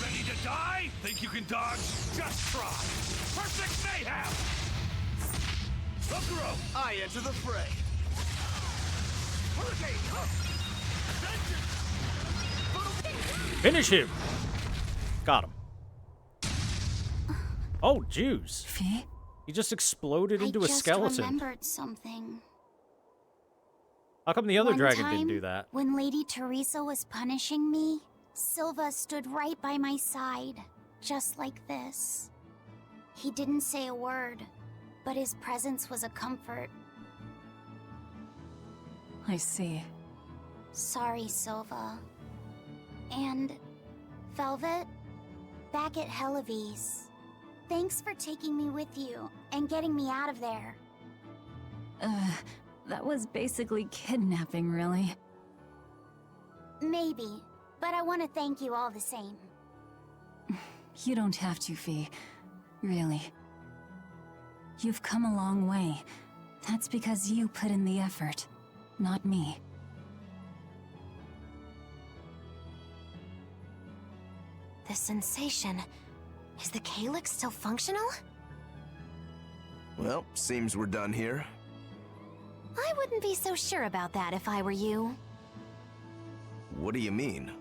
Speaker 20: Ready to die? Think you can dodge? Just try. Perfect mayhem! Kokoro, I enter the fray. Hurricane!
Speaker 1: Finish him! Got him. Oh, Jews. He just exploded into a skeleton.
Speaker 21: I just remembered something.
Speaker 1: How come the other
Speaker 21: One
Speaker 1: dragon
Speaker 21: time,
Speaker 1: didn't do that?
Speaker 21: When Lady Teresa was punishing me, Silva stood right by my side, just like this. He didn't say a word, but his presence was a comfort.
Speaker 10: I see.
Speaker 21: Sorry, Silva. And Velvet, back at Helives. Thanks for taking me with you and getting me out of there.
Speaker 10: That was basically kidnapping, really.
Speaker 21: Maybe, but I want to thank you all the same.
Speaker 10: You don't have to, Fee. Really. You've come a long way. That's because you put in the effort, not me.
Speaker 9: The sensation. Is the calyx still functional?
Speaker 8: Well, seems we're done here.
Speaker 9: I wouldn't be so sure about that if I were you.
Speaker 8: What do you mean?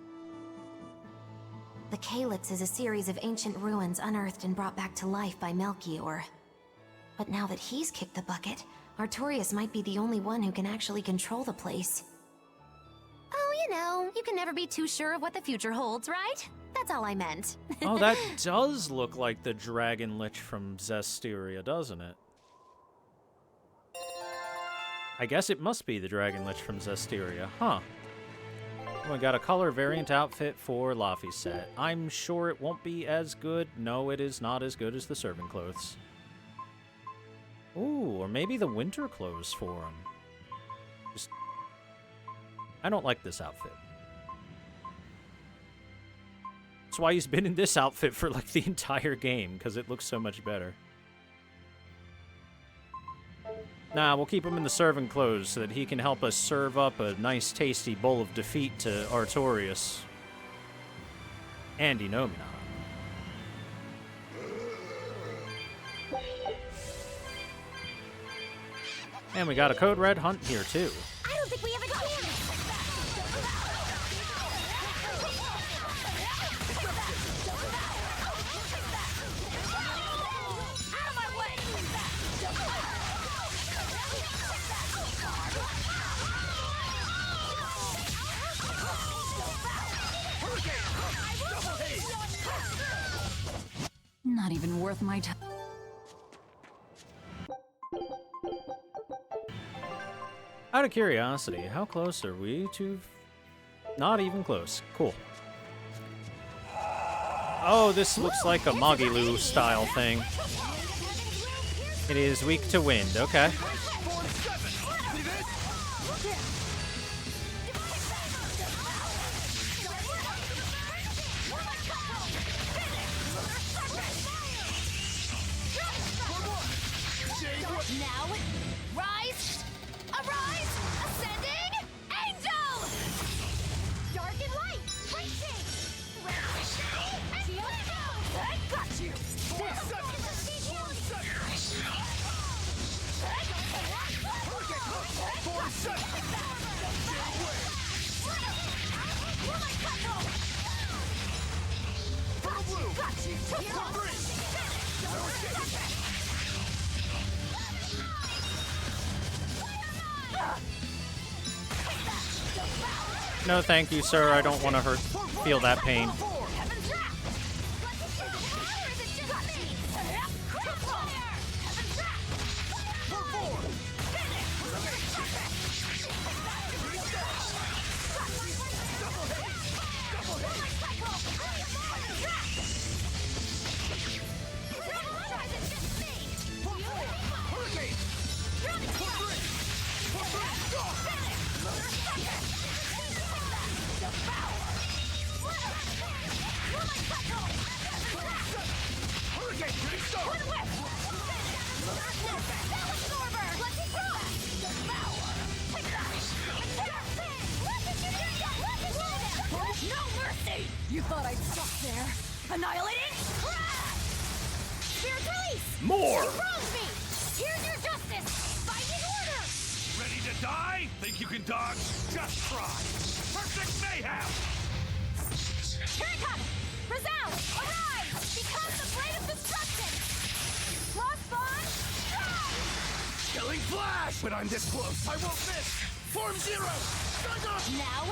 Speaker 9: The calyx is a series of ancient ruins unearthed and brought back to life by Melchior. But now that he's kicked the bucket, Artorias might be the only one who can actually control the place. Oh, you know, you can never be too sure of what the future holds, right? That's all I meant.
Speaker 1: Oh, that does look like the Dragon Lich from Zestiria, doesn't it? I guess it must be the Dragon Lich from Zestiria, huh? We got a color variant outfit for Laphicet. I'm sure it won't be as good. No, it is not as good as the servant clothes. Ooh, or maybe the winter clothes for him. Just... I don't like this outfit. That's why he's been in this outfit for like the entire game, because it looks so much better. Nah, we'll keep him in the servant clothes so that he can help us serve up a nice tasty bowl of defeat to Artorias and Inomina. And we got a Code Red hunt here too.
Speaker 21: I don't think we have a chance!
Speaker 10: Not even worth my time.
Speaker 1: Out of curiosity, how close are we to... Not even close. Cool. Oh, this looks like a Magilu style thing. It is weak to wind, okay.
Speaker 15: Now, rise! Arise! Ascending! Angel! Dark and light! Racing! And I got you!
Speaker 1: No, thank you, sir. I don't want to feel that pain.
Speaker 15: mercy! You thought I'd stop there? Annihilating?
Speaker 21: Spirit release!
Speaker 11: More!
Speaker 21: You wronged me! Here's your justice! Binding order!
Speaker 20: Ready to die? Think you can dodge? Just try! Perfect mayhem!
Speaker 15: Here it comes! Resound! Arise! Become the blade of destruction! Lost bond!
Speaker 20: Killing flash! When I'm this close, I won't miss! Form zero! Strike up!
Speaker 21: Now,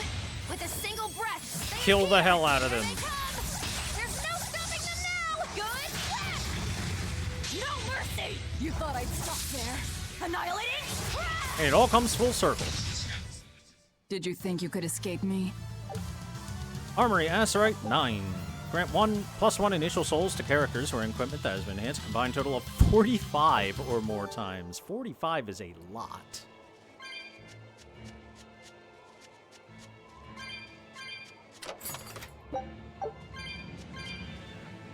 Speaker 21: with a single breath, they
Speaker 1: Kill the
Speaker 21: appear.
Speaker 1: hell out of them.
Speaker 21: Here they come. There's no stopping them now! Good flash!
Speaker 15: No mercy! You thought I'd stop there? Annihilating?
Speaker 1: And it all comes full circle.
Speaker 10: Did you think you could escape me?
Speaker 1: Armory Acerite 9. Grant +1 initial souls to characters or equipment that has been enhanced. Combined total of 45 or more times. 45 is a lot.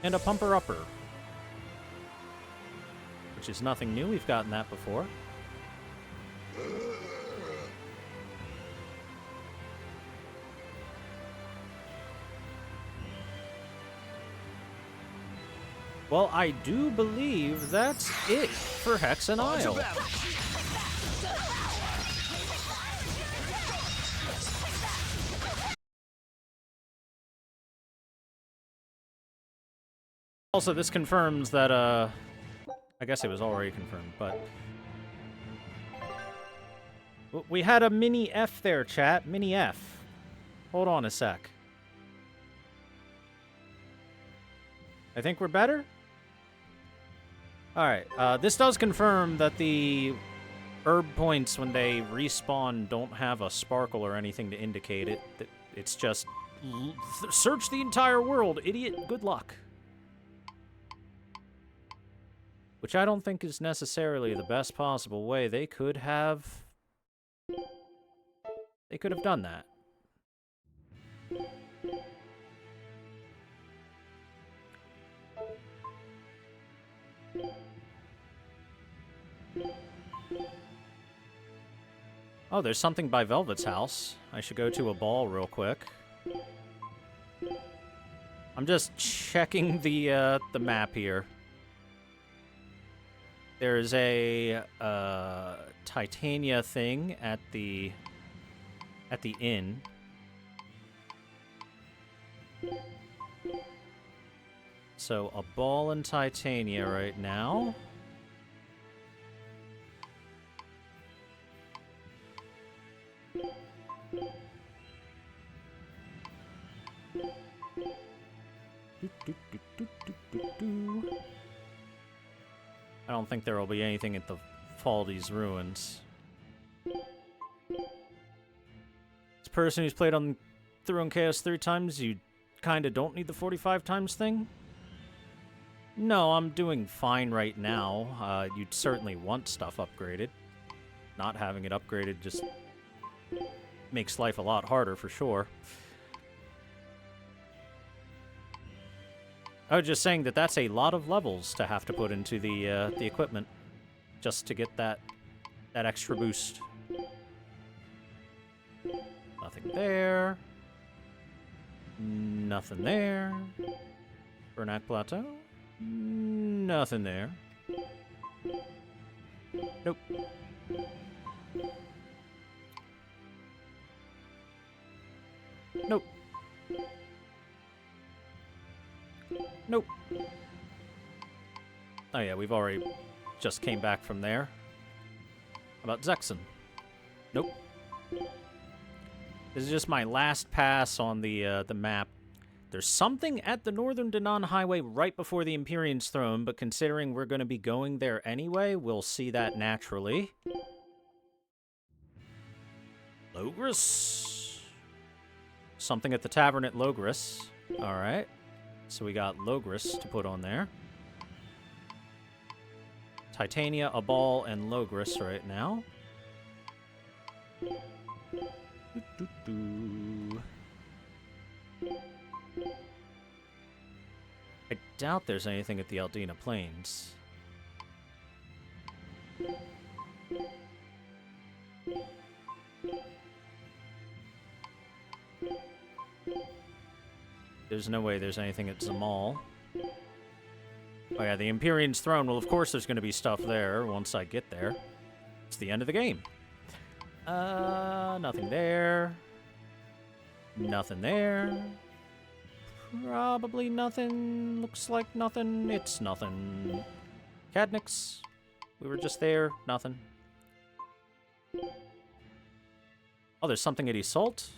Speaker 1: And a pumper-upper. Which is nothing new. We've gotten that before. Well, I do believe that's it for Hex and Isle. Also, this confirms that, I guess it was already confirmed, but... We had a mini F there, chat. Mini F. Hold on a sec. I think we're better? Alright, this does confirm that the herb points when they respawn don't have a sparkle or anything to indicate it. It's just, search the entire world, idiot, good luck. Which I don't think is necessarily the best possible way. They could have done that. Oh, there's something by Velvet's house. I should go to a ball real quick. I'm just checking the map here. There's a Titania thing at the inn. So a ball in Titania right now. I don't think there will be anything at the Faldy's Ruins. This person who's played on Throne Chaos 3 times, you kinda don't need the 45 times thing? No, I'm doing fine right now. You'd certainly want stuff upgraded. Not having it upgraded just makes life a lot harder for sure. I was just saying that that's a lot of levels to have to put into the equipment just to get that extra boost. Nothing there. Nothing there. Bernac Plateau. Nothing there. Nope. Nope. Nope. Oh yeah, we've already just came back from there. How about Zexen? Nope. This is just my last pass on the map. There's something at the Northern Danan Highway right before the Empyrean's Throne, but considering we're going to be going there anyway, we'll see that naturally. Logris. Something at the tavern at Logris. Alright. So we got Logris to put on there. Titania, a ball, and Logris right now. I doubt there's anything at the Aldina Plains. There's no way there's anything at Zamal. Oh yeah, the Empyrean's throne. Well, of course there's going to be stuff there once I get there. It's the end of the game. Nothing there. Nothing there. Probably nothing. Looks like nothing. It's nothing. Cadnix. We were just there. Nothing. Oh, there's something at Isolt.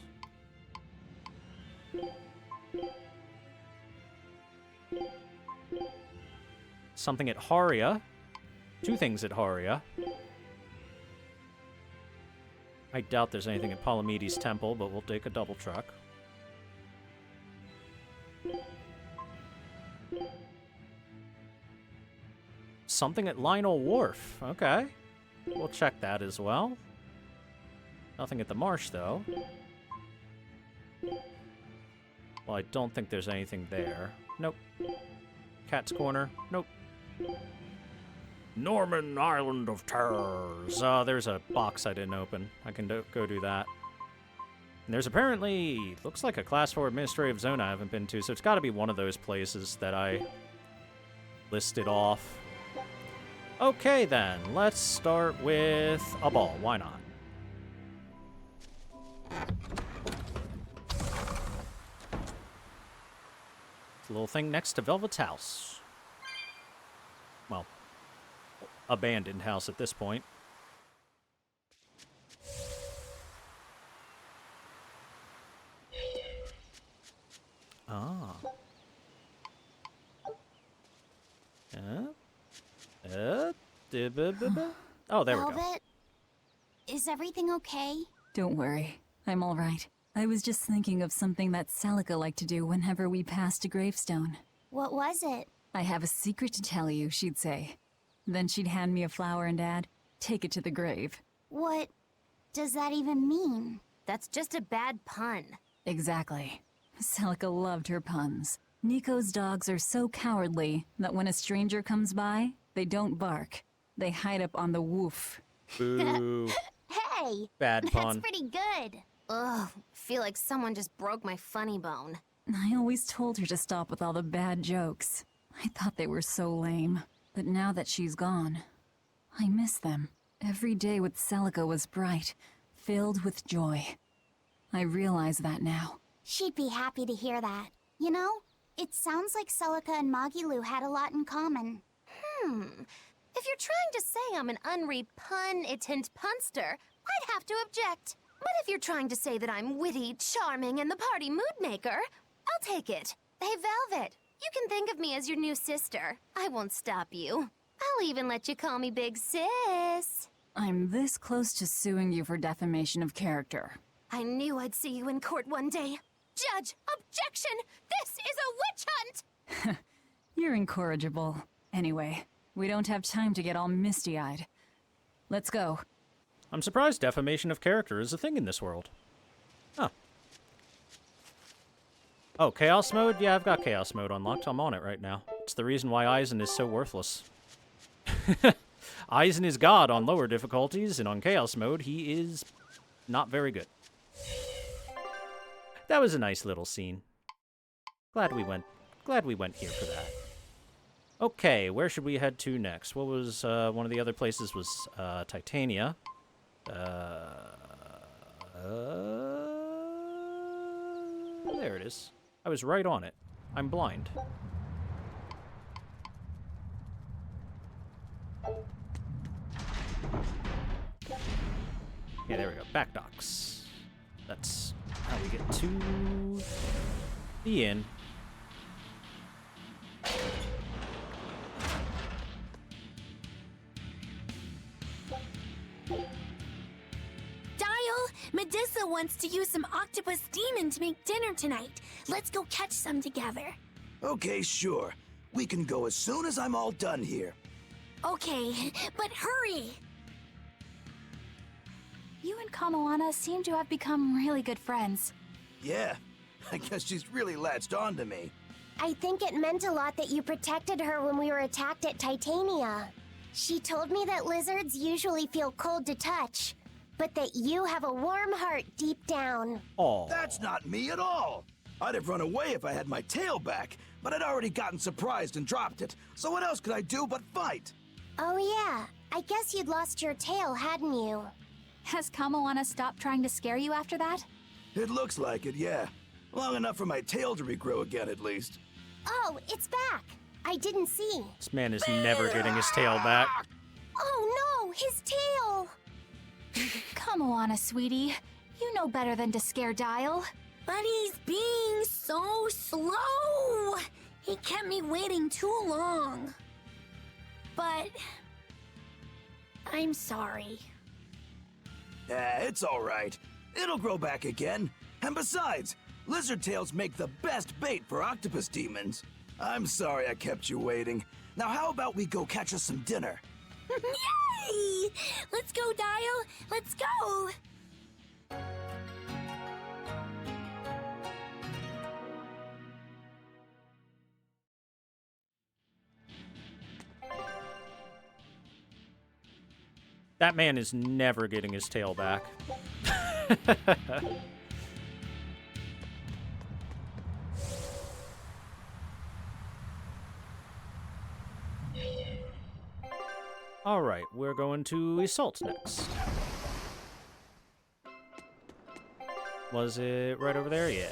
Speaker 1: Something at Haria. 2 things at Haria. I doubt there's anything at Palamedes' temple, but we'll take a double check. Something at Lionel Wharf. Okay. We'll check that as well. Nothing at the marsh, though. Well, I don't think there's anything there. Nope. Cat's Corner. Nope. Norman Island of Terrors. There's a box I didn't open. I can go do that. And there's apparently, looks like a Class 4 administrative zone I haven't been to, so it's got to be one of those places that I listed off. Okay then, let's start with a ball. Why not? It's a little thing next to Velvet's house. Well, abandoned house at this point. Ah. Oh, there we go.
Speaker 21: Velvet, is everything okay?
Speaker 10: Don't worry. I'm all right. I was just thinking of something that Celica liked to do whenever we passed a gravestone.
Speaker 21: What was it?
Speaker 10: I have a secret to tell you, she'd say. Then she'd hand me a flower and add, take it to the grave.
Speaker 21: What does that even mean?
Speaker 9: That's just a bad pun.
Speaker 10: Exactly. Celica loved her puns. Nico's dogs are so cowardly that when a stranger comes by, they don't bark. They hide up on the woof.
Speaker 1: Boo.
Speaker 21: Hey!
Speaker 1: Bad pun.
Speaker 21: That's pretty good.
Speaker 9: Ugh, feel like someone just broke my funny bone.
Speaker 10: I always told her to stop with all the bad jokes. I thought they were so lame. But now that she's gone, I miss them. Every day with Celica was bright, filled with joy. I realize that now.
Speaker 21: She'd be happy to hear that. You know, it sounds like Celica and Magilu had a lot in common.
Speaker 9: If you're trying to say I'm an unrepunnitant punster, I'd have to object. But if you're trying to say that I'm witty, charming, and the party mood maker, I'll take it. Hey, Velvet, you can think of me as your new sister. I won't stop you. I'll even let you call me Big Sis.
Speaker 10: I'm this close to suing you for defamation of character.
Speaker 9: I knew I'd see you in court one day. Judge, objection! This is a witch hunt!
Speaker 10: You're incorrigible. Anyway, we don't have time to get all misty-eyed. Let's go.
Speaker 1: I'm surprised defamation of character is a thing in this world. Huh. Oh, Chaos Mode? Yeah, I've got Chaos Mode unlocked. I'm on it right now. It's the reason why Eisen is so worthless. Eisen is God on lower difficulties, and on Chaos Mode, he is not very good. That was a nice little scene. Glad we went here for that. Okay, where should we head to next? What was one of the other places was Titania. There it is. I was right on it. I'm blind. Yeah, there we go. Back docks. That's how we get to the inn.
Speaker 3: Medusa wants to use some octopus demon to make dinner tonight. Let's go catch some together.
Speaker 12: Okay, sure. We can go as soon as I'm all done here.
Speaker 3: Okay, but hurry!
Speaker 2: You and Kamoana seem to have become really good friends.
Speaker 12: Yeah, I guess she's really latched on to me.
Speaker 21: I think it meant a lot that you protected her when we were attacked at Titania. She told me that lizards usually feel cold to touch, but that you have a warm heart deep down.
Speaker 1: Oh,
Speaker 12: that's not me at all. I'd have run away if I had my tail back, but I'd already gotten surprised and dropped it. So what else could I do but fight?
Speaker 21: Oh yeah, I guess you'd lost your tail, hadn't you?
Speaker 2: Has Kamoana stopped trying to scare you after that?
Speaker 12: It looks like it, yeah. Long enough for my tail to regrow again, at least.
Speaker 21: Oh, it's back. I didn't see.
Speaker 1: This man is never getting his tail back.
Speaker 21: Oh no, his tail!
Speaker 2: Kamoana, sweetie. You know better than to scare Dial.
Speaker 16: But he's being so slow! He kept me waiting too long. But... I'm sorry.
Speaker 12: It's alright. It'll grow back again. And besides, lizard tails make the best bait for octopus demons. I'm sorry I kept you waiting. Now how about we go catch us some dinner?
Speaker 16: Yay! Let's go, Dial! Let's go!
Speaker 1: That man is never getting his tail back. Alright, we're going to Assault next. Was it right over there? Yeah.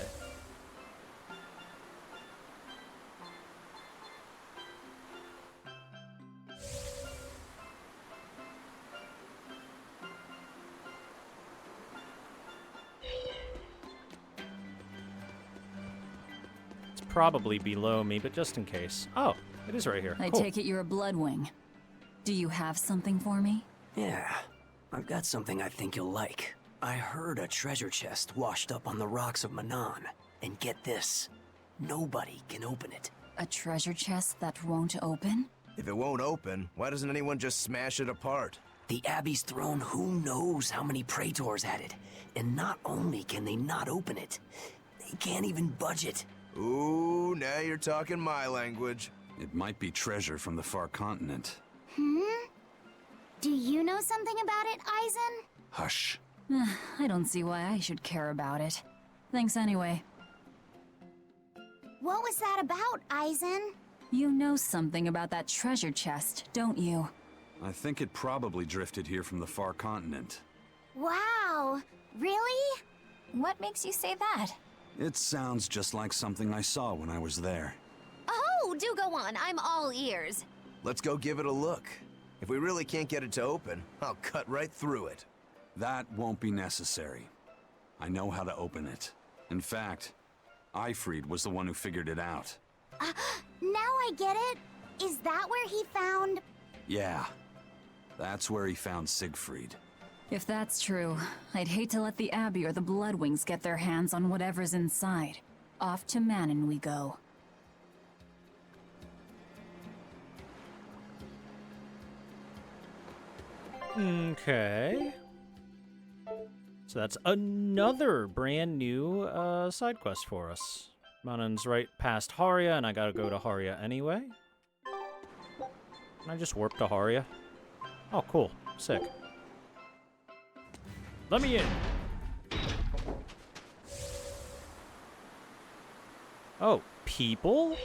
Speaker 1: It's probably below me, but just in case. Oh, it is right here.
Speaker 10: I
Speaker 1: Cool.
Speaker 10: take it you're a Bloodwing. Do you have something for me?
Speaker 17: Yeah, I've got something I think you'll like. I heard a treasure chest washed up on the rocks of Manon. And get this, nobody can open it.
Speaker 10: A treasure chest that won't open?
Speaker 8: If it won't open, why doesn't anyone just smash it apart?
Speaker 17: The Abbey's throne, who knows how many praetors at it. And not only can they not open it, they can't even budge it.
Speaker 8: Ooh, now you're talking my language.
Speaker 4: It might be treasure from the far continent.
Speaker 21: Do you know something about it, Aizen?
Speaker 4: Hush.
Speaker 10: I don't see why I should care about it. Thanks anyway.
Speaker 21: What was that about, Aizen?
Speaker 10: You know something about that treasure chest, don't you?
Speaker 4: I think it probably drifted here from the far continent.
Speaker 21: Wow, really?
Speaker 2: What makes you say that?
Speaker 4: It sounds just like something I saw when I was there.
Speaker 9: Oh, do go on. I'm all ears.
Speaker 8: Let's go give it a look. If we really can't get it to open, I'll cut right through it.
Speaker 4: That won't be necessary. I know how to open it. In fact, Ifrid was the one who figured it out.
Speaker 21: Now I get it. Is that where he found...
Speaker 4: Yeah, that's where he found Siegfried.
Speaker 10: If that's true, I'd hate to let the Abbey or the Bloodwings get their hands on whatever's inside. Off to Manon we go.
Speaker 1: Okay. So that's another brand new side quest for us. Manon's right past Haria, and I gotta go to Haria anyway. Can I just warp to Haria? Oh, cool. Sick. Let me in. Oh, people?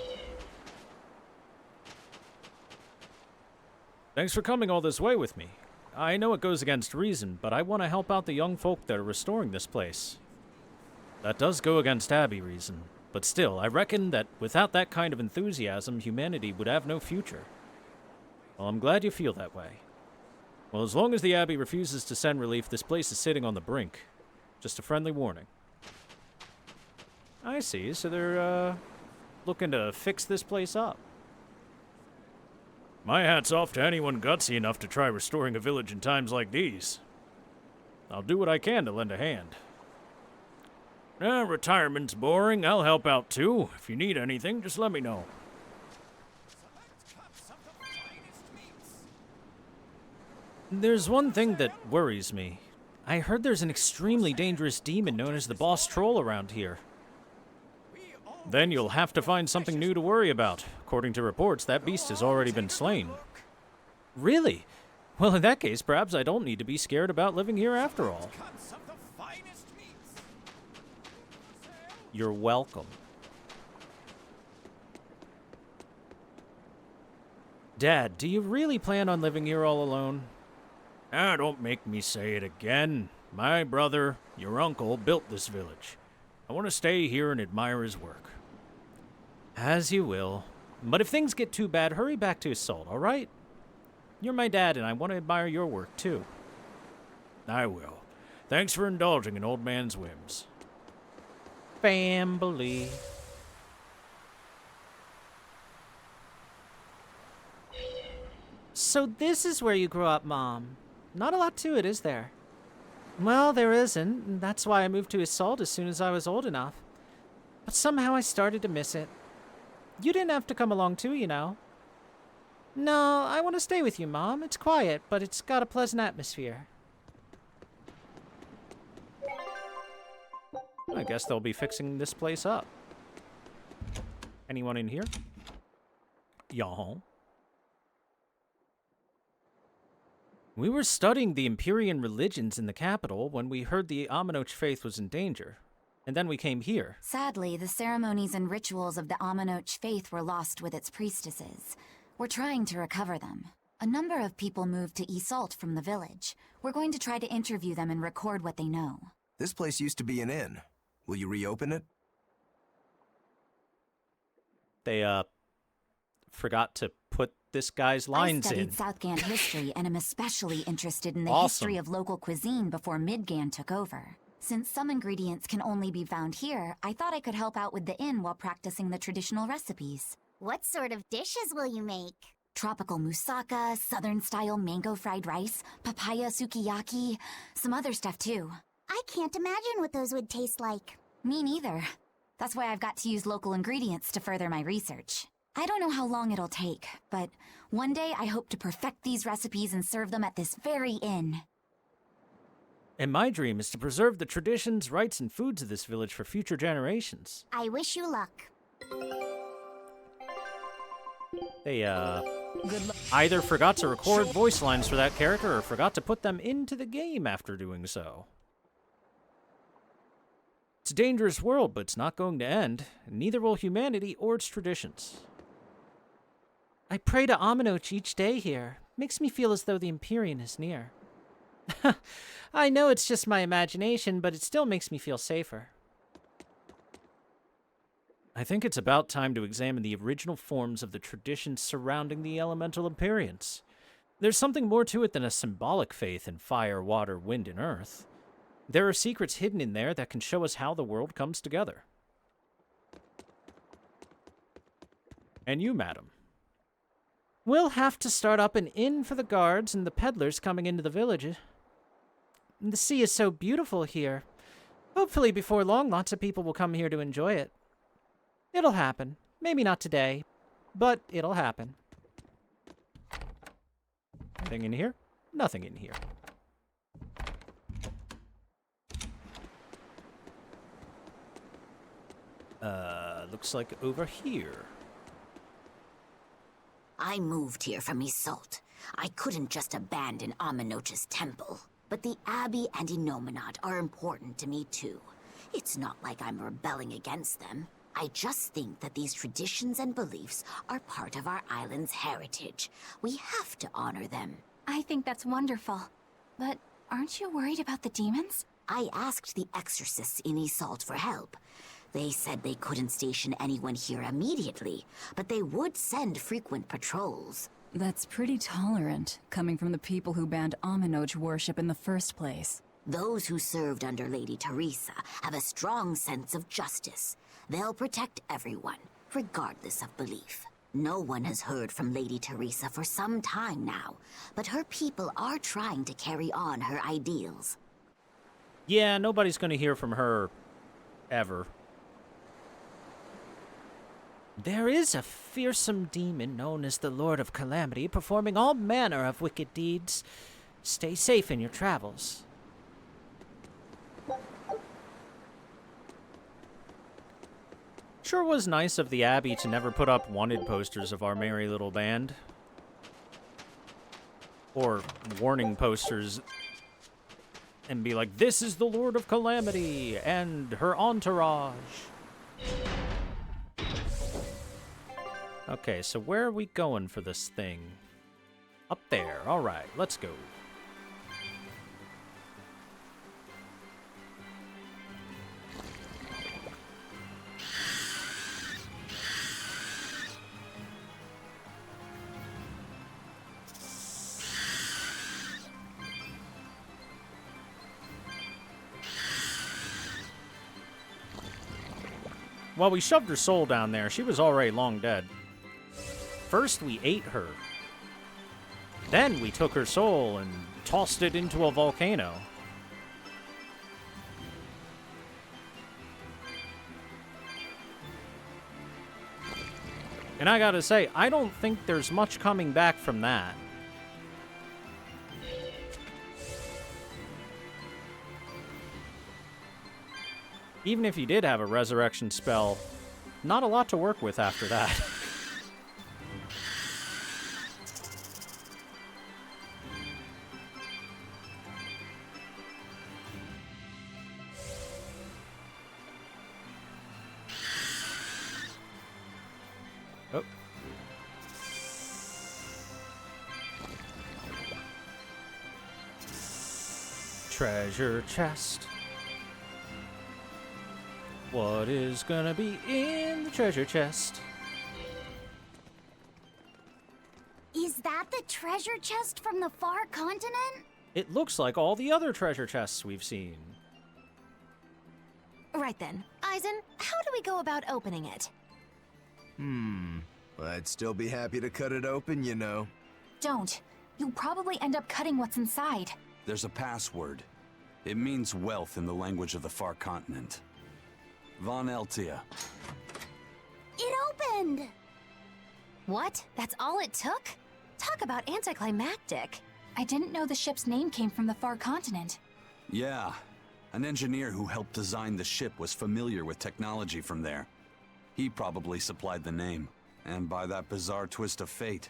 Speaker 1: Thanks for coming all this way with me. I know it goes against reason, but I want to help out the young folk that are restoring this place. That does go against Abbey reason, but still, I reckon that without that kind of enthusiasm, humanity would have no future. Well, I'm glad you feel that way. Well, as long as the Abbey refuses to send relief, this place is sitting on the brink. Just a friendly warning. I see, so they're, looking to fix this place up. My hat's off to anyone gutsy enough to try restoring a village in times like these. I'll do what I can to lend a hand. Retirement's boring. I'll help out too. If you need anything, just let me know. There's one thing that worries me. I heard there's an extremely dangerous demon known as the Boss Troll around here. Then you'll have to find something new to worry about. According to reports, that beast has already been slain. Really? Well, in that case, perhaps I don't need to be scared about living here after all. You're welcome. Dad, do you really plan on living here all alone?
Speaker 11: Ah, don't make me say it again. My brother, your uncle, built this village. I want to stay here and admire his work.
Speaker 1: As you will. But if things get too bad, hurry back to Assault, all right? You're my dad, and I want to admire your work, too.
Speaker 11: I will. Thanks for indulging an old man's whims.
Speaker 1: Family. So this is where you grew up, Mom. Not a lot to it, is there? Well, there isn't, and that's why I moved to Assault as soon as I was old enough. But somehow I started to miss it. You didn't have to come along too, you know. No, I want to stay with you, Mom. It's quiet, but it's got a pleasant atmosphere. I guess they'll be fixing this place up. Anyone in here? Yaw. We were studying the Empyrean religions in the capital when we heard the Aminoch faith was in danger. And then we came here.
Speaker 2: Sadly, the ceremonies and rituals of the Aminoch faith were lost with its priestesses. We're trying to recover them. A number of people moved to Assault from the village. We're going to try to interview them and record what they know.
Speaker 8: This place used to be an inn. Will you reopen it?
Speaker 1: They, forgot to put this guy's lines in.
Speaker 2: I studied Southgan history and am especially interested in the
Speaker 1: Awesome.
Speaker 2: history of local cuisine before Midgan took over. Since some ingredients can only be found here, I thought I could help out with the inn while practicing the traditional recipes.
Speaker 21: What sort of dishes will you make?
Speaker 2: Tropical moussaka, southern-style mango fried rice, papaya sukiyaki, some other stuff too.
Speaker 21: I can't imagine what those would taste like.
Speaker 2: Me neither. That's why I've got to use local ingredients to further my research. I don't know how long it'll take, but one day I hope to perfect these recipes and serve them at this very inn.
Speaker 1: And my dream is to preserve the traditions, rites, and foods of this village for future generations.
Speaker 21: I wish you luck.
Speaker 1: They, either forgot to record voice lines for that character or forgot to put them into the game after doing so. It's a dangerous world, but it's not going to end. Neither will humanity or its traditions. I pray to Aminoch each day here. Makes me feel as though the Empyrean is near. I know it's just my imagination, but it still makes me feel safer. I think it's about time to examine the original forms of the traditions surrounding the elemental Empyreans. There's something more to it than a symbolic faith in fire, water, wind, and earth. There are secrets hidden in there that can show us how the world comes together. And you, madam. We'll have to start up an inn for the guards and the peddlers coming into the village. The sea is so beautiful here. Hopefully before long, lots of people will come here to enjoy it. It'll happen. Maybe not today, but it'll happen. Anything in here? Nothing in here. Looks like over here.
Speaker 13: I moved here from Assault. I couldn't just abandon Aminoch's temple. But the Abbey and Inominat are important to me too. It's not like I'm rebelling against them. I just think that these traditions and beliefs are part of our island's heritage. We have to honor them.
Speaker 2: I think that's wonderful. But aren't you worried about the demons?
Speaker 13: I asked the exorcists in Assault for help. They said they couldn't station anyone here immediately, but they would send frequent patrols.
Speaker 10: That's pretty tolerant, coming from the people who banned Aminoch worship in the first place.
Speaker 13: Those who served under Lady Teresa have a strong sense of justice. They'll protect everyone, regardless of belief. No one has heard from Lady Teresa for some time now, but her people are trying to carry on her ideals.
Speaker 1: Yeah, nobody's going to hear from her ever. There is a fearsome demon known as the Lord of Calamity, performing all manner of wicked deeds. Stay safe in your travels. Sure was nice of the Abbey to never put up wanted posters of our merry little band. Or warning posters and be like, this is the Lord of Calamity and her entourage. Okay, so where are we going for this thing? Up there. Alright, let's go. Well, we shoved her soul down there. She was already long dead. First, we ate her. Then we took her soul and tossed it into a volcano. And I gotta say, I don't think there's much coming back from that. Even if he did have a resurrection spell, not a lot to work with after that. Oh. Treasure chest. What is gonna be in the treasure chest?
Speaker 21: Is that the treasure chest from the far continent?
Speaker 1: It looks like all the other treasure chests we've seen.
Speaker 9: Right then. Eisen, how do we go about opening it?
Speaker 8: I'd still be happy to cut it open, you know.
Speaker 2: Don't. You'll probably end up cutting what's inside.
Speaker 4: There's a password. It means wealth in the language of the far continent. Von Eltia.
Speaker 21: It opened!
Speaker 9: What? That's all it took? Talk about anticlimactic.
Speaker 2: I didn't know the ship's name came from the far continent.
Speaker 4: Yeah. An engineer who helped design the ship was familiar with technology from there. He probably supplied the name. And by that bizarre twist of fate,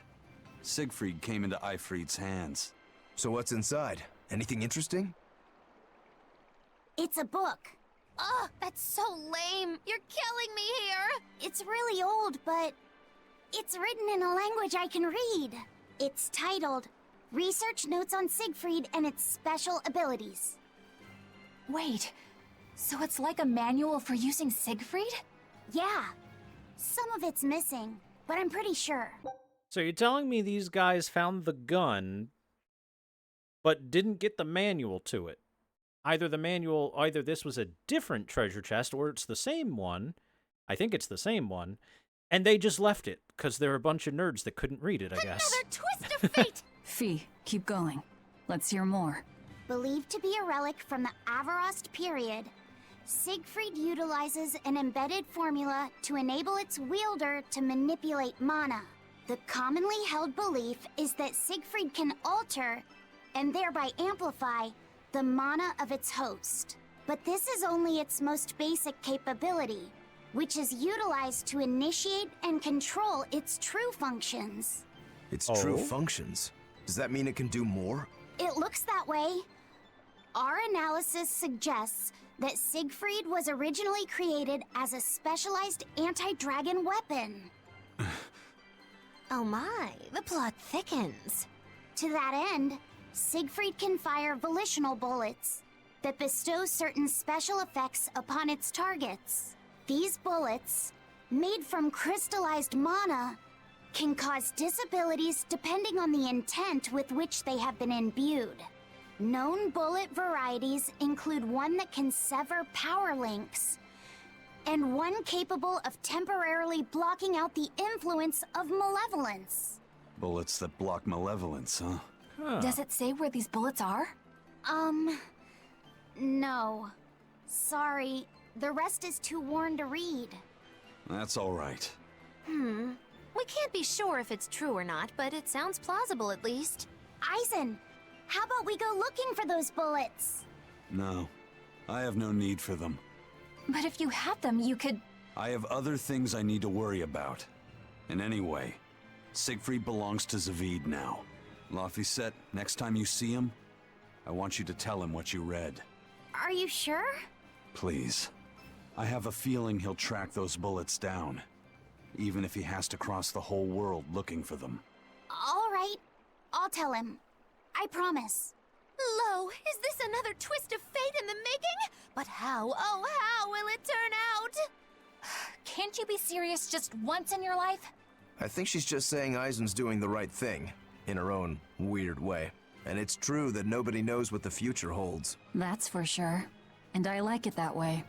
Speaker 4: Siegfried came into Eifried's hands.
Speaker 8: So what's inside? Anything interesting?
Speaker 21: It's a book.
Speaker 9: Ugh, that's so lame. You're killing me here.
Speaker 21: It's really old, but it's written in a language I can read. It's titled Research Notes on Siegfried and Its Special Abilities.
Speaker 2: Wait, so it's like a manual for using Siegfried?
Speaker 21: Yeah. Some of it's missing, but I'm pretty sure.
Speaker 1: So you're telling me these guys found the gun, but didn't get the manual to it? Either this was a different treasure chest, or it's the same one. I think it's the same one. And they just left it, because they're a bunch of nerds that couldn't read it, I guess.
Speaker 21: Another twist of fate!
Speaker 10: Fee, keep going. Let's hear more.
Speaker 21: Believed to be a relic from the Avarost period, Siegfried utilizes an embedded formula to enable its wielder to manipulate mana. The commonly held belief is that Siegfried can alter, and thereby amplify, the mana of its host. But this is only its most basic capability, which is utilized to initiate and control its true functions.
Speaker 8: Its true functions? Does that mean it can do more?
Speaker 21: It looks that way. Our analysis suggests that Siegfried was originally created as a specialized anti-dragon weapon.
Speaker 9: Oh my, the plot thickens.
Speaker 21: To that end, Siegfried can fire volitional bullets that bestow certain special effects upon its targets. These bullets, made from crystallized mana, can cause disabilities depending on the intent with which they have been imbued. Known bullet varieties include one that can sever power links, and one capable of temporarily blocking out the influence of malevolence.
Speaker 4: Bullets that block malevolence, huh?
Speaker 2: Does it say where these bullets are?
Speaker 21: No. Sorry, the rest is too worn to read.
Speaker 4: That's all right.
Speaker 9: We can't be sure if it's true or not, but it sounds plausible at least.
Speaker 21: Eisen, how about we go looking for those bullets?
Speaker 4: No, I have no need for them.
Speaker 2: But if you had them, you could...
Speaker 4: I have other things I need to worry about. And anyway, Siegfried belongs to Zavid now. Laphicet, next time you see him, I want you to tell him what you read.
Speaker 21: Are you sure?
Speaker 4: Please. I have a feeling he'll track those bullets down. even if he has to cross the whole world looking for them.
Speaker 21: All right, I'll tell him. I promise.
Speaker 9: Lo, is this another twist of fate in the making? But how, oh how will it turn out?
Speaker 2: Can't you be serious just once in your life?
Speaker 8: I think she's just saying Aizen's doing the right thing, in her own weird way. And it's true that nobody knows what the future holds.
Speaker 10: That's for sure. And I like it that way.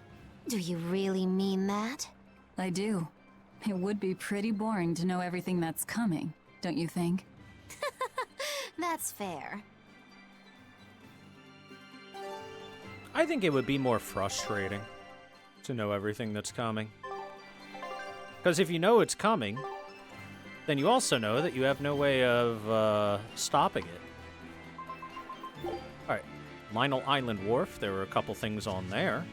Speaker 9: Do you really mean that?
Speaker 10: I do. It would be pretty boring to know everything that's coming, don't you think?
Speaker 9: That's fair.
Speaker 1: I think it would be more frustrating to know everything that's coming. Because if you know it's coming, then you also know that you have no way of stopping it. Alright, Lionel Island Wharf, there were a couple things on there.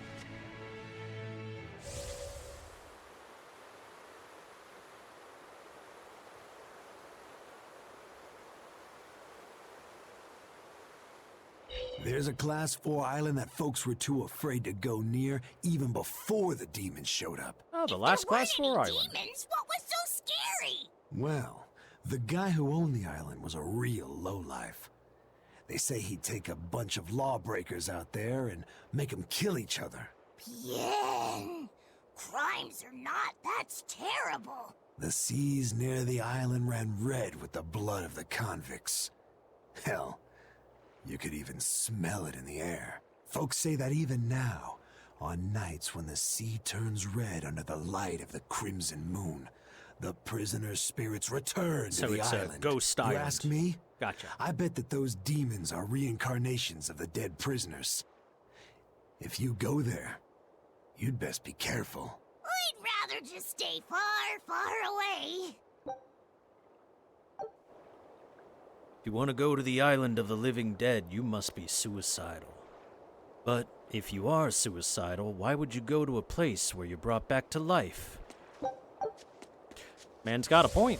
Speaker 12: There's a Class 4 island that folks were too afraid to go near even before the demons showed up.
Speaker 1: Oh, the last Class 4 island.
Speaker 16: Demons? What was so scary?
Speaker 12: Well, the guy who owned the island was a real lowlife. They say he'd take a bunch of lawbreakers out there and make them kill each other.
Speaker 16: Bien. Crimes or not, that's terrible.
Speaker 12: The seas near the island ran red with the blood of the convicts. Hell, you could even smell it in the air. Folks say that even now, on nights when the sea turns red under the light of the crimson moon, the prisoners' spirits return to the island.
Speaker 1: So it's a ghost island.
Speaker 12: You ask me?
Speaker 1: Gotcha.
Speaker 12: I bet that those demons are reincarnations of the dead prisoners. If you go there, you'd best be careful.
Speaker 16: I'd rather just stay far, far away.
Speaker 11: If you want to go to the island of the living dead, you must be suicidal. But if you are suicidal, why would you go to a place where you're brought back to life?
Speaker 1: Man's got a point.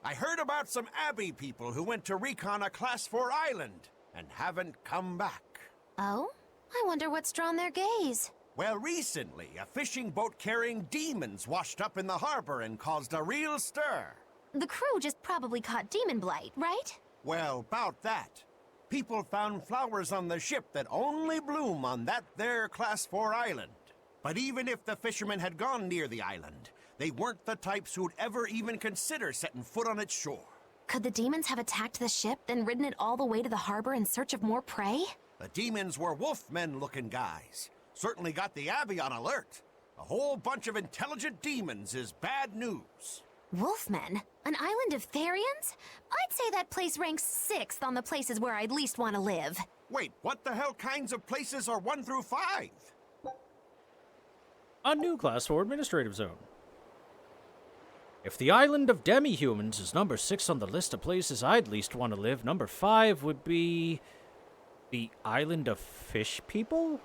Speaker 18: I heard about some Abbey people who went to recon a Class 4 island and haven't come back.
Speaker 9: Oh? I wonder what's drawn their gaze.
Speaker 18: Well, recently, a fishing boat carrying demons washed up in the harbor and caused a real stir.
Speaker 9: The crew just probably caught demon blight, right?
Speaker 18: Well, about that. People found flowers on the ship that only bloom on that there Class 4 island. But even if the fishermen had gone near the island, they weren't the types who'd ever even consider setting foot on its shore.
Speaker 9: Could the demons have attacked the ship, then ridden it all the way to the harbor in search of more prey?
Speaker 18: The demons were wolfmen-looking guys. Certainly got the Abbey on alert. A whole bunch of intelligent demons is bad news.
Speaker 9: Wolfmen? An island of Therians? I'd say that place ranks 6th on the places where I'd least want to live.
Speaker 18: Wait, what the hell kinds of places are 1 through 5?
Speaker 1: A new Class 4 administrative zone. If the island of demi-humans is number 6 on the list of places I'd least want to live, number 5 would be the island of fish people?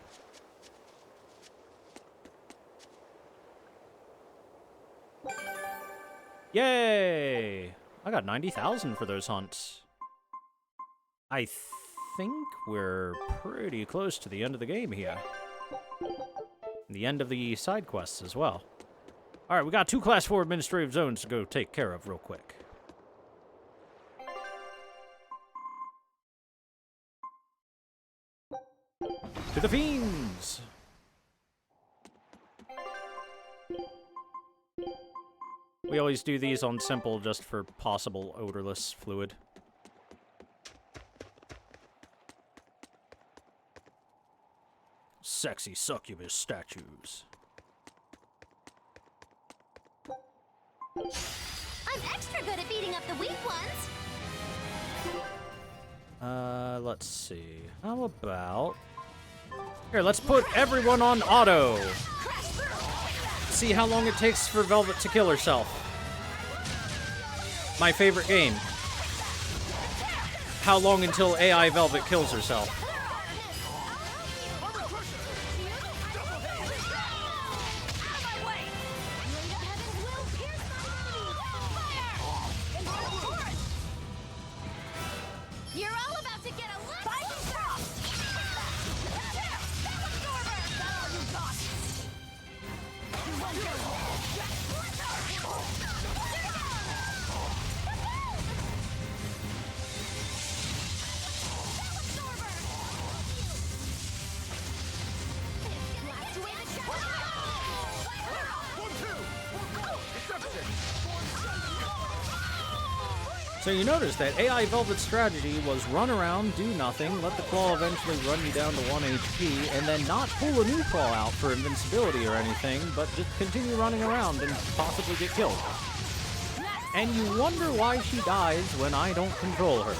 Speaker 1: Yay! I got 90,000 for those hunts. I think we're pretty close to the end of the game here. The end of the side quests as well. Alright, we got 2 Class 4 administrative zones to go take care of real quick. To the Fiends! We always do these on simple just for possible odorless fluid. Sexy succubus statues.
Speaker 9: I'm extra good at beating up the weak ones.
Speaker 1: Let's see. How about... Here, let's put everyone on auto. See how long it takes for Velvet to kill herself. My favorite game. How long until AI Velvet kills herself?
Speaker 9: You're all about to get a
Speaker 1: So you notice that AI Velvet's strategy was run around, do nothing, let the claw eventually run you down to 1 HP, and then not pull a new claw out for invincibility or anything, but just continue running around and possibly get killed. And you wonder why she dies when I don't control her.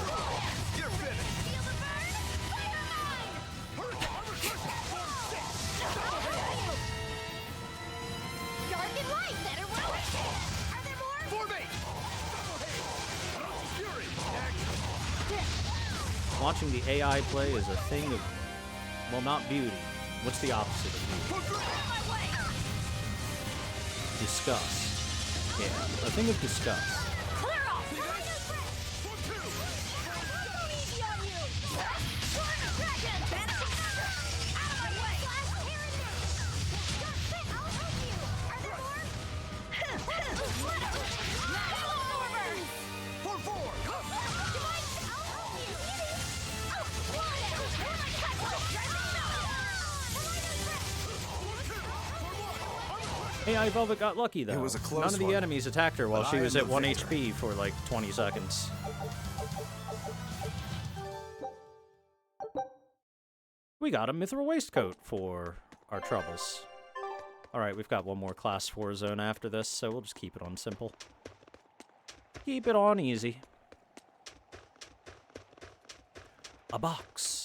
Speaker 1: Watching the AI play is a thing of, well, not beauty. What's the opposite of beauty? Disgust. Yeah, a thing of disgust. AI Velvet got lucky, though.
Speaker 8: It was a close
Speaker 1: None of the
Speaker 8: one,
Speaker 1: enemies attacked her while
Speaker 8: but
Speaker 1: she
Speaker 8: I
Speaker 1: was
Speaker 8: am
Speaker 1: at
Speaker 8: the
Speaker 1: 1
Speaker 8: victor.
Speaker 1: HP for like 20 seconds. We got a Mithril Waistcoat for our troubles. Alright, we've got one more Class 4 zone after this, so we'll just keep it on simple. Keep it on easy. A box.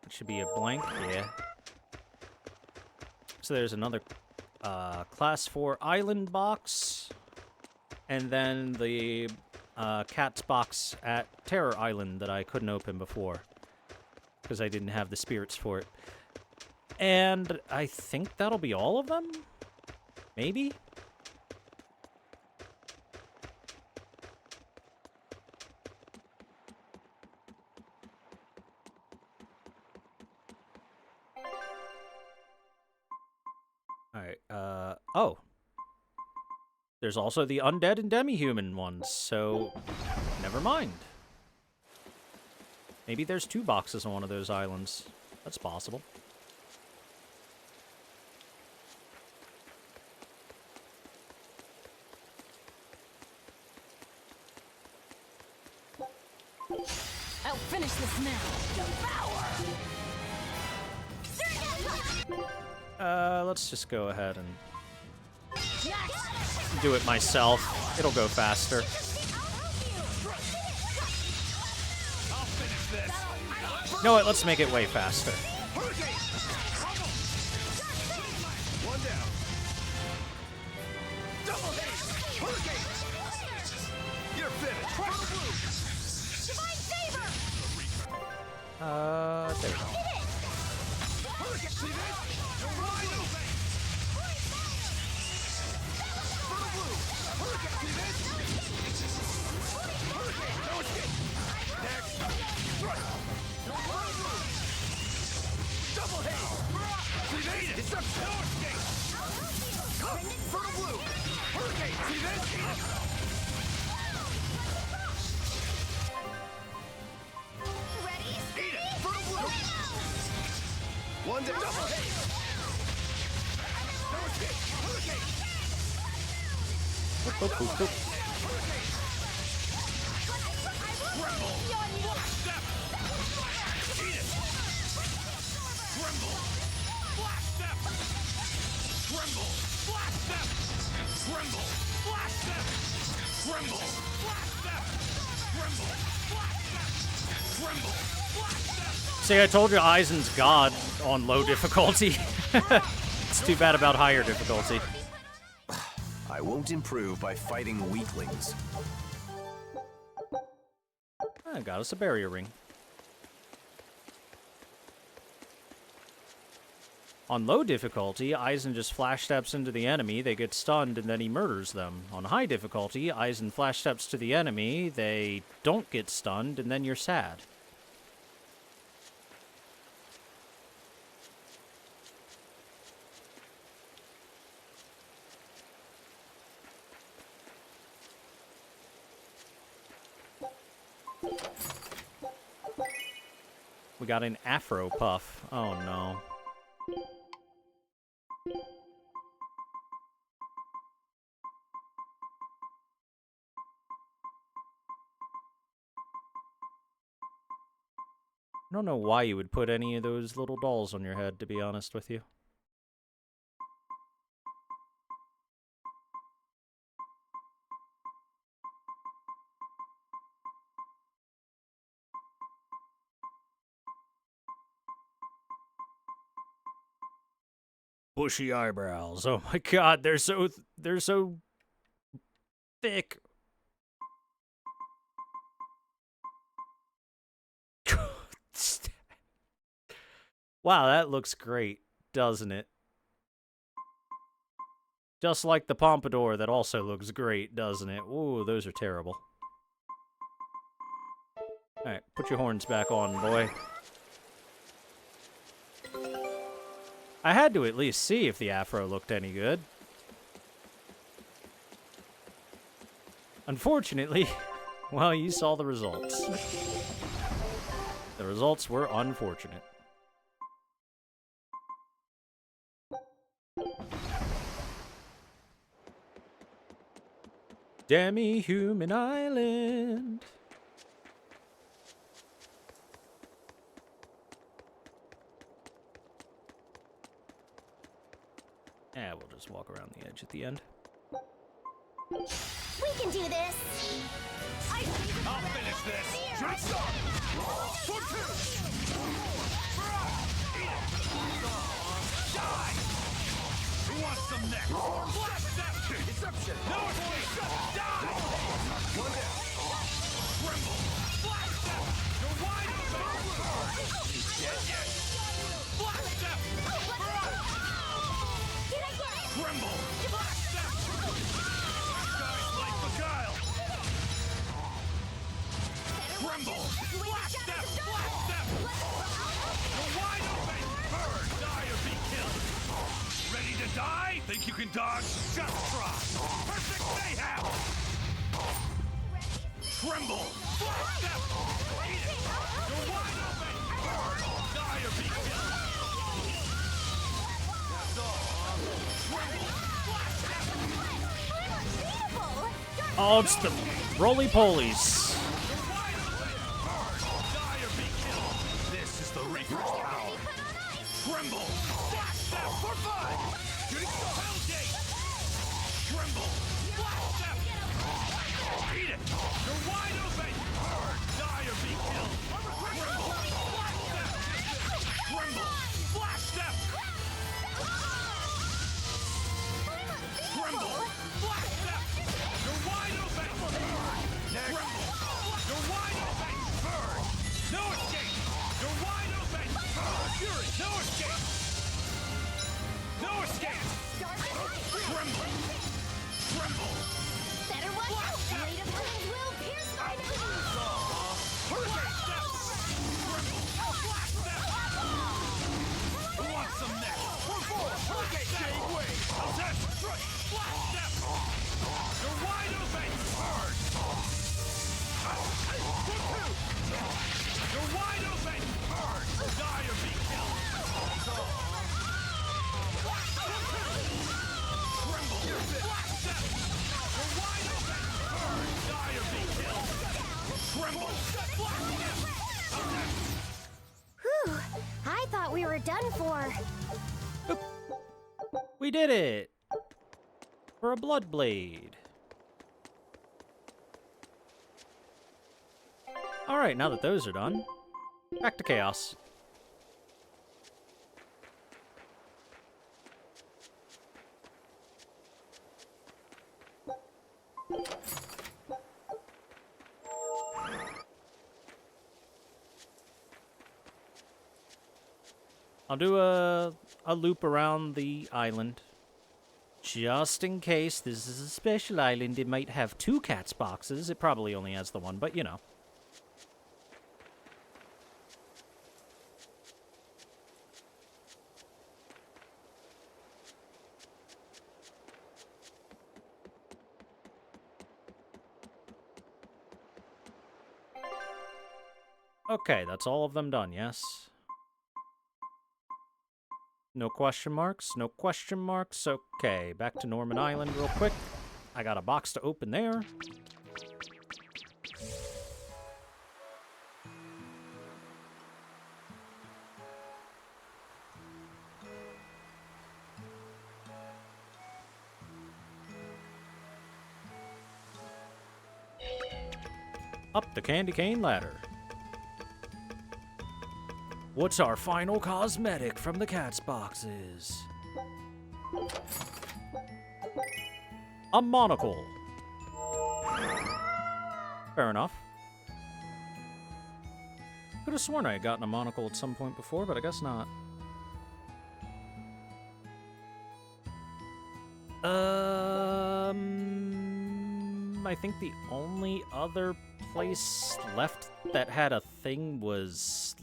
Speaker 1: It should be a blank, yeah. So there's another Class 4 island box, and then the cat's box at Terror Island that I couldn't open before because I didn't have the spirits for it. And I think that'll be all of them? Maybe? Alright, oh. There's also the undead and demi-human ones, so never mind. Maybe there's 2 boxes on one of those islands. That's possible.
Speaker 15: I'll finish this now. Devour!
Speaker 1: Let's just go ahead and do it myself. It'll go faster. You know what? Let's make it way faster.
Speaker 20: One down. Double haste. Hurricane. You're finished.
Speaker 1: There we go.
Speaker 20: Hurricane. See this? You're wide open. Fertile blue. Hurricane. See this? Hurricane. No escape. Next. Thrust. Fertile blue. Double haste. See this? It's a no escape. Fertile blue. Hurricane. See this? Eat it. Fertile blue. One down. Double haste. No escape. Hurricane.
Speaker 1: Oop, oop, oop, oop.
Speaker 20: Tremble. Step. Eat it. Tremble. Flash step. Tremble. Flash step. Tremble. Flash step. Tremble. Flash step. Tremble. Flash step. Tremble. Flash step.
Speaker 1: See, I told you Eisen's God on low difficulty. It's too bad about higher difficulty.
Speaker 8: I won't improve by fighting weaklings.
Speaker 1: I got us a barrier ring. On low difficulty, Aizen just flash steps into the enemy, they get stunned, and then he murders them. On high difficulty, Aizen flash steps to the enemy, they don't get stunned, and then you're sad. We got an Afro Puff. Oh no. I don't know why you would put any of those little dolls on your head, to be honest with you. Bushy eyebrows. Oh my god, they're so thick. Wow, that looks great, doesn't it? Just like the pompadour that also looks great, doesn't it? Ooh, those are terrible. Alright, put your horns back on, boy. I had to at least see if the afro looked any good. Unfortunately, well, you saw the results. The results were unfortunate. Demi-human island. Yeah, we'll just walk around the edge at the end.
Speaker 16: We can do this!
Speaker 20: I'll finish this! Shoot stop! For two! Die! Who wants some next? Blast step! Deception! No escape! Die! One down! Tremble! Blast step! You're wide open! He's dead yet! Blast step! Tremble! Blast step! Guys like beguile! Tremble! Blast step! Blast step! You're wide open! Burn! Die or be killed! Ready to die? Think you can dodge? Just try! Perfect mayhem! Tremble! Blast step! Eat it! You're wide open! Burn! Die or be killed! That's all, Tremble! Blast step!
Speaker 1: Oh, it's the roly-polies.
Speaker 20: This is the Reaper's power. Tremble! Blast step for fun! Shooting star Hellgate! Tremble! Blast step! Eat it! You're wide open! Burn! Die or be killed! Tremble! Blast step! Tremble! Blast step! Tremble! Blast step! You're wide open! Burn! Tremble! You're wide open! Burn! No escape! You're wide open! Burn! Fury! No escape! No escape! Tremble! Tremble!
Speaker 16: Better watch out! Blade of Heaven's will pierce my nose!
Speaker 20: Hurricane step! Tremble! Blast step! Who wants some next? Hurricane step! Possess! Strike! Blast step! You're wide open! Burn! You're wide open! Burn! Die or be killed! Tremble! Blast step! You're wide open! Burn! Die or be killed! Tremble! Blast step!
Speaker 16: Whew! I thought we were done for.
Speaker 1: We did it! For a blood blade. Alright, now that those are done, back to chaos. a loop around the island. Just in case this is a special island, it might have 2 cats boxes. It probably only has the one, but you know. Okay, that's all of them done, yes? No question marks? No question marks? Okay, back to Norman Island real quick. I got a box to open there. Up the candy cane ladder. What's our final cosmetic from the cat's boxes? A monocle. Fair enough. Could have sworn I had gotten a monocle at some point before, but I guess not. I think the only other place left that had a thing was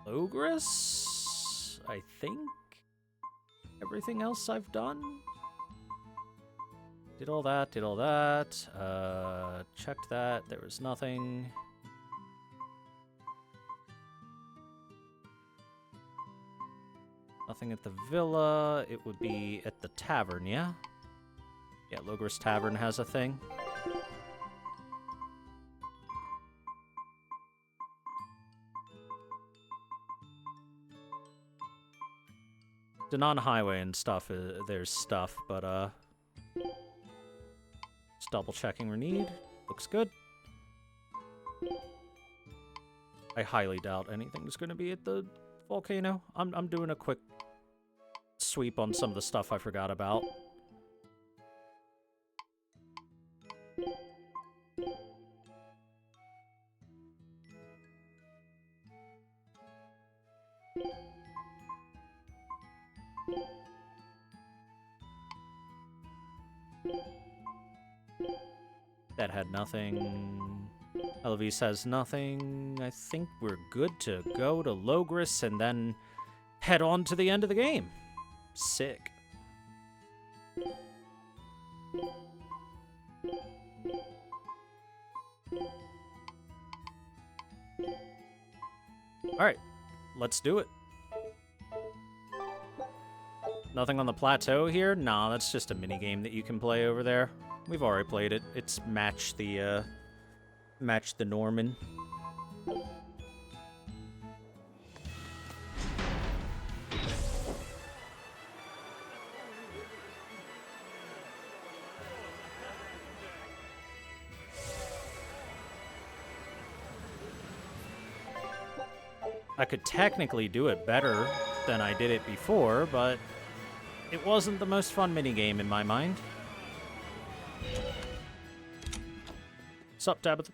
Speaker 1: Ogress, I think. Everything else I've done. Did all that, checked that, there was nothing. Nothing at the villa, it would be at the tavern, yeah? Yeah, Logris Tavern has a thing. Non-highway and stuff, there's stuff, but, just double-checking Renede. Looks good. I highly doubt anything's gonna be at the volcano. I'm doing a quick sweep on some of the stuff I forgot about. That had nothing. Elvis has nothing. I think we're good to go to Logris and then head on to the end of the game. Sick. Alright, let's do it. Nothing on the plateau here? Nah, that's just a minigame that you can play over there. We've already played it. It's match the Norman. I could technically do it better than I did it before, but it wasn't the most fun minigame in my mind. Sup, Tabitha?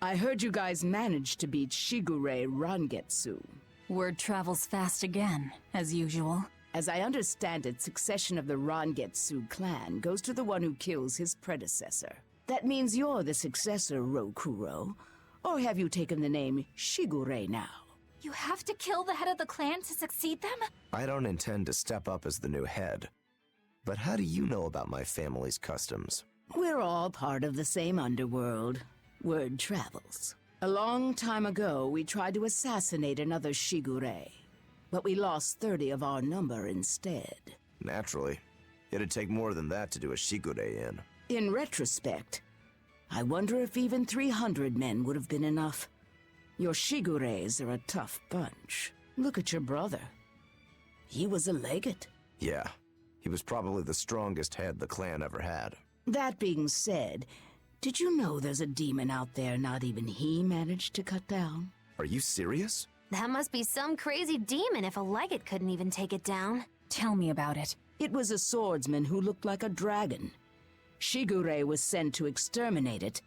Speaker 7: I heard you guys managed to beat Shigure Rangetsu.
Speaker 10: Word travels fast again, as usual.
Speaker 7: As I understand it, succession of the Rangetsu clan goes to the one who kills his predecessor. That means you're the successor, Rokuro. Or have you taken the name Shigure now?
Speaker 2: You have to kill the head of the clan to succeed them?
Speaker 8: I don't intend to step up as the new head. But how do you know about my family's customs?
Speaker 7: We're all part of the same underworld. Word travels. A long time ago, we tried to assassinate another Shigure, but we lost 30 of our number instead.
Speaker 8: Naturally. It'd take more than that to do a Shigure in.
Speaker 7: In retrospect, I wonder if even 300 men would have been enough. Your Shigures are a tough bunch. Look at your brother. He was a legate.
Speaker 8: Yeah, he was probably the strongest head the clan ever had.
Speaker 7: That being said, did you know there's a demon out there not even he managed to cut down?
Speaker 8: Are you serious?
Speaker 9: That must be some crazy demon if a legate couldn't even take it down.
Speaker 10: Tell me about it.
Speaker 7: It was a swordsman who looked like a dragon. Shigure was sent to exterminate it,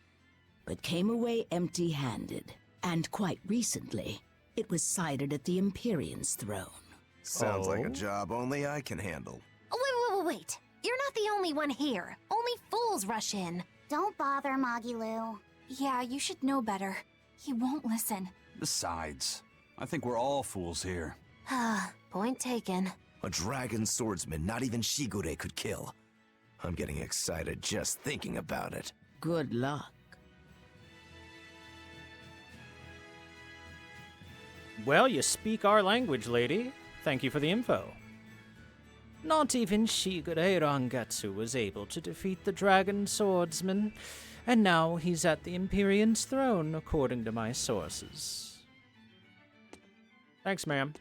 Speaker 7: but came away empty-handed. And quite recently, It was sighted at the Empyrean's throne.
Speaker 8: Sounds like a job only I can handle.
Speaker 9: Wait. You're not the only one here. Only fools rush in.
Speaker 21: Don't bother, Magilu.
Speaker 2: Yeah, you should know better. He won't listen.
Speaker 4: Besides, I think we're all fools here.
Speaker 9: Point taken.
Speaker 8: A dragon swordsman not even Shigure could kill. I'm getting excited just thinking about it.
Speaker 7: Good luck.
Speaker 1: Well, you speak our language, lady. Thank you for the info. Not even Shigure Rangetsu was able to defeat the dragon swordsman, and now he's at the Empyrean's throne, according to my sources. Thanks, ma'am.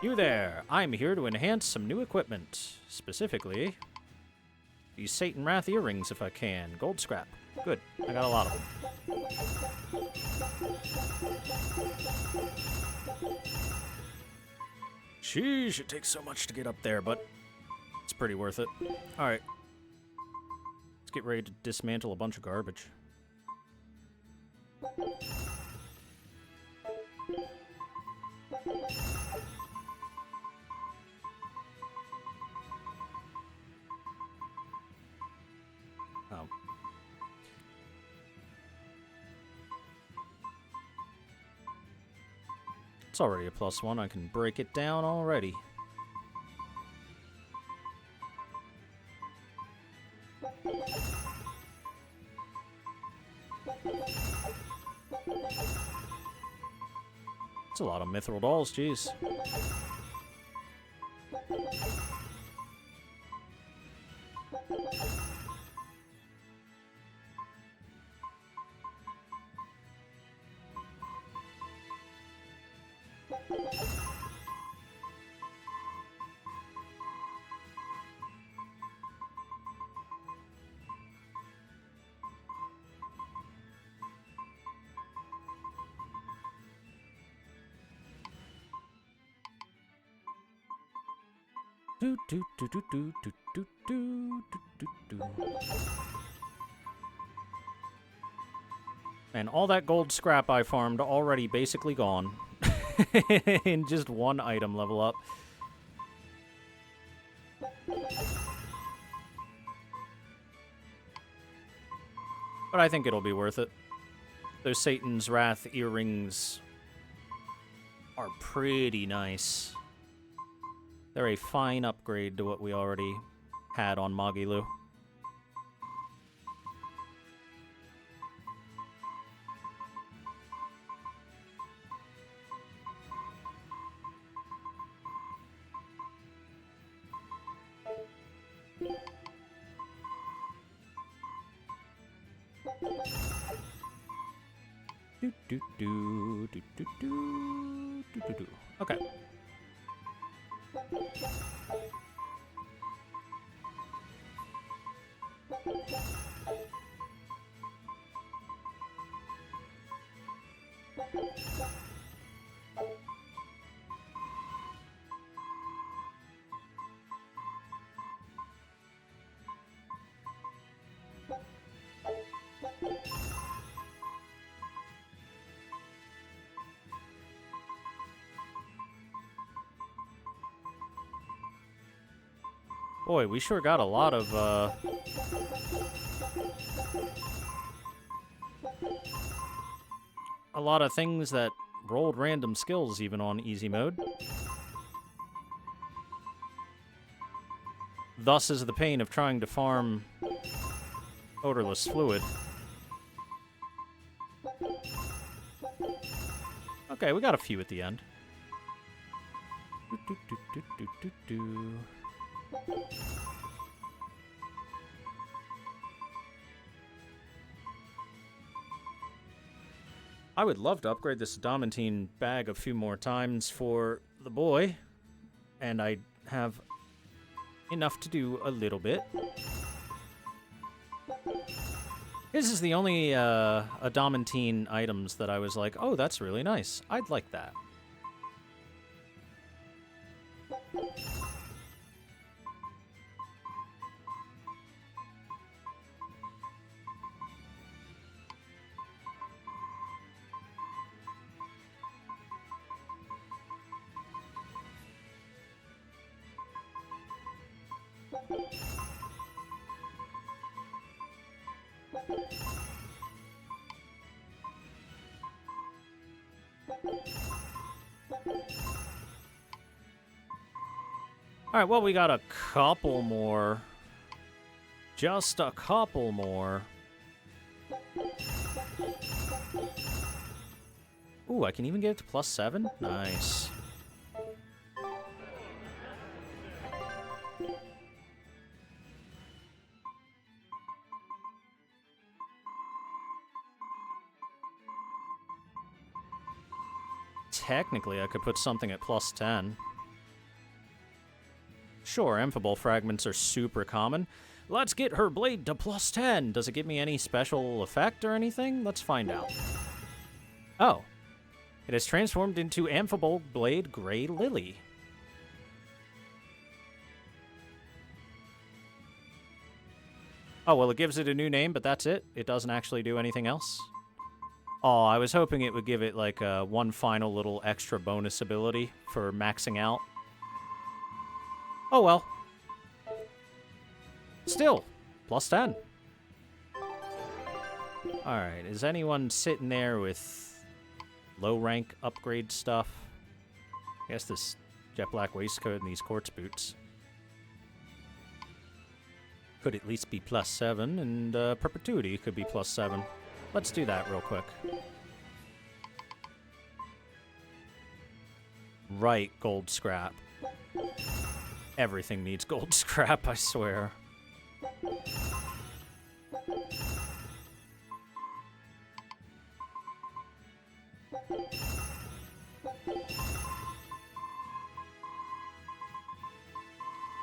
Speaker 1: You there. I'm here to enhance some new equipment. Specifically, these Satan Wrath earrings if I can. Gold scrap. Good. I got a lot of them. Sheesh, it takes so much to get up there, but it's pretty worth it. Alright. Let's get ready to dismantle a bunch of garbage. Oh. It's already a +1. I can break it down already. It's a lot of mithril dolls, jeez. Do do do do do do do do do do. And all that gold scrap I farmed already basically gone. In just one item level up. But I think it'll be worth it. Those Satan's Wrath earrings are pretty nice. They're a fine upgrade to what we already had on Magilu. Do do do do do do do do do. Okay. Boy, we sure got a lot of, a lot of things that rolled random skills even on easy mode. Thus is the pain of trying to farm odorless fluid. Okay, we got a few at the end. Do, do, do, do, do, do, do. I would love to upgrade this Adamantine bag a few more times for the boy, and I have enough to do a little bit. This is the only Adamantine items that I was like, oh, that's really nice. I'd like that. Alright, well, we got a couple more. Just a couple more. Ooh, I can even get it to +7? Nice. Technically, I could put something at +10. Sure, amphibole fragments are super common. Let's get her blade to +10. Does it give me any special effect or anything? Let's find out. Oh. It has transformed into amphibole blade Grey Lily. Oh, well, it gives it a new name, but that's it? It doesn't actually do anything else? Oh, I was hoping it would give it, like, one final little extra bonus ability for maxing out. Oh, well. Still, +10. Alright, is anyone sitting there with low-rank upgrade stuff? I guess this jet black waistcoat and these quartz boots could at least be +7, and perpetuity could be +7. Let's do that real quick. Right, gold scrap. Everything needs gold scrap, I swear.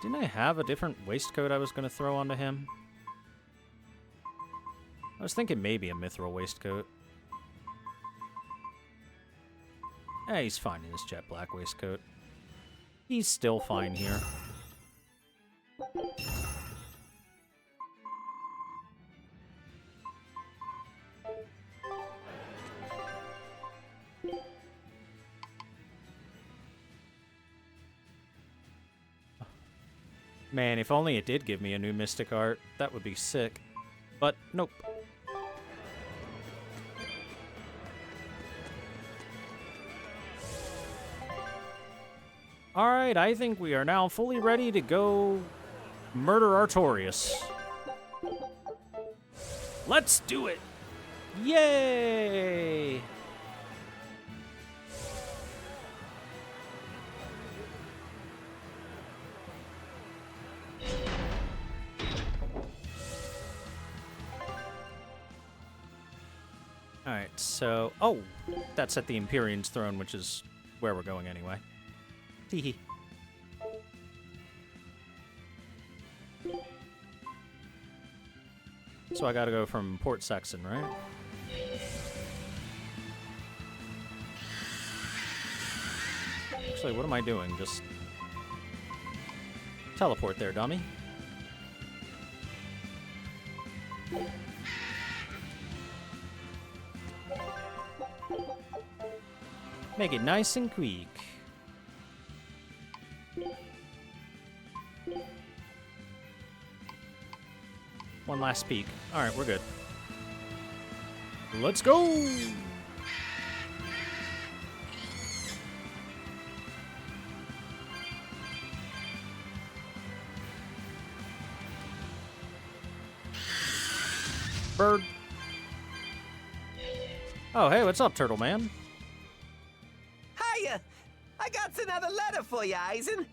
Speaker 1: Didn't I have a different waistcoat I was going to throw onto him? I was thinking maybe a mithril waistcoat. Eh, he's fine in his jet black waistcoat. He's still fine here. Man, if only it did give me a new Mystic Art, that would be sick. But, nope. Alright, I think we are now fully ready to go murder Artorias. Let's do it! Yay! Alright, so... Oh! That's at the Empyrean's throne, which is where we're going anyway. Teehee. So I gotta go from Port Saxon, right? Actually, what am I doing? Just... teleport there, dummy. Make it nice and quick. One last peek. Alright, we're good. Let's go! Bird. Oh, hey, what's up, Turtle Man?
Speaker 14: Hiya! I got another letter for you, Eisen.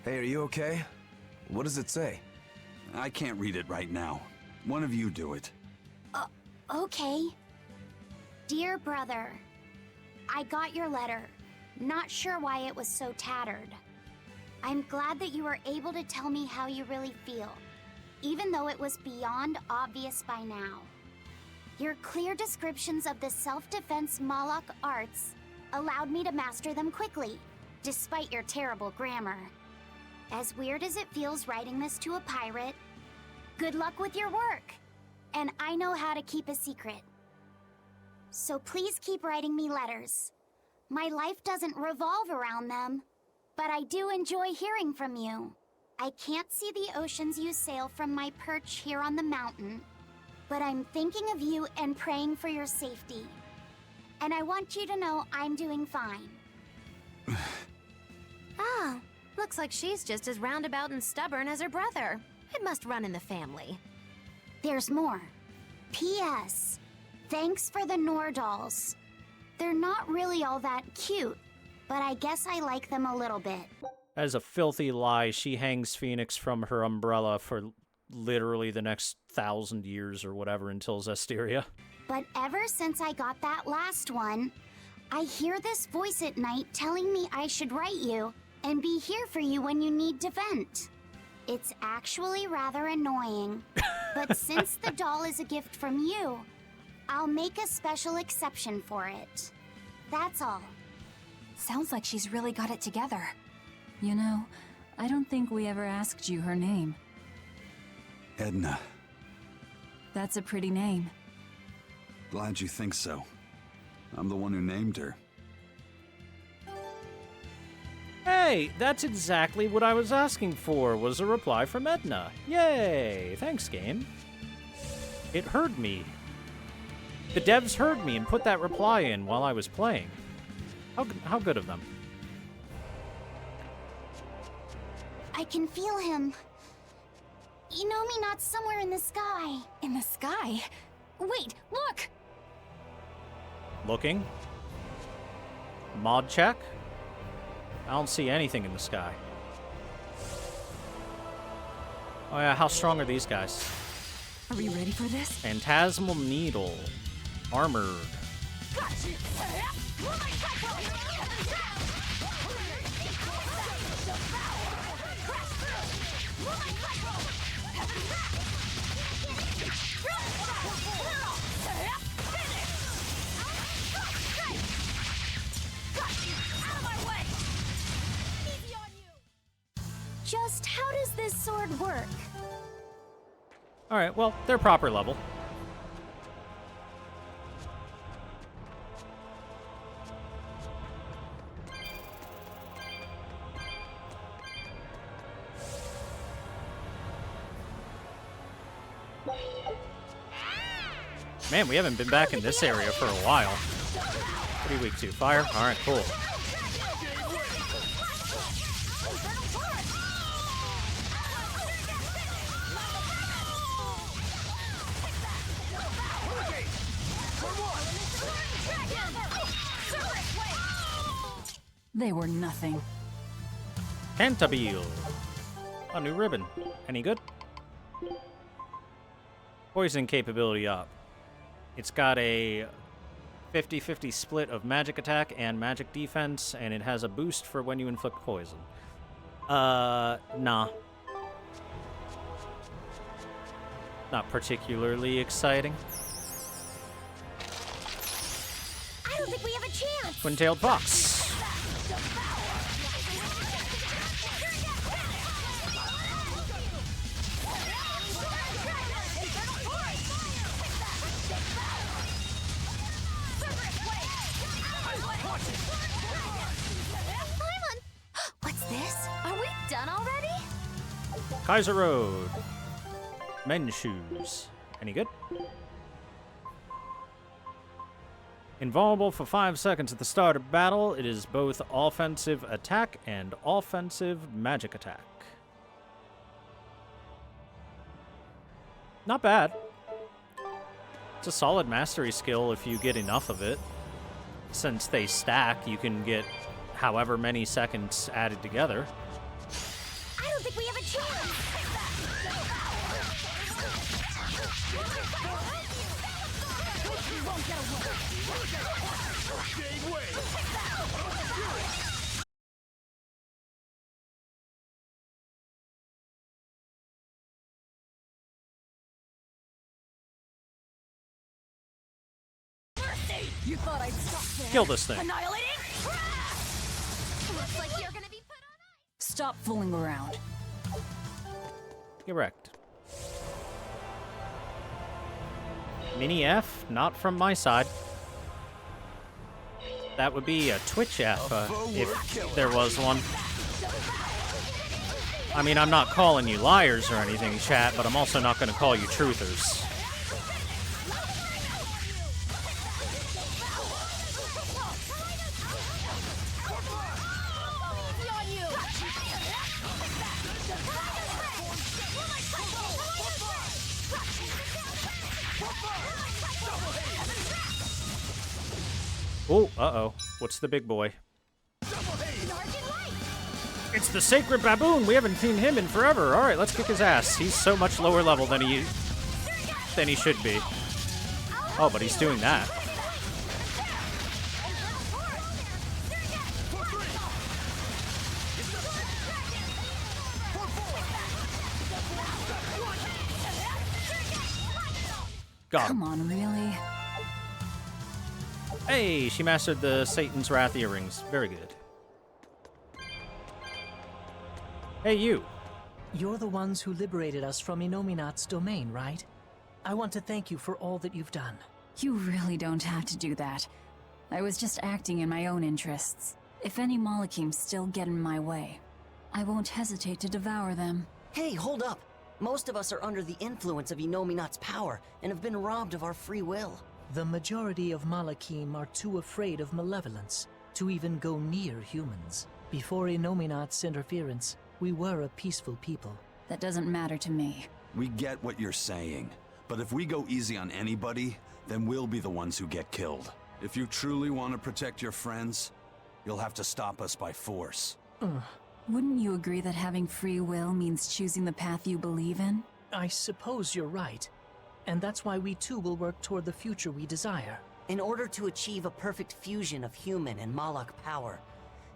Speaker 8: Hey, are you okay? What does it say?
Speaker 4: I can't read it right now. One of you do it.
Speaker 21: Okay. Dear brother, I got your letter. Not sure why it was so tattered. I'm glad that you were able to tell me how you really feel, even though it was beyond obvious by now. Your clear descriptions of the self-defense Moloch arts allowed me to master them quickly, despite your terrible grammar. As weird as it feels writing this to a pirate, good luck with your work. And I know how to keep a secret. So please keep writing me letters. My life doesn't revolve around them, but I do enjoy hearing from you. I can't see the oceans you sail from my perch here on the mountain, but I'm thinking of you and praying for your safety. And I want you to know I'm doing fine.
Speaker 9: Oh, looks like she's just as roundabout and stubborn as her brother. It must run in the family.
Speaker 21: There's more. P.S. Thanks for the Nordals. They're not really all that cute, but I guess I like them a little bit.
Speaker 1: As a filthy lie, she hangs Phoenix from her umbrella for literally the next 1,000 years or whatever until Zestiria.
Speaker 21: But ever since I got that last one, I hear this voice at night telling me I should write you and be here for you when you need to vent. It's actually rather annoying, but since the doll is a gift from you, I'll make a special exception for it. That's all.
Speaker 2: Sounds like she's really got it together.
Speaker 10: You know, I don't think we ever asked you her name.
Speaker 4: Edna.
Speaker 10: That's a pretty name.
Speaker 4: Glad you think so. I'm the one who named her.
Speaker 1: Hey, that's exactly what I was asking for, was a reply from Edna. Yay! Thanks, game. It heard me. The devs heard me and put that reply in while I was playing. How good of them.
Speaker 21: I can feel him. Not somewhere in the sky.
Speaker 2: In the sky? Wait, look!
Speaker 1: Looking. Mod check. I don't see anything in the sky. Oh yeah, how strong are these guys?
Speaker 10: Are we ready for this?
Speaker 1: Phantasmal Needle. Armored.
Speaker 21: Just how does this sword work?
Speaker 1: Alright, well, they're proper level. Man, we haven't been back in this area for a while. What are you weak to? Fire? Alright, cool.
Speaker 10: They were nothing.
Speaker 1: Cantabile. A new ribbon. Any good? Poison capability up. It's got a 50-50 split of magic attack and magic defense, and it has a boost for when you inflict poison. Nah. Not particularly exciting.
Speaker 21: I don't think we have a chance.
Speaker 1: Twin-tailed fox.
Speaker 9: What's this? Are we done already?
Speaker 1: Kaiser Road. Men's shoes. Any good? Invulnerable for 5 seconds at the start of battle. It is both offensive attack and offensive magic attack. Not bad. It's a solid mastery skill if you get enough of it. Since they stack, you can get however many seconds added together.
Speaker 21: I don't think we have a chance.
Speaker 10: You thought I'd stop there?
Speaker 1: Kill this thing.
Speaker 10: Annihilating?
Speaker 21: Looks like you're gonna be put on ice.
Speaker 10: Stop fooling around.
Speaker 1: Get wrecked. Mini F, not from my side. That would be a Twitch app, if there was one. I mean, I'm not calling you liars or anything, chat, but I'm also not going to call you truthers. Oh, uh-oh. What's the big boy? It's the Sacred Baboon! We haven't seen him in forever! Alright, let's kick his ass. He's so much lower level than he should be. Oh, but he's doing that. Got him.
Speaker 10: Come on, really?
Speaker 1: Hey, she mastered the Satan's Wrath earrings. Very good. Hey, you.
Speaker 5: You're the ones who liberated us from Inominat's domain, right? I want to thank you for all that you've done.
Speaker 10: You really don't have to do that. I was just acting in my own interests. If any Malachims still get in my way, I won't hesitate to devour them.
Speaker 19: Hey, hold up! Most of us are under the influence of Inominat's power and have been robbed of our free will.
Speaker 5: The majority of Malachim are too afraid of malevolence to even go near humans. Before Inominat's interference, we were a peaceful people.
Speaker 10: That doesn't matter to me.
Speaker 4: We get what you're saying, but if we go easy on anybody, then we'll be the ones who get killed. If you truly want to protect your friends, you'll have to stop us by force.
Speaker 10: Wouldn't you agree that having free will means choosing the path you believe in?
Speaker 5: I suppose you're right. And that's why we too will work toward the future we desire.
Speaker 19: In order to achieve a perfect fusion of human and Malak power,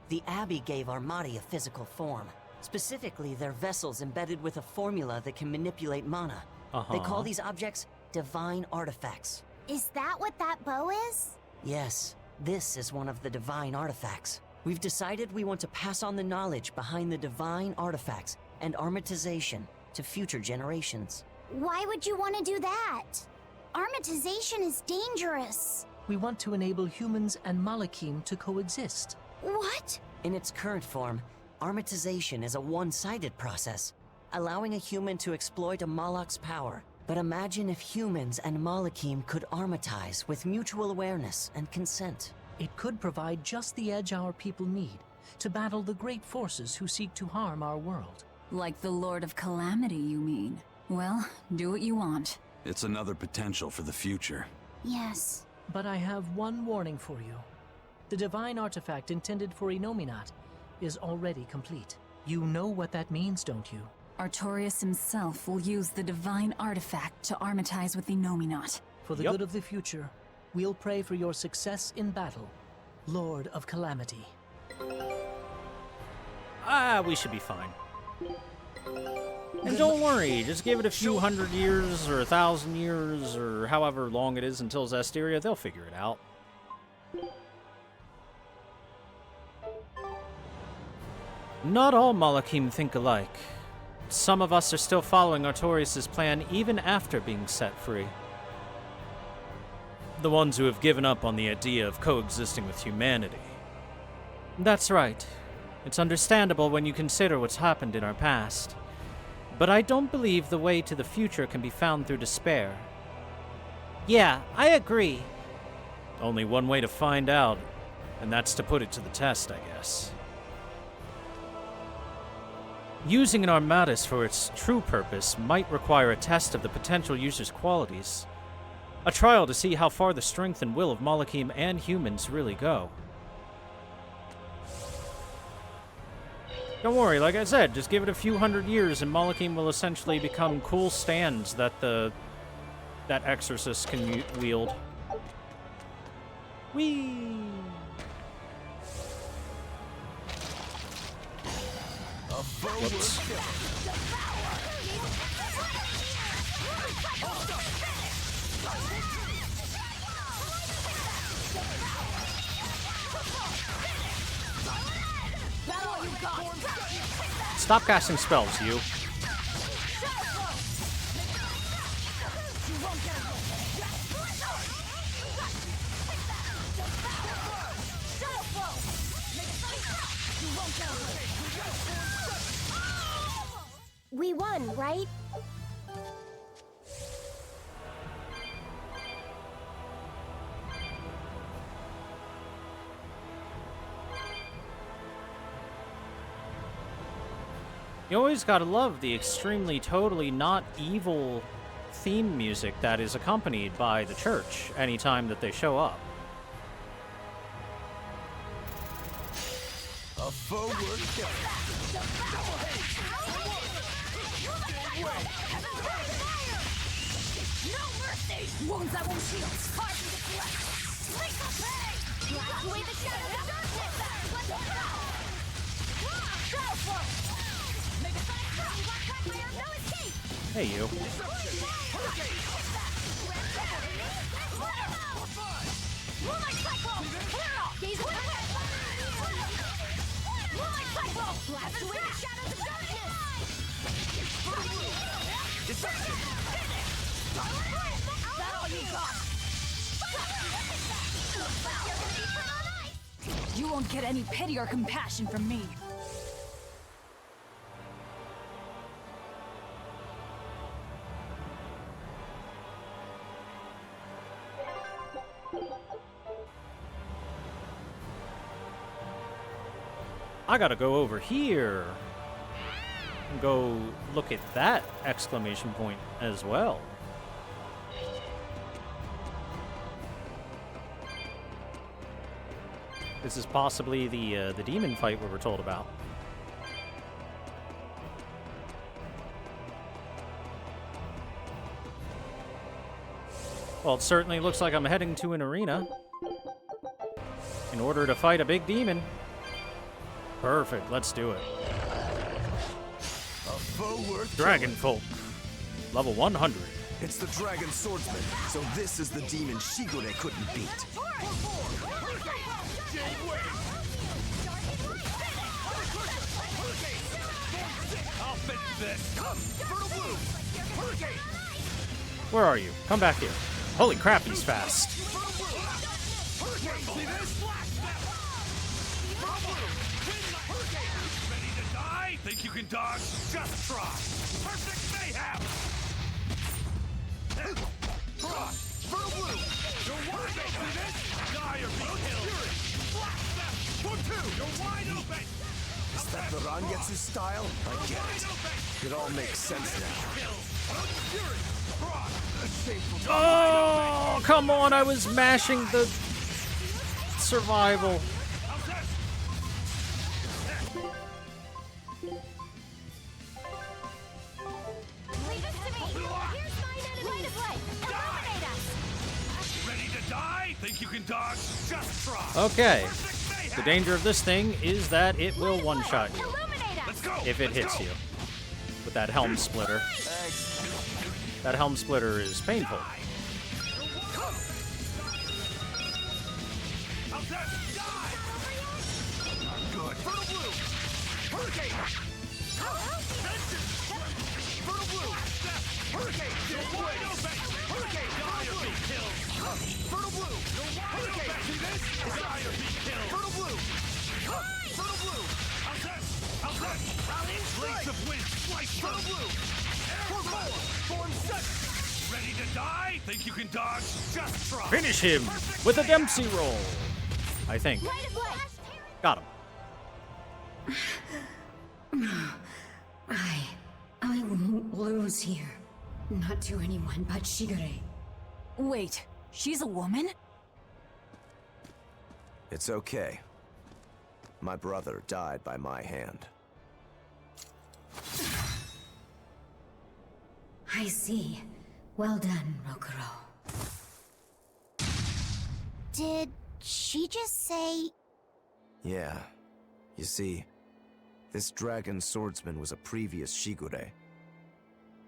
Speaker 19: the Abbey gave Armati a physical form. Specifically, they're vessels embedded with a formula that can manipulate mana. They call these objects divine artifacts.
Speaker 21: Is that what that bow is?
Speaker 19: Yes, this is one of the divine artifacts. We've decided we want to pass on the knowledge behind the divine artifacts and Armatization to future generations.
Speaker 21: Why would you want to do that? Armatization is dangerous.
Speaker 5: We want to enable humans and Malachim to coexist.
Speaker 21: What?
Speaker 19: In its current form, Armatization is a one-sided process, allowing a human to exploit a Malak's power. But imagine if humans and Malachim could armatize with mutual awareness and consent.
Speaker 5: It could provide just the edge our people need to battle the great forces who seek to harm our world.
Speaker 10: Like the Lord of Calamity, you mean? Well, do what you want.
Speaker 4: It's another potential for the future.
Speaker 21: Yes.
Speaker 5: But I have one warning for you. The divine artifact intended for Inominat is already complete. You know what that means, don't you?
Speaker 10: Artorias himself will use the divine artifact to armatize with Inominat.
Speaker 5: For the good of the future, we'll pray for your success in battle, Lord of Calamity.
Speaker 1: We should be fine. And don't worry, just give it a few 100 years or 1,000 years or however long it is until Zestiria, they'll figure it out. Not all Malachim think alike. Some of us are still following Artorias' plan even after being set free. The ones who have given up on the idea of coexisting with humanity. That's right. It's understandable when you consider what's happened in our past. But I don't believe the way to the future can be found through despair. Yeah, I agree. Only one way to find out, and that's to put it to the test, I guess. Using an Armatus for its true purpose might require a test of the potential user's qualities. A trial to see how far the strength and will of Malachim and humans really go. Don't worry, like I said, just give it a few 100 years and Malachim will essentially become cool stands that that exorcist can wield. Whee! Whoops. Stop casting spells, you.
Speaker 16: We won, right?
Speaker 1: You always gotta love the extremely, totally not evil theme music that is accompanied by the church anytime that they show up.
Speaker 8: A forward kill.
Speaker 16: No mercy! Wounds that won't heal. Hard to deflect. Lethal pay! Blast away the shadow of darkness! Let's go! Shadow flow! Make a sonic throw! Black crackfire! No escape!
Speaker 1: Hey, you.
Speaker 16: Moonlight cycle! Clear off! Gaze away! Moonlight cycle! Blast away the shadows of darkness!
Speaker 8: Deception!
Speaker 16: That all you got?
Speaker 10: You won't get any pity or compassion from me.
Speaker 1: I gotta go over here and go look at that exclamation point as well. This is possibly the demon fight we were told about. Well, it certainly looks like I'm heading to an arena in order to fight a big demon. Perfect, let's do it.
Speaker 8: A foe worth
Speaker 1: Dragon Folk, level 100.
Speaker 8: It's the Dragon Swordsman, so this is the demon Shigure couldn't beat.
Speaker 20: I'll fix this. Come, Fertile Blue. Hurricane.
Speaker 1: Where are you? Come back here. Holy crap, he's fast.
Speaker 20: Hurricane. See this? Ready to die? Think you can dodge? Just try. Perfect mayhem. Cross. Fertile Blue. You're wide open. See this? Die or be killed. Blast them. 1-2. You're wide open.
Speaker 8: Is that the Rangetsu style? I get it. It all makes sense now.
Speaker 1: Oh, come on, I was mashing the survival.
Speaker 20: Ready to die? Think you can dodge? Just try.
Speaker 1: Okay. The danger of this thing is that it will one-shot you if it hits you with that helm splitter. That helm splitter is painful.
Speaker 20: Good. Fertile Blue. Hurricane. Fertile Blue. Hurricane. You're wide open. Hurricane. Die or be killed. Fertile Blue. Hurricane. See this? Die or be killed. Fertile Blue. Fertile Blue. How's this? How's this? Blades of wind. Slice. Fertile Blue. Form set. Ready to die? Think you can dodge? Just try.
Speaker 1: Finish him with a Dempsey roll, I think. Got him.
Speaker 16: I won't lose here. Not to anyone but Shigure.
Speaker 10: Wait, she's a woman?
Speaker 8: It's okay. My brother died by my hand.
Speaker 16: I see. Well done, Rokuro.
Speaker 3: Did she just say...
Speaker 8: Yeah. You see, this dragon swordsman was a previous Shigure.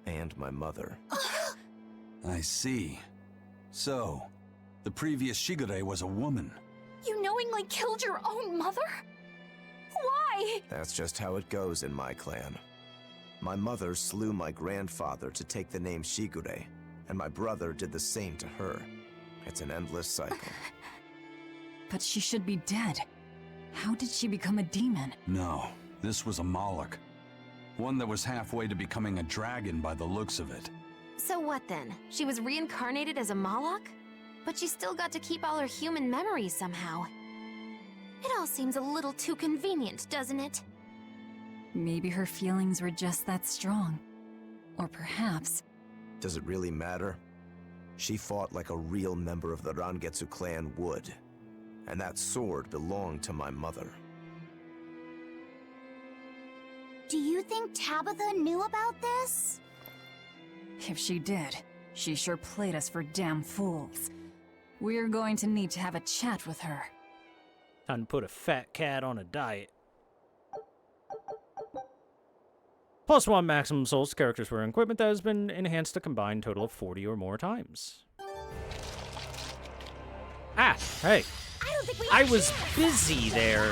Speaker 8: And my mother.
Speaker 4: I see. So, the previous Shigure was a woman.
Speaker 2: You knowingly killed your own mother? Why?
Speaker 8: That's just how it goes in my clan. My mother slew my grandfather to take the name Shigure, and my brother did the same to her. It's an endless cycle.
Speaker 10: But she should be dead. How did she become a demon?
Speaker 4: No, this was a Moloch. One that was halfway to becoming a dragon by the looks of it.
Speaker 9: So what then? She was reincarnated as a Moloch? But she still got to keep all her human memories somehow. It all seems a little too convenient, doesn't it?
Speaker 10: Maybe her feelings were just that strong. Or perhaps...
Speaker 8: Does it really matter? She fought like a real member of the Rangetsu clan would. And that sword belonged to my mother.
Speaker 21: Do you think Tabitha knew about this?
Speaker 10: If she did, she sure played us for damn fools. We're going to need to have a chat with her.
Speaker 1: Time to put a fat cat on a diet. +1 maximum souls characters for equipment that has been enhanced a combined total of 40 or more times. Ah, hey. I was busy there.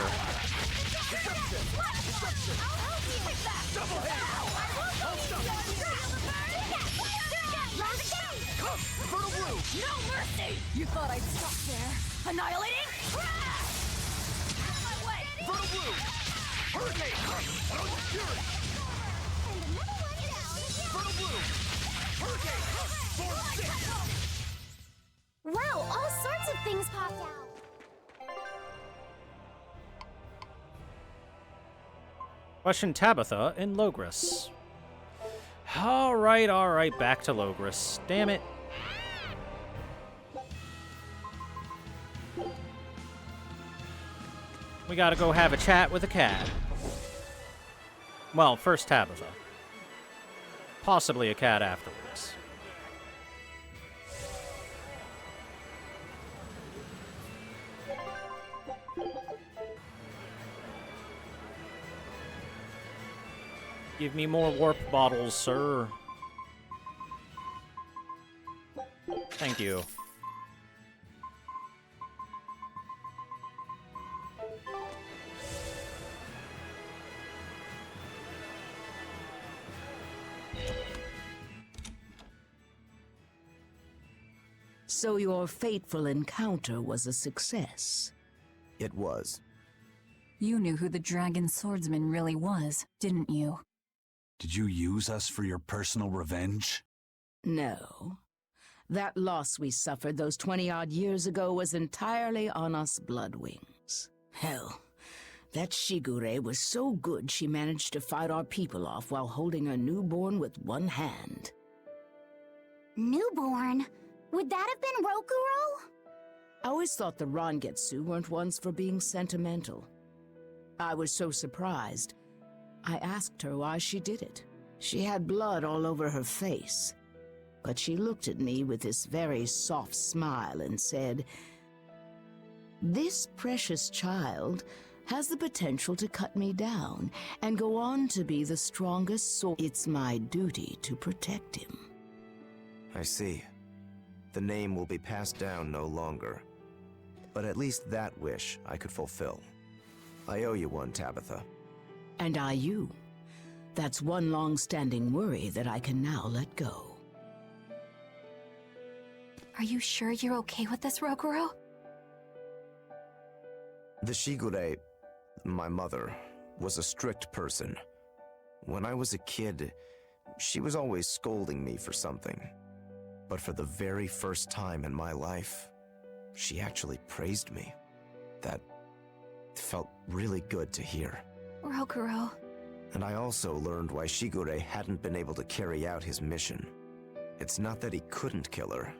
Speaker 16: No mercy! You thought I'd stop there? Annihilating? Out of my way! Vertical Blue! Hurricane! Fury! And another one down! Vertical Blue! Hurricane! Storm 6!
Speaker 21: Wow, all sorts of things popped out.
Speaker 1: Question Tabitha in Logris. Alright, back to Logris. Damn it. We gotta go have a chat with a cat. Well, first Tabitha. Possibly a cat afterwards. Give me more warp bottles, sir. Thank you.
Speaker 7: So your fateful encounter was a success.
Speaker 8: It was.
Speaker 10: You knew who the dragon swordsman really was, didn't you?
Speaker 4: Did you use us for your personal revenge?
Speaker 7: No. That loss we suffered those 20-odd years ago was entirely on us Bloodwings. Hell, that Shigure was so good she managed to fight our people off while holding her newborn with one hand.
Speaker 21: Newborn? Would that have been Rokuro?
Speaker 7: I always thought the Rangetsu weren't ones for being sentimental. I was so surprised. I asked her why she did it. She had blood all over her face. But she looked at me with this very soft smile and said, "This precious child has the potential to cut me down and go on to be the strongest, so it's my duty to protect him."
Speaker 8: I see. The name will be passed down no longer. But at least that wish I could fulfill. I owe you one, Tabitha.
Speaker 7: And I you. That's one long-standing worry that I can now let go.
Speaker 2: Are you sure you're okay with this, Rokuro?
Speaker 8: The Shigure, my mother, was a strict person. When I was a kid, she was always scolding me for something. But for the very first time in my life, she actually praised me. That felt really good to hear.
Speaker 2: Rokuro.
Speaker 8: And I also learned why Shigure hadn't been able to carry out his mission. It's not that he couldn't kill her.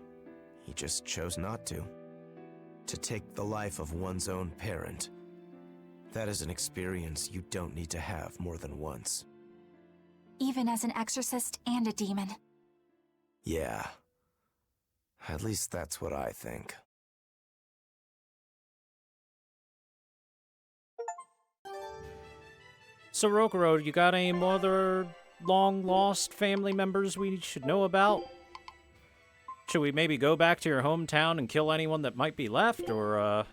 Speaker 8: He just chose not to. To take the life of one's own parent. That is an experience you don't need to have more than once.
Speaker 2: Even as an exorcist and a demon.
Speaker 8: Yeah. At least that's what I think.
Speaker 1: So, Rokuro, you got any other long-lost family members we should know about? Should we maybe go back to your hometown and kill anyone that might be left, or,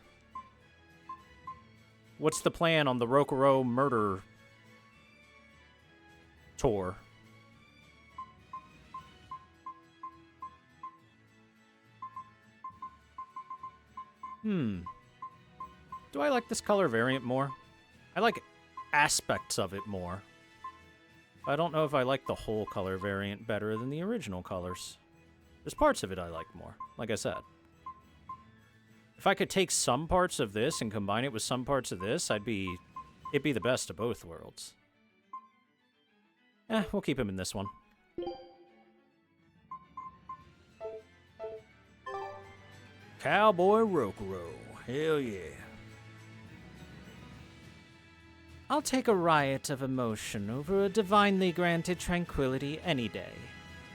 Speaker 1: what's the plan on the Rokuro murder tour? Do I like this color variant more? I like aspects of it more. I don't know if I like the whole color variant better than the original colors. There's parts of it I like more, like I said. If I could take some parts of this and combine it with some parts of this, it'd be the best of both worlds. We'll keep him in this one. Cowboy Rokuro. Hell yeah. I'll take a riot of emotion over a divinely granted tranquility any day.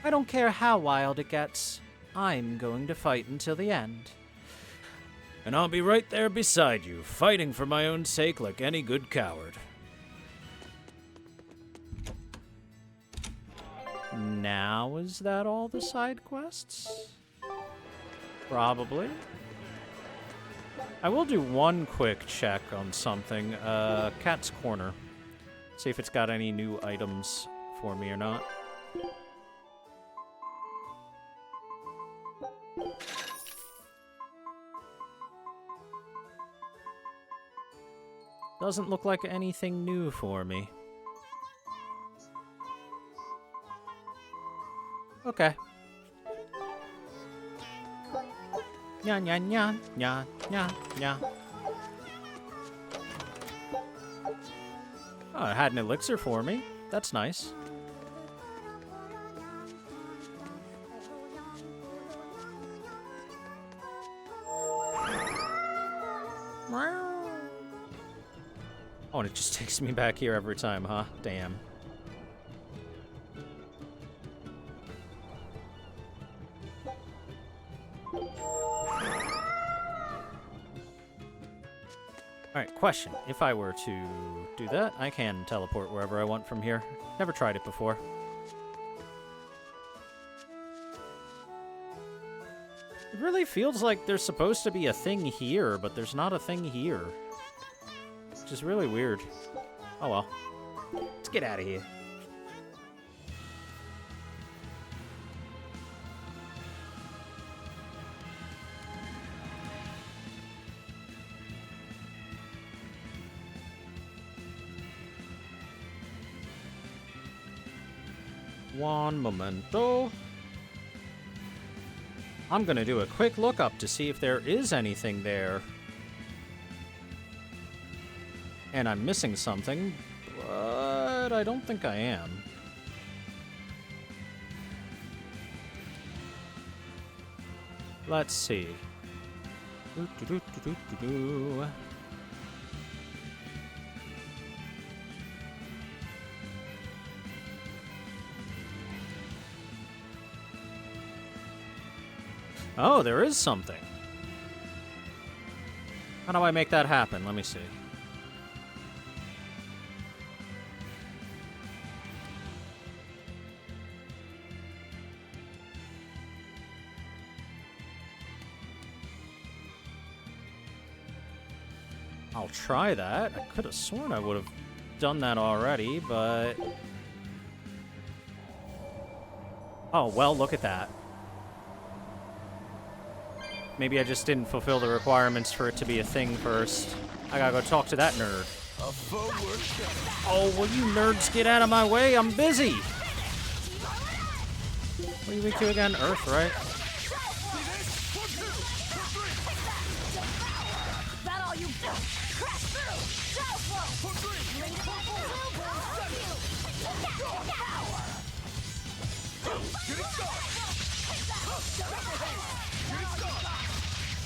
Speaker 1: I don't care how wild it gets. I'm going to fight until the end. And I'll be right there beside you, fighting for my own sake like any good coward. Now, is that all the side quests? Probably. I will do one quick check on something. Cat's Corner. See if it's got any new items for me or not. Doesn't look like anything new for me. Okay. Nya nya nya nya nya nya. Oh, it had an elixir for me. That's nice. Oh, and it just takes me back here every time, huh? Damn. Alright, question. If I were to do that, I can teleport wherever I want from here. Never tried it before. It really feels like there's supposed to be a thing here, but there's not a thing here. Which is really weird. Oh well. Let's get out of here. One momento. I'm gonna do a quick look up to see if there is anything there. And I'm missing something, but I don't think I am. Let's see. Oh, there is something. How do I make that happen? Let me see. I'll try that. I could have sworn I would have done that already, but... Oh, well, look at that. Maybe I just didn't fulfill the requirements for it to be a thing first. I gotta go talk to that nerd. Oh, will you nerds get out of my way? I'm busy! What are you weak to again? Earth, right?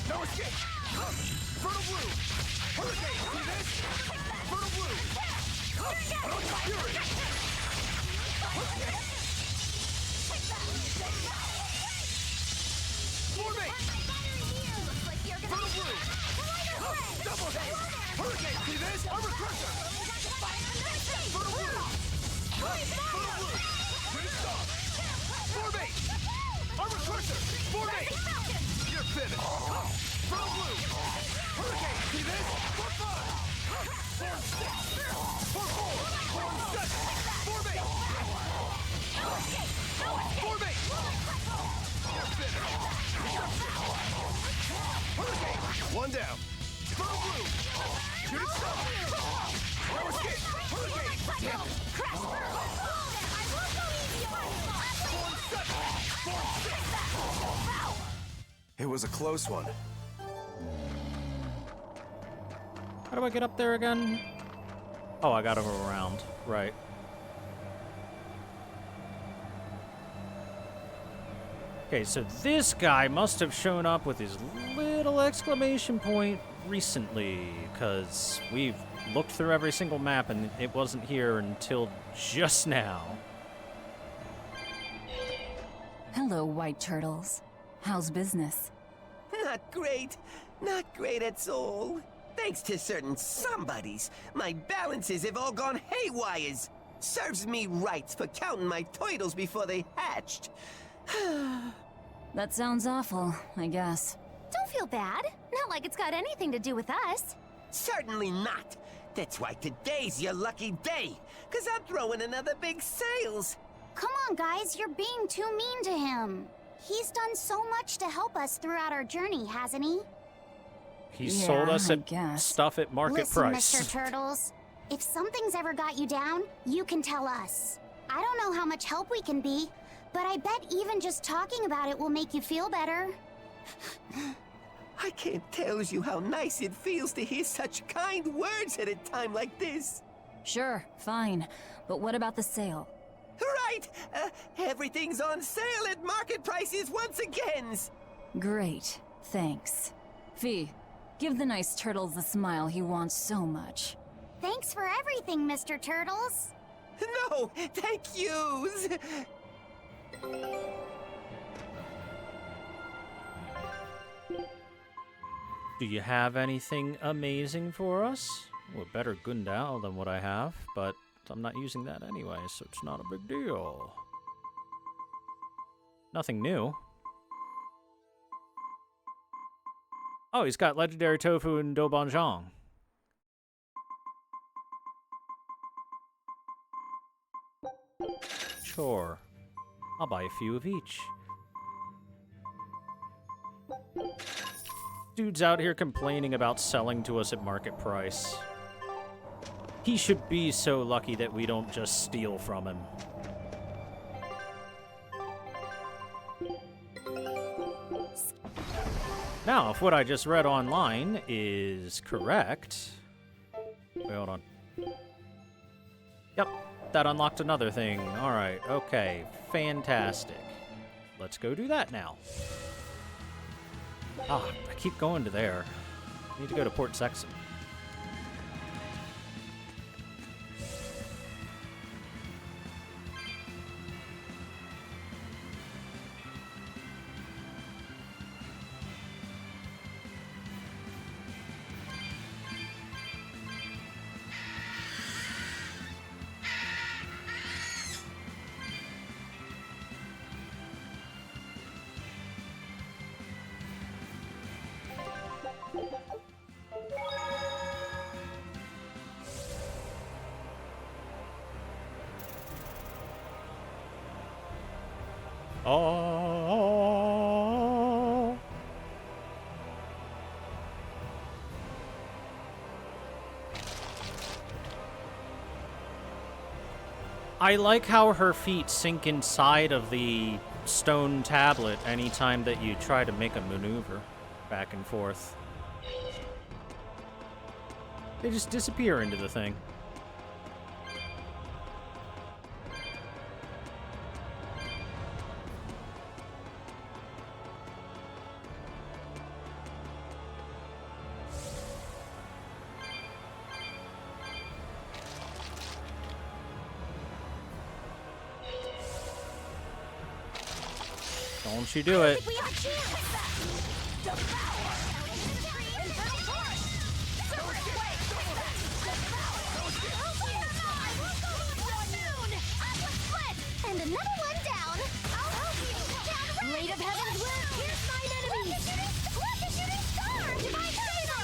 Speaker 16: No escape! Fertile Blue! Hurricane! See this? Fertile Blue! Fury! Formate! Fertile Blue! Double hit! Hurricane! See this? Armor Crusher! Fertile Blue! Fertile Blue! Good stop! Formate! Armor Crusher! Formate! You're finished! Fertile Blue! Hurricane! See this? For 5! For 6! For 4! For 7! Formate! Formate! You're finished! Hurricane! One down!
Speaker 8: It was a close one.
Speaker 1: How do I get up there again? Oh, I gotta go around. Right. Okay, so this guy must have shown up with his little exclamation point recently, because we've looked through every single map and it wasn't here until just now.
Speaker 10: Hello, white turtles. How's business?
Speaker 14: Not great. Not great at all. Thanks to certain somebodies, my balances have all gone haywires. Serves me rights for counting my turtles before they hatched.
Speaker 10: That sounds awful, I guess.
Speaker 9: Don't feel bad. Not like it's got anything to do with us.
Speaker 14: Certainly not. That's why today's your lucky day, because I'm throwing another big sales.
Speaker 21: Come on, guys, you're being too mean to him. He's done so much to help us throughout our journey, hasn't he?
Speaker 1: He sold us stuff at market price.
Speaker 21: Listen, Mr. Turtles, if something's ever got you down, you can tell us. I don't know how much help we can be, but I bet even just talking about it will make you feel better.
Speaker 14: I can't tell you how nice it feels to hear such kind words at a time like this.
Speaker 10: Sure, fine. But what about the sale?
Speaker 14: Right! Everything's on sale at market prices once again!
Speaker 10: Great, thanks. Fee, give the nice turtles the smile he wants so much.
Speaker 21: Thanks for everything, Mr. Turtles.
Speaker 14: No, thank yous!
Speaker 1: Do you have anything amazing for us? Well, better Gundao than what I have, but I'm not using that anyway, so it's not a big deal. Nothing new. Oh, he's got legendary tofu and doubanjiang. Sure. I'll buy a few of each. Dude's out here complaining about selling to us at market price. He should be so lucky that we don't just steal from him. Now, if what I just read online is correct... Wait, hold on. Yep, that unlocked another thing. Alright, okay, fantastic. Let's go do that now. Ah, I keep going to there. I need to go to Port Saxon. Oh. I like how her feet sink inside of the stone tablet anytime that you try to make a maneuver back and forth. They just disappear into the thing. Don't you do it.
Speaker 21: And another one down. I'll help you. Blade of Heaven's Will. Here's my enemy. Like a shooting star. Divine favor.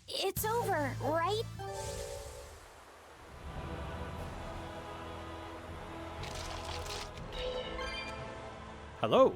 Speaker 21: It's over, right?
Speaker 1: Hello.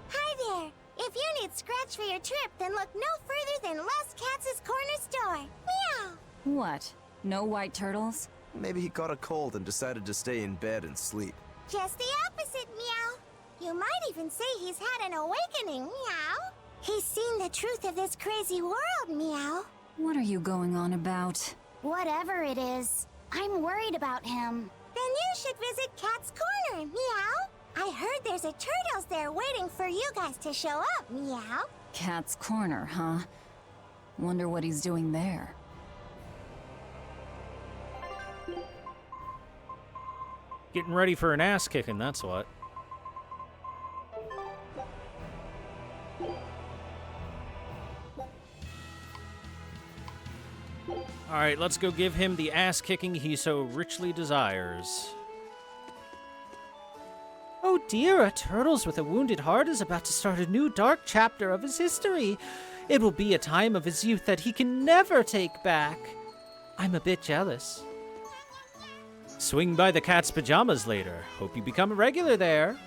Speaker 21: Hi there. If you
Speaker 6: get scratched for your trip, then look no further than Lost Cats' corner store. Meow!
Speaker 10: What? No white turtles?
Speaker 8: Maybe he caught a cold and decided to stay in bed and sleep.
Speaker 6: Just the opposite, Meow. You might even say he's had an awakening, Meow. He's seen the truth of this crazy world, Meow.
Speaker 10: What are you going on about?
Speaker 21: Whatever it is, I'm worried about him.
Speaker 6: Then you should visit Cat's Corner, Meow. I heard there's a turtles there waiting for you guys to show up, Meow.
Speaker 10: Cat's Corner, huh? Wonder what he's doing there.
Speaker 1: Getting ready for an ass kicking, that's what. Alright, let's go give him the ass kicking he so richly desires. Oh dear, a turtles with a wounded heart is about to start a new dark chapter of his history. It will be a time of his youth that he can never take back. I'm a bit jealous. Swing by the cat's pajamas later. Hope you become a regular there.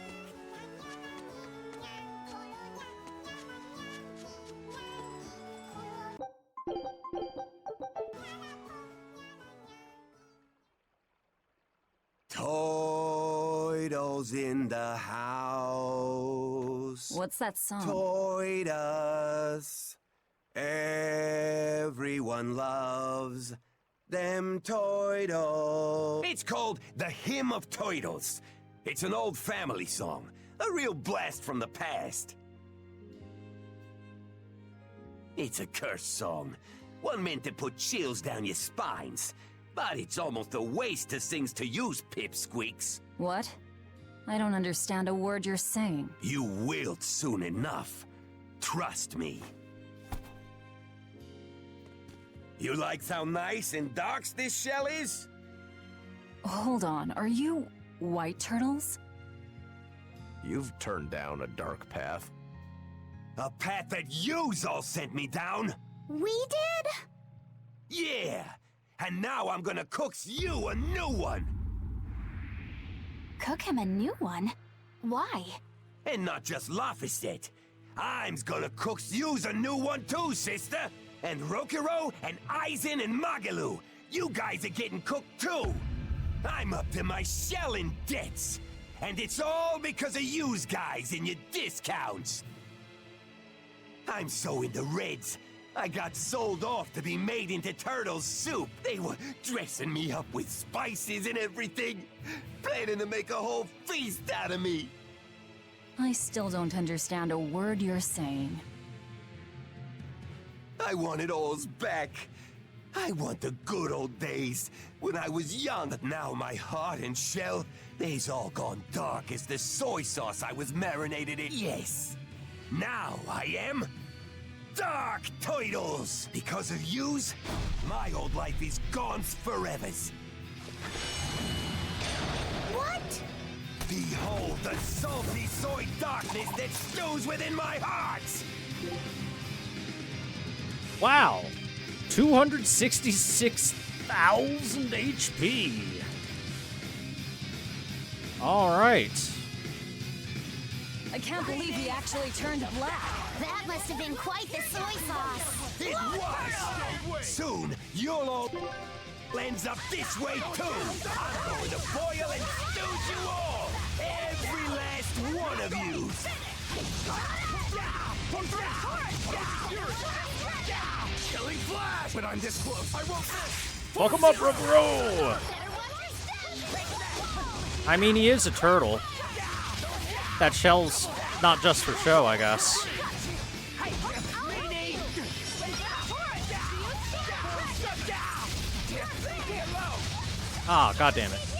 Speaker 14: Toidles in the house.
Speaker 10: What's that song?
Speaker 14: Toidles. Everyone loves them Toidles. It's called The Hymn of Toidles. It's an old family song. A real blast from the past. It's a curse song. One meant to put chills down your spines. But it's almost a waste to sing to use, pipsqueaks.
Speaker 10: What? I don't understand a word you're saying.
Speaker 14: You will soon enough. Trust me. You like how nice and dark this shell is?
Speaker 10: Hold on, are you white turtles?
Speaker 8: You've turned down a dark path.
Speaker 14: A path that yous all sent me down?
Speaker 6: We did?
Speaker 14: Yeah! And now I'm gonna cook you a new one!
Speaker 2: Cook him a new one? Why?
Speaker 14: And not just Laphicet. I'm gonna cook yous a new one too, sister! And Rokuro, and Aizen, and Magalu! You guys are getting cooked too! I'm up to my shell in debts! And it's all because of yous guys and your discounts! I'm so into reds, I got sold off to be made into turtle soup. They were dressing me up with spices and everything, planning to make a whole feast out of me.
Speaker 10: I still don't understand a word you're saying.
Speaker 14: I want it all's back. I want the good old days when I was young. But now my heart and shell, they's all gone dark as the soy sauce I was marinated in. Yes, now I am Dark Toidles! Because of yous, my old life is gone forevers.
Speaker 6: What?
Speaker 14: Behold the salty soy darkness that stews within my heart!
Speaker 1: Wow. 266,000 HP. Alright.
Speaker 10: I can't believe he actually turned black.
Speaker 21: That must have been quite the soy sauce.
Speaker 14: It was! Soon, you'll all ends up this way too! I'm going to boil and stew you all! Every last one of you! Killing flash! But I'm this close, I won't...
Speaker 1: Fuck him up, Rokuro! I mean, he is a turtle. That shell's not just for show, I guess. Ah, goddammit.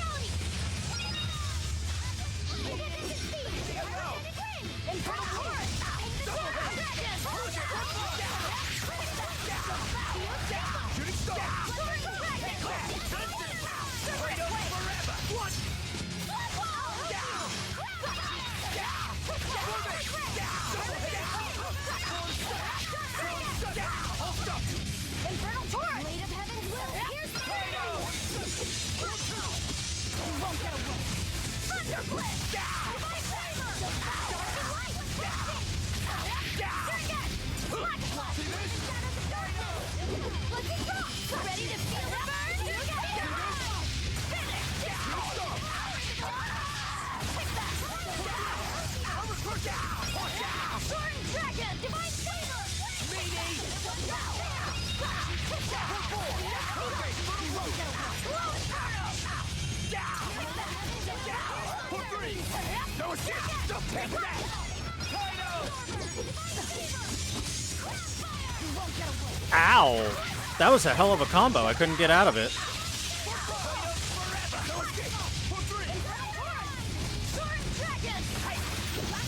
Speaker 1: Ow! That was a hell of a combo. I couldn't get out of it.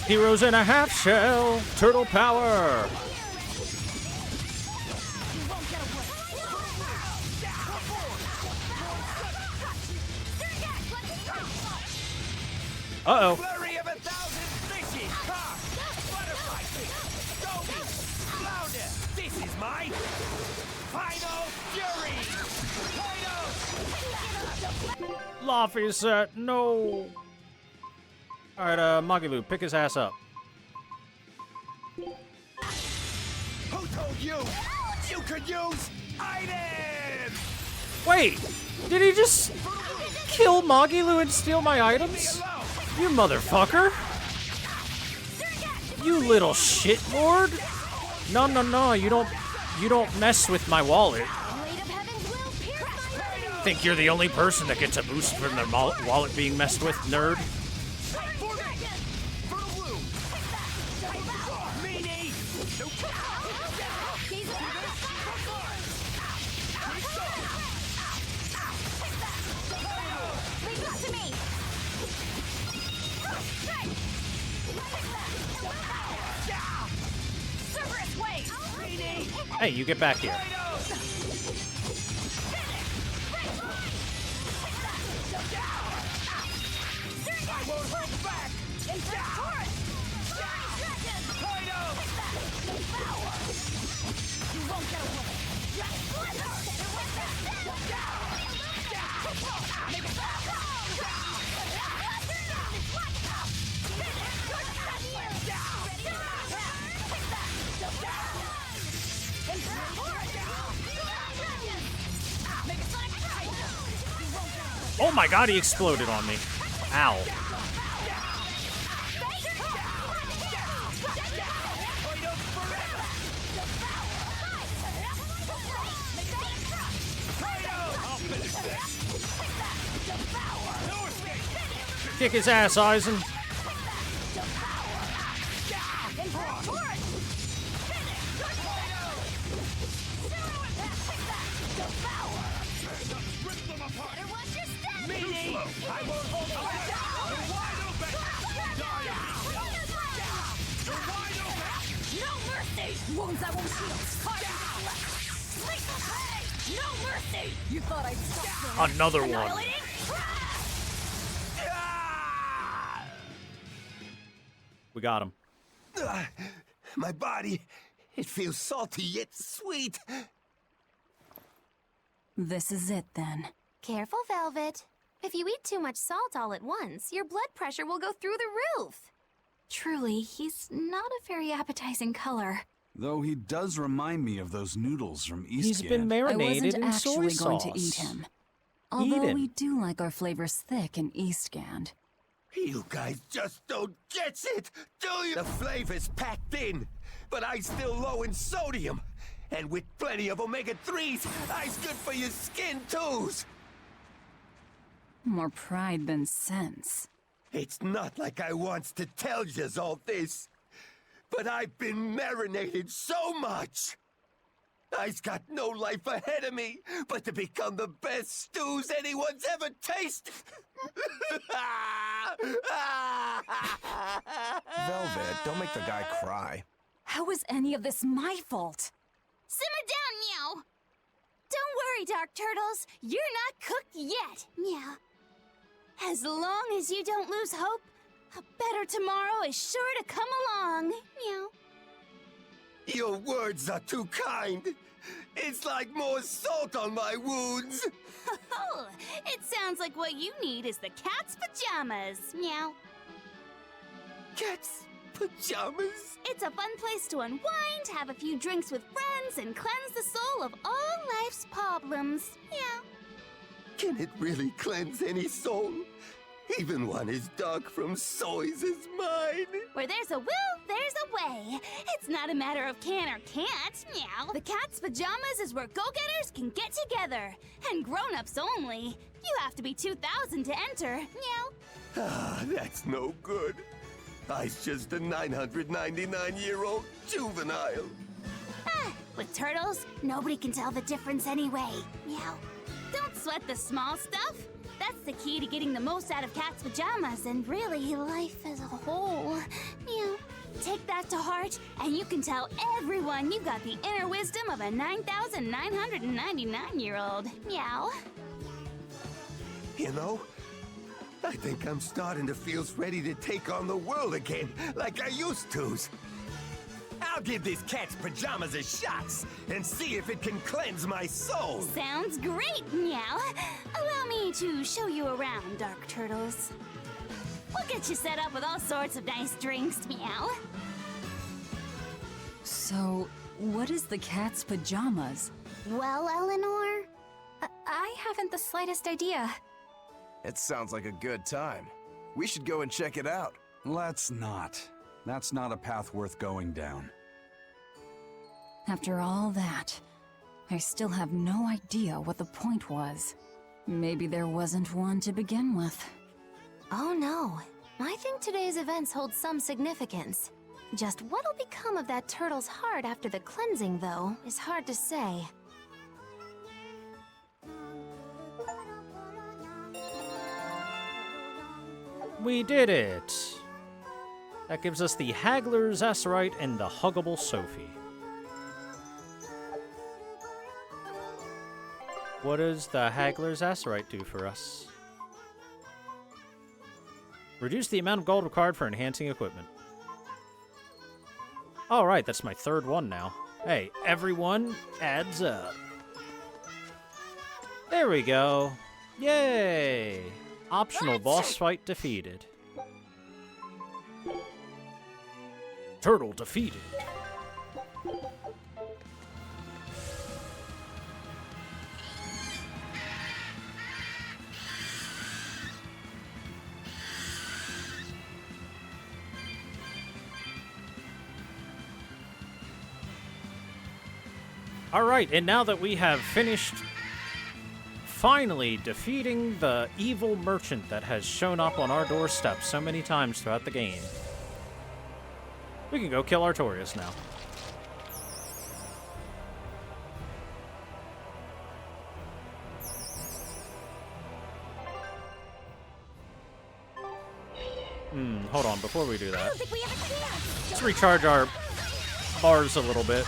Speaker 1: Heroes in a half shell. Turtle power. Uh-oh.
Speaker 14: Flurry of 1,000 fishes! Butterfly fish! Goby! Flounder! This is my final fury! Final!
Speaker 1: Laffy set, no. Alright, Magilu, pick his ass up.
Speaker 14: Who told you you could use items?
Speaker 1: Wait, did he just kill Magilu and steal my items? You motherfucker! You little shitlord! No, you don't mess with my wallet. Think you're the only person that gets a boost from their wallet being messed with, nerd? Hey, you get back here. Oh my god, he exploded on me. Ow. Kick his ass, Eisen.
Speaker 16: Wounds that won't heal. No mercy! You thought I'd stop.
Speaker 1: Another one. We got him.
Speaker 14: My body, it feels salty yet sweet.
Speaker 10: This is it then.
Speaker 9: Careful, Velvet. If you eat too much salt all at once, your blood pressure will go through the roof.
Speaker 2: Truly, he's not a very appetizing color.
Speaker 4: Though he does remind me of those noodles from Eastgard.
Speaker 1: He's been marinated in soy
Speaker 10: I wasn't actually
Speaker 1: sauce.
Speaker 10: going to eat him. Although we do like our flavors thick in Eastgard.
Speaker 14: You guys just don't get it, do you? The flavor's packed in, but I's still low in sodium. And with plenty of omega-3s, I's good for your skin, too.
Speaker 10: More pride than sense.
Speaker 14: It's not like I wants to tell yous all this, but I've been marinated so much. I's got no life ahead of me but to become the best stews anyone's ever tasted.
Speaker 8: Velvet, don't make the guy cry.
Speaker 10: How is any of this my fault?
Speaker 21: Simmer down, Meow! Don't worry, Dark Turtles. You're not cooked yet, Meow. As long as you don't lose hope, a better tomorrow is sure to come along, Meow.
Speaker 14: Your words are too kind. It's like more salt on my wounds.
Speaker 21: Oh, it sounds like what you need is the cat's pajamas, Meow.
Speaker 14: Cat's pajamas?
Speaker 21: It's a fun place to unwind, have a few drinks with friends, and cleanse the soul of all life's problems, Meow.
Speaker 14: Can it really cleanse any soul? Even one as dark from soys as mine.
Speaker 21: Where there's a will, there's a way. It's not a matter of can or can't, meow. The cat's pajamas is where go-getters can get together. And grown-ups only. You have to be 2,000 to enter, meow.
Speaker 14: Ah, that's no good. I's just a 999-year-old juvenile.
Speaker 21: Ah, with turtles, nobody can tell the difference anyway, meow. Don't sweat the small stuff. That's the key to getting the most out of cat's pajamas and really life as a whole. Meow. Take that to heart, and you can tell everyone you got the inner wisdom of a 9,999-year-old. Meow.
Speaker 14: You know, I think I'm starting to feel ready to take on the world again, like I used to. I'll give this cat's pajamas a shot and see if it can cleanse my soul.
Speaker 21: Sounds great, meow. Allow me to show you around, Dark Turtles. We'll get you set up with all sorts of nice drinks, meow.
Speaker 10: So, what is the cat's pajamas?
Speaker 21: Well, Eleanor?
Speaker 2: I haven't the slightest idea.
Speaker 8: It sounds like a good time. We should go and check it out.
Speaker 4: Let's not. That's not a path worth going down.
Speaker 10: After all that, I still have no idea what the point was. Maybe there wasn't one to begin with.
Speaker 9: Oh no. I think today's events hold some significance. Just what'll become of that turtle's heart after the cleansing, though, is hard to say.
Speaker 1: We did it! That gives us the Haggler's Azurite and the Huggable Sophie. What does the Haggler's Azurite do for us? Reduce the amount of gold required for enhancing equipment. Alright, that's my third one now. Hey, everyone adds up. There we go. Yay! Optional boss fight defeated. Turtle defeated. Alright, and now that we have finished finally defeating the evil merchant that has shown up on our doorstep so many times throughout the game, we can go kill Artorias now. Hold on, before we do that, let's recharge our bars a little bit.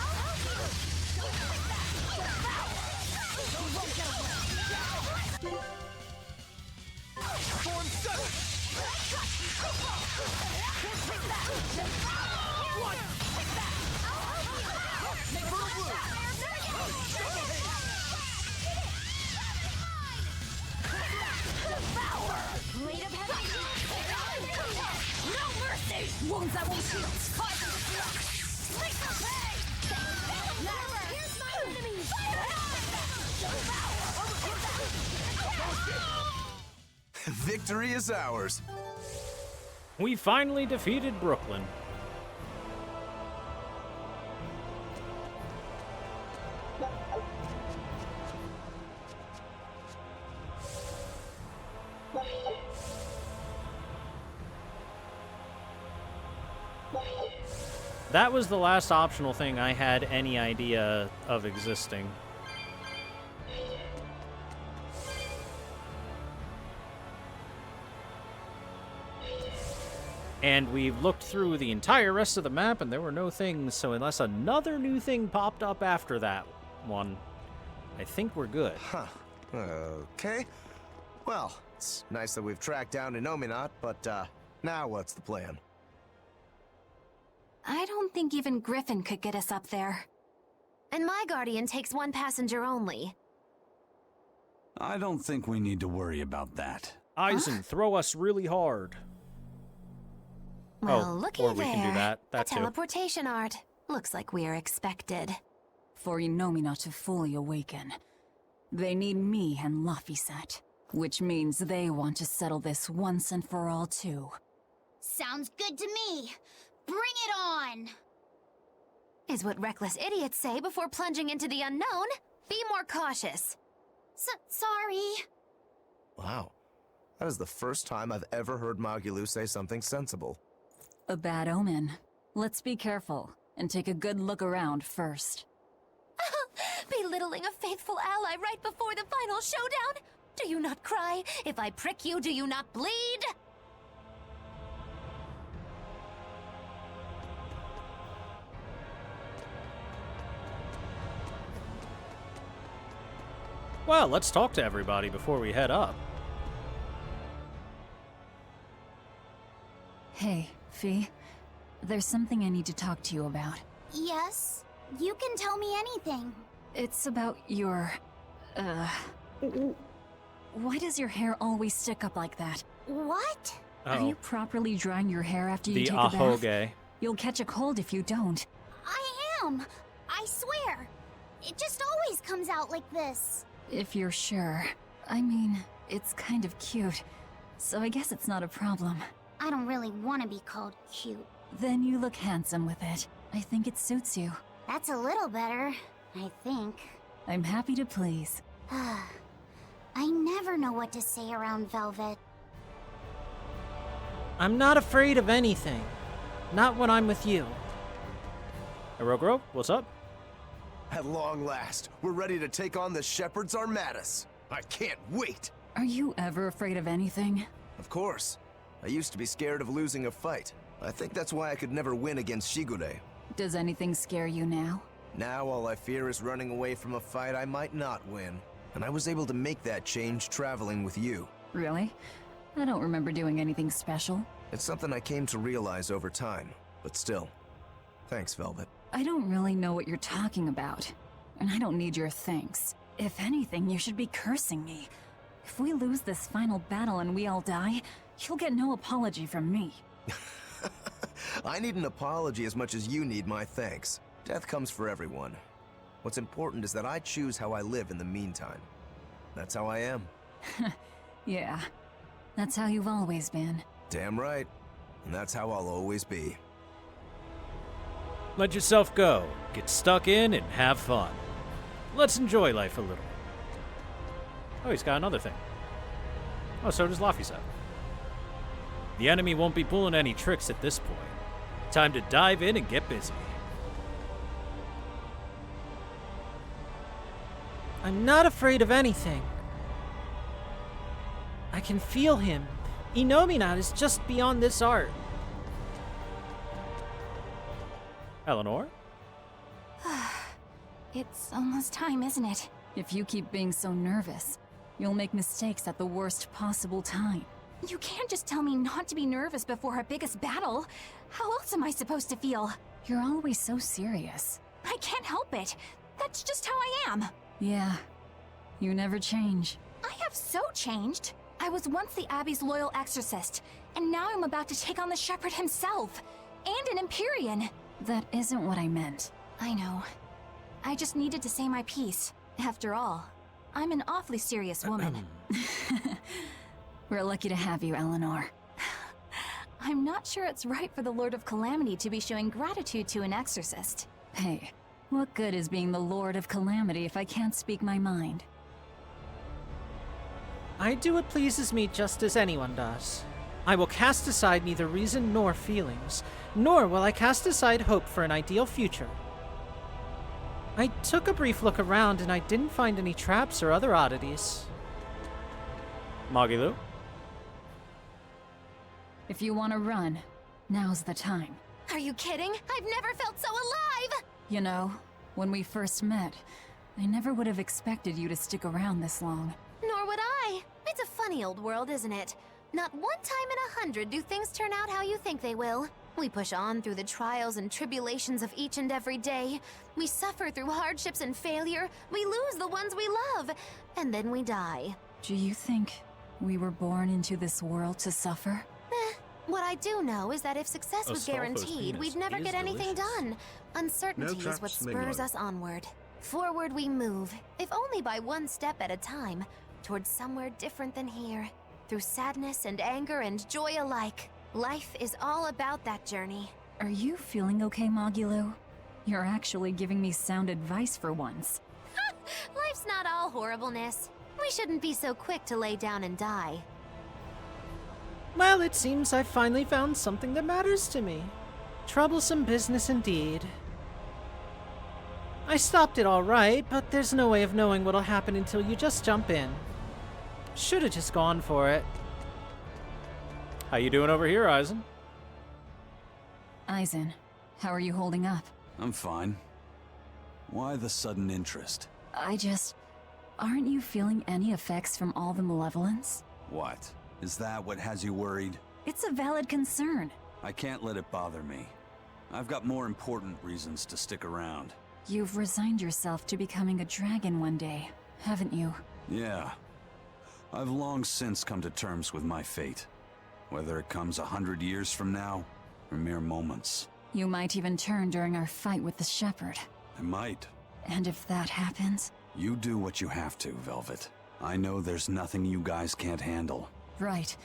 Speaker 16: Wounds that won't heal. Caught in the block. Slice the pay. Here's my enemy.
Speaker 8: Victory is ours.
Speaker 1: We finally defeated Brooklyn. That was the last optional thing I had any idea of existing. And we've looked through the entire rest of the map and there were no things, so unless another new thing popped up after that one, I think we're good.
Speaker 8: Huh. Okay. Well, it's nice that we've tracked down Innominat, but now what's the plan?
Speaker 2: I don't think even Griffin could get us up there.
Speaker 9: And my guardian takes one passenger only.
Speaker 4: I don't think we need to worry about that.
Speaker 1: Eisen, throw us really hard.
Speaker 9: Well, looky
Speaker 1: or we
Speaker 9: there.
Speaker 1: can do that. That too.
Speaker 9: Teleportation art. Looks like we're expected.
Speaker 10: For Innominat to fully awaken, they need me and Laphicet. Which means they want to settle this once and for all, too.
Speaker 21: Sounds good to me. Bring it on!
Speaker 9: Is what reckless idiots say before plunging into the unknown. Be more cautious.
Speaker 21: Sorry.
Speaker 8: Wow. That is the first time I've ever heard Magilou say something sensible.
Speaker 10: A bad omen. Let's be careful, and take a good look around first.
Speaker 9: Belittling a faithful ally right before the final showdown? Do you not cry? If I prick you, do you not bleed?
Speaker 1: Well, let's talk to everybody before we head up.
Speaker 10: Hey, Fee. There's something I need to talk to you about.
Speaker 21: Yes? You can tell me anything.
Speaker 10: It's about your... Why does your hair always stick up like that?
Speaker 21: What?
Speaker 10: Are you properly drying your hair after you
Speaker 1: The
Speaker 10: take a bath?
Speaker 1: ahoge.
Speaker 10: You'll catch a cold if you don't.
Speaker 21: I am. I swear. It just always comes out like this.
Speaker 10: If you're sure. I mean, it's kind of cute. So I guess it's not a problem.
Speaker 21: I don't really want to be called cute.
Speaker 10: Then you look handsome with it. I think it suits you.
Speaker 21: That's a little better, I think.
Speaker 10: I'm happy to please.
Speaker 21: I never know what to say around Velvet.
Speaker 1: I'm not afraid of anything. Not when I'm with you. Hiroguro, what's up?
Speaker 8: At long last, we're ready to take on the Shepherd's Armadas. I can't wait!
Speaker 10: Are you ever afraid of anything?
Speaker 8: Of course. I used to be scared of losing a fight. I think that's why I could never win against Shigure.
Speaker 10: Does anything scare you now?
Speaker 8: Now all I fear is running away from a fight I might not win. And I was able to make that change traveling with you.
Speaker 10: Really? I don't remember doing anything special.
Speaker 8: It's something I came to realize over time, but still. Thanks, Velvet.
Speaker 10: I don't really know what you're talking about, and I don't need your thanks. If anything, you should be cursing me. If we lose this final battle and we all die, you'll get no apology from me.
Speaker 8: I need an apology as much as you need my thanks. Death comes for everyone. What's important is that I choose how I live in the meantime. That's how I am.
Speaker 10: Yeah, that's how you've always been.
Speaker 8: Damn right. And that's how I'll always be.
Speaker 1: Let yourself go, get stuck in, and have fun. Let's enjoy life a little. Oh, he's got another thing. Oh, so does Laphicet. The enemy won't be pulling any tricks at this point. Time to dive in and get busy. I'm not afraid of anything. I can feel him. Inominat is just beyond this art. Eleanor?
Speaker 2: It's almost time, isn't it?
Speaker 10: If you keep being so nervous, you'll make mistakes at the worst possible time.
Speaker 2: You can't just tell me not to be nervous before our biggest battle. How else am I supposed to feel?
Speaker 10: You're always so serious.
Speaker 2: I can't help it. That's just how I am.
Speaker 10: Yeah, you never change.
Speaker 2: I have so changed. I was once the Abbey's loyal exorcist, and now I'm about to take on the Shepherd himself. And an Empyrean.
Speaker 10: That isn't what I meant.
Speaker 2: I know. I just needed to say my piece. After all, I'm an awfully serious woman.
Speaker 10: We're lucky to have you, Eleanor.
Speaker 2: I'm not sure it's right for the Lord of Calamity to be showing gratitude to an exorcist.
Speaker 10: Hey, what good is being the Lord of Calamity if I can't speak my mind?
Speaker 1: I do what pleases me just as anyone does. I will cast aside neither reason nor feelings, nor will I cast aside hope for an ideal future. I took a brief look around and I didn't find any traps or other oddities. Magilou?
Speaker 10: If you want to run, now's the time.
Speaker 9: Are you kidding? I've never felt so alive!
Speaker 10: You know, when we first met, I never would have expected you to stick around this long.
Speaker 9: Nor would I. It's a funny old world, isn't it? Not one time in 100 do things turn out how you think they will. We push on through the trials and tribulations of each and every day. We suffer through hardships and failure. We lose the ones we love. And then we die.
Speaker 10: Do you think we were born into this world to suffer?
Speaker 9: What I do know is that if success was guaranteed, we'd never get anything done. Uncertainty is what spurs us onward. Forward we move, if only by one step at a time. towards somewhere different than here, through sadness and anger and joy alike. Life is all about that journey.
Speaker 10: Are you feeling okay, Magilou? You're actually giving me sound advice for once.
Speaker 9: Life's not all horribleness. We shouldn't be so quick to lay down and die.
Speaker 1: Well, it seems I've finally found something that matters to me. Troublesome business indeed. I stopped it all right, but there's no way of knowing what'll happen until you just jump in. Should've just gone for it. How you doing over here, Eisen?
Speaker 10: Eisen, how are you holding up?
Speaker 4: I'm fine. Why the sudden interest?
Speaker 10: Aren't you feeling any effects from all the malevolence?
Speaker 4: What? Is that what has you worried?
Speaker 10: It's a valid concern.
Speaker 4: I can't let it bother me. I've got more important reasons to stick around.
Speaker 10: You've resigned yourself to becoming a dragon one day, haven't you?
Speaker 4: Yeah. I've long since come to terms with my fate. Whether it comes 100 years from now, or mere moments.
Speaker 10: You might even turn during our fight with the Shepherd.
Speaker 4: I might.
Speaker 10: And if that happens?
Speaker 4: You do what you have to, Velvet. I know there's nothing you guys can't handle.
Speaker 10: Right.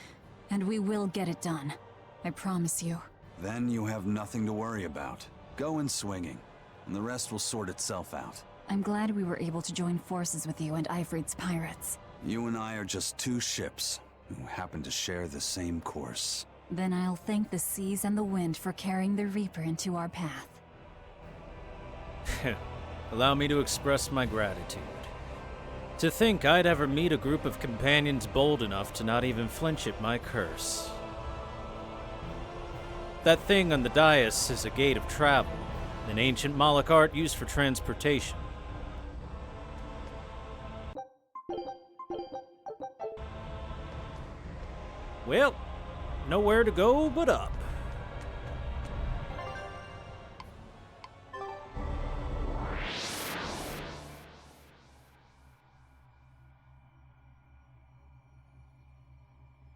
Speaker 10: And we will get it done. I promise you.
Speaker 4: Then you have nothing to worry about. Go in swinging, and the rest will sort itself out.
Speaker 10: I'm glad we were able to join forces with you and Ifrit's pirates.
Speaker 4: You and I are just two ships who happen to share the same course.
Speaker 10: Then I'll thank the seas and the wind for carrying the Reaper into our path.
Speaker 1: Allow me to express my gratitude. To think I'd ever meet a group of companions bold enough to not even flinch at my curse. That thing on the dais is a gate of travel, an ancient Moloch art used for transportation. Well, nowhere to go but up.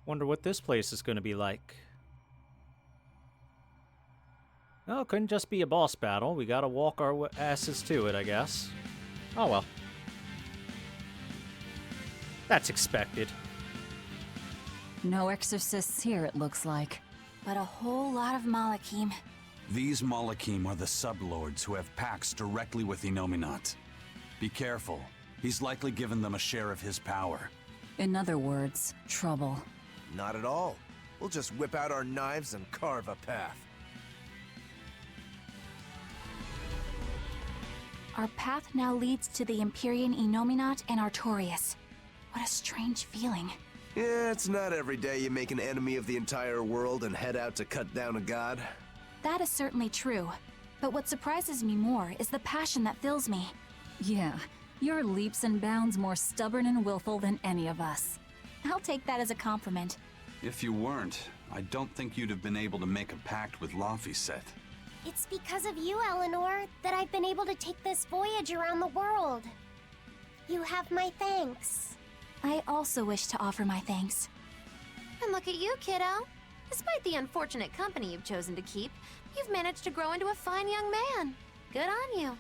Speaker 1: Wonder what this place is going to be like. Oh, it couldn't just be a boss battle. We gotta walk our asses to it, I guess. Oh well. That's expected.
Speaker 10: No exorcists here, it looks like.
Speaker 2: But a whole lot of Malachim.
Speaker 4: These Malachim are the sublords who have pacts directly with Innominat. Be careful. He's likely given them a share of his power.
Speaker 10: In other words, trouble.
Speaker 8: Not at all. We'll just whip out our knives and carve a path.
Speaker 2: Our path now leads to the Empyrean Innominat and Artorias. What a strange feeling.
Speaker 8: Yeah, it's not every day you make an enemy of the entire world and head out to cut down a god.
Speaker 2: That is certainly true. But what surprises me more is the passion that fills me.
Speaker 10: Yeah, you're leaps and bounds more stubborn and willful than any of us.
Speaker 2: I'll take that as a compliment.
Speaker 4: If you weren't, I don't think you'd have been able to make a pact with Laphicet.
Speaker 6: It's because of you, Eleanor, that I've been able to take this voyage around the world. You have my thanks.
Speaker 2: I also wish to offer my thanks.
Speaker 9: And look at you, kiddo. Despite the unfortunate company you've chosen to keep, you've managed to grow into a fine young man. Good on you.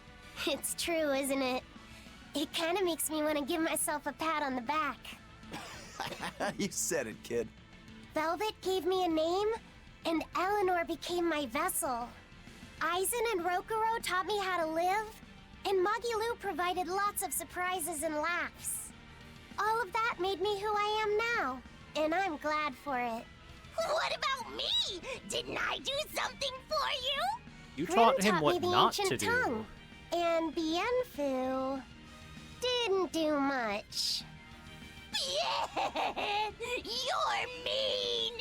Speaker 6: It's true, isn't it? It kind of makes me want to give myself a pat on the back.
Speaker 8: You said it, kid.
Speaker 6: Velvet gave me a name, and Eleanor became my vessel. Eisen and Rokuro taught me how to live, and Magilou provided lots of surprises and laughs. All of that made me who I am now, and I'm glad for it.
Speaker 3: What about me? Didn't I do something for you?
Speaker 1: You
Speaker 6: Grim
Speaker 1: taught him
Speaker 6: me
Speaker 1: what
Speaker 6: the
Speaker 1: not
Speaker 6: ancient
Speaker 1: to do.
Speaker 6: tongue, and Bienfu didn't do much.
Speaker 3: You're mean!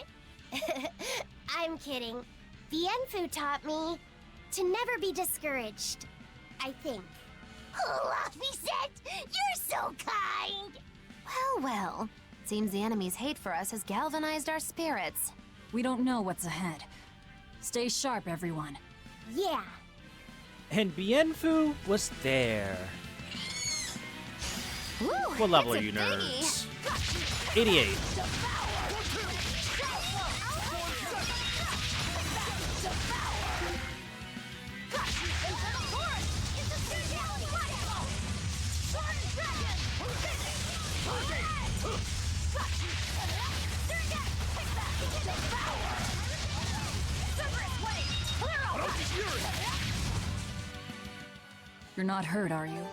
Speaker 6: I'm kidding. Bienfu taught me to never be discouraged, I think.
Speaker 3: Laphicet, you're so kind!
Speaker 9: Well, well. Seems the enemy's hate for us has galvanized our spirits.
Speaker 10: We don't know what's ahead. Stay sharp, everyone.
Speaker 6: Yeah.
Speaker 1: And Bienfu was there.
Speaker 9: Ooh,
Speaker 1: What level are
Speaker 9: it's a
Speaker 1: you
Speaker 9: biggie.
Speaker 1: nerds? 88.
Speaker 10: You're not hurt, are you?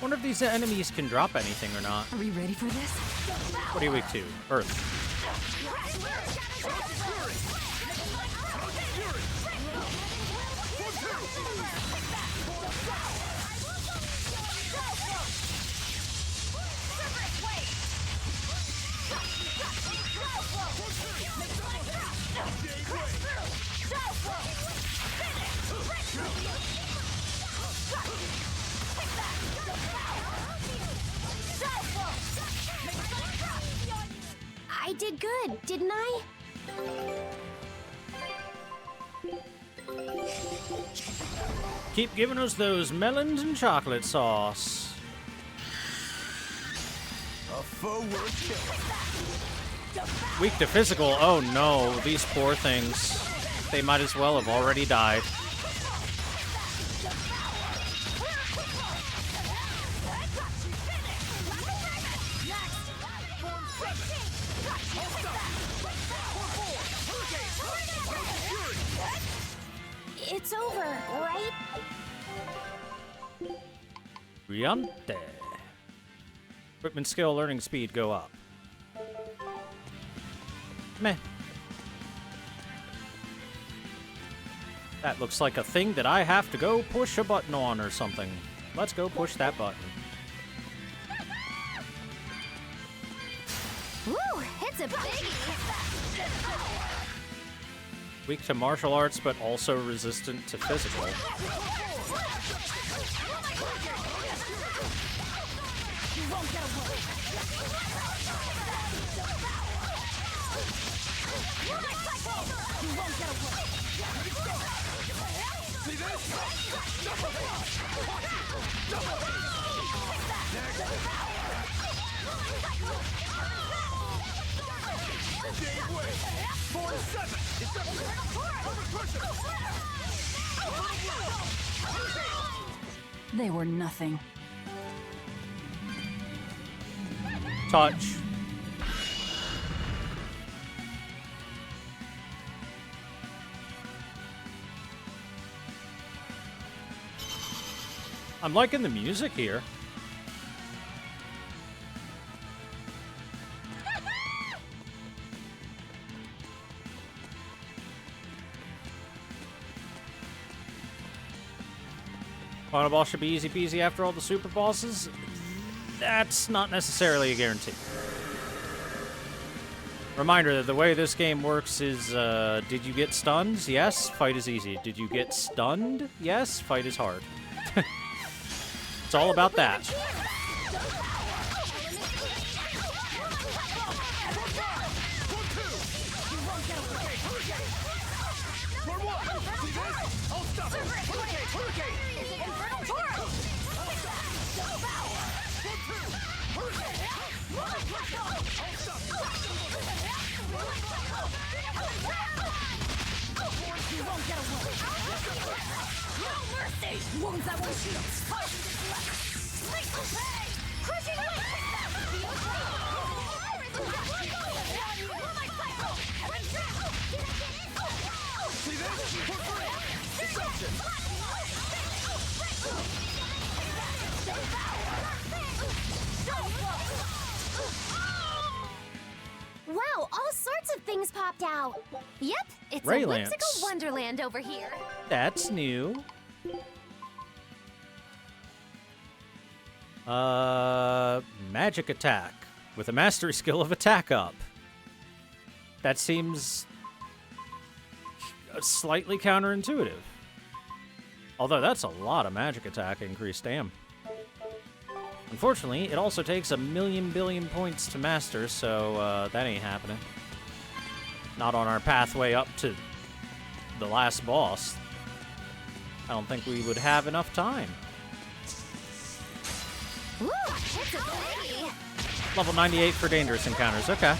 Speaker 1: Wonder if these enemies can drop anything or not.
Speaker 10: Are we ready for this?
Speaker 1: What are you weak to? Earth.
Speaker 6: I did good, didn't I?
Speaker 1: Keep giving us those melons and chocolate sauce.
Speaker 20: A forward kill.
Speaker 1: Weak to physical. Oh no, these poor things. They might as well have already died.
Speaker 6: It's over, right?
Speaker 1: Riante. Equipment skill, learning speed go up. Meh. That looks like a thing that I have to go push a button on or something. Let's go push that button.
Speaker 9: Woo, it's a biggie.
Speaker 1: Weak to martial arts, but also resistant to physical.
Speaker 10: They were nothing.
Speaker 1: Touch. I'm liking the music here. Final boss should be easy peasy after all the super bosses. That's not necessarily a guarantee. Reminder that the way this game works is, did you get stunned? Yes, fight is easy. Did you get stunned? Yes, fight is hard. It's all about that.
Speaker 16: Wounds that won't shield. Slice will pay. Crushing see
Speaker 6: Wow, all sorts of things popped out.
Speaker 9: Yep, it's
Speaker 1: Ray
Speaker 9: a
Speaker 1: Lance.
Speaker 9: whimsical wonderland over here.
Speaker 1: That's new. Magic attack with a mastery skill of attack up. That seems slightly counterintuitive. Although that's a lot of magic attack increase, damn. Unfortunately, it also takes 1,000,000 billion points to master, so that ain't happening. Not on our pathway up to the last boss. I don't think we would have enough time.
Speaker 9: Ooh, it's a biggie.
Speaker 1: Level 98 for dangerous encounters, okay.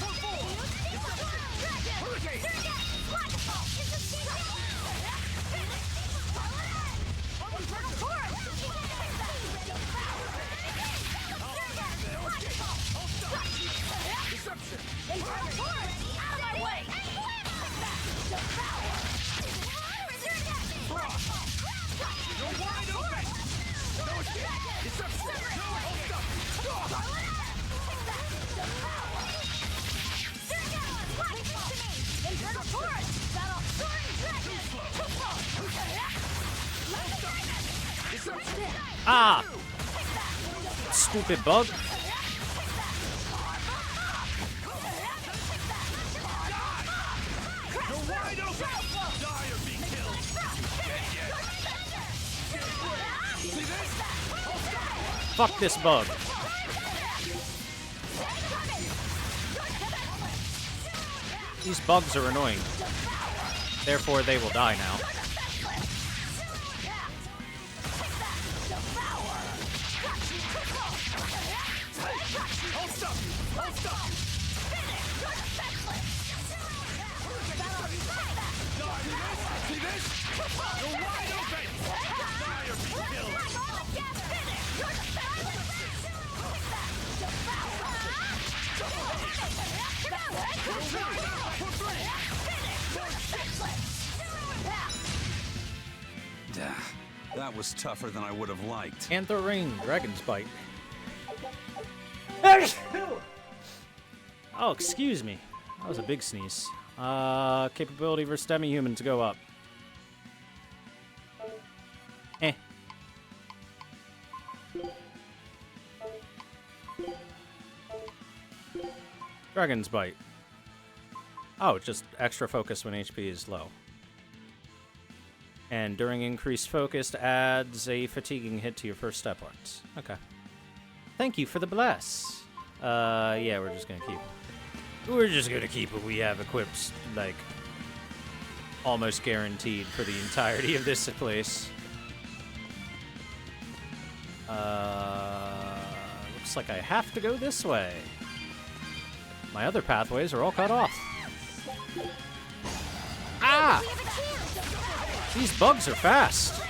Speaker 1: Ah! Stupid bug. Fuck this bug. These bugs are annoying. Therefore, they will die now.
Speaker 4: That was tougher than I would have liked.
Speaker 1: Panther Ring, Dragon's Bite. Oh, excuse me. That was a big sneeze. Capability versus demi-human to go up. Eh. Dragon's Bite. Oh, just extra focus when HP is low. And during increased focus, adds a fatiguing hit to your first step points. Okay. Thank you for the bless. Yeah, we're just gonna keep. We're just gonna keep what we have equipped, like, almost guaranteed for the entirety of this place. Looks like I have to go this way. My other pathways are all cut off. Ah! These bugs are fast.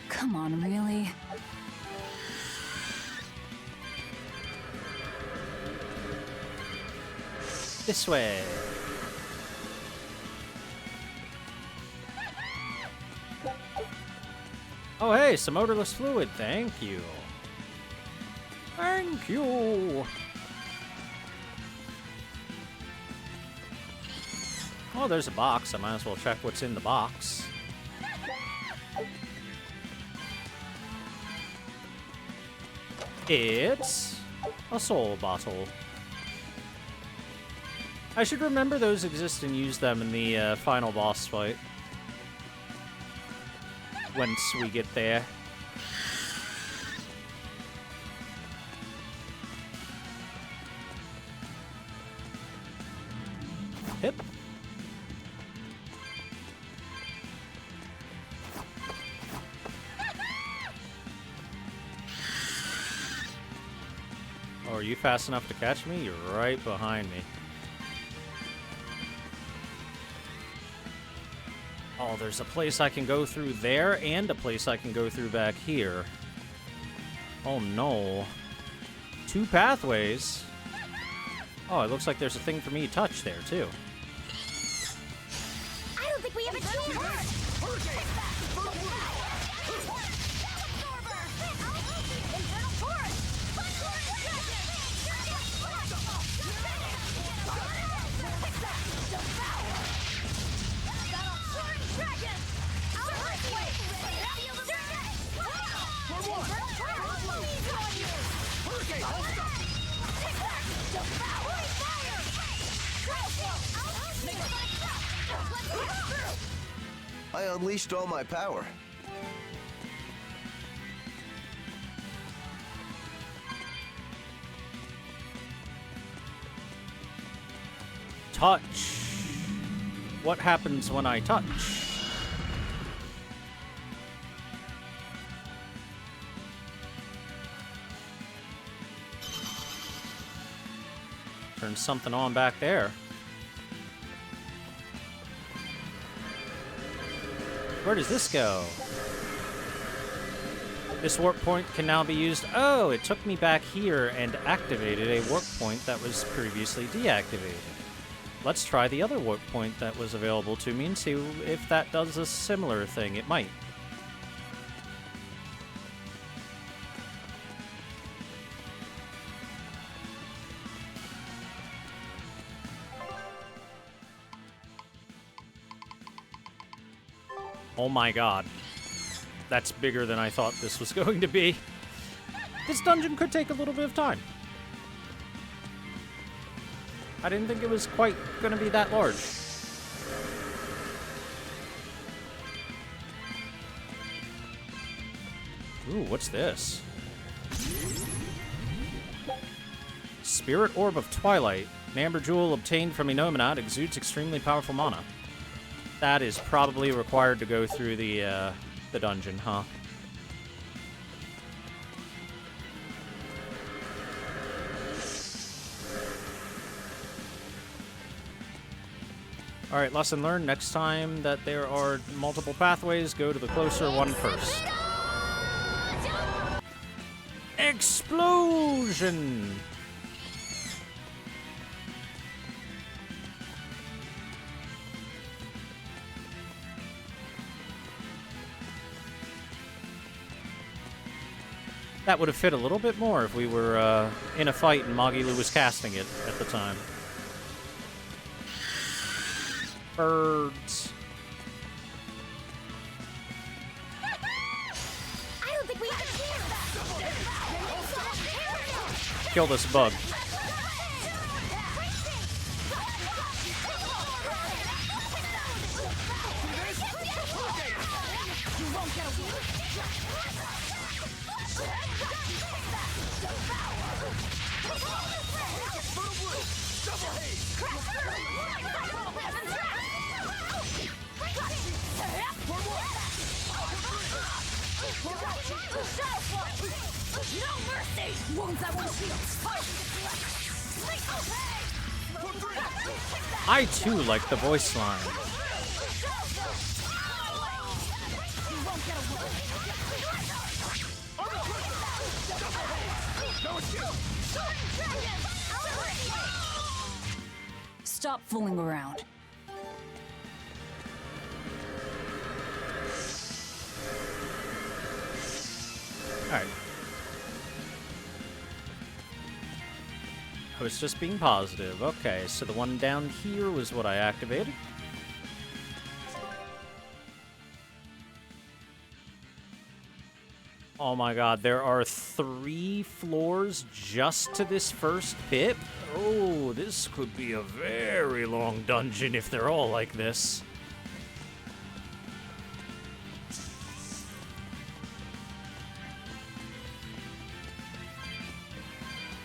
Speaker 10: Come on, really?
Speaker 1: This way. Oh, hey, some odorless fluid. Thank you. Thank you. Oh, there's a box. I might as well check what's in the box. It's a soul bottle. I should remember those exist and use them in the final boss fight. Once we get there. Hip. Oh, are you fast enough to catch me? You're right behind me. Oh, there's a place I can go through there and a place I can go through back here. Oh no. 2 pathways. Oh, it looks like there's a thing for me to touch there too.
Speaker 6: I don't think we have a chance!
Speaker 8: I unleashed all my power.
Speaker 1: Touch. What happens when I touch? Turn something on back there. Where does this go? This warp point can now be used. Oh, it took me back here and activated a warp point that was previously deactivated. Let's try the other warp point that was available to me and see if that does a similar thing. It might. Oh my god. That's bigger than I thought this was going to be. This dungeon could take a little bit of time. I didn't think it was quite going to be that large. Ooh, what's this? Spirit Orb of Twilight. An amber jewel obtained from Enominat exudes extremely powerful mana. That is probably required to go through the dungeon, huh? Alright, lesson learned. Next time that there are multiple pathways, go to the closer one first. Explosion! That would have fit a little bit more if we were in a fight and Magilu was casting it at the time. Birds.
Speaker 6: I don't think we have a chance.
Speaker 1: Kill this bug. I too like the voice line.
Speaker 10: Stop fooling around.
Speaker 1: Alright. I was just being positive. Okay, so the one down here was what I activated. Oh my god, there are 3 floors just to this first bit? Oh, this could be a very long dungeon if they're all like this.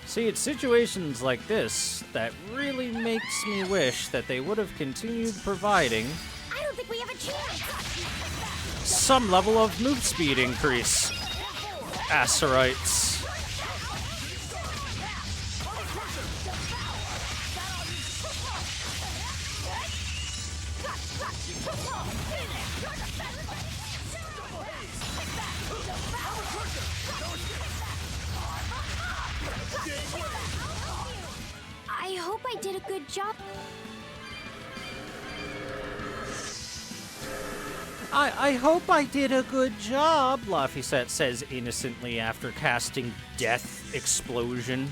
Speaker 1: See, it's situations like this that really makes me wish that they would have continued providing
Speaker 6: I don't think we have a chance.
Speaker 1: some level of move speed increase. Acerites.
Speaker 21: I hope I did a good job.
Speaker 1: I hope I did a good job, Laphicet says innocently after casting Death Explosion.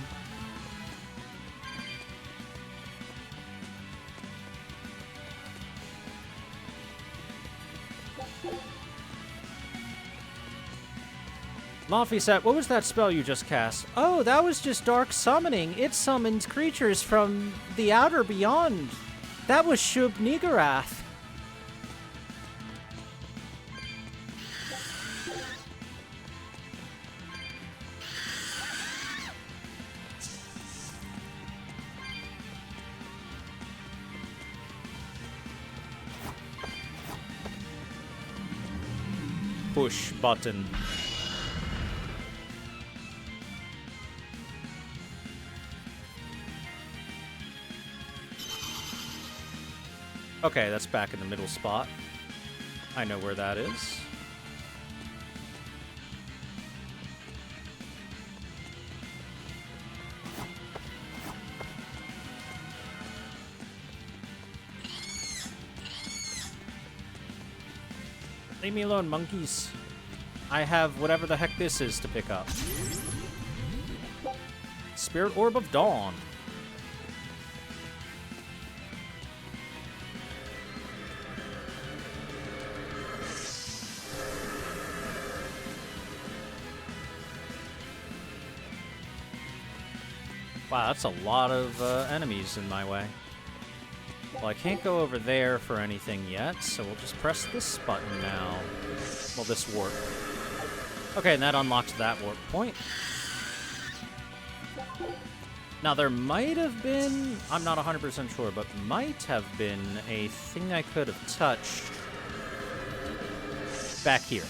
Speaker 1: Laphicet, what was that spell you just cast? Oh, that was just Dark Summoning. It summoned creatures from the outer beyond. That was Shub-Niggurath. Push button. Okay, that's back in the middle spot. I know where that is. Leave me alone, monkeys. I have whatever the heck this is to pick up. Spirit Orb of Dawn. Wow, that's a lot of enemies in my way. Well, I can't go over there for anything yet, so we'll just press this button now. Well, this warp. Okay, and that unlocks that warp point. Now, there might have been, I'm not 100% sure, but might have been a thing I could have touched back here.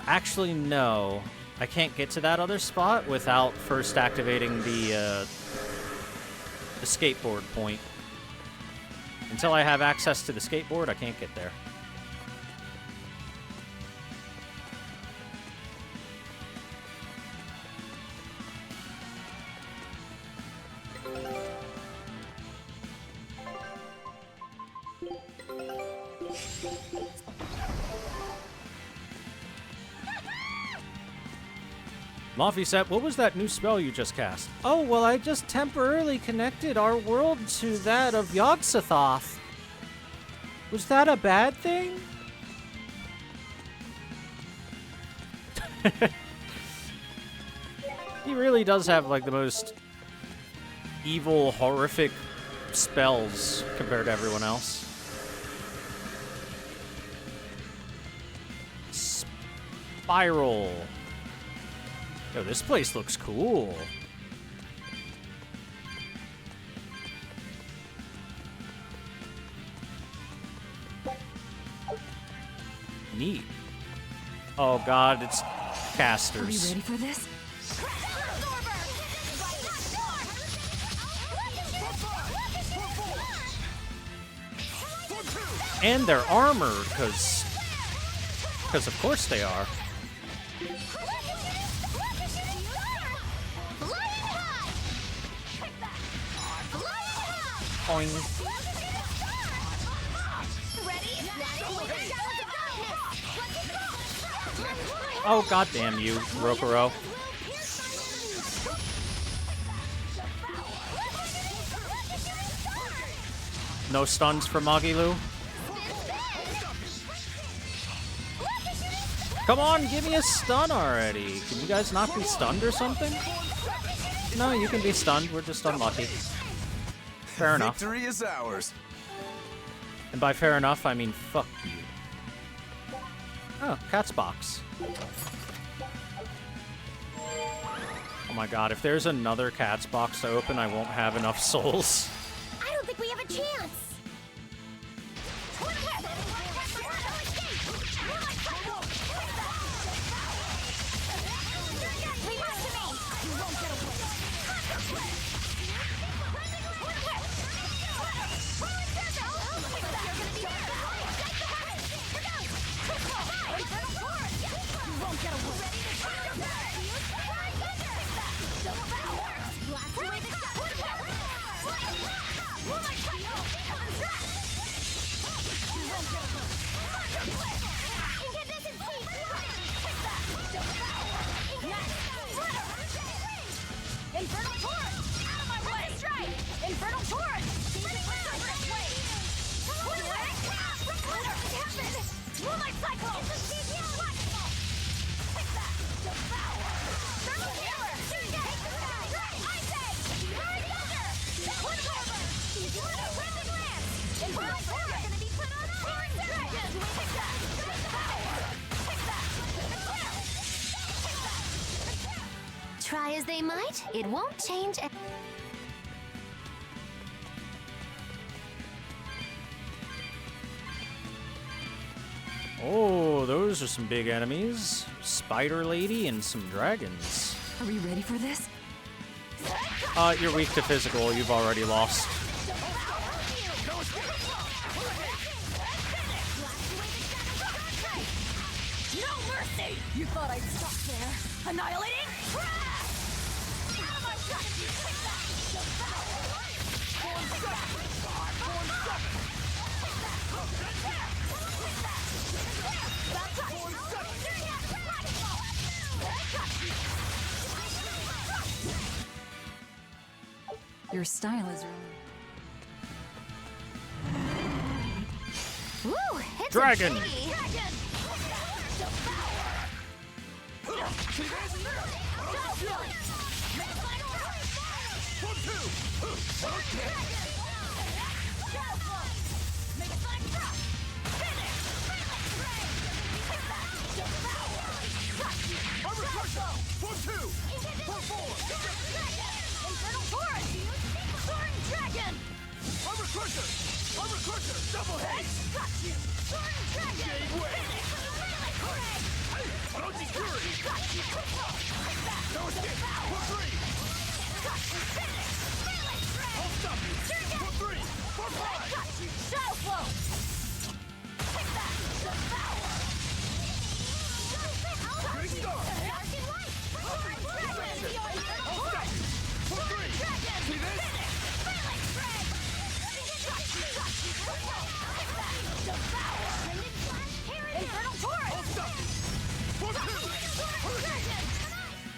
Speaker 1: Actually, no. I can't get to that other spot without first activating the skateboard point. Until I have access to the skateboard, I can't get there. Moffy said, what was that new spell you just cast? Oh, well, I just temporarily connected our world to that of Yogg-Sothoth. Was that a bad thing? He really does have, like, the most evil, horrific spells compared to everyone else. Spiral. Yo, this place looks cool. Neat. Oh god, it's casters.
Speaker 10: Are you ready for this?
Speaker 1: And they're armored, because of course they are. Boing. Oh, goddamn you, Rokuro. No stuns for Magilu? Come on, give me a stun already. Can you guys not be stunned or something? No, you can be stunned. We're just unlucky. Fair enough.
Speaker 8: Victory is ours.
Speaker 1: And by fair enough, I mean fuck you. Oh, cat's box. Oh my god, if there's another cat's box to open, I won't have enough souls.
Speaker 6: I don't think we have a chance.
Speaker 9: Try as they might, it won't change.
Speaker 1: Oh, those are some big enemies. Spider Lady and some dragons.
Speaker 10: Are we ready for this?
Speaker 1: You're weak to physical. You've already lost.
Speaker 16: No mercy! You thought I'd stop there? Annihilating?
Speaker 10: Your style is
Speaker 9: Woo! It's
Speaker 1: Dragon!
Speaker 9: a kitty.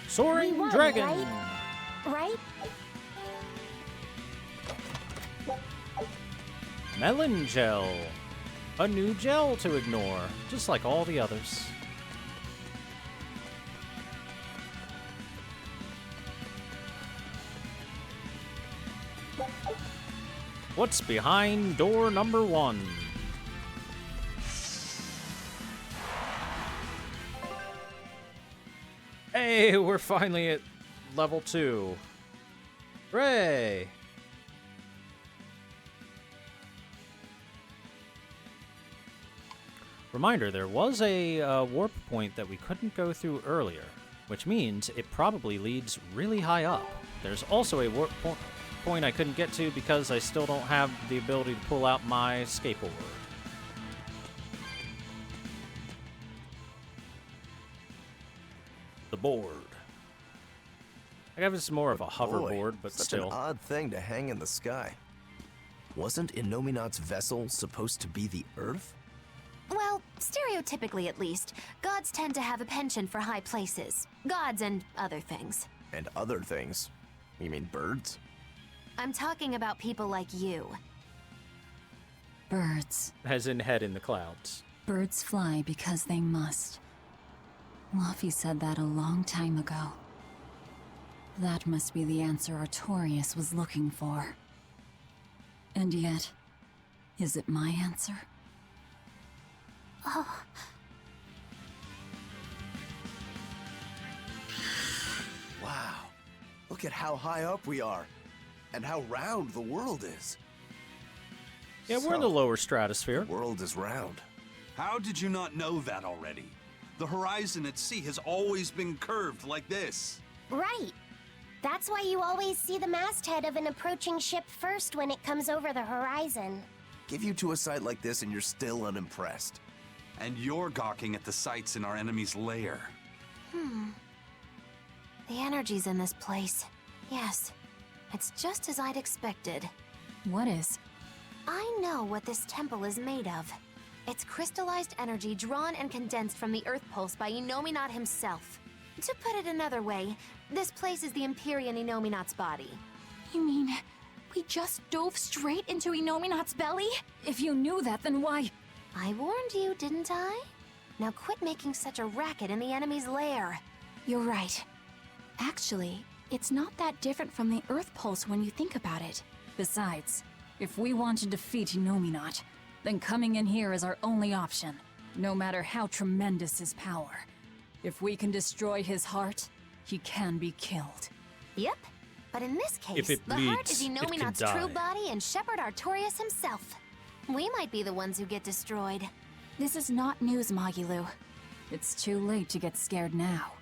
Speaker 1: Soaring
Speaker 6: We won,
Speaker 1: Dragon!
Speaker 6: Right?
Speaker 1: Melon Gel. A new gel to ignore, just like all the others. What's behind door number 1? Hey, we're finally at level 2. Hooray! Reminder, there was a warp point that we couldn't go through earlier, which means it probably leads really high up. There's also a warp point I couldn't get to because I still don't have the ability to pull out my skateboard. The board. I guess it's more of a hoverboard, but
Speaker 8: such
Speaker 1: still.
Speaker 8: an odd thing to hang in the sky. Wasn't Innominat's vessel supposed to be the Earth?
Speaker 9: Well, stereotypically at least, gods tend to have a penchant for high places. Gods and other things.
Speaker 8: And other things? You mean birds?
Speaker 9: I'm talking about people like you.
Speaker 10: birds.
Speaker 1: As in head in the clouds.
Speaker 10: Birds fly because they must. Luffy said that a long time ago. That must be the answer Artorias was looking for. And yet, is it my answer?
Speaker 6: Oh.
Speaker 8: Wow. Look at how high up we are. And how round the world is.
Speaker 1: Yeah, we're in the lower stratosphere.
Speaker 8: The world is round.
Speaker 4: How did you not know that already? The horizon at sea has always been curved like this.
Speaker 6: Right. That's why you always see the masthead of an approaching ship first when it comes over the horizon.
Speaker 8: Give you to a sight like this and you're still unimpressed.
Speaker 4: And you're gawking at the sights in our enemy's lair.
Speaker 9: The energy's in this place. Yes. It's just as I'd expected.
Speaker 10: What is?
Speaker 9: I know what this temple is made of. It's crystallized energy drawn and condensed from the Earth Pulse by Innominat himself. To put it another way, this place is the Empyrean Innominat's body.
Speaker 2: You mean, we just dove straight into Innominat's belly?
Speaker 10: If you knew that, then why?
Speaker 9: I warned you, didn't I? Now quit making such a racket in the enemy's lair.
Speaker 2: You're right. Actually, it's not that different from the Earth Pulse when you think about it.
Speaker 10: Besides, if we want to defeat Innominat, then coming in here is our only option, no matter how tremendous his power. If we can destroy his heart, he can be killed.
Speaker 9: Yep. But in this case,
Speaker 1: If it
Speaker 9: the heart
Speaker 1: bleeds,
Speaker 9: is
Speaker 1: it can
Speaker 9: Innominat's
Speaker 1: die.
Speaker 9: true body and Shepherd Artorias himself. We might be the ones who get destroyed.
Speaker 2: This is not news, Magilu.
Speaker 10: It's too late to get scared now.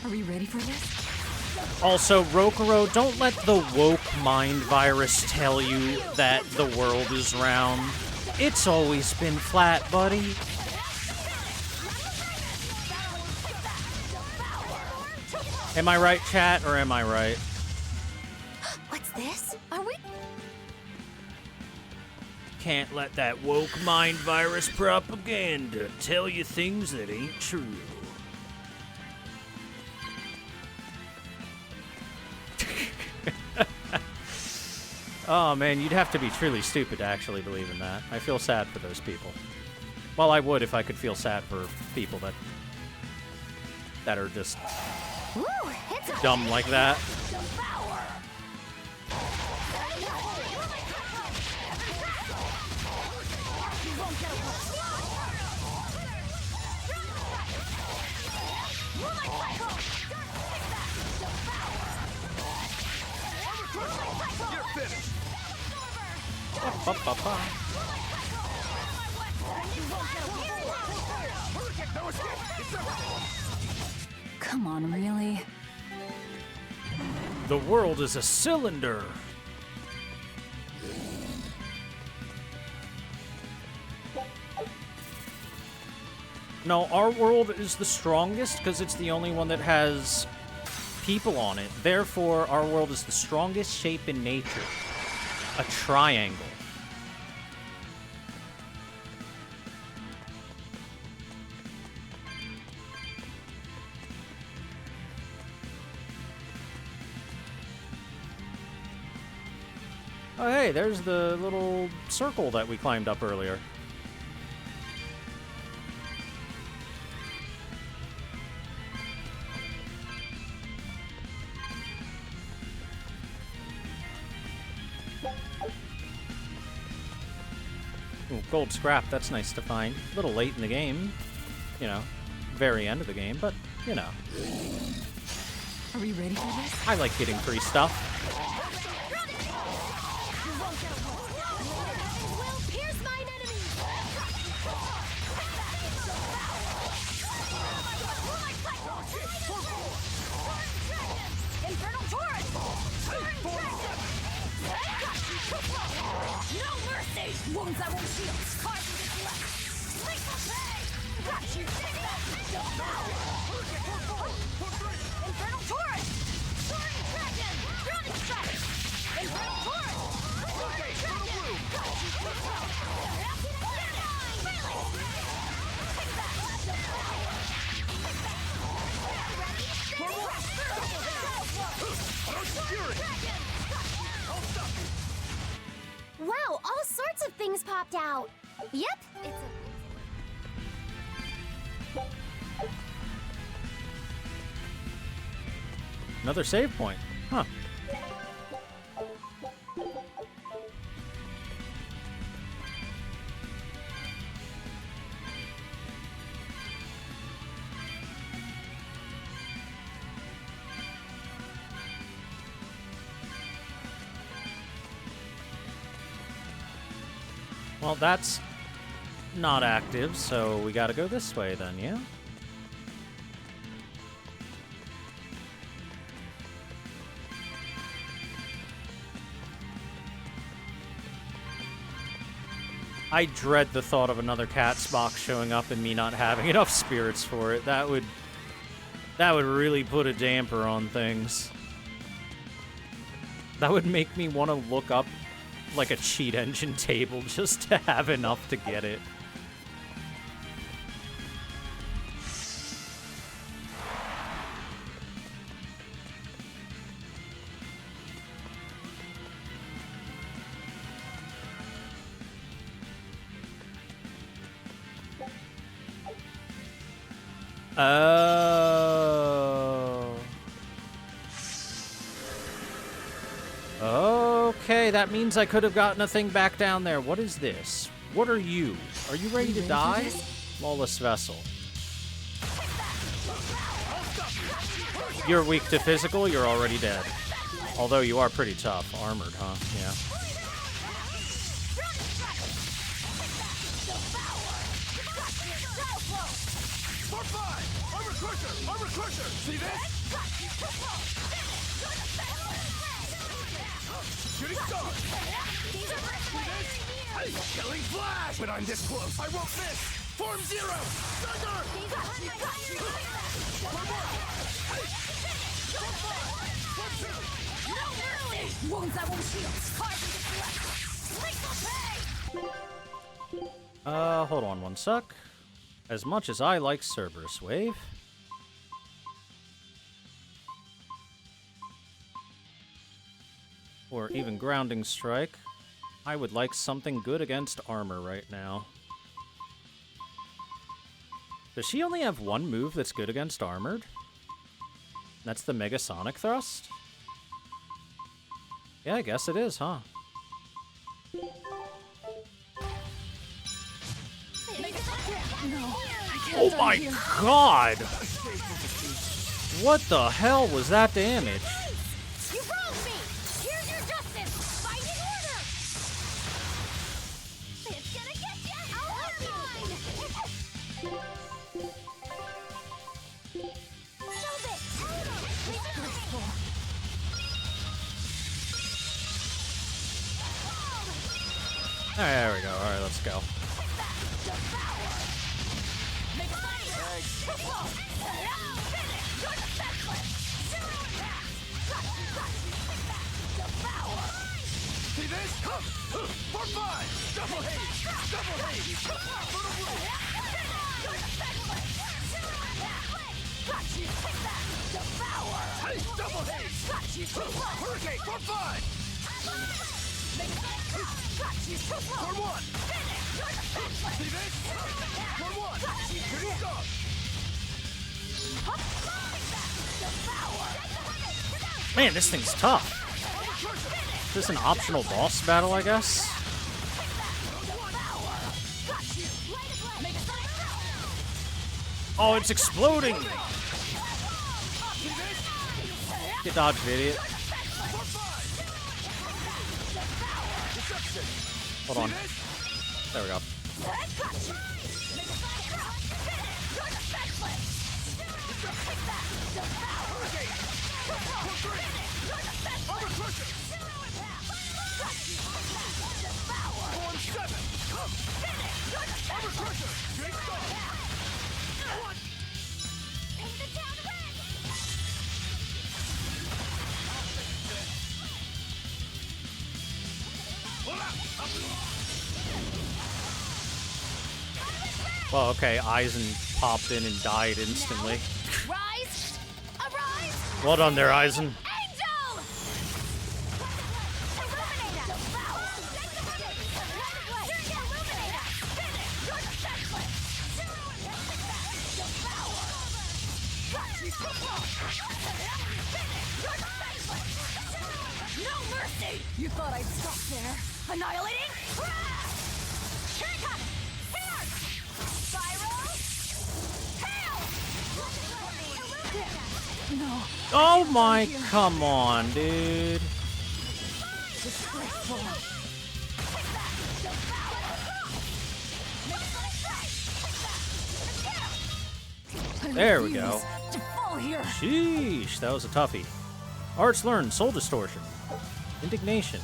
Speaker 10: Are we ready for this?
Speaker 1: Also, Rokuro, don't let the woke mind virus tell you that the world is round. It's always been flat, buddy. Am I right, chat, or am I right?
Speaker 9: What's this? Are we?
Speaker 11: Can't let that woke mind virus propaganda tell you things that ain't true.
Speaker 1: Oh man, you'd have to be truly stupid to actually believe in that. I feel sad for those people. Well, I would if I could feel sad for people that are just dumb like that.
Speaker 10: Come on, really?
Speaker 11: The world is a cylinder.
Speaker 1: No, our world is the strongest because it's the only one that has people on it. Therefore, our world is the strongest shape in nature. A triangle. Oh, hey, there's the little circle that we climbed up earlier. Ooh, gold scrap, that's nice to find. A little late in the game. You know, very end of the game, but, you know.
Speaker 10: Are we ready for this?
Speaker 1: I like getting free stuff.
Speaker 16: Wounds that won't shield. Carve with his left. Lethal pay! Got you! Infernal Torrent! Soaring Dragon! Drowning Strike! Infernal Torrent! Soaring Dragon! Got you!
Speaker 6: Wow, all sorts of things popped out.
Speaker 9: Yep, it's
Speaker 1: Another save point. Huh. Well, that's not active, so we gotta go this way then, yeah? I dread the thought of another cat's box showing up and me not having enough spirits for it. That would really put a damper on things. That would make me want to look up like a cheat engine table just to have enough to get it. Oh. Okay, that means I could have gotten a thing back down there. What is this? What are you? Are you ready to die? Lawless Vessel. You're weak to physical, you're already dead. Although you are pretty tough. Armored, huh? Yeah.
Speaker 20: Crusher! Armor Crusher! See this? Shooting Star! See this? Hey, Killing Flash! When I'm this close, I won't miss! Form Zero! Thunder!
Speaker 16: Wounds that won't heal.
Speaker 1: Hold on one sec. As much as I like Cerberus Wave, or even Grounding Strike, I would like something good against armor right now. Does she only have one move that's good against armored? That's the Mega Sonic Thrust? Yeah, I guess it is, huh? Oh my god! What the hell was that damage?
Speaker 16: You wronged me! Here's your justice! Fight in order! It's gonna get you! I'll mine! Stop it! Disgraceful!
Speaker 1: There we go. Alright, let's go.
Speaker 20: See this? For 5! Double haze! Double haze! Hey, double haze! Hurricane for 5! For 1! See this? For 1! Shooting Star!
Speaker 1: Man, this thing's tough. Is this an optional boss battle, I guess? Oh, it's exploding! Get dodged, idiot. Hold on. There we go. Well, okay, Eisen popped in and died instantly.
Speaker 16: Rise! Arise!
Speaker 1: Well done there, Eisen.
Speaker 16: Angel! No mercy! You thought I'd stop there? Annihilating? Here it comes! Here! Spiral! Hail! No.
Speaker 1: Oh my, come on, dude.
Speaker 16: Disgraceful.
Speaker 1: There we go.
Speaker 16: To fall here.
Speaker 1: Sheesh, that was a toughie. Arts learned, Soul Distortion. Indignation.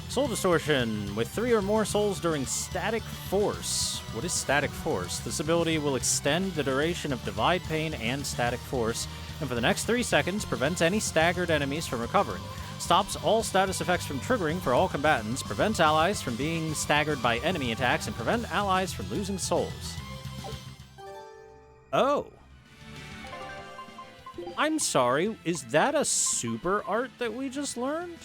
Speaker 1: Soul Distortion with 3 or more souls during Static Force. What is Static Force? This ability will extend the duration of Divide Pain and Static Force, and for the next 3 seconds, prevents any staggered enemies from recovering. Stops all status effects from triggering for all combatants, prevents allies from being staggered by enemy attacks, and prevent allies from losing souls. Oh. I'm sorry, is that a super art that we just learned?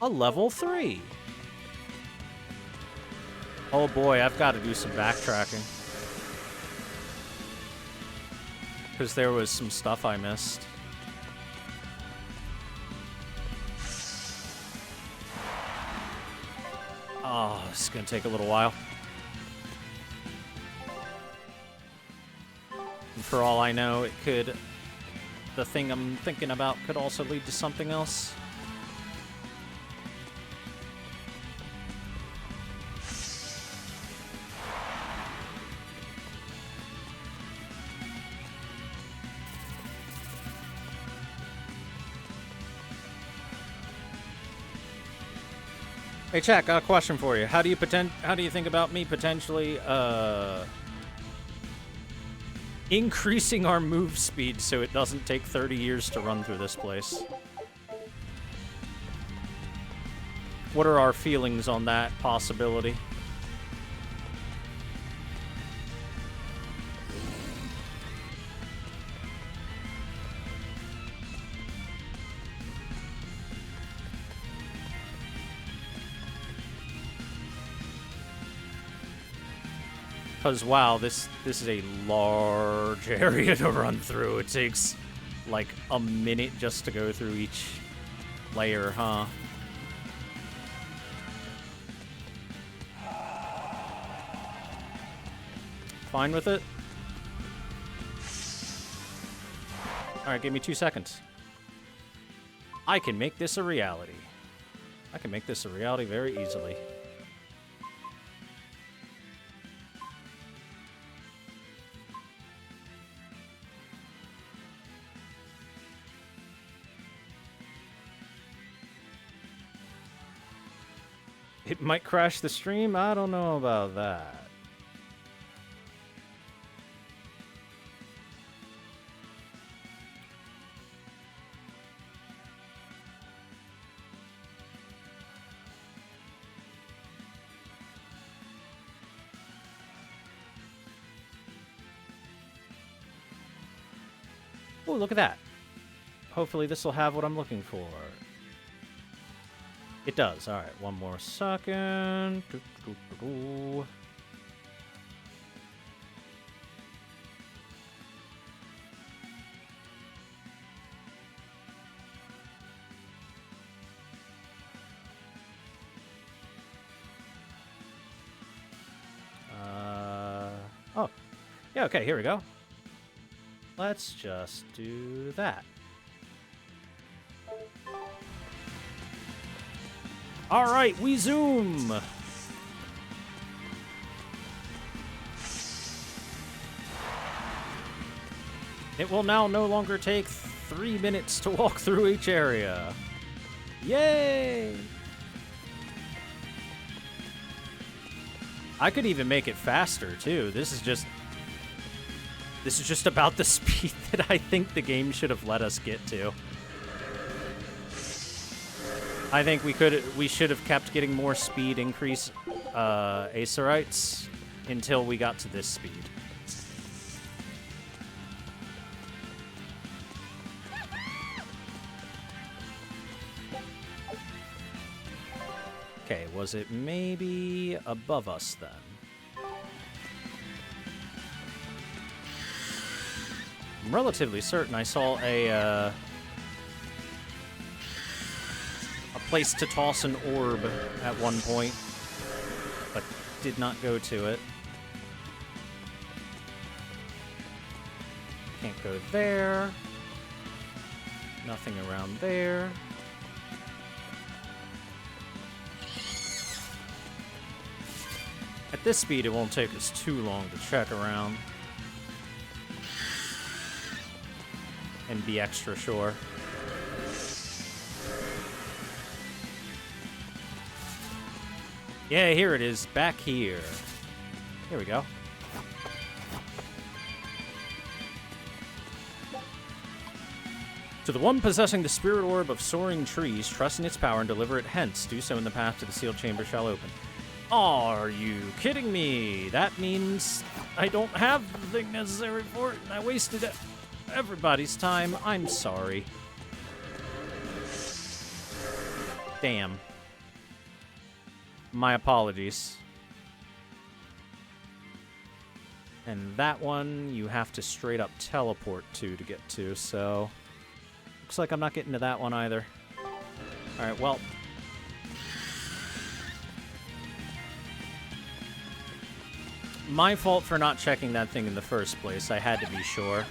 Speaker 1: A level 3. Oh boy, I've got to do some backtracking. Because there was some stuff I missed. Oh, this is going to take a little while. And for all I know, it could... The thing I'm thinking about could also lead to something else. Hey, chat, got a question for you. How do you think about me potentially increasing our move speed so it doesn't take 30 years to run through this place? What are our feelings on that possibility? Because, wow, this is a large area to run through. It takes, like, a minute just to go through each layer, huh? Fine with it? Alright, give me 2 seconds. I can make this a reality. I can make this a reality very easily. It might crash the stream? I don't know about that. Oh, look at that. Hopefully this will have what I'm looking for. It does. All right, one more second. Oh, yeah. Okay, here we go. Let's just do that. All right, we zoom. It will now no longer take 3 minutes to walk through each area. Yay! I could even make it faster too. This is just about the speed that I think the game should have let us get to. I think we should have kept getting more speed increase Acerites until we got to this speed. Okay, was it maybe above us then? I'm relatively certain I saw a place to toss an orb at one point, but did not go to it. Can't go there. Nothing around there. At this speed, it won't take us too long to check around and be extra sure. Yeah, here it is, back here. Here we go. To the one possessing the spirit orb of soaring trees, trust in its power and deliver it hence. Do so, and the path to the sealed chamber shall open. Are you kidding me? That means I don't have the thing necessary for it, and I wasted everybody's time. I'm sorry. Damn. My apologies. And that one you have to straight up teleport to get to, so looks like I'm not getting to that one either. Alright, well. My fault for not checking that thing in the first place. I had to be sure.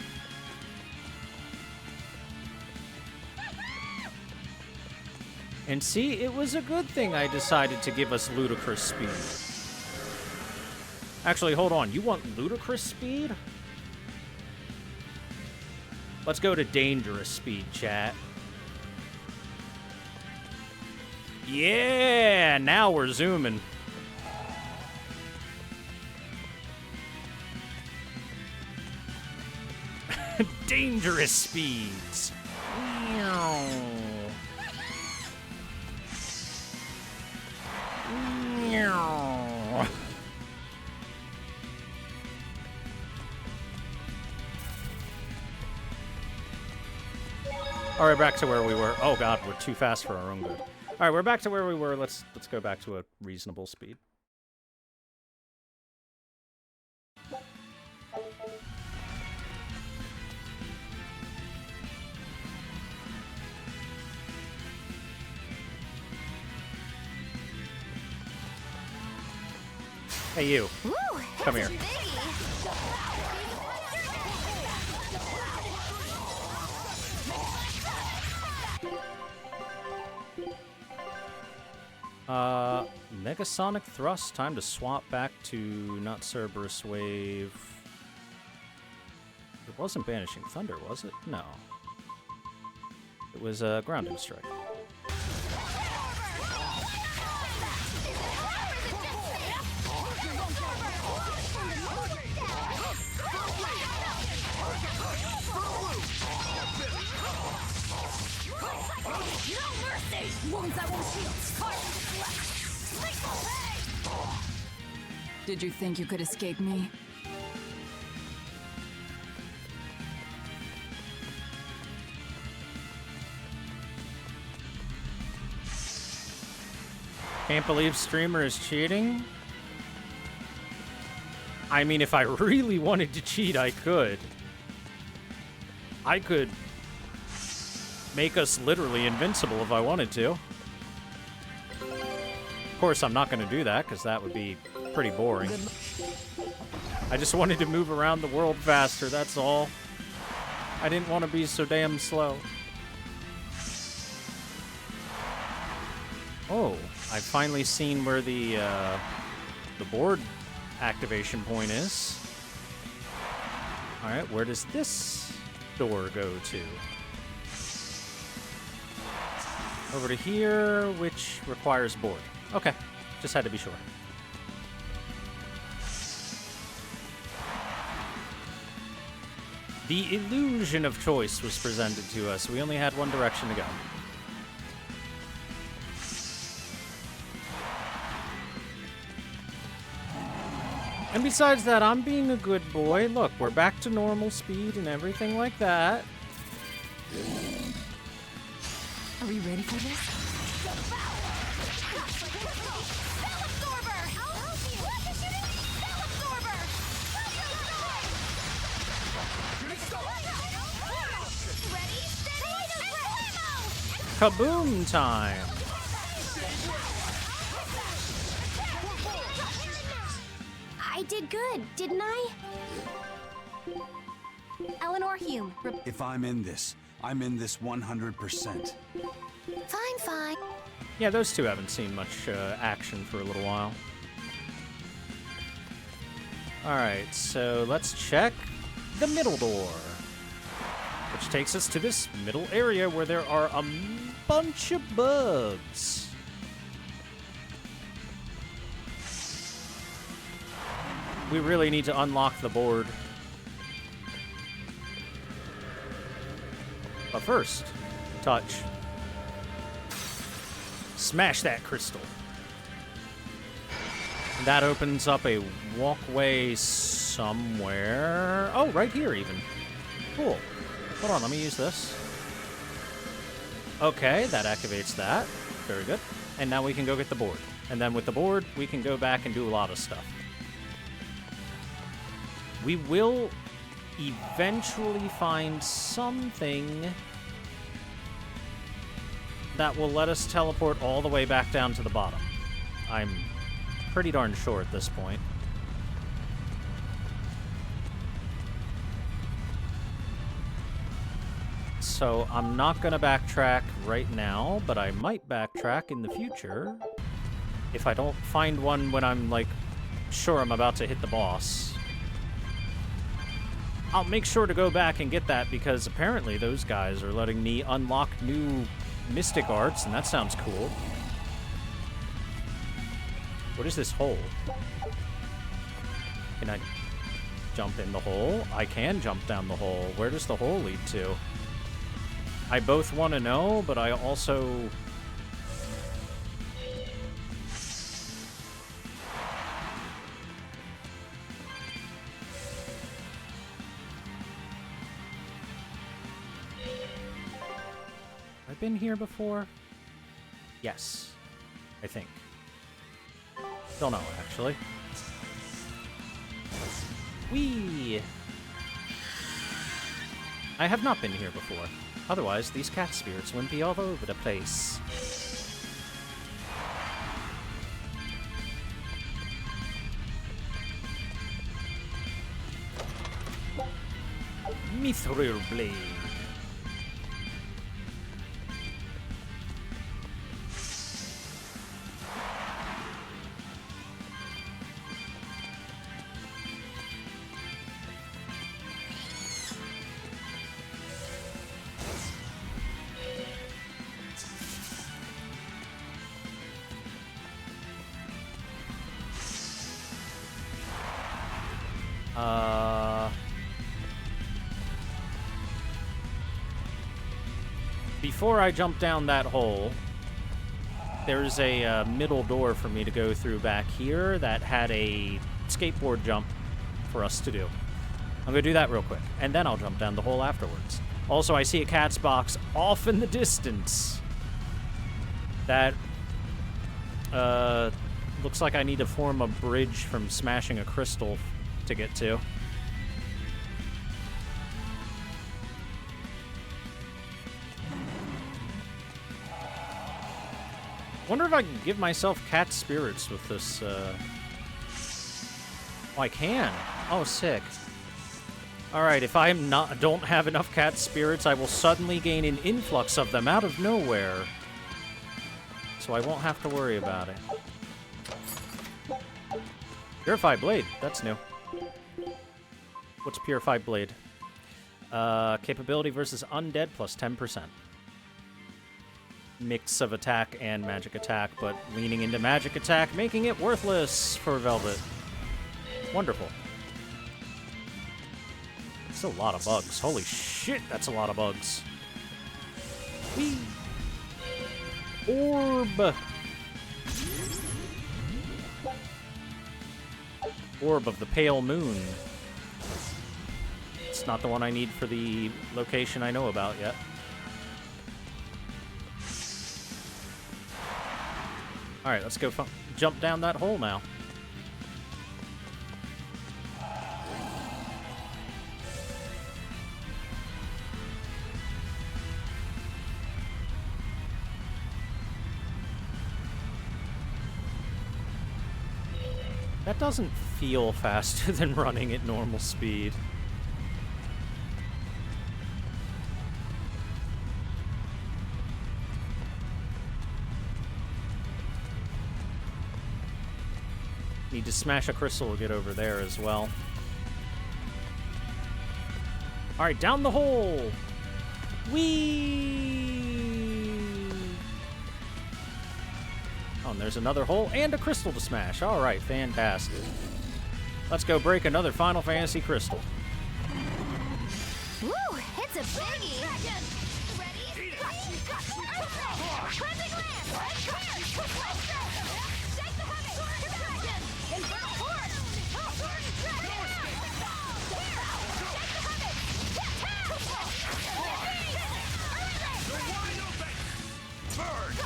Speaker 1: And see, it was a good thing I decided to give us ludicrous speed. Actually, hold on. You want ludicrous speed? Let's go to dangerous speed, chat. Yeah, now we're zooming. Dangerous speeds. All right, back to where we were. Oh God, we're too fast for our own good. All right, we're back to where we were. Let's go back to a reasonable speed. Hey, you.
Speaker 9: Woo,
Speaker 1: Come here. Megasonic Thrust. Time to swap back to not Cerberus Wave. It wasn't Banishing Thunder, was it? No. It was Grounding Strike.
Speaker 10: Did you think you could escape me?
Speaker 1: Can't believe streamer is cheating. I mean, if I really wanted to cheat, I could. I could make us literally invincible if I wanted to. Of course, I'm not going to do that, because that would be pretty boring. I just wanted to move around the world faster, that's all. I didn't want to be so damn slow. Oh, I've finally seen where the board activation point is. Alright, where does this door go to? Over to here, which requires board. Okay, just had to be sure. The illusion of choice was presented to us. We only had one direction to go. And besides that, I'm being a good boy. Look, we're back to normal speed and everything like that.
Speaker 10: Are we ready for this?
Speaker 1: Kaboom time!
Speaker 6: I did good, didn't I? Eleanor Hume.
Speaker 4: If I'm in this 100%.
Speaker 9: Fine, fine.
Speaker 1: Yeah, those two haven't seen much action for a little while. Alright, so let's check the middle door. Which takes us to this middle area where there are a bunch of bugs. We really need to unlock the board. But first, touch. Smash that crystal. That opens up a walkway somewhere. Oh, right here even. Cool. Hold on, let me use this. Okay, that activates that. Very good. And now we can go get the board. And then with the board, we can go back and do a lot of stuff. We will eventually find something that will let us teleport all the way back down to the bottom. I'm pretty darn sure at this point. So I'm not going to backtrack right now, but I might backtrack in the future if I don't find one when I'm, like, sure I'm about to hit the boss. I'll make sure to go back and get that because apparently those guys are letting me unlock new mystic arts, and that sounds cool. What is this hole? Can I jump in the hole? I can jump down the hole. Where does the hole lead to? I both want to know, but I also... I've been here before? Yes. I think. Don't know, actually. Whee! I have not been here before. Otherwise, these cat spirits wouldn't be all over the place. Mithril Blade. Before I jump down that hole, there's a middle door for me to go through back here that had a skateboard jump for us to do. I'm going to do that real quick, and then I'll jump down the hole afterwards. Also, I see a cat's box off in the distance. That looks like I need to form a bridge from smashing a crystal to get to. Wonder if I can give myself cat spirits with this, Oh, I can. Oh, sick. Alright, if I don't have enough cat spirits, I will suddenly gain an influx of them out of nowhere. So I won't have to worry about it. Purified Blade. That's new. What's Purified Blade? Capability versus undead plus 10%. Mix of attack and magic attack, but leaning into magic attack, making it worthless for Velvet. Wonderful. That's a lot of bugs. Holy shit, that's a lot of bugs. Whee! Orb! Orb of the Pale Moon. It's not the one I need for the location I know about yet. Alright, let's go jump down that hole now. That doesn't feel faster than running at normal speed. Need to smash a crystal to get over there as well. Alright, down the hole! Whee! Oh, and there's another hole and a crystal to smash. Alright, fantastic. Let's go break another Final Fantasy crystal.
Speaker 9: Woo! It's a biggie! Ready? Cleansing land! Take the honey! Dragon! Infernal force! Dragon!
Speaker 16: Bird!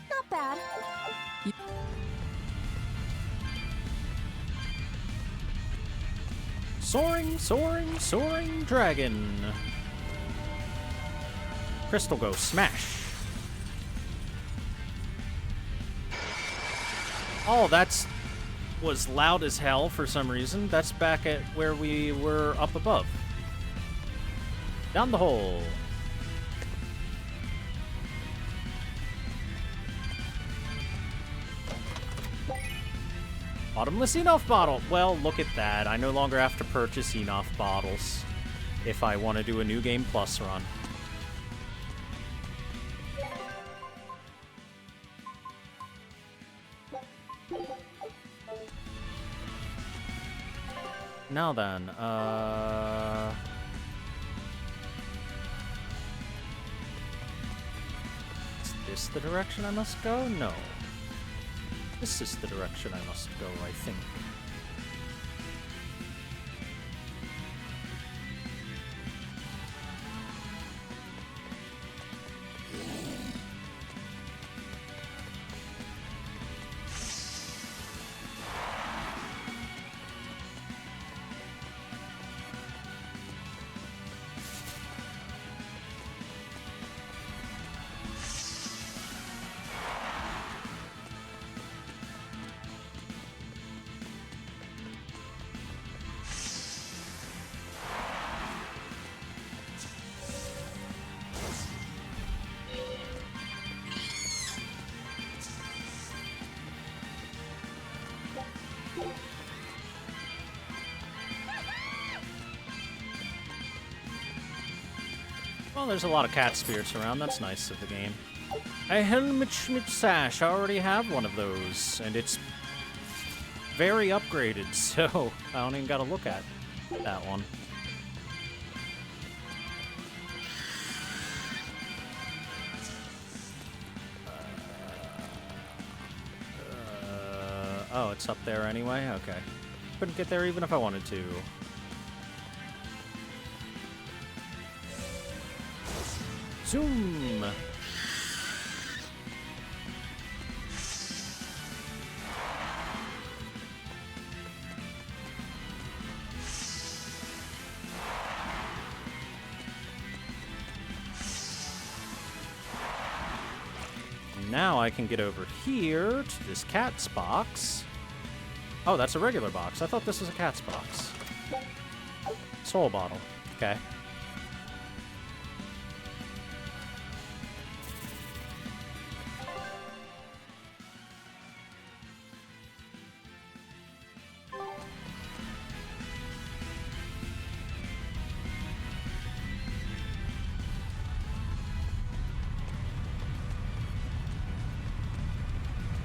Speaker 9: Not bad.
Speaker 1: Soaring, soaring, soaring dragon. Crystal go smash. Oh, was loud as hell for some reason. That's back at where we were up above. Down the hole. Bottomless Enough bottle. Well, look at that. I no longer have to purchase Enough bottles if I want to do a New Game Plus run. Now then, is this the direction I must go? No. This is the direction I must go, I think. Well, there's a lot of cat spirits around. That's nice of the game. A helmet schmidt sash. I already have one of those, and it's very upgraded, so I don't even got to look at that one. Oh, it's up there anyway? Okay. Couldn't get there even if I wanted to. Zoom! Now I can get over here to this cat's box. Oh, that's a regular box. I thought this was a cat's box. Soul bottle. Okay.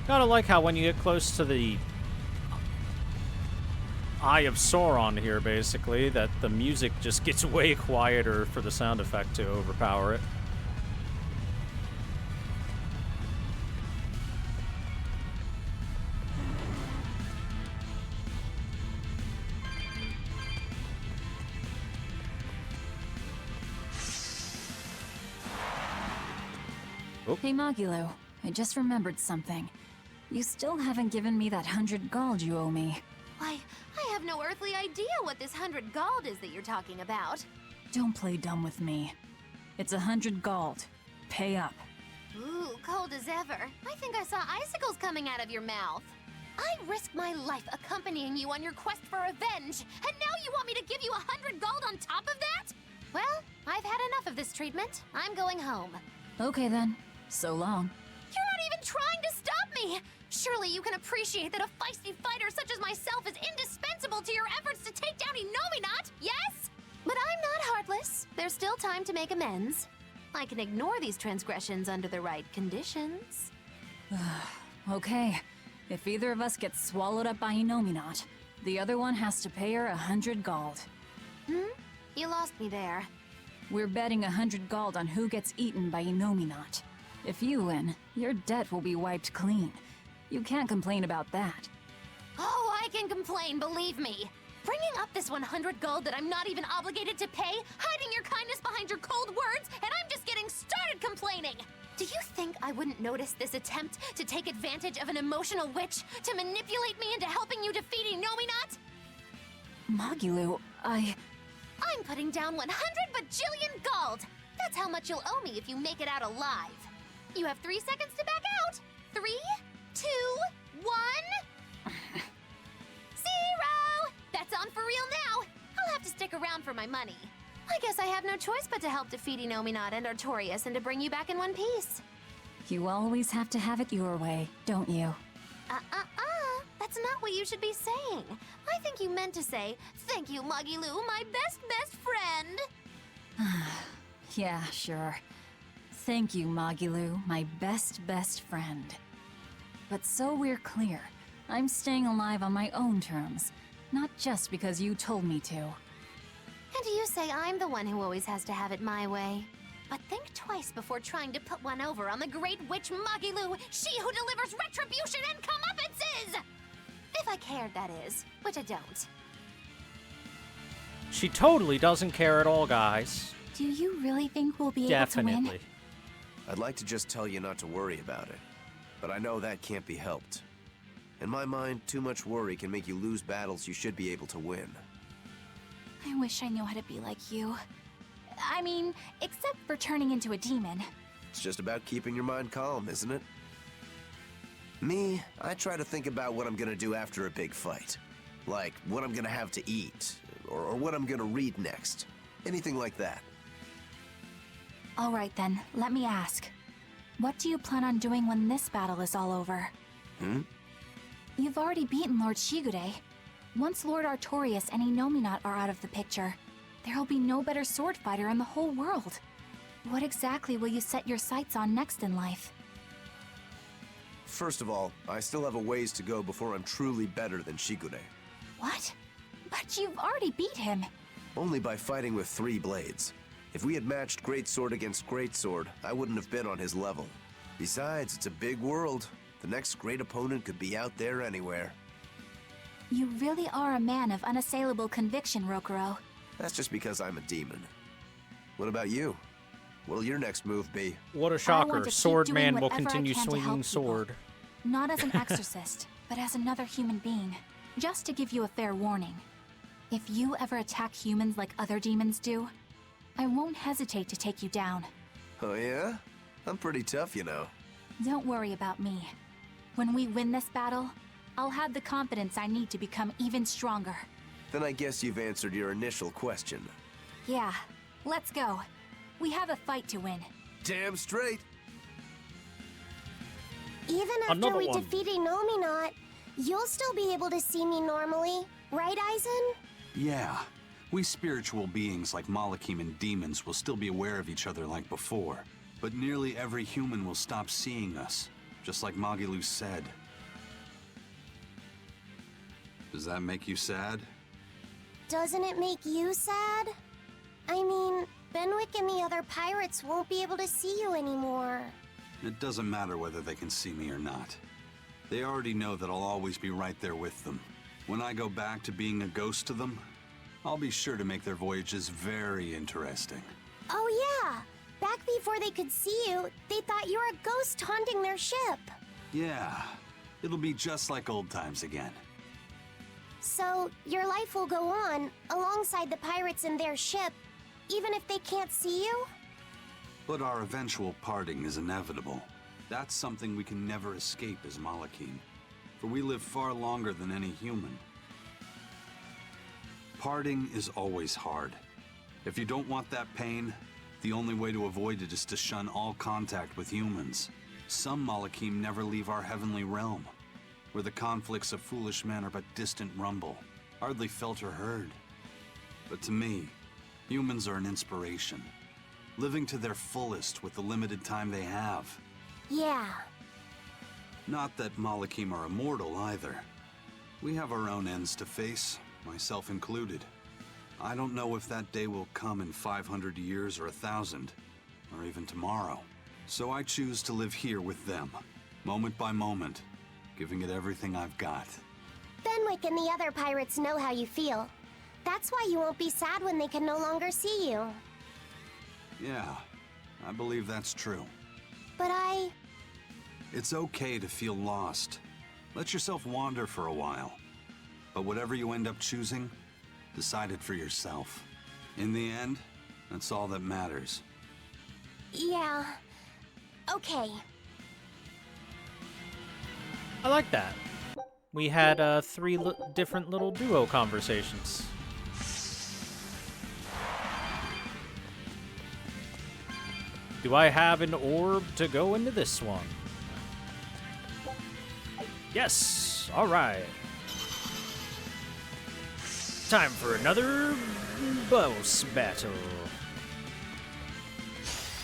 Speaker 1: Gotta like how when you get close to the Eye of Sauron here, basically, that the music just gets way quieter for the sound effect to overpower it.
Speaker 10: Oh. Hey, Magilo, I just remembered something. You still haven't given me that 100 gold you owe me.
Speaker 9: Why, I have no earthly idea what this 100 gold is that you're talking about.
Speaker 10: Don't play dumb with me. It's 100 gold. Pay up.
Speaker 9: Ooh, cold as ever. I think I saw icicles coming out of your mouth. I risked my life accompanying you on your quest for revenge, and now you want me to give you 100 gold on top of that? Well, I've had enough of this treatment. I'm going home.
Speaker 10: Okay then. So long.
Speaker 9: You're not even trying to stop me! Surely you can appreciate that a feisty fighter such as myself is indispensable to your efforts to take down Innominat, yes? But I'm not heartless. There's still time to make amends. I can ignore these transgressions under the right conditions.
Speaker 10: Okay. If either of us gets swallowed up by Innominat, the other one has to pay her 100 gold.
Speaker 9: You lost me there.
Speaker 10: We're betting 100 gold on who gets eaten by Innominat. If you win, your debt will be wiped clean. You can't complain about that.
Speaker 9: Oh, I can complain, believe me. Bringing up this 100 gold that I'm not even obligated to pay, hiding your kindness behind your cold words, and I'm just getting started complaining. Do you think I wouldn't notice this attempt to take advantage of an emotional witch to manipulate me into helping you defeat Innominat?
Speaker 10: Magilo,
Speaker 9: I'm putting down 100 bajillion gold. That's how much you'll owe me if you make it out alive. You have 3 seconds to back out. 3, 2, 1, 0! That's on for real now. I'll have to stick around for my money. I guess I have no choice but to help defeat Innominat and Artorias and to bring you back in one piece.
Speaker 10: You always have to have it your way, don't you?
Speaker 9: That's not what you should be saying. I think you meant to say, thank you, Magilu, my best friend.
Speaker 10: Yeah, sure. Thank you, Magilu, my best friend. But so we're clear, I'm staying alive on my own terms, not just because you told me to.
Speaker 9: And you say I'm the one who always has to have it my way. But think twice before trying to put one over on the great witch Magilu, she who delivers retribution and comeuppances! If I cared, that is, which I don't.
Speaker 1: She totally doesn't care at all, guys.
Speaker 2: Do you really think we'll be able to
Speaker 1: Definitely.
Speaker 2: win?
Speaker 8: I'd like to just tell you not to worry about it, but I know that can't be helped. In my mind, too much worry can make you lose battles you should be able to win.
Speaker 2: I wish I knew how to be like you. I mean, except for turning into a demon.
Speaker 8: It's just about keeping your mind calm, isn't it? Me, I try to think about what I'm gonna do after a big fight. Like, what I'm gonna have to eat, or what I'm gonna read next. Anything like that.
Speaker 2: All right then, let me ask. What do you plan on doing when this battle is all over? You've already beaten Lord Shigure. Once Lord Artorias and Innominat are out of the picture, there'll be no better sword fighter in the whole world. What exactly will you set your sights on next in life?
Speaker 8: First of all, I still have a ways to go before I'm truly better than Shigure.
Speaker 2: What? But you've already beat him.
Speaker 8: Only by fighting with 3 blades. If we had matched Greatsword against Greatsword, I wouldn't have been on his level. Besides, it's a big world. The next great opponent could be out there anywhere.
Speaker 2: You really are a man of unassailable conviction, Rokuro.
Speaker 8: That's just because I'm a demon. What about you? What'll your next move be?
Speaker 1: What a
Speaker 2: I want
Speaker 1: shocker.
Speaker 2: to keep
Speaker 1: Swordman
Speaker 2: doing
Speaker 1: will
Speaker 2: whatever I
Speaker 1: continue
Speaker 2: can to help
Speaker 1: swinging
Speaker 2: people.
Speaker 1: sword.
Speaker 2: Not as an exorcist, but as another human being. Just to give you a fair warning. If you ever attack humans like other demons do, I won't hesitate to take you down.
Speaker 8: Oh yeah? I'm pretty tough, you know.
Speaker 2: Don't worry about me. When we win this battle, I'll have the confidence I need to become even stronger.
Speaker 8: Then I guess you've answered your initial question.
Speaker 2: Yeah, let's go. We have a fight to win.
Speaker 8: Damn straight.
Speaker 6: Even after
Speaker 1: Another
Speaker 6: we
Speaker 1: one.
Speaker 6: defeat Innominat, you'll still be able to see me normally, right, Aizen?
Speaker 4: Yeah. We spiritual beings like Malakim and demons will still be aware of each other like before. But nearly every human will stop seeing us, just like Magilu said. Does that make you sad?
Speaker 6: Doesn't it make you sad? I mean, Benwick and the other pirates won't be able to see you anymore.
Speaker 4: It doesn't matter whether they can see me or not. They already know that I'll always be right there with them. When I go back to being a ghost to them, I'll be sure to make their voyages very interesting.
Speaker 6: Oh yeah! Back before they could see you, they thought you were a ghost haunting their ship.
Speaker 4: Yeah, it'll be just like old times again.
Speaker 6: So, your life will go on, alongside the pirates and their ship, even if they can't see you?
Speaker 4: But our eventual parting is inevitable. That's something we can never escape as Malakim, for we live far longer than any human. Parting is always hard. If you don't want that pain, the only way to avoid it is to shun all contact with humans. Some Malakim never leave our heavenly realm, where the conflicts of foolish men are but distant rumble, hardly felt or heard. But to me, humans are an inspiration, living to their fullest with the limited time they have.
Speaker 6: Yeah.
Speaker 4: Not that Malakim are immortal either. We have our own ends to face, myself included. I don't know if that day will come in 500 years or 1,000, or even tomorrow. So I choose to live here with them, moment by moment, giving it everything I've got.
Speaker 6: Benwick and the other pirates know how you feel. That's why you won't be sad when they can no longer see you.
Speaker 4: Yeah, I believe that's true.
Speaker 6: But
Speaker 4: It's okay to feel lost. Let yourself wander for a while. But whatever you end up choosing, decide it for yourself. In the end, that's all that matters.
Speaker 6: Yeah. Okay.
Speaker 1: I like that. we had three different little duo conversations. Do I have an orb to go into this one? Yes! Alright. Time for another boss battle.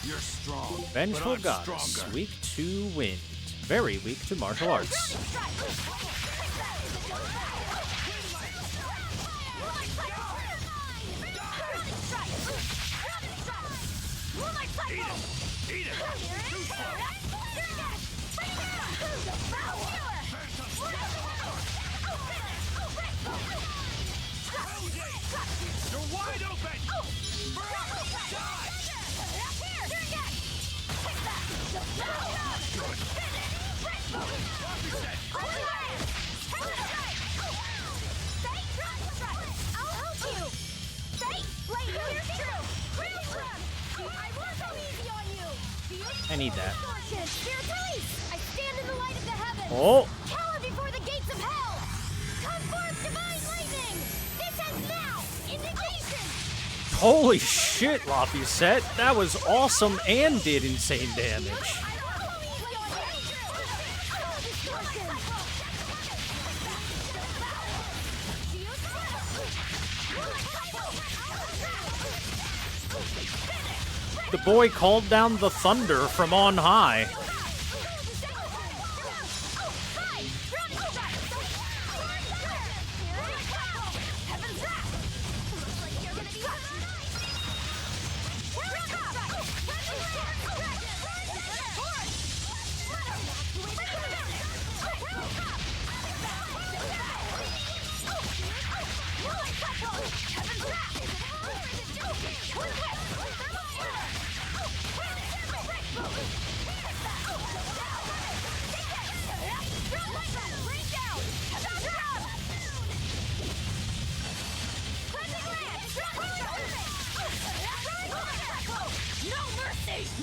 Speaker 20: You're strong.
Speaker 1: Vengeful Goddess, weak to wind. Very weak to martial arts.
Speaker 16: Eat it! You're wide open!
Speaker 1: I need that.
Speaker 16: I stand in the light of the heavens.
Speaker 1: Oh!
Speaker 16: Cower before the gates of hell. Come forth, divine lightning. This ends now. Indignation.
Speaker 1: Holy shit, Laphicet. That was awesome and did insane damage. The boy called down the thunder from on high.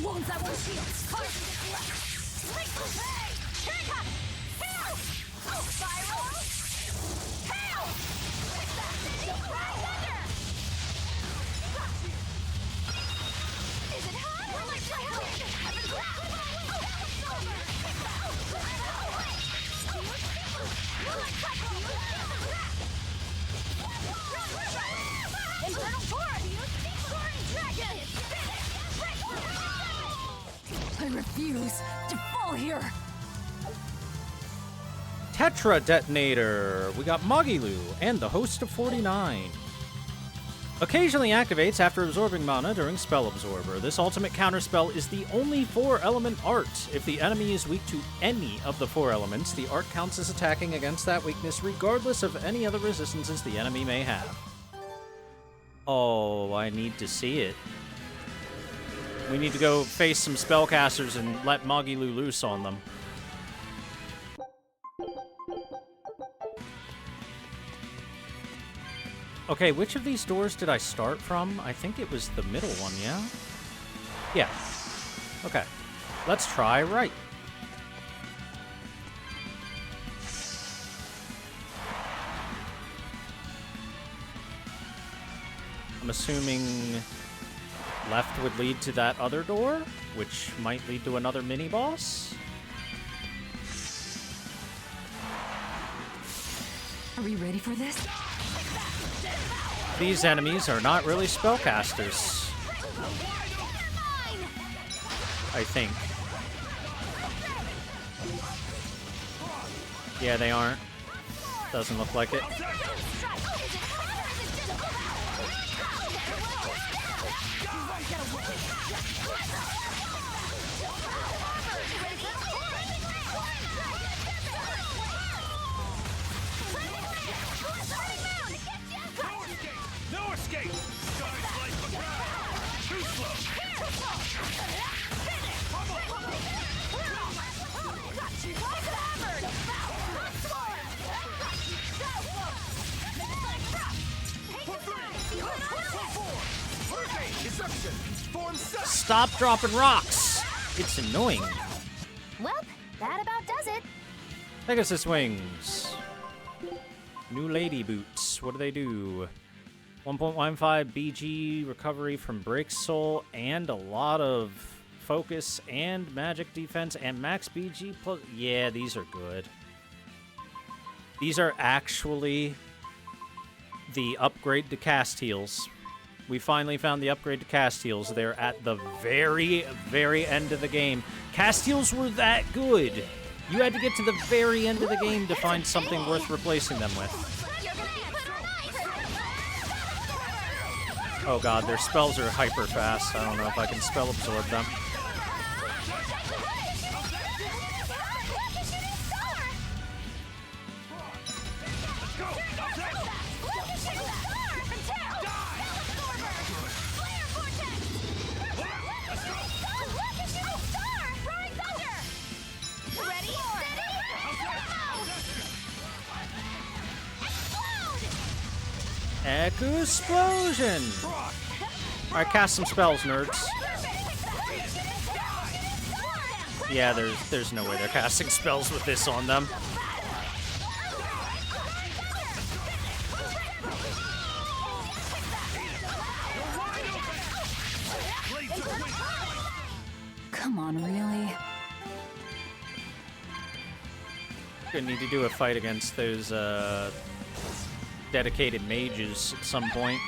Speaker 16: Wounds that won't heal.
Speaker 10: I refuse to fall here.
Speaker 1: Tetra Detonator. We got Magilu and the Host of 49. Occasionally activates after absorbing mana during Spell Absorber. This ultimate counterspell is the only 4-element art. If the enemy is weak to any of the 4 elements, the art counts as attacking against that weakness regardless of any other resistances the enemy may have. Oh, I need to see it. We need to go face some spellcasters and let Magilu loose on them. Okay, which of these doors did I start from? I think it was the middle one, yeah? Yeah. Okay. Let's try right. I'm assuming left would lead to that other door, which might lead to another mini-boss.
Speaker 10: Are we ready for this?
Speaker 1: These enemies are not really spellcasters. I think. Yeah, they aren't. Doesn't look like it.
Speaker 16: No escape! Too slow!
Speaker 1: Stop dropping rocks! It's annoying.
Speaker 21: Well, that about does it.
Speaker 1: Pegasus Wings. New lady boots. What do they do? 1.15 BG recovery from Break Soul and a lot of focus and magic defense and max BG plus. Yeah, these are good. These are actually the upgrade to cast heals. We finally found the upgrade to cast heals. They're at the very, very end of the game. Cast heals were that good. You had to get to the very end of the game to find something worth replacing them with. Oh god, their spells are hyper fast. I don't know if I can spell absorb them. Echo Explosion! Alright, cast some spells, nerds. Yeah, there's no way they're casting spells with this on them.
Speaker 10: Come on, really?
Speaker 1: Gonna need to do a fight against those, dedicated mages at some point.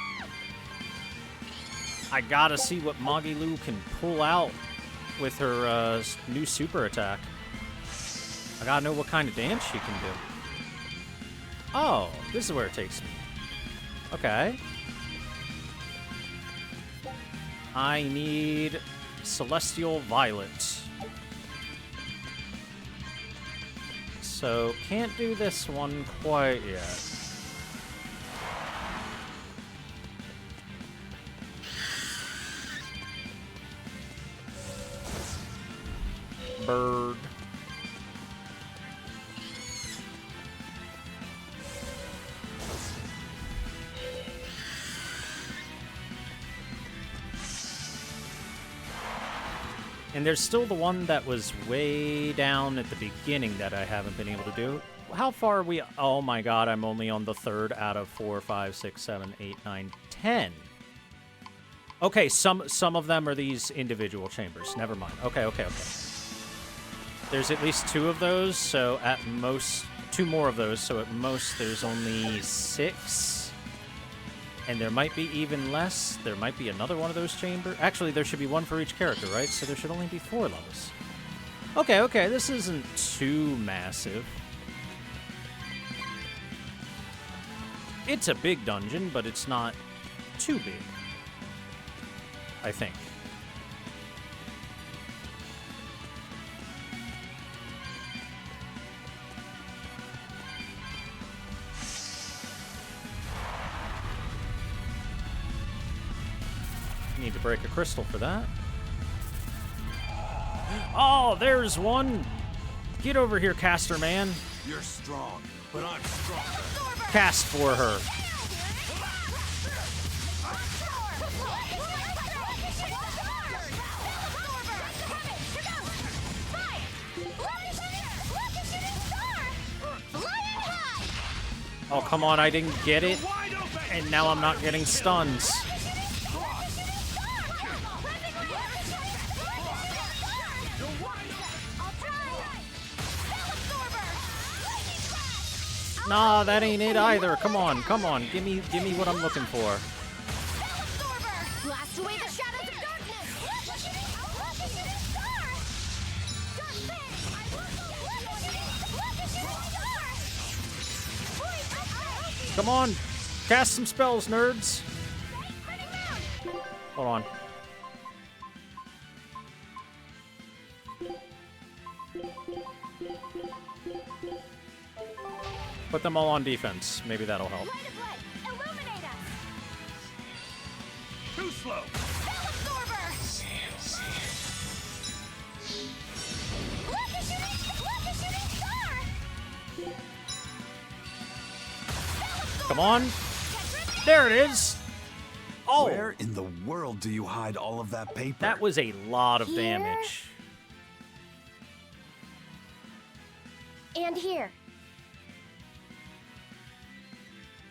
Speaker 1: I gotta see what Magilu can pull out with her new super attack. I gotta know what kind of dance she can do. Oh, this is where it takes me. Okay. I need Celestial Violet. So, can't do this one quite yet. Bird. And there's still the one that was way down at the beginning that I haven't been able to do. How far are we? Oh my god, I'm only on the 3rd out of 4, 5, 6, 7, 8, 9, 10. Okay, some of them are these individual chambers. Never mind. Okay. There's at least 2 of those, so at most 2 more of those, so at most there's only 6. And there might be even less. There might be another one of those chambers. Actually, there should be 1 for each character, right? So there should only be 4 levels. Okay, this isn't too massive. It's a big dungeon, but it's not too big, I think. Need to break a crystal for that. Oh, there's one! Get over here, caster man.
Speaker 4: You're strong, but I'm stronger.
Speaker 1: Cast for her. Oh, come on, I didn't get it. And now I'm not getting stuns. Nah, that ain't it either. Come on. Give me what I'm looking for.
Speaker 16: Blast away the shadows of darkness.
Speaker 1: Come on. Cast some spells, nerds. Hold on. Put them all on defense. Maybe that'll help.
Speaker 20: Too slow.
Speaker 1: Come on. There it is. Oh.
Speaker 4: Where in the world do you hide all of that paper?
Speaker 1: That was a lot of damage.
Speaker 6: And here.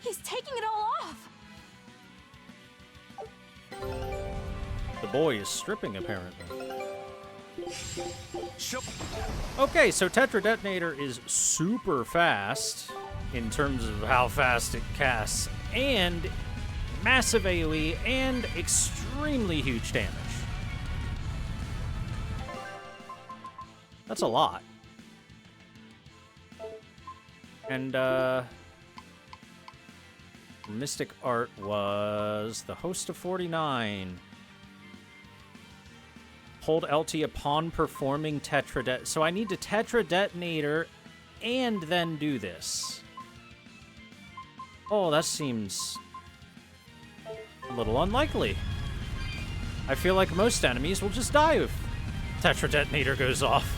Speaker 15: He's taking it all off!
Speaker 1: The boy is stripping, apparently. Okay, so Tetra Detonator is super fast in terms of how fast it casts, and massive AoE, and extremely huge damage. That's a lot. And, Mystic Art was the Host of 49. Hold LT upon performing Tetra So I need to Tetra Detonator and then do this. Oh, that seems a little unlikely. I feel like most enemies will just die if Tetra Detonator goes off.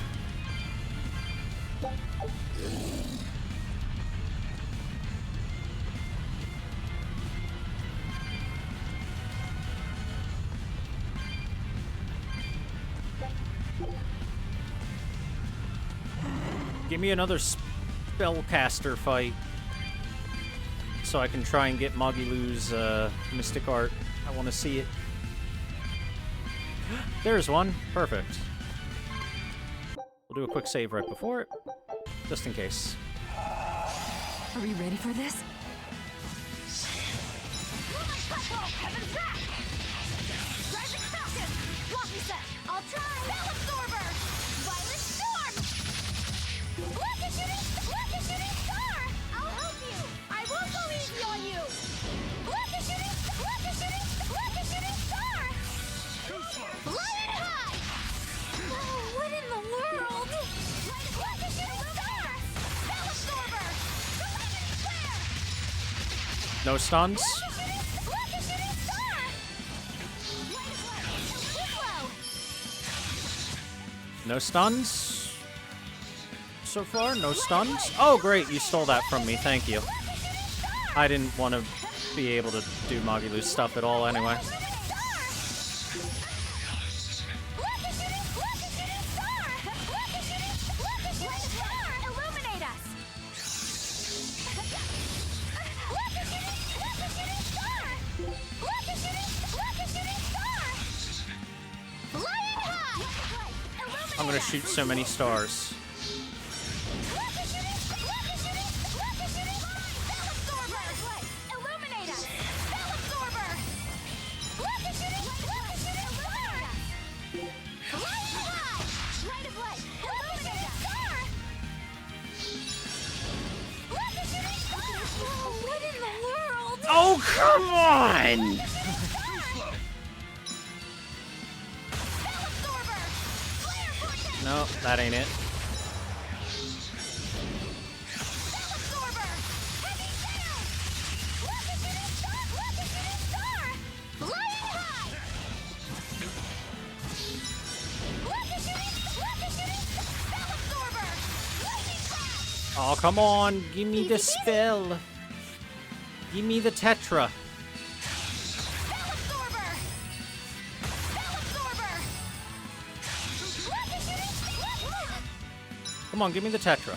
Speaker 1: Give me another spellcaster fight so I can try and get Magilou's Mystic Art. I want to see it. There's one. Perfect. We'll do a quick save right before it, just in case.
Speaker 10: Are we ready for this?
Speaker 16: I'll try! Bell Absorber! Violet Storm! Rocket Shooting Star! I'll help you! I won't go easy on you! Rocket Shooting Star! Flying high! Oh, what in the world? Rocket Shooting Star! Bell Absorber! Lightning Flare!
Speaker 1: No stuns?
Speaker 16: Rocket Shooting Star!
Speaker 1: No stuns? So far, no stuns? Oh, great, you stole that from me, thank you. I didn't want to be able to do Magilou's stuff at all anyway.
Speaker 16: Illuminate us!
Speaker 1: I'm gonna shoot so many stars.
Speaker 16: What in the world?
Speaker 1: Oh, come on! No, that ain't it. Oh, come on. Give me the spell. Give me the Tetra. Come on, give me the Tetra.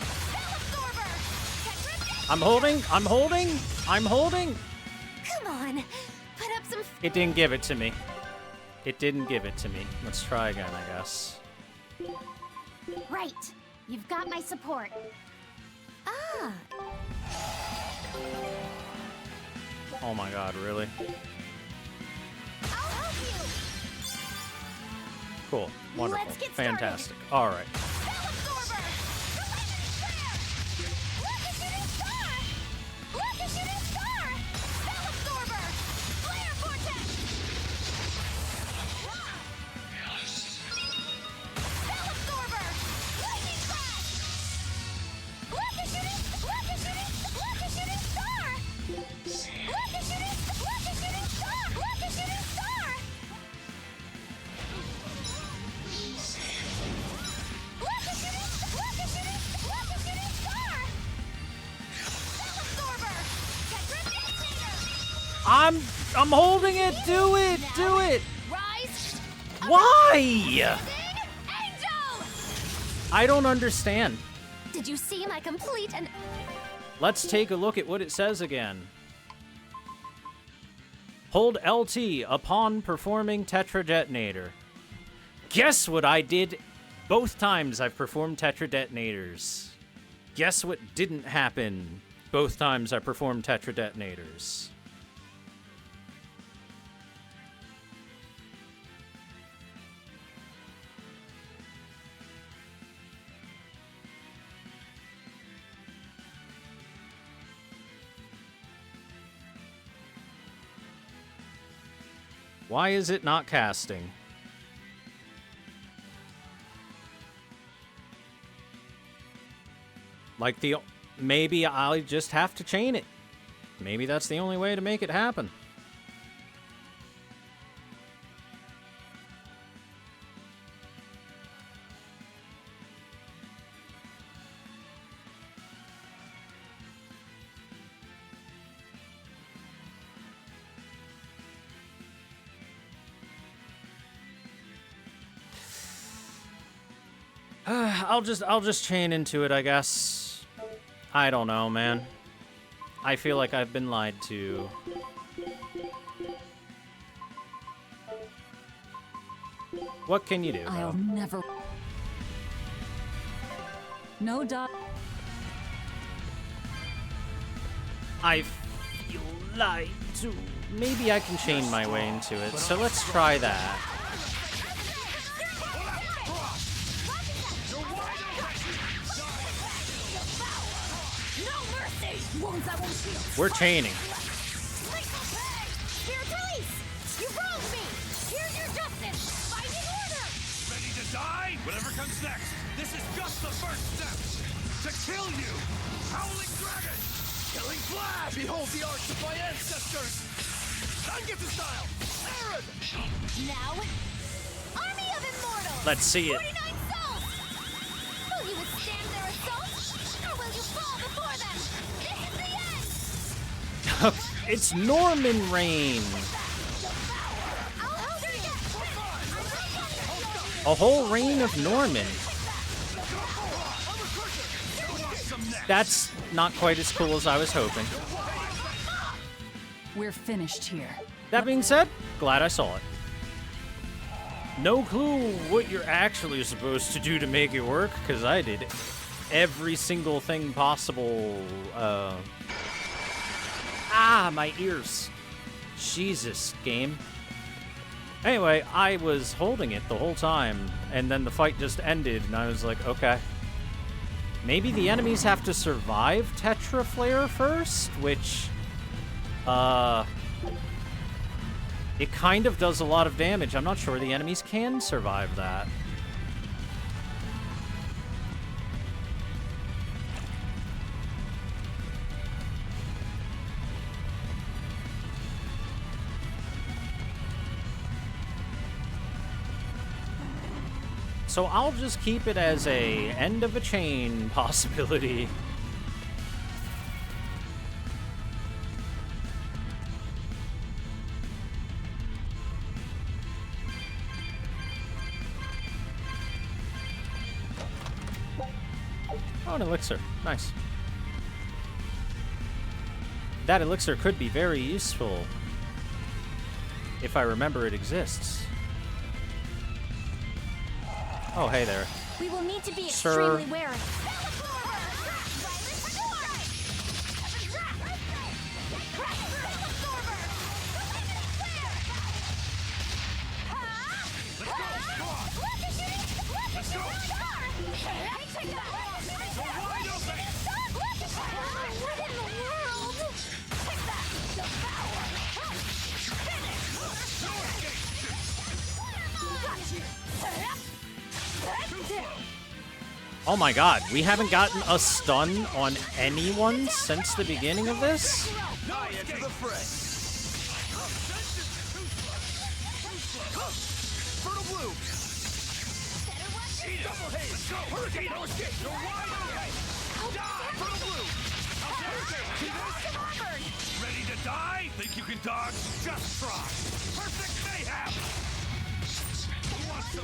Speaker 1: I'm holding. I'm holding. I'm holding.
Speaker 9: Come on, put up some.
Speaker 1: It didn't give it to me. It didn't give it to me. Let's try again, I guess.
Speaker 3: Right. You've got my support.
Speaker 9: Ah.
Speaker 1: Oh my god, really?
Speaker 16: I'll help you.
Speaker 1: Cool. Wonderful.
Speaker 16: Let's get started.
Speaker 1: Fantastic. Alright. I'm holding it. Do it. Do it. Why? I don't understand.
Speaker 9: Did you see my complete and...
Speaker 1: Let's take a look at what it says again. Hold LT upon performing Tetra Detonator. Guess what I did both times I've performed Tetra Detonators. Guess what didn't happen both times I performed Tetra Detonators. Why is it not casting? Like maybe I just have to chain it. Maybe that's the only way to make it happen. I'll just chain into it, I guess. I don't know, man. I feel like I've been lied to. What can you do, though?
Speaker 10: I'll never... No doubt.
Speaker 1: I feel lied to. Maybe I can chain my way into it, so let's try that. We're chaining.
Speaker 20: Ready to die? Whatever comes next. This is just the first step. To kill you! Howling Dragon! Killing Flash! Behold the arts of my ancestors! Zangetsu style! Aaron!
Speaker 3: Now, Army of Immortals!
Speaker 1: Let's see it.
Speaker 3: 49 souls! Will you withstand their assault? Or will you fall before them? This is the end!
Speaker 1: It's Norman Reign. A whole reign of Norman. That's not quite as cool as I was hoping.
Speaker 10: We're finished here.
Speaker 1: That being said, glad I saw it. No clue what you're actually supposed to do to make it work, because I did every single thing possible. My ears. Jesus, game. Anyway, I was holding it the whole time, and then the fight just ended, and I was like, okay. Maybe the enemies have to survive Tetra Flare first, which, it kind of does a lot of damage. I'm not sure the enemies can survive that. So I'll just keep it as a end of a chain possibility. Oh, an elixir. Nice. That elixir could be very useful if I remember it exists. Oh, hey there.
Speaker 3: We will need to be
Speaker 1: Sir.
Speaker 3: extremely wary.
Speaker 1: Oh my god, we haven't gotten a stun on anyone since the beginning of this?
Speaker 20: Ready to die? Think you can dodge? Just try. Perfect mayhem!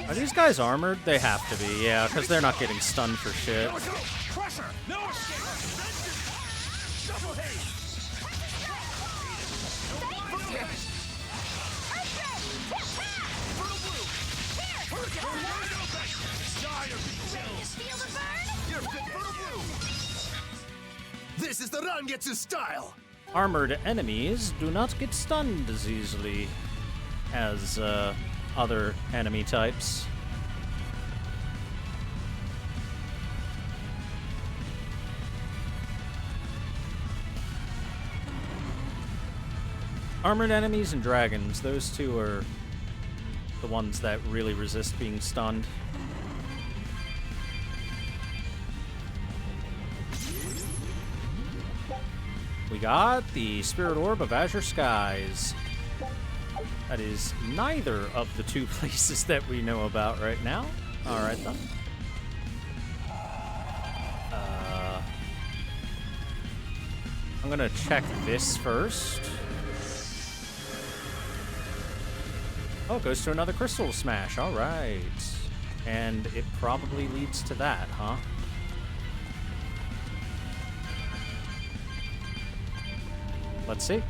Speaker 1: Are these guys armored? They have to be, yeah, because they're not getting stunned for shit.
Speaker 20: Crusher! No escape! Double haste!
Speaker 16: Feel the burn?
Speaker 12: You're fit for you! This is the Rangetsu style!
Speaker 1: Armored enemies do not get stunned as easily as other enemy types. Armored enemies and dragons, those two are the ones that really resist being stunned. We got the Spirit Orb of Azure Skies. That is neither of the two places that we know about right now. Alright then. I'm gonna check this first. Oh, it goes to another crystal smash. All right. And it probably leads to that, huh? Let's see.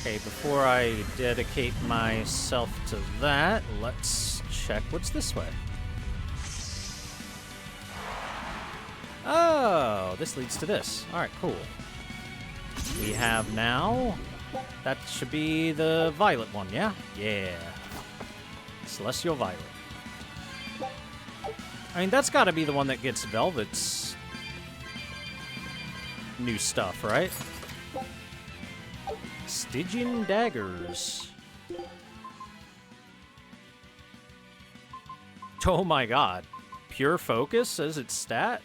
Speaker 1: Okay, before I dedicate myself to that, let's check what's this way. Oh, this leads to this. All right, cool. We have now... That should be the violet one, yeah? Yeah. Celestial Violet. I mean, that's got to be the one that gets Velvet's new stuff, right? Stygian Daggers. Oh my god. Pure Focus as its stat?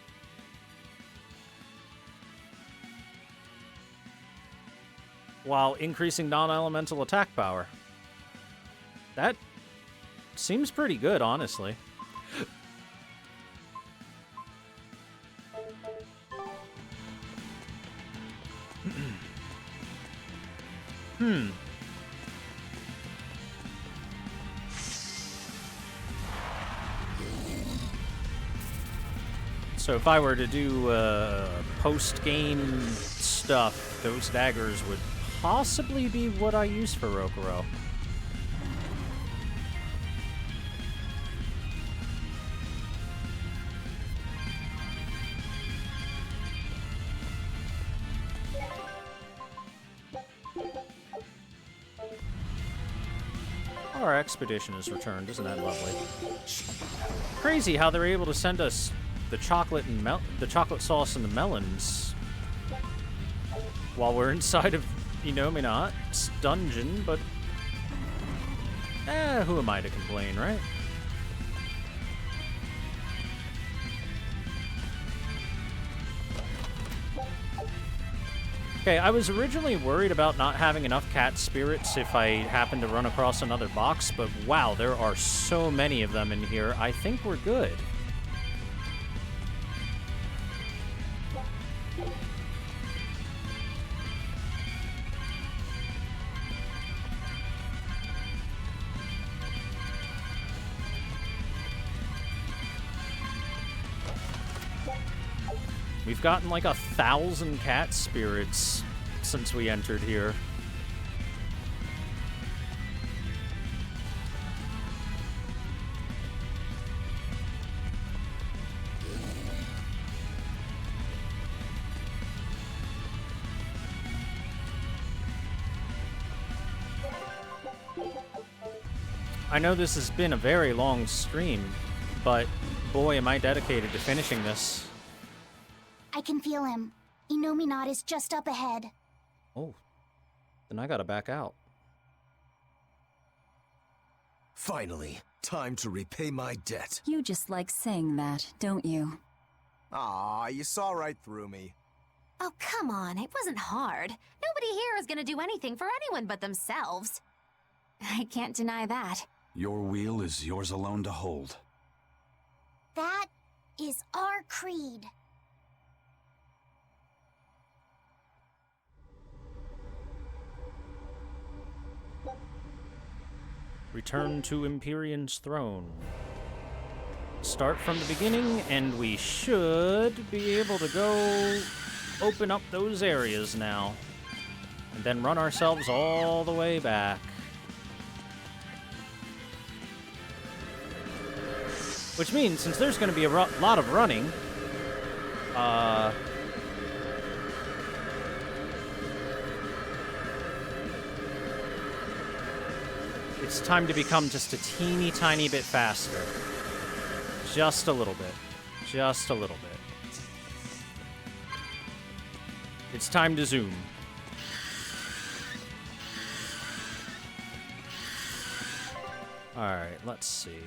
Speaker 1: While increasing non-elemental attack power. That seems pretty good, honestly. So if I were to do post-game stuff, those daggers would possibly be what I use for Rokuro. Our expedition is returned, isn't that lovely? Crazy how they're able to send us the chocolate and the chocolate sauce and the melons while we're inside of Inominat's dungeon, but who am I to complain, right? Okay, I was originally worried about not having enough cat spirits if I happened to run across another box, but wow, there are so many of them in here. I think we're good. We've gotten like 1,000 cat spirits since we entered here. I know this has been a very long stream, but boy, am I dedicated to finishing this.
Speaker 6: I can feel him. Inominat is just up ahead.
Speaker 1: Oh, then I gotta back out.
Speaker 8: Finally, time to repay my debt.
Speaker 10: You just like saying that, don't you?
Speaker 8: Aw, you saw right through me.
Speaker 9: Oh, come on. It wasn't hard. Nobody here is gonna do anything for anyone but themselves. I can't deny that.
Speaker 4: Your wheel is yours alone to hold.
Speaker 6: That is our creed.
Speaker 1: Return to Empyrean's throne. Start from the beginning, and we should be able to go open up those areas now. And then run ourselves all the way back. Which means, since there's going to be a lot of running, it's time to become just a teeny tiny bit faster. Just a little bit. Just a little bit. It's time to zoom. Alright, let's see.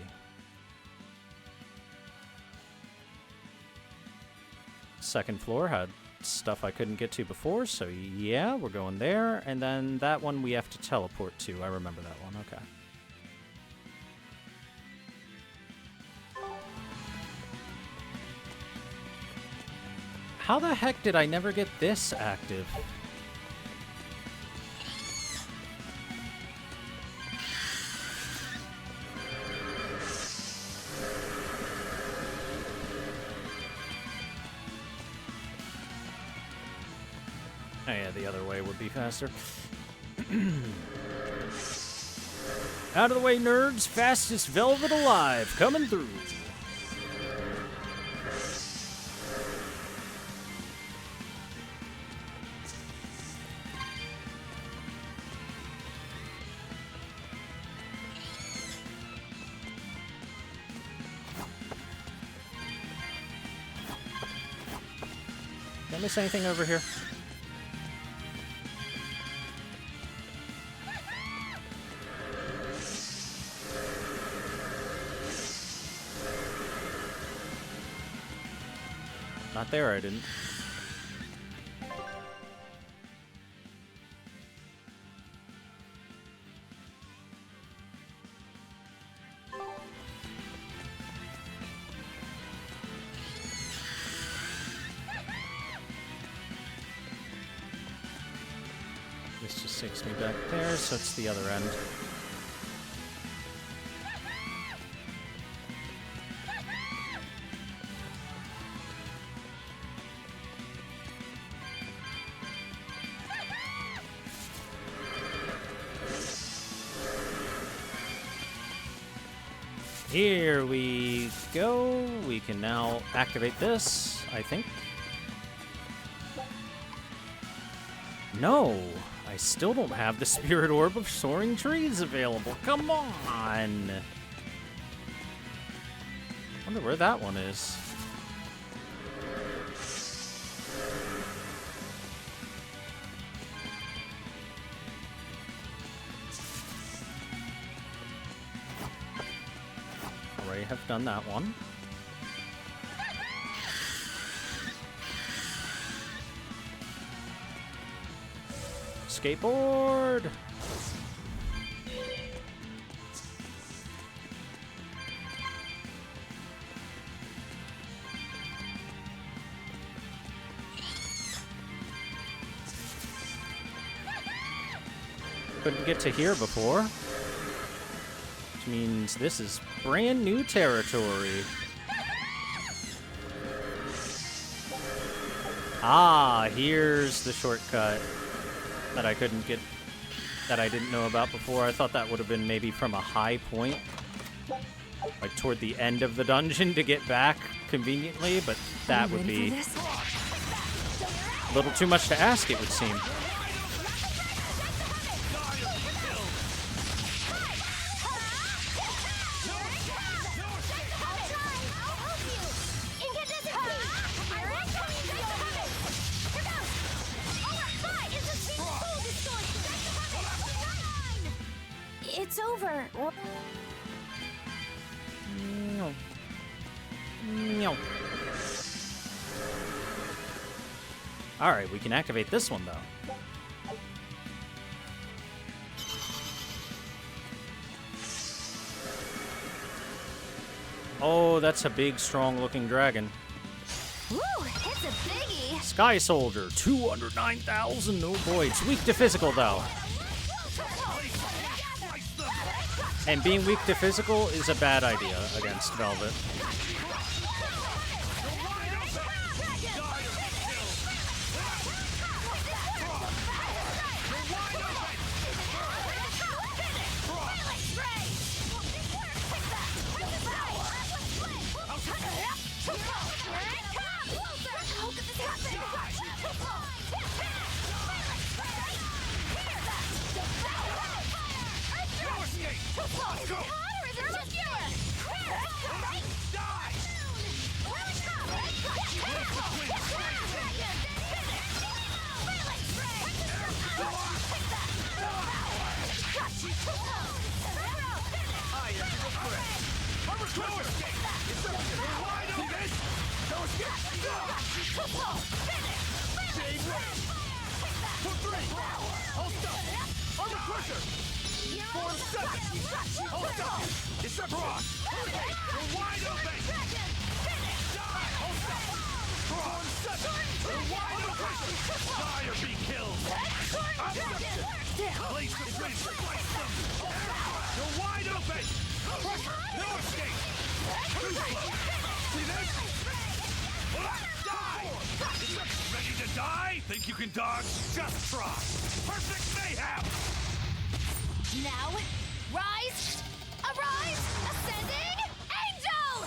Speaker 1: Second floor had stuff I couldn't get to before, so yeah, we're going there. And then that one we have to teleport to. I remember that one, okay. How the heck did I never get this active? Oh yeah, the other way would be faster. Out of the way, nerds! Fastest velvet alive, coming through! Did I miss anything over here? Not there, I didn't. This just takes me back there, so it's the other end. Here we go. We can now activate this, I think. No, I still don't have the Spirit Orb of Soaring Trees available. Come on. Wonder where that one is. Have done that one. Skateboard! Couldn't get to here before. Which means this is brand new territory. Ah, here's the shortcut that I couldn't get, that I didn't know about before. I thought that would have been maybe from a high point, like toward the end of the dungeon to get back conveniently, but that would be a little too much to ask, it would seem.
Speaker 21: It's over.
Speaker 1: No. No. Alright, we can activate this one, though. Oh, that's a big, strong-looking dragon.
Speaker 9: Woo, it's a biggie.
Speaker 1: Sky Soldier, 209,000. Oh boy, it's weak to physical, though. And being weak to physical is a bad idea against Velvet.
Speaker 20: Ready to die? Think you can dodge? Just try. Perfect mayhem!
Speaker 16: Now, rise, arise, ascending angel!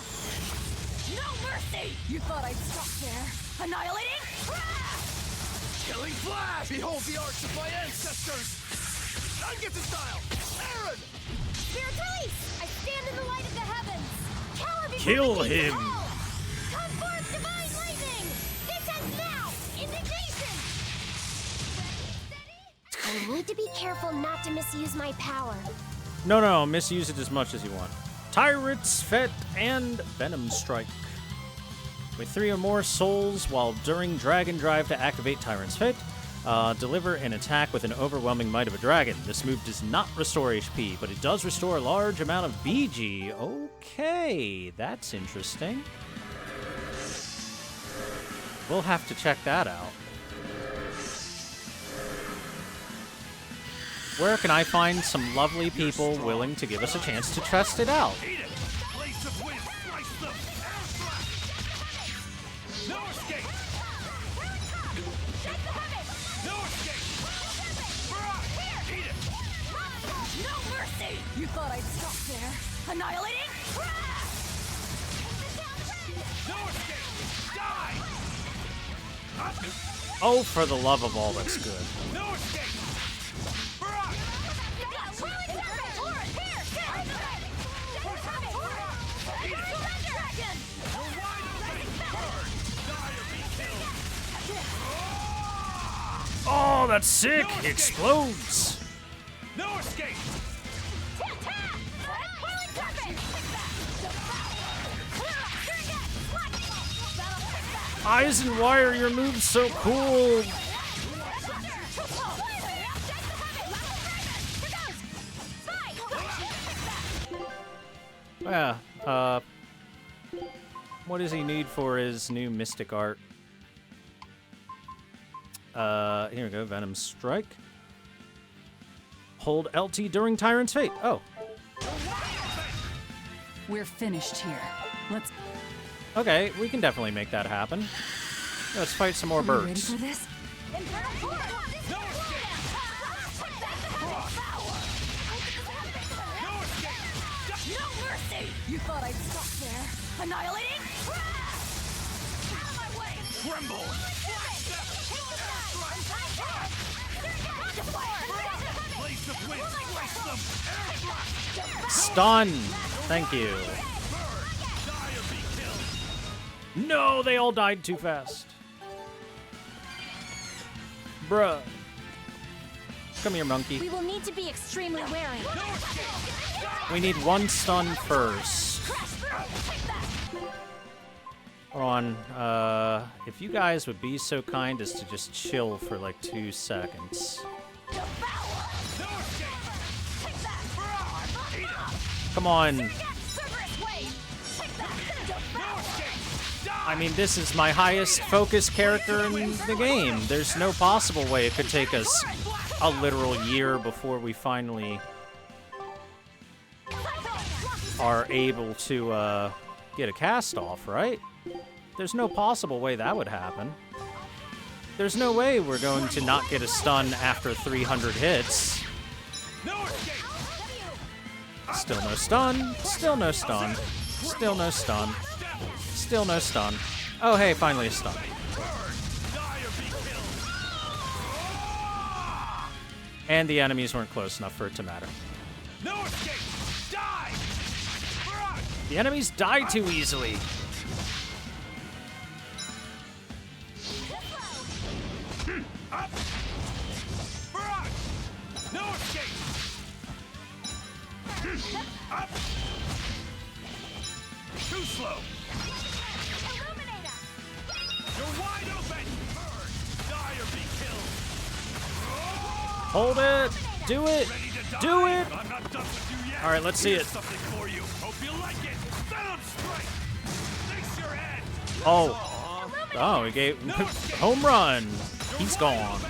Speaker 16: No mercy! You thought I'd stop there? Annihilating?
Speaker 20: Killing flash! Behold the arts of my ancestors! I get the style! Aaron!
Speaker 6: Spirit release! I stand in the light of the heavens! Power before
Speaker 1: Kill
Speaker 6: the gates
Speaker 1: him!
Speaker 6: of all! Come forth, divine lightning! This ends now! Indignation! I need to be careful not to misuse my power.
Speaker 1: No, misuse it as much as you want. Tyrant's Fet and Venom Strike. With 3 or more souls while during Dragon Drive to activate Tyrant's Fet, deliver an attack with an overwhelming might of a dragon. This move does not restore HP, but it does restore a large amount of BG. Okay, that's interesting. We'll have to check that out. Where can I find some lovely people willing to give us a chance to test it out?
Speaker 16: You thought I'd stop there? Annihilating?
Speaker 1: Oh, for the love of all that's good. Oh, that's sick! It explodes!
Speaker 20: No escape!
Speaker 1: Eisen, why are your moves so cool? Yeah, what does he need for his new mystic art? Here we go, Venom Strike. Hold LT during Tyrant's Fate. Oh.
Speaker 10: We're finished here. Let's...
Speaker 1: Okay, we can definitely make that happen. Let's fight some more
Speaker 10: Are you ready
Speaker 1: birds.
Speaker 10: for this?
Speaker 16: No mercy! You thought I'd stop there? Annihilating? Out of my way!
Speaker 20: Tremble! Blaze of wind, slice them!
Speaker 1: Stun! Thank you. No, they all died too fast. Bruh. Come here, monkey.
Speaker 6: We will need to be extremely wary.
Speaker 1: We need 1 stun first. Hold on. If you guys would be so kind as to just chill for like 2 seconds. Come on. I mean, this is my highest focus character in the game. There's no possible way it could take us a literal year before we finally are able to get a cast off, right? There's no possible way that would happen. There's no way we're going to not get a stun after 300 hits. Still no stun. Still no stun. Still no stun. Still no stun. Oh, hey, finally a stun. And the enemies weren't close enough for it to matter.
Speaker 20: No escape! Die!
Speaker 1: The enemies die too easily.
Speaker 20: Up! No escape! Up! Too slow! You're wide open! Die or be killed!
Speaker 1: Hold it! Do it! Do it!
Speaker 20: I'm not done with you yet.
Speaker 1: Alright, let's see
Speaker 20: Here's
Speaker 1: it.
Speaker 20: something for you. Hope you like it. Venom strike! Fix your head!
Speaker 1: Oh. Oh, he gave home run. He's gone.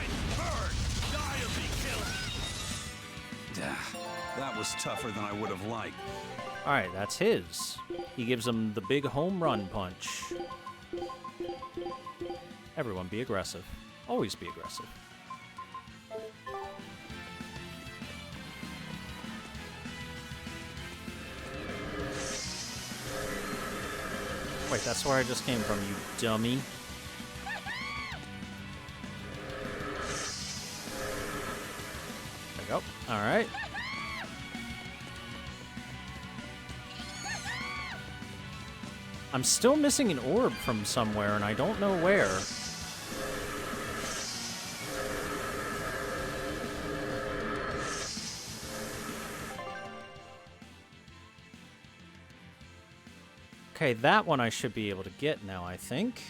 Speaker 4: That was tougher than I would have liked.
Speaker 1: Alright, that's his. He gives him the big home run punch. Everyone be aggressive. Always be aggressive. Wait, that's where I just came from, you dummy. There we go. Alright. I'm still missing an orb from somewhere, and I don't know where. Okay, that one I should be able to get now, I think.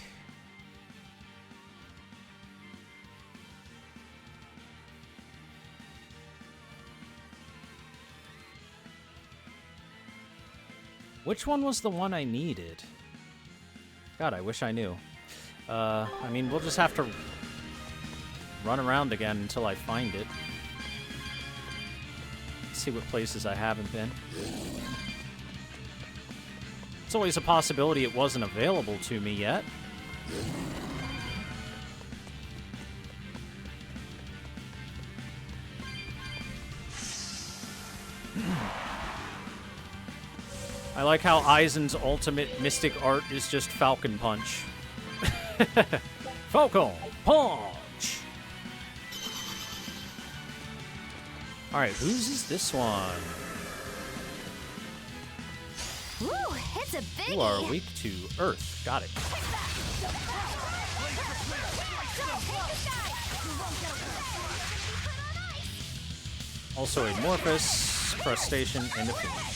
Speaker 1: Which one was the one I needed? God, I wish I knew. I mean, we'll just have to run around again until I find it. See what places I haven't been. It's always a possibility it wasn't available to me yet. I like how Aizen's ultimate mystic art is just Falcon Punch. Falcon Punch! Alright, whose is this one?
Speaker 9: Ooh, it's a biggie.
Speaker 1: You are weak to Earth. Got it. Also Amorphous, Crustacean, and a Fiend.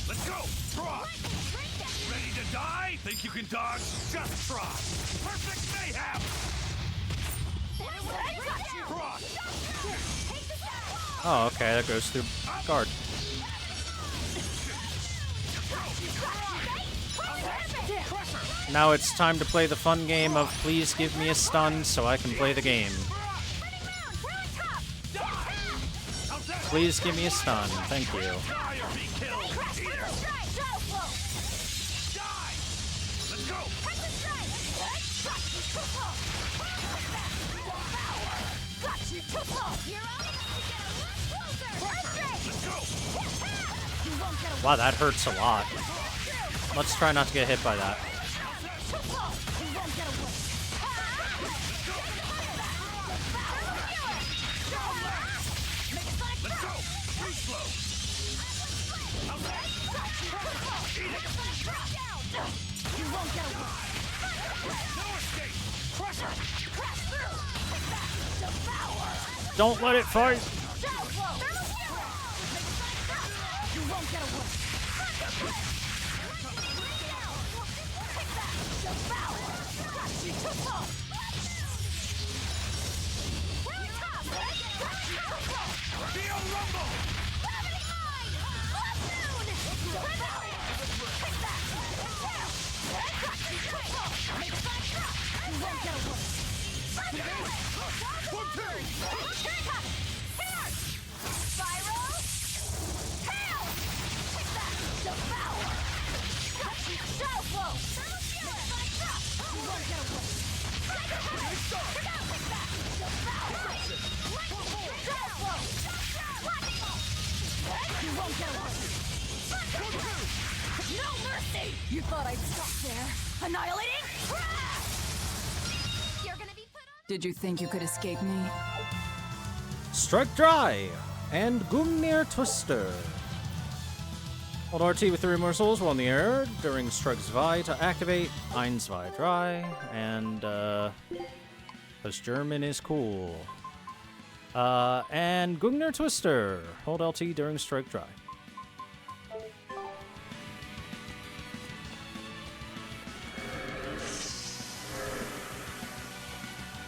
Speaker 20: Let's go! Try! Ready to die? Think you can dodge? Just try! Perfect mayhem!
Speaker 1: Oh, okay, that goes through guard. Now it's time to play the fun game of please give me a stun so I can play the game. Please give me a stun. Thank you. Wow, that hurts a lot. Let's try not to get hit by that. Don't let it fight!
Speaker 16: Devour! Shadow Flow! You won't get away! Shadow Flow! You won't get away! No mercy! You thought I'd stop there? Annihilating? You're gonna be put on.
Speaker 10: Did you think you could escape me?
Speaker 1: Strike Dry and Gungnir Twister. Hold RT with 3 more souls while in the air during Strike Zwei to activate Ein Zwei Dry, and because German is cool. And Gungnir Twister. Hold LT during Strike Dry.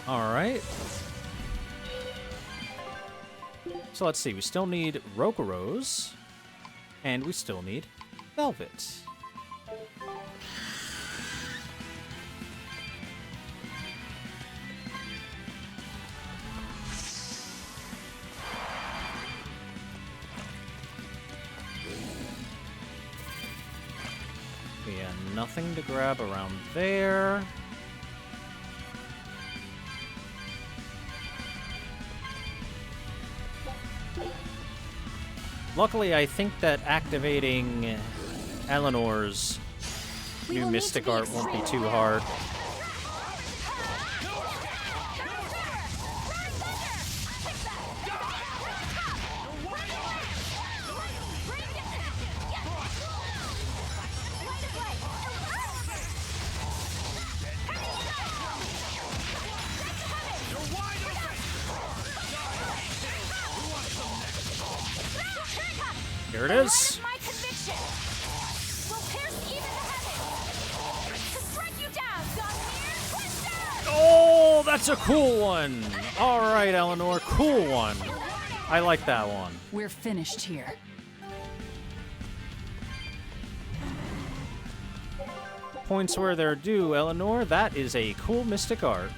Speaker 1: Alright. So let's see, we still need Rokuros, and we still need Velvet. Yeah, nothing to grab around there. Luckily, I think that activating Eleanor's new Mystic Art won't be too hard. Here it is. Oh, that's a cool one. All right, Eleanor, cool one. I like that one.
Speaker 10: We're finished here.
Speaker 1: Points where they're due, Eleanor. That is a cool Mystic Art.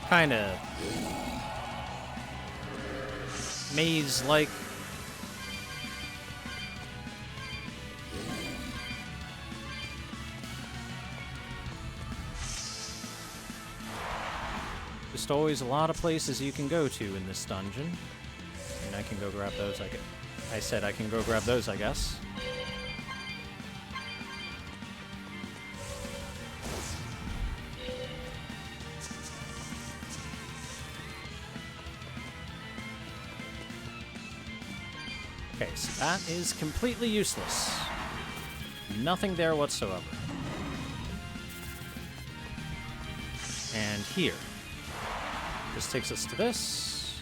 Speaker 1: Kind of maze-like. Just always a lot of places you can go to in this dungeon. And I can go grab those, I said I can go grab those, I guess. Okay, so that is completely useless. Nothing there whatsoever. And here. This takes us to this.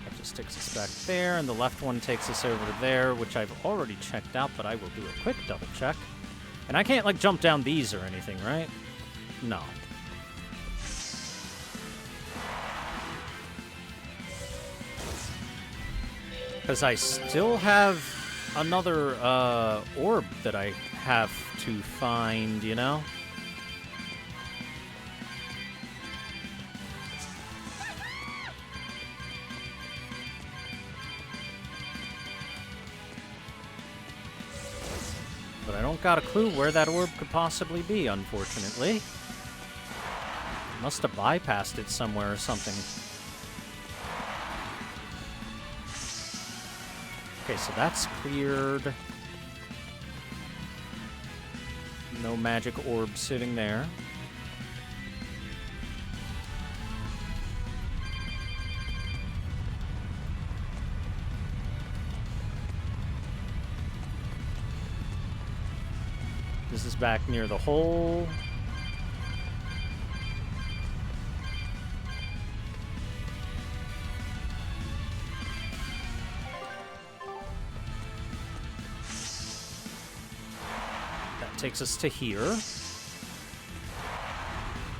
Speaker 1: That just takes us back there, and the left one takes us over to there, which I've already checked out, but I will do a quick double check. And I can't, like, jump down these or anything, right? No. Because I still have another orb that I have to find, you know? But I don't got a clue where that orb could possibly be, unfortunately. Must have bypassed it somewhere or something. Okay, so that's cleared. No magic orb sitting there. This is back near the hole. That takes us to here.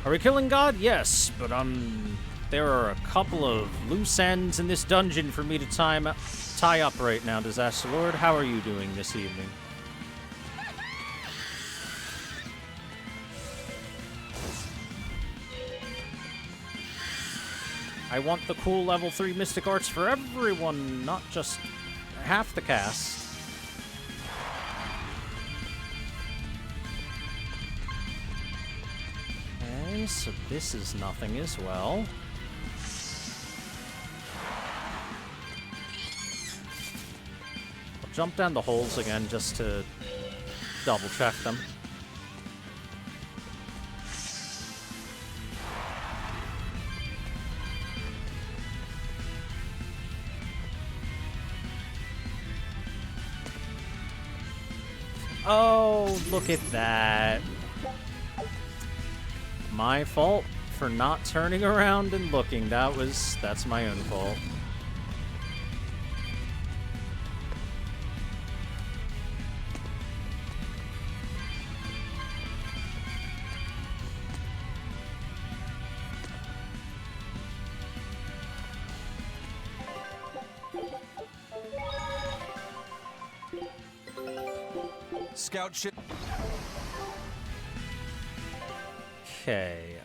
Speaker 1: Are we killing God? Yes, but there are a couple of loose ends in this dungeon for me to tie up right now, Disaster Lord. How are you doing this evening? I want the cool level 3 Mystic Arts for everyone, not just half the cast. Okay, so this is nothing as well. I'll jump down the holes again just to double check them. Oh, look at that. My fault for not turning around and looking. That's my own fault.
Speaker 4: Scout ship.
Speaker 1: Okay,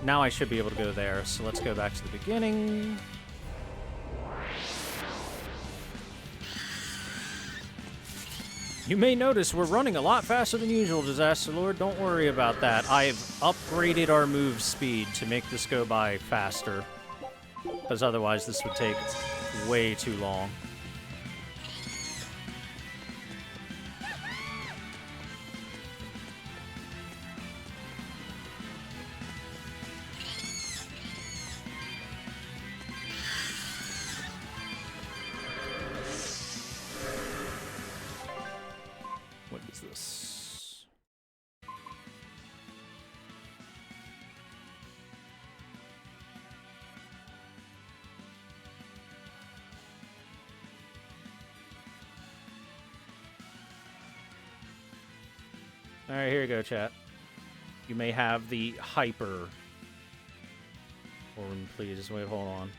Speaker 1: now I should be able to go there, so let's go back to the beginning. You may notice we're running a lot faster than usual, Disaster Lord. Don't worry about that. I've upgraded our move speed to make this go by faster, because otherwise this would take way too long. What is this? All right, here you go, chat. You may have the hyper. Orm, please. Wait, hold on.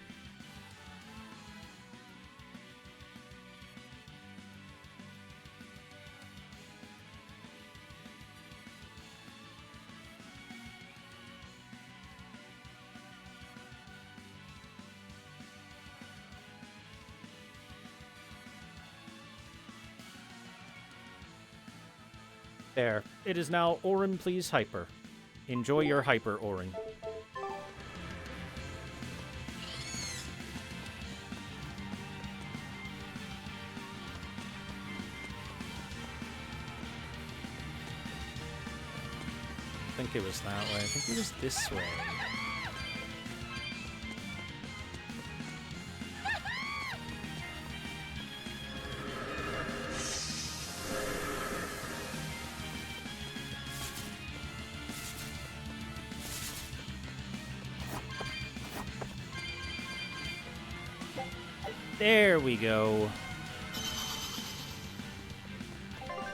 Speaker 1: There. It is now Orin, please, hyper. Enjoy your hyper, Orin. I think it was that way. I think it was this way. There we go.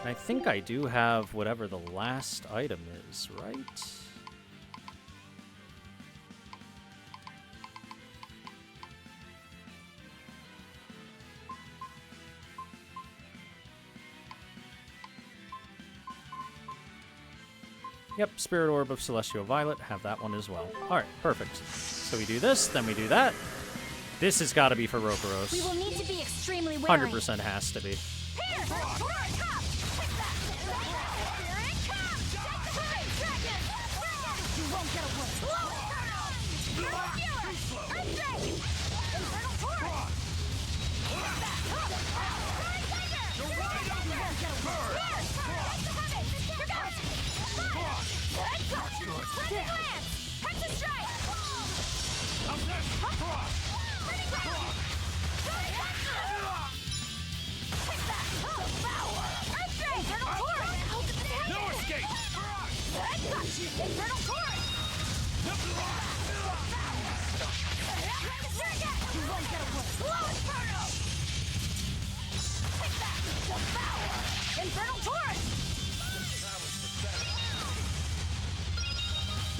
Speaker 1: I think I do have whatever the last item is, right? Yep, Spirit Orb of Celestial Violet. Have that one as well. Alright, perfect. So we do this, then we do that. This has got to be for Rokaros.
Speaker 21: We will need to be extremely wary.
Speaker 1: 100% has to be.
Speaker 21: Here! You won't get away.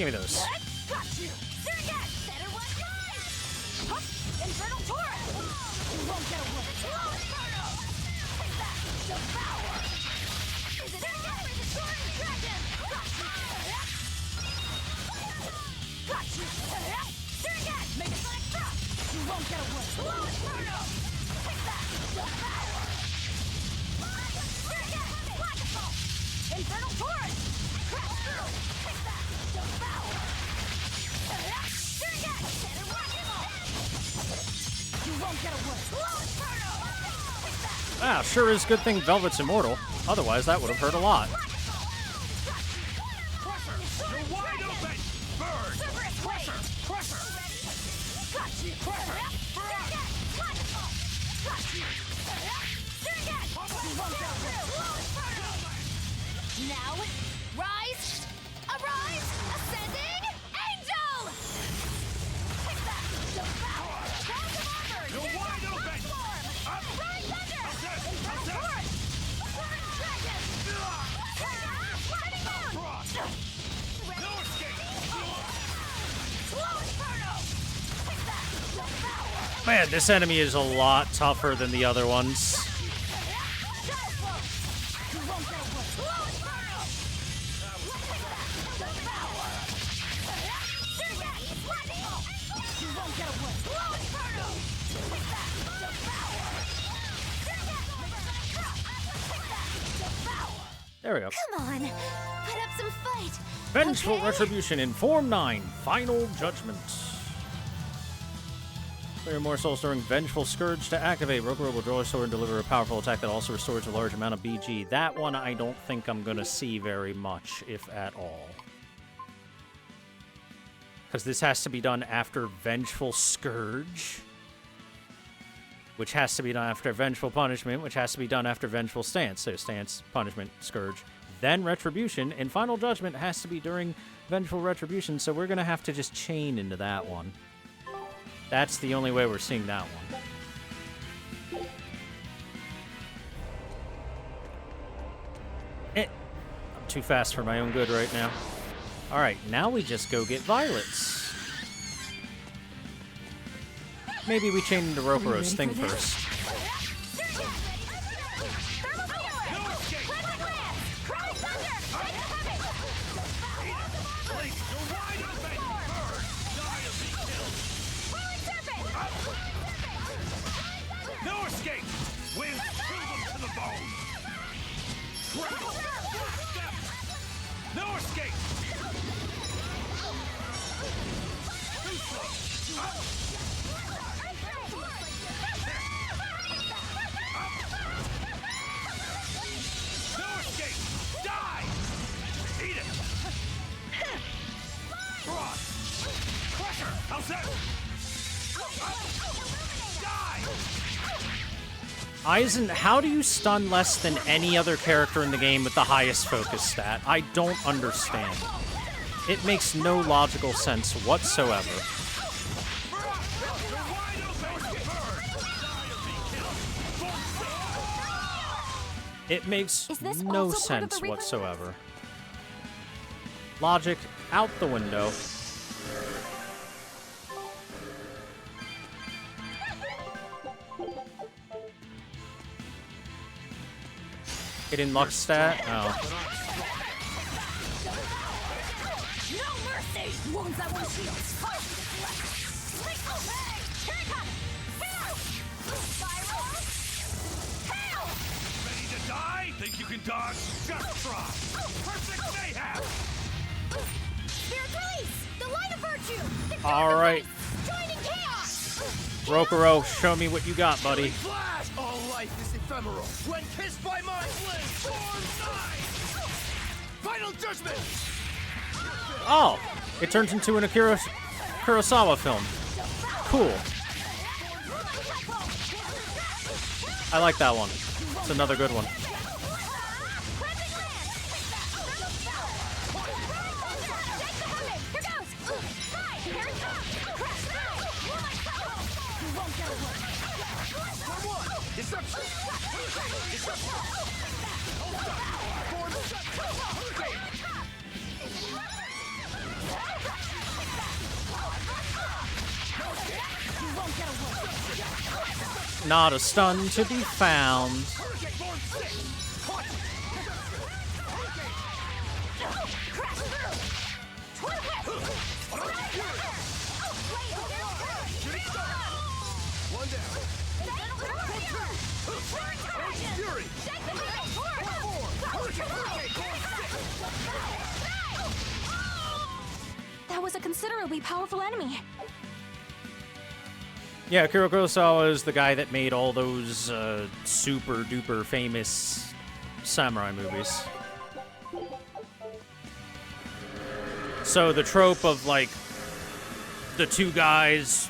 Speaker 1: Give me those. Ah, sure is good thing Velvet's immortal. Otherwise, that would have hurt a lot.
Speaker 16: Now, rise, arise, ascending angel! Take that, devour! Cross of armor! You're wide open! Rise thunder! Infernal torch! Soaring dragon! Lightning bolt! No escape! Slow inferno! Take that, devour!
Speaker 1: Man, this enemy is a lot tougher than the other ones. There we go.
Speaker 9: Come on, put up some fight.
Speaker 1: Vengeful
Speaker 9: Okay?
Speaker 1: Retribution in Form 9, Final Judgment. Clear more souls during Vengeful Scourge to activate. Rokuro will draw a sword and deliver a powerful attack that also restores a large amount of BG. That one I don't think I'm going to see very much, if at all. Because this has to be done after Vengeful Scourge, which has to be done after Vengeful Punishment, which has to be done after Vengeful Stance. So Stance, Punishment, Scourge, then Retribution, and Final Judgment has to be during Vengeful Retribution, so we're going to have to just chain into that one. That's the only way we're seeing that one. I'm too fast for my own good right now. Alright, now we just go get Violets. Maybe we chain into Rokuro's thing first.
Speaker 20: No escape! We'll kill them to the bone! No escape! No escape! Die! Eat it! Crusher! How's that?
Speaker 1: Aizen, how do you stun less than any other character in the game with the highest focus stat? I don't understand. It makes no logical sense whatsoever. It makes no sense whatsoever. Logic out the window. Hitting luck stat? Oh.
Speaker 16: No mercy! Wounds that will shield. Here it comes! Spiral! Hail!
Speaker 20: Ready to die? Think you can dodge? Just try! Perfect mayhem!
Speaker 16: Spirit release! The light of virtue!
Speaker 1: All right.
Speaker 16: Joining chaos!
Speaker 1: Rokuro, show me what you got, buddy.
Speaker 16: Flash! All life is ephemeral. When kissed by my flame, final judgment!
Speaker 1: Oh, it turns into an Akira Kurosawa film. Cool. I like that one. It's another good one. Not a stun to be found.
Speaker 3: That was a considerably powerful enemy.
Speaker 1: Yeah, Akira Kurosawa is the guy that made all those super duper famous samurai movies. So the trope of like the two guys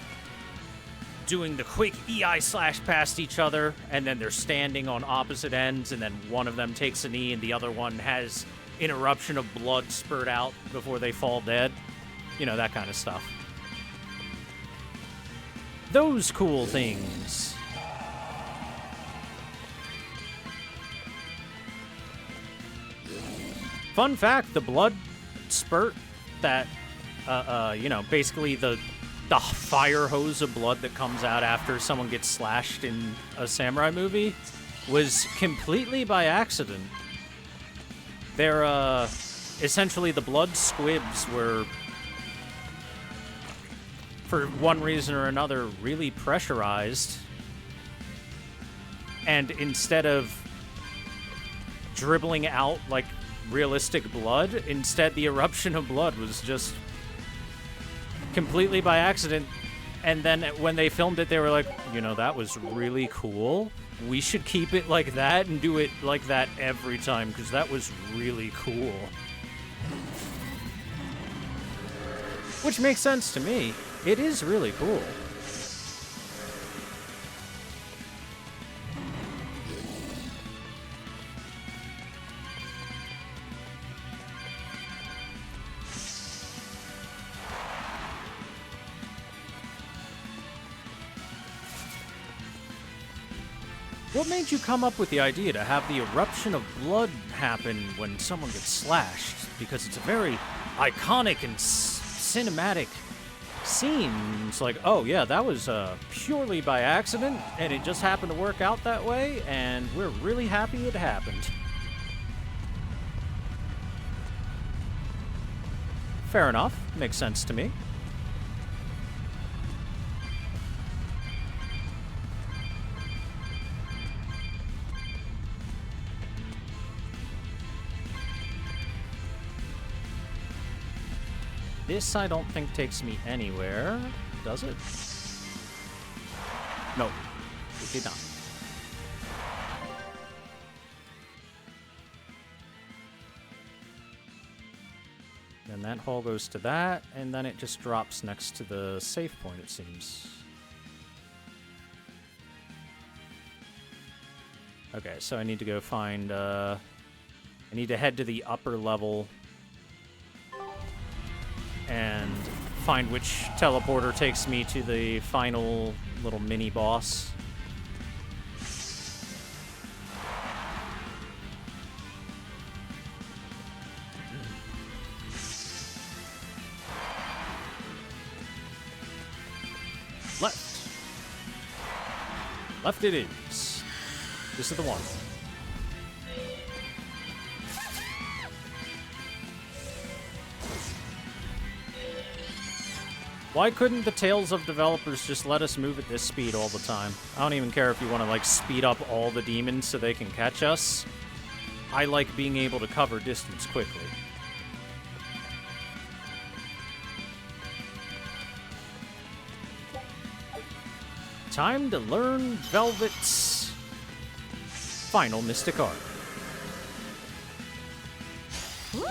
Speaker 1: doing the quick EI slash past each other, and then they're standing on opposite ends, and then one of them takes a knee and the other one has an eruption of blood spurt out before they fall dead. You know, that kind of stuff. Those cool things. Fun fact, the blood spurt that, you know, basically the fire hose of blood that comes out after someone gets slashed in a samurai movie was completely by accident. They're, essentially the blood squibs were, for one reason or another, really pressurized. And instead of dribbling out like realistic blood, instead the eruption of blood was just completely by accident. And then when they filmed it, they were like, you know, that was really cool. We should keep it like that and do it like that every time, because that was really cool. Which makes sense to me. It is really cool. What made you come up with the idea to have the eruption of blood happen when someone gets slashed? Because it's a very iconic and cinematic scene. It's like, oh yeah, that was purely by accident, and it just happened to work out that way, and we're really happy it happened. Fair enough. Makes sense to me. This, I don't think, takes me anywhere. Does it? No, it did not. Then that hole goes to that, and then it just drops next to the save point, it seems. Okay, so I need to go find, I need to head to the upper level and find which teleporter takes me to the final little mini boss. Left. Left it is. This is the one. Why couldn't the Tales of developers just let us move at this speed all the time? I don't even care if you want to, like, speed up all the demons so they can catch us. I like being able to cover distance quickly. time to learn Velvet's final mystic art.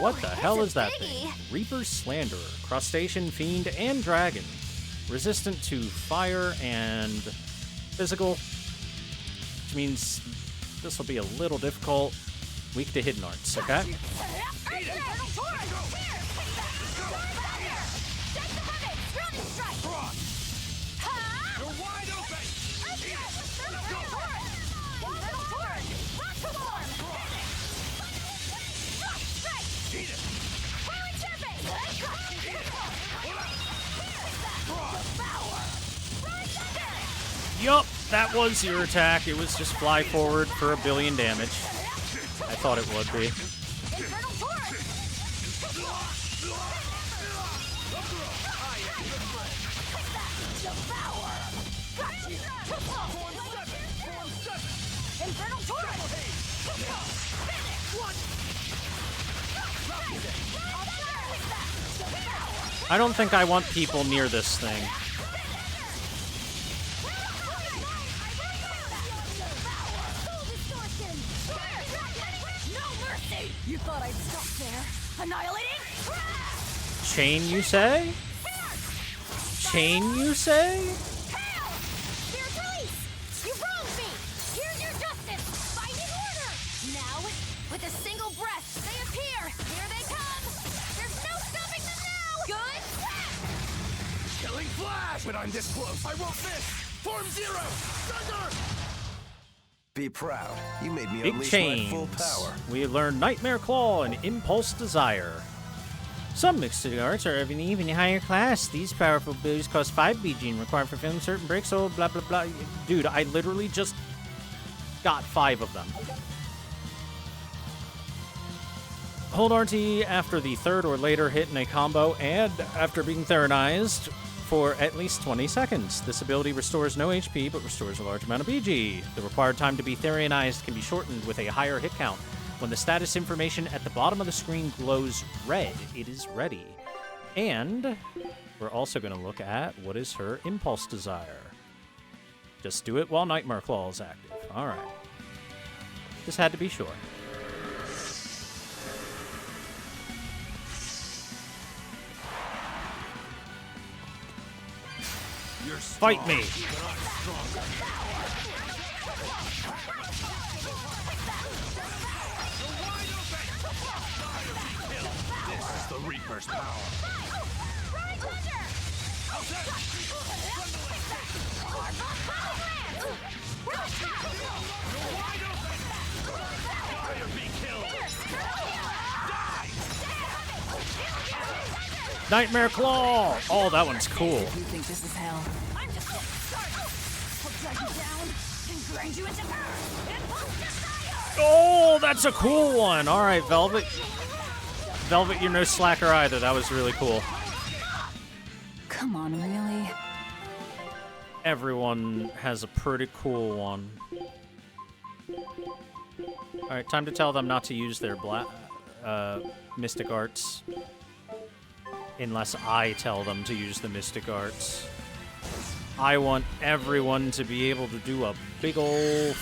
Speaker 1: What the hell is that thing? Reaper Slanderer, crustacean, fiend, and dragon. Resistant to fire and physical, which means this will be a little difficult. Weak to hidden arts, okay? Yup, that was your attack. It was just fly forward for 1 billion damage. I thought it would be. I don't think I want people near this thing.
Speaker 16: You thought I'd stop there? Annihilating?
Speaker 1: Chain, you say? Chain, you say?
Speaker 16: Spirit release! You wronged me! Here's your justice! Binding order! Now, with a single breath, they appear! Here they come! There's no stopping them now! Good?
Speaker 20: Killing flash! But I'm this close. I won't miss! Form zero! Thunder!
Speaker 8: Be proud. You made me
Speaker 1: Big
Speaker 8: unleash
Speaker 1: chains.
Speaker 8: my full power.
Speaker 1: We learned Nightmare Claw and Impulse Desire. Some mystic arts are of an even higher class. These powerful abilities cost 5 BG and require fulfilling certain breaks, so blah blah blah. Dude, I literally just got 5 of them. Hold RT after the 3rd or later hit in a combo and after being Theronized for at least 20 seconds. This ability restores no HP, but restores a large amount of BG. The required time to be Theronized can be shortened with a higher hit count. When the status information at the bottom of the screen glows red, it is ready. And we're also going to look at what is her Impulse Desire. Just do it while Nightmare Claw is active. All right. Just had to be sure. Fight me!
Speaker 20: This is the Reaper's power.
Speaker 1: Nightmare Claw! Oh, that one's cool.
Speaker 16: You think this is hell? I'm just getting started. I'll drag you down and grind you into earth.
Speaker 1: Oh, that's a cool one. All right, Velvet. Velvet, you're no slacker either. That was really cool.
Speaker 10: Come on, really?
Speaker 1: Everyone has a pretty cool one. All right, time to tell them not to use their mystic arts. Unless I tell them to use the mystic arts. I want everyone to be able to do a big ol'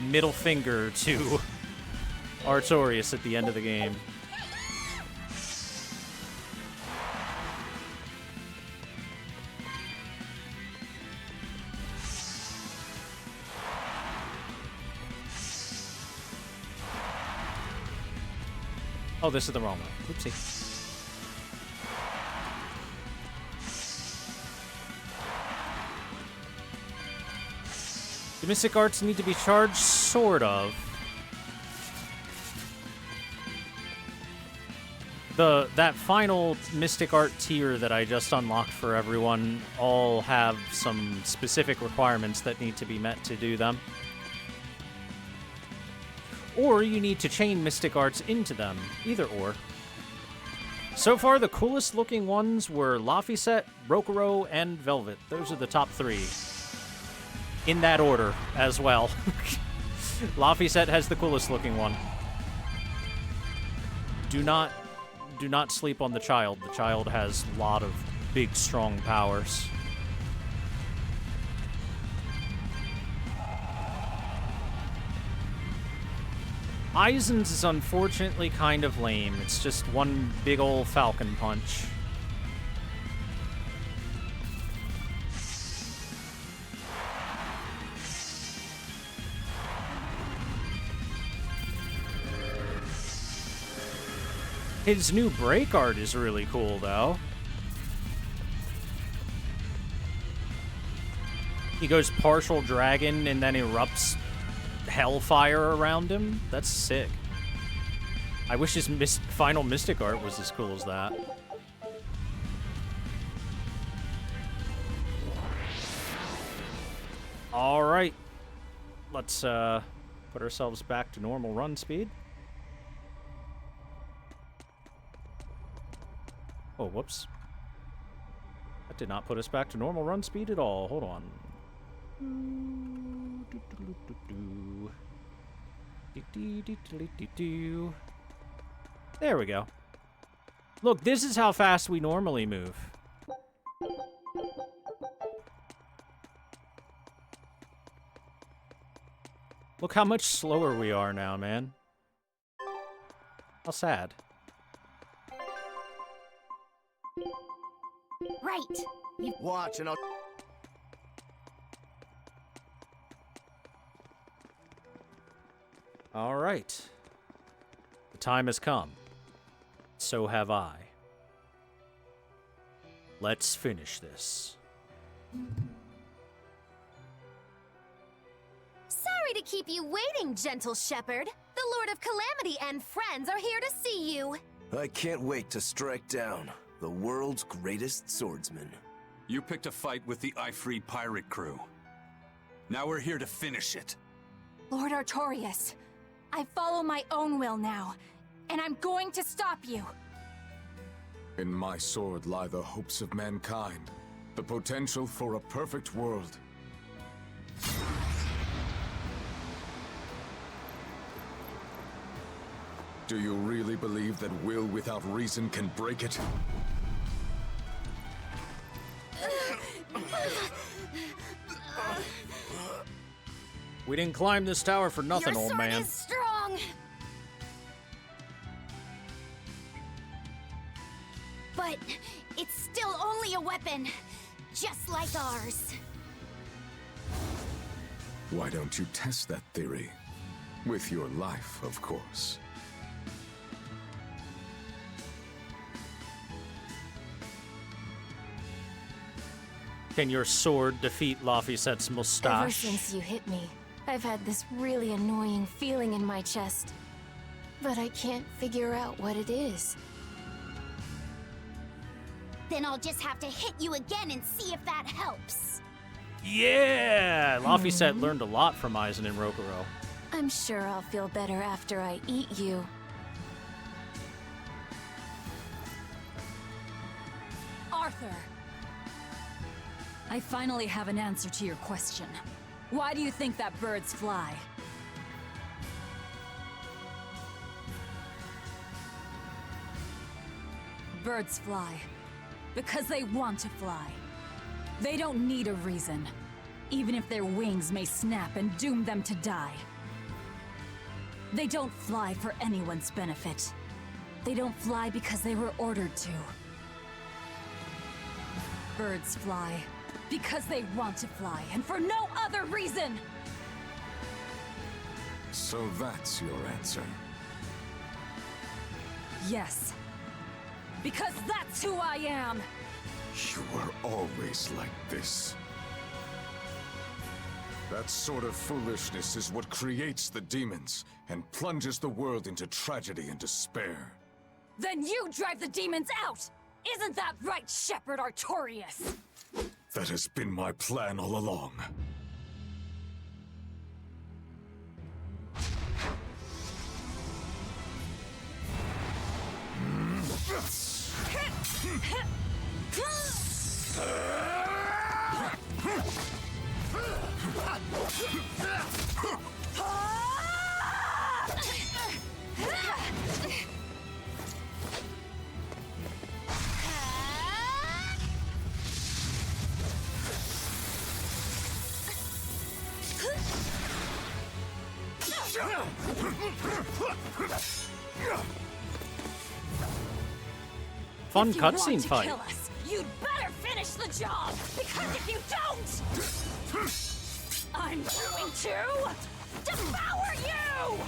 Speaker 1: middle finger to Artorias at the end of the game. Oh, this is the wrong one. Oopsie. The mystic arts need to be charged, sort of. That final mystic art tier that I just unlocked for everyone all have some specific requirements that need to be met to do them. Or you need to chain mystic arts into them. Either or. So far, the coolest looking ones were Laphicet, Rokuro, and Velvet. Those are the top 3. In that order, as well. Laphicet has the coolest looking one. Do not sleep on the child. The child has a lot of big, strong powers. Eisen's is unfortunately kind of lame. It's just one big ol' falcon punch. His new break art is really cool, though. He goes partial dragon and then erupts hellfire around him. That's sick. I wish his final mystic art was as cool as that. All right. Let's put ourselves back to normal run speed. Oh, whoops. That did not put us back to normal run speed at all. Hold on. There we go. Look, this is how fast we normally move. Look how much slower we are now, man. How sad.
Speaker 6: Right. You
Speaker 8: watch and I'll...
Speaker 1: All right. The time has come. So have I. Let's finish this.
Speaker 9: Sorry to keep you waiting, gentle shepherd. The Lord of Calamity and friends are here to see you.
Speaker 8: I can't wait to strike down the world's greatest swordsman.
Speaker 4: You picked a fight with the Ifrit pirate crew. Now we're here to finish it.
Speaker 2: Lord Artorias, I follow my own will now, and I'm going to stop you.
Speaker 17: In my sword lie the hopes of mankind, the potential for a perfect world. Do you really believe that will without reason can break it?
Speaker 1: We didn't climb this tower for nothing,
Speaker 9: Your
Speaker 1: old
Speaker 9: sword
Speaker 1: man.
Speaker 9: is strong. But it's still only a weapon, just like ours.
Speaker 17: Why don't you test that theory? With your life, of course.
Speaker 1: Can your sword defeat Laphicet's mustache?
Speaker 15: Ever since you hit me, I've had this really annoying feeling in my chest. But I can't figure out what it is.
Speaker 21: Then I'll just have to hit you again and see if that helps.
Speaker 1: Yeah! Laphicet learned a lot from Eisen and Rokuro.
Speaker 15: I'm sure I'll feel better after I eat you.
Speaker 10: Arthur! I finally have an answer to your question. Why do you think that birds fly? Birds fly because they want to fly. They don't need a reason, even if their wings may snap and doom them to die. They don't fly for anyone's benefit. They don't fly because they were ordered to. Birds fly because they want to fly, and for no other reason!
Speaker 17: So that's your answer.
Speaker 10: Yes. Because that's who I am!
Speaker 17: You were always like this. That sort of foolishness is what creates the demons and plunges the world into tragedy and despair.
Speaker 10: Then you drive the demons out! Isn't that right, Shepherd Artorias?
Speaker 17: That has been my plan all along.
Speaker 1: Fun cutscene fight.
Speaker 16: Kill us, you'd better finish the job, because if you don't, I'm going to devour you!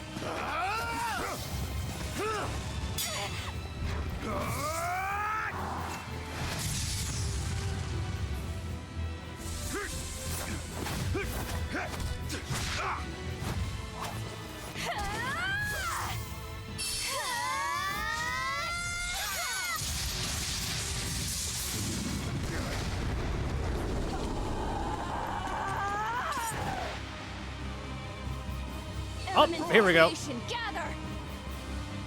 Speaker 1: Oh, here we go.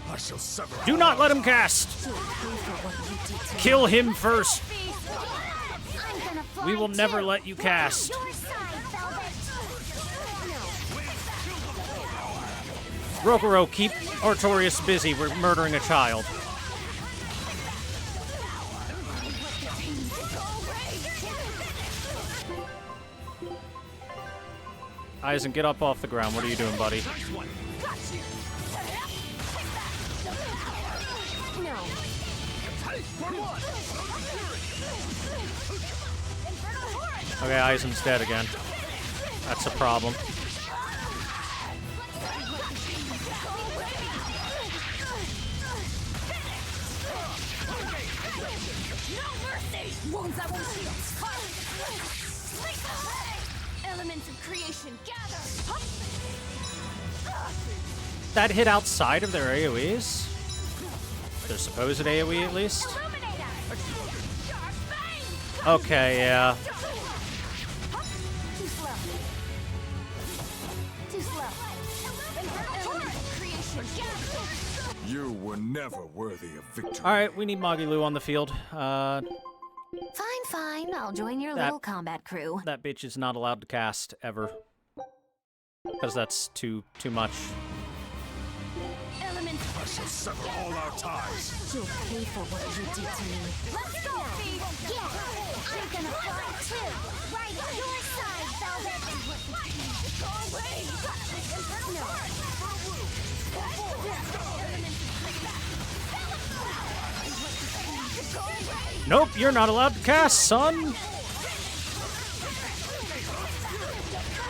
Speaker 20: I shall sever.
Speaker 1: Do not let him cast. Kill him first. We will never let you cast. Rokuro, keep Artorias busy. We're murdering a child. Aizen, get up off the ground. What are you doing, buddy? Okay, Aizen's dead again. That's a problem.
Speaker 16: Elements of creation gather.
Speaker 1: That hit outside of their AoEs? Their supposed AoE, at least? Okay, yeah.
Speaker 17: You were never worthy of victory.
Speaker 1: Alright, we need Magilu on the field.
Speaker 9: Fine. I'll join your little combat crew.
Speaker 1: That bitch is not allowed to cast, ever. Because that's too much.
Speaker 20: I shall sever all our ties.
Speaker 16: You'll pay for what you did to me. Let's go, Thief! Yeah, I'm gonna fly too! Right on your side, Velvet! Go away!
Speaker 1: Nope, you're not allowed to cast, son!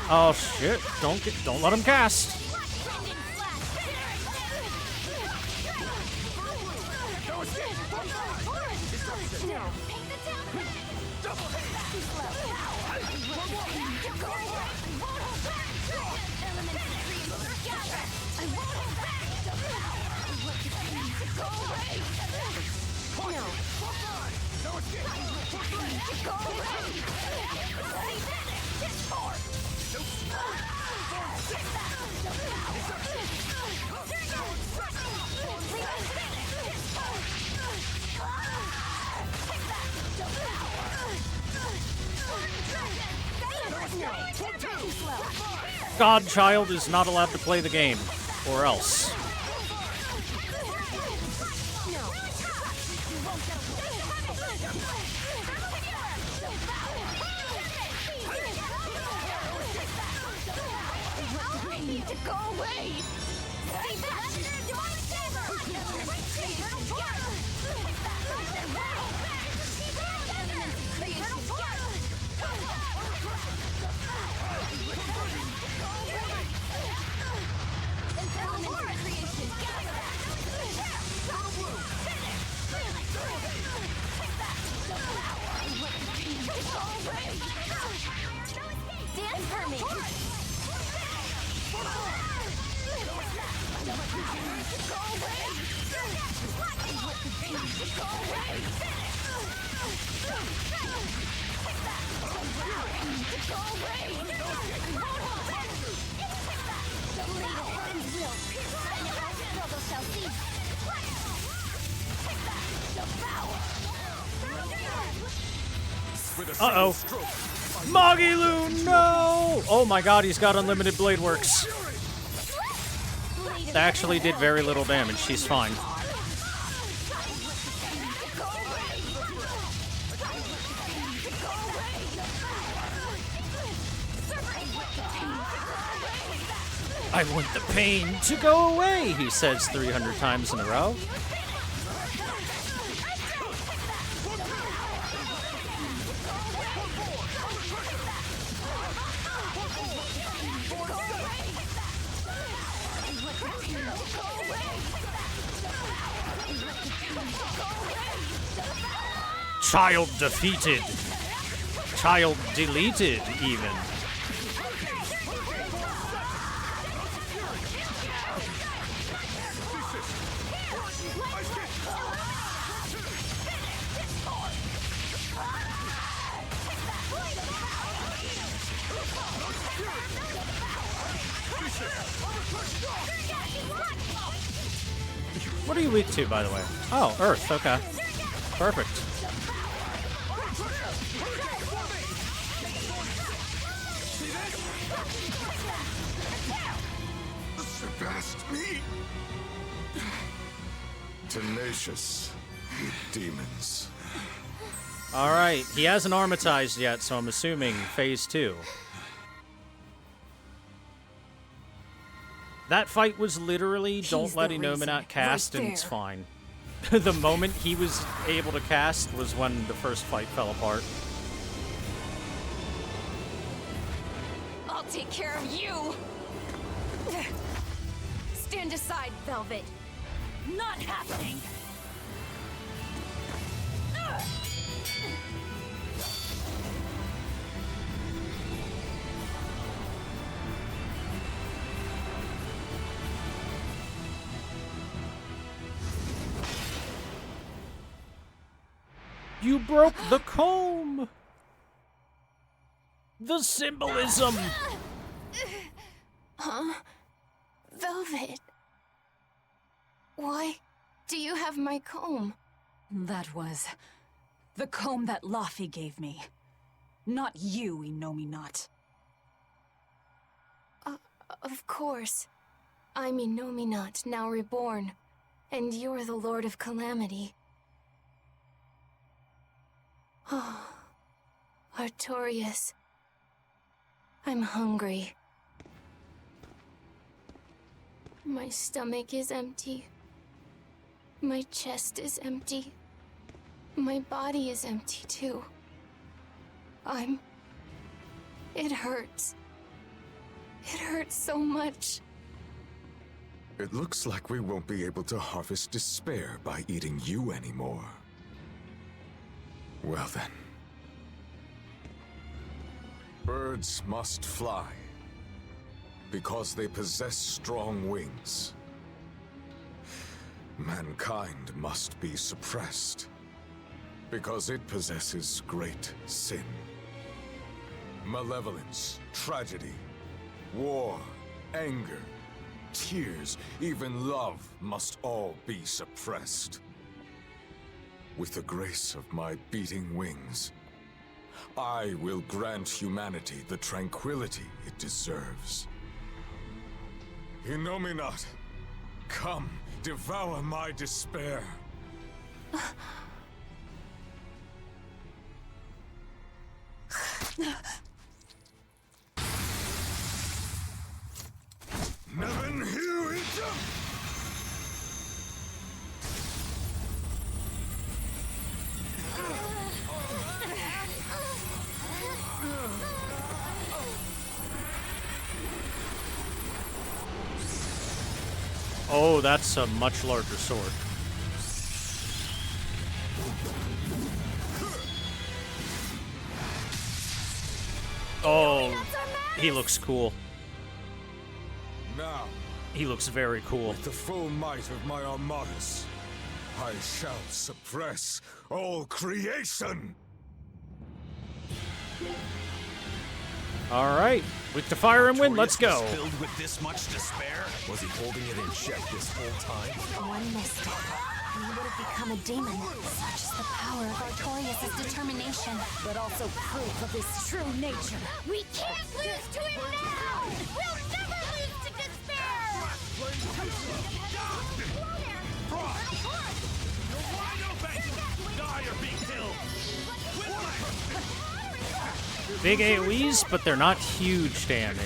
Speaker 1: Oh shit, don't let him cast. Godchild is not allowed to play the game, or else.
Speaker 16: Go away! Dance for me!
Speaker 1: Uh-oh. Magilu, no! Oh my god, he's got unlimited blade works. That actually did very little damage. She's fine. I want the pain to go away, he says 300 times in a row. Child defeated. Child deleted, even. What are you weak to, by the way? Oh, Earth, okay. Perfect.
Speaker 17: Surpassed me. Tenacious, you demons.
Speaker 1: Alright, he hasn't armatized yet, so I'm assuming phase 2. That fight was literally don't let Innominat cast and it's fine. The moment he was able to cast was when the first fight fell apart.
Speaker 15: I'll take care of you! Stand aside, Velvet. Not happening!
Speaker 1: You broke the comb! The symbolism!
Speaker 15: Huh? Velvet. Why do you have my comb?
Speaker 10: That was the comb that Laffy gave me. Not you, Innominat.
Speaker 15: Of course. I'm Innominat, now reborn. And you're the Lord of Calamity. Oh, Artorias. I'm hungry. My stomach is empty. My chest is empty. My body is empty too. It hurts. It hurts so much.
Speaker 17: It looks like we won't be able to harvest despair by eating you anymore. Well then. Birds must fly, because they possess strong wings. Mankind must be suppressed, because it possesses great sin. Malevolence, tragedy, war, anger, tears, even love must all be suppressed. With the grace of my beating wings, I will grant humanity the tranquility it deserves. Innominat, come, devour my despair. Neven Hu Injum!
Speaker 1: Oh, that's a much larger sword. Oh, he looks cool.
Speaker 17: Now,
Speaker 1: he looks very cool.
Speaker 17: With the full might of my armadas, I shall suppress all creation.
Speaker 1: All right, weak to fire and wind. Let's go.
Speaker 12: Filled with this much despair? Was he holding it in check this whole time?
Speaker 21: One misstep, and he would have become a demon. Such is the power of Artorias' determination, but also proof of his true nature.
Speaker 16: We can't lose to him now! We'll never lose to despair!
Speaker 1: Big AoEs, but they're not huge damage.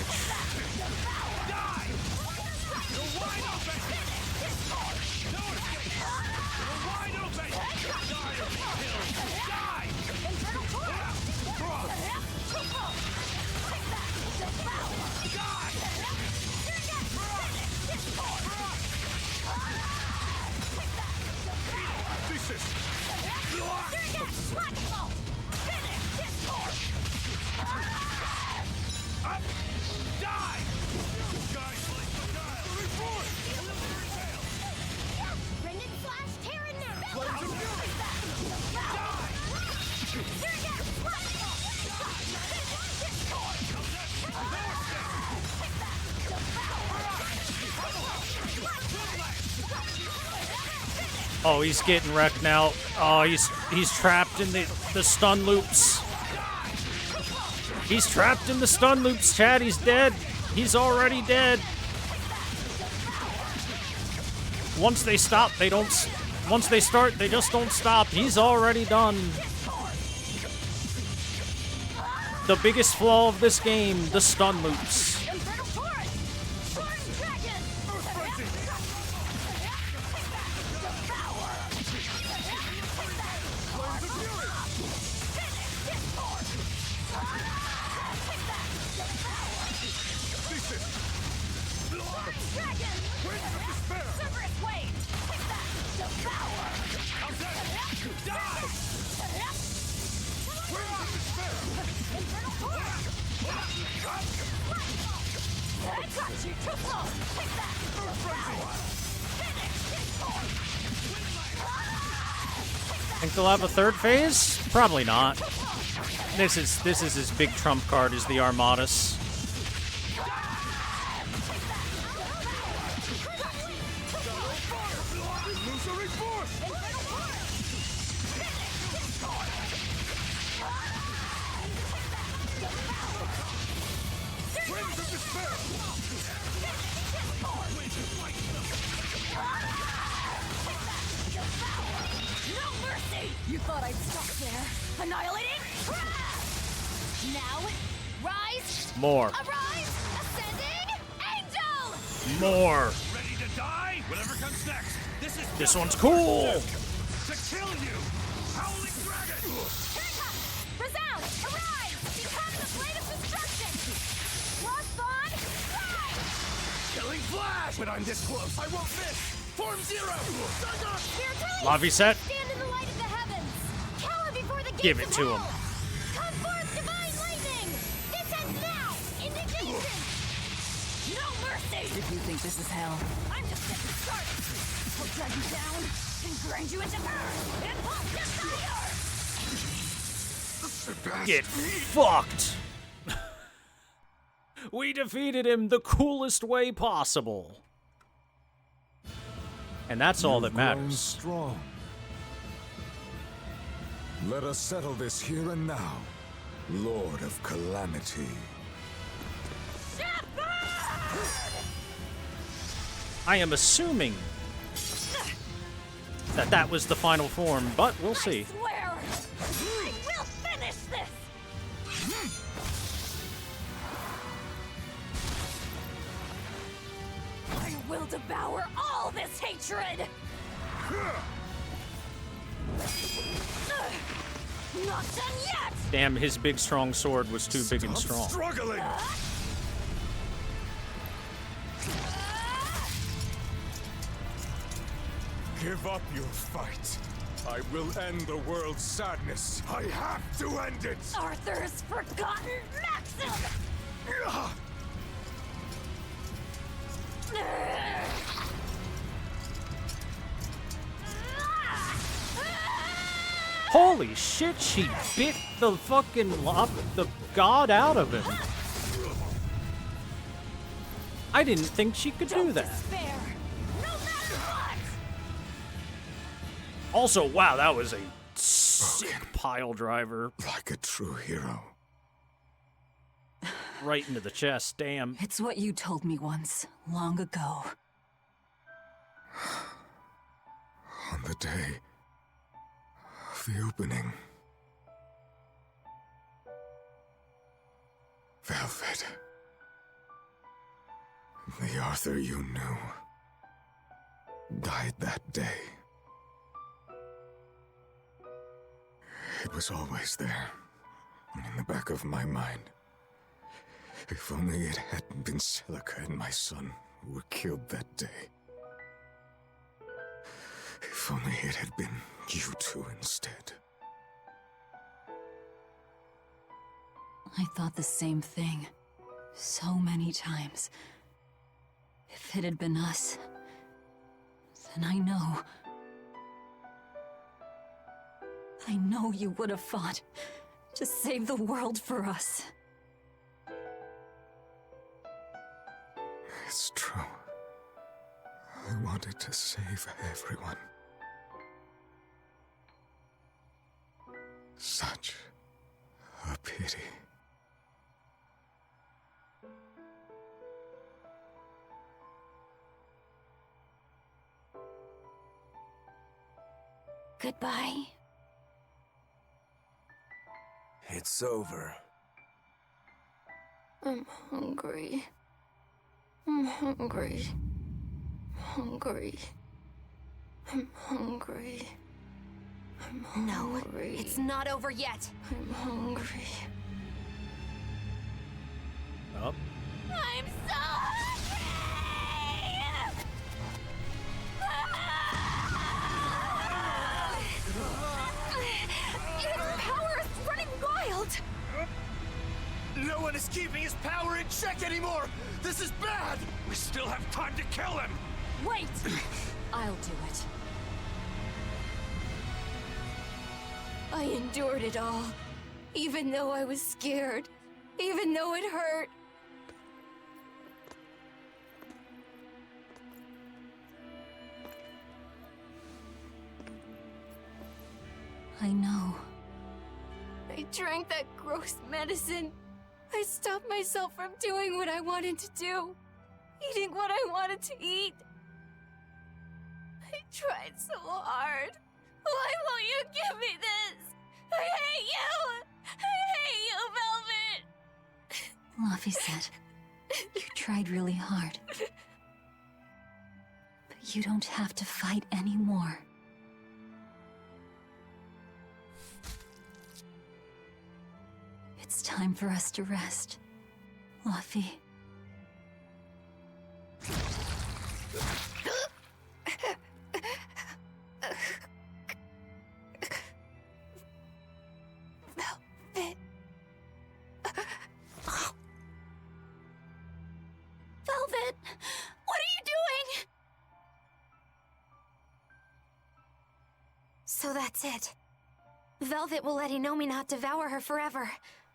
Speaker 1: Oh, he's getting wrecked now. Oh, he's trapped in the stun loops. He's trapped in the stun loops, Chad. He's dead. He's already dead. Once they stop, they don't... Once they start, they just don't stop. He's already done. The biggest flaw of this game, the stun loops. Think they'll have a third phase? Probably not. This is his big trump card, is the Armadas.
Speaker 16: You thought I'd stop there? Annihilating? Now, rise!
Speaker 1: More.
Speaker 16: Arise! Ascending! Angel!
Speaker 1: More.
Speaker 20: Ready to die? Whatever comes next.
Speaker 1: This one's cool!
Speaker 20: To kill you! Howling Dragon!
Speaker 16: Resound! Arise! Become the blade of destruction! Lost Bond! Rise!
Speaker 20: Killing Flash! When I'm this close, I won't miss! Form Zero!
Speaker 1: Lobby set.
Speaker 16: Stand in the light of the heavens! Cower before the
Speaker 1: Give
Speaker 16: gates
Speaker 1: it
Speaker 16: of
Speaker 1: to
Speaker 16: hell!
Speaker 1: him.
Speaker 16: Come forth, divine lightning! This ends now! Indignation! No mercy!
Speaker 10: If you think this is hell,
Speaker 16: I'm just getting started! I'll drag you down and grind you into earth and hot desire!
Speaker 1: Get fucked! We defeated him the coolest way possible. And that's all that matters.
Speaker 17: Strong. Let us settle this here and now, Lord of Calamity.
Speaker 1: I am assuming that that was the final form, but we'll see.
Speaker 16: Swear! I will finish this! I will devour all this hatred! Not done yet!
Speaker 1: Damn, his big strong sword was too big and strong.
Speaker 17: Struggling! Give up your fight. I will end the world's sadness. I have to end it!
Speaker 16: Arthur's forgotten maxim!
Speaker 1: Holy shit, she bit the fucking the god out of him. I didn't think she could do that.
Speaker 16: Despair, no matter what!
Speaker 1: Also, wow, that was a sick pile driver.
Speaker 17: Like a true hero.
Speaker 1: Right into the chest, damn.
Speaker 10: it's what you told me once, long ago.
Speaker 17: On the day of the opening. Velvet. The Arthur you knew died that day. It was always there, in the back of my mind. If only it hadn't been Celica and my son who were killed that day. If only it had been you two instead.
Speaker 10: I thought the same thing. So many times. If it had been us, then I know you would have fought to save the world for us.
Speaker 17: It's true. I wanted to save everyone. Such a pity.
Speaker 21: Goodbye.
Speaker 8: It's over.
Speaker 15: I'm hungry. I'm hungry. Hungry. I'm hungry. I'm hungry.
Speaker 9: No, it's not over yet.
Speaker 15: I'm hungry.
Speaker 1: Up.
Speaker 16: I'm so hungry!
Speaker 15: Its power is running wild!
Speaker 13: No one is keeping his power in check anymore! This is bad! We still have time to kill him!
Speaker 10: Wait! I'll do it.
Speaker 15: I endured it all, even though I was scared, even though it hurt.
Speaker 10: I know.
Speaker 15: I drank that gross medicine. I stopped myself from doing what I wanted to do, eating what I wanted to eat. I tried so hard. Why won't you give me this? I hate you! I hate you, Velvet!
Speaker 10: Luffy said, you tried really hard. But you don't have to fight anymore. It's time for us to rest, Luffy.
Speaker 15: Velvet. Velvet! What are you doing?
Speaker 9: So that's it. Velvet will let Innominat devour her forever,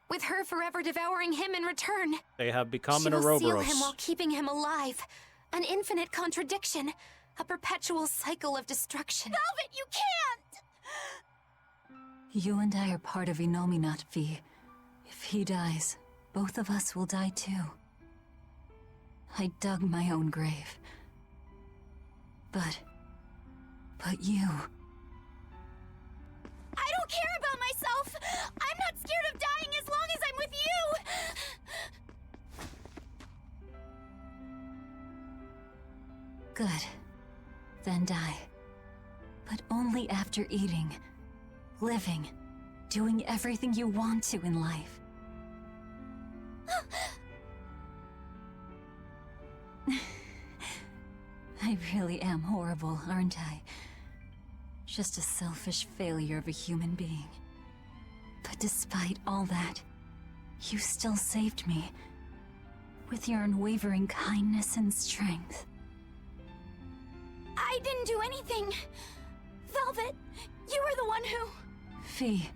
Speaker 9: with her forever devouring him in return.
Speaker 1: They have become
Speaker 9: She
Speaker 1: an
Speaker 9: will seal
Speaker 1: Ouroboros.
Speaker 9: him while keeping him alive. An infinite contradiction. A perpetual cycle of destruction.
Speaker 15: Velvet, you can't!
Speaker 10: You and I are part of Innominat, V. If he dies, both of us will die too. I dug my own grave. But you...
Speaker 15: I don't care about myself! I'm not scared of dying as long as I'm with you!
Speaker 10: Good. Then die. But only after eating, living, doing everything you want to in life. I really am horrible, aren't I? Just a selfish failure of a human being. But despite all that, you still saved me. With your unwavering kindness and strength.
Speaker 15: I didn't do anything! Velvet, you were the one who...
Speaker 10: Fee,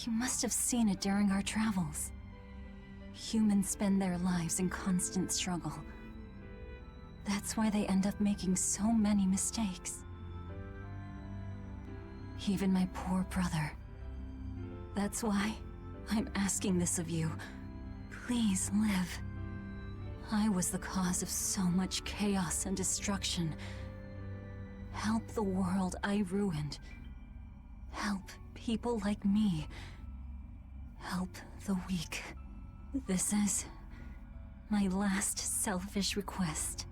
Speaker 10: you must have seen it during our travels. Humans spend their lives in constant struggle. That's why they end up making so many mistakes. Even my poor brother. That's why I'm asking this of you. Please live. I was the cause of so much chaos and destruction. Help the world I ruined. Help people like me. Help the weak. This is my last selfish request.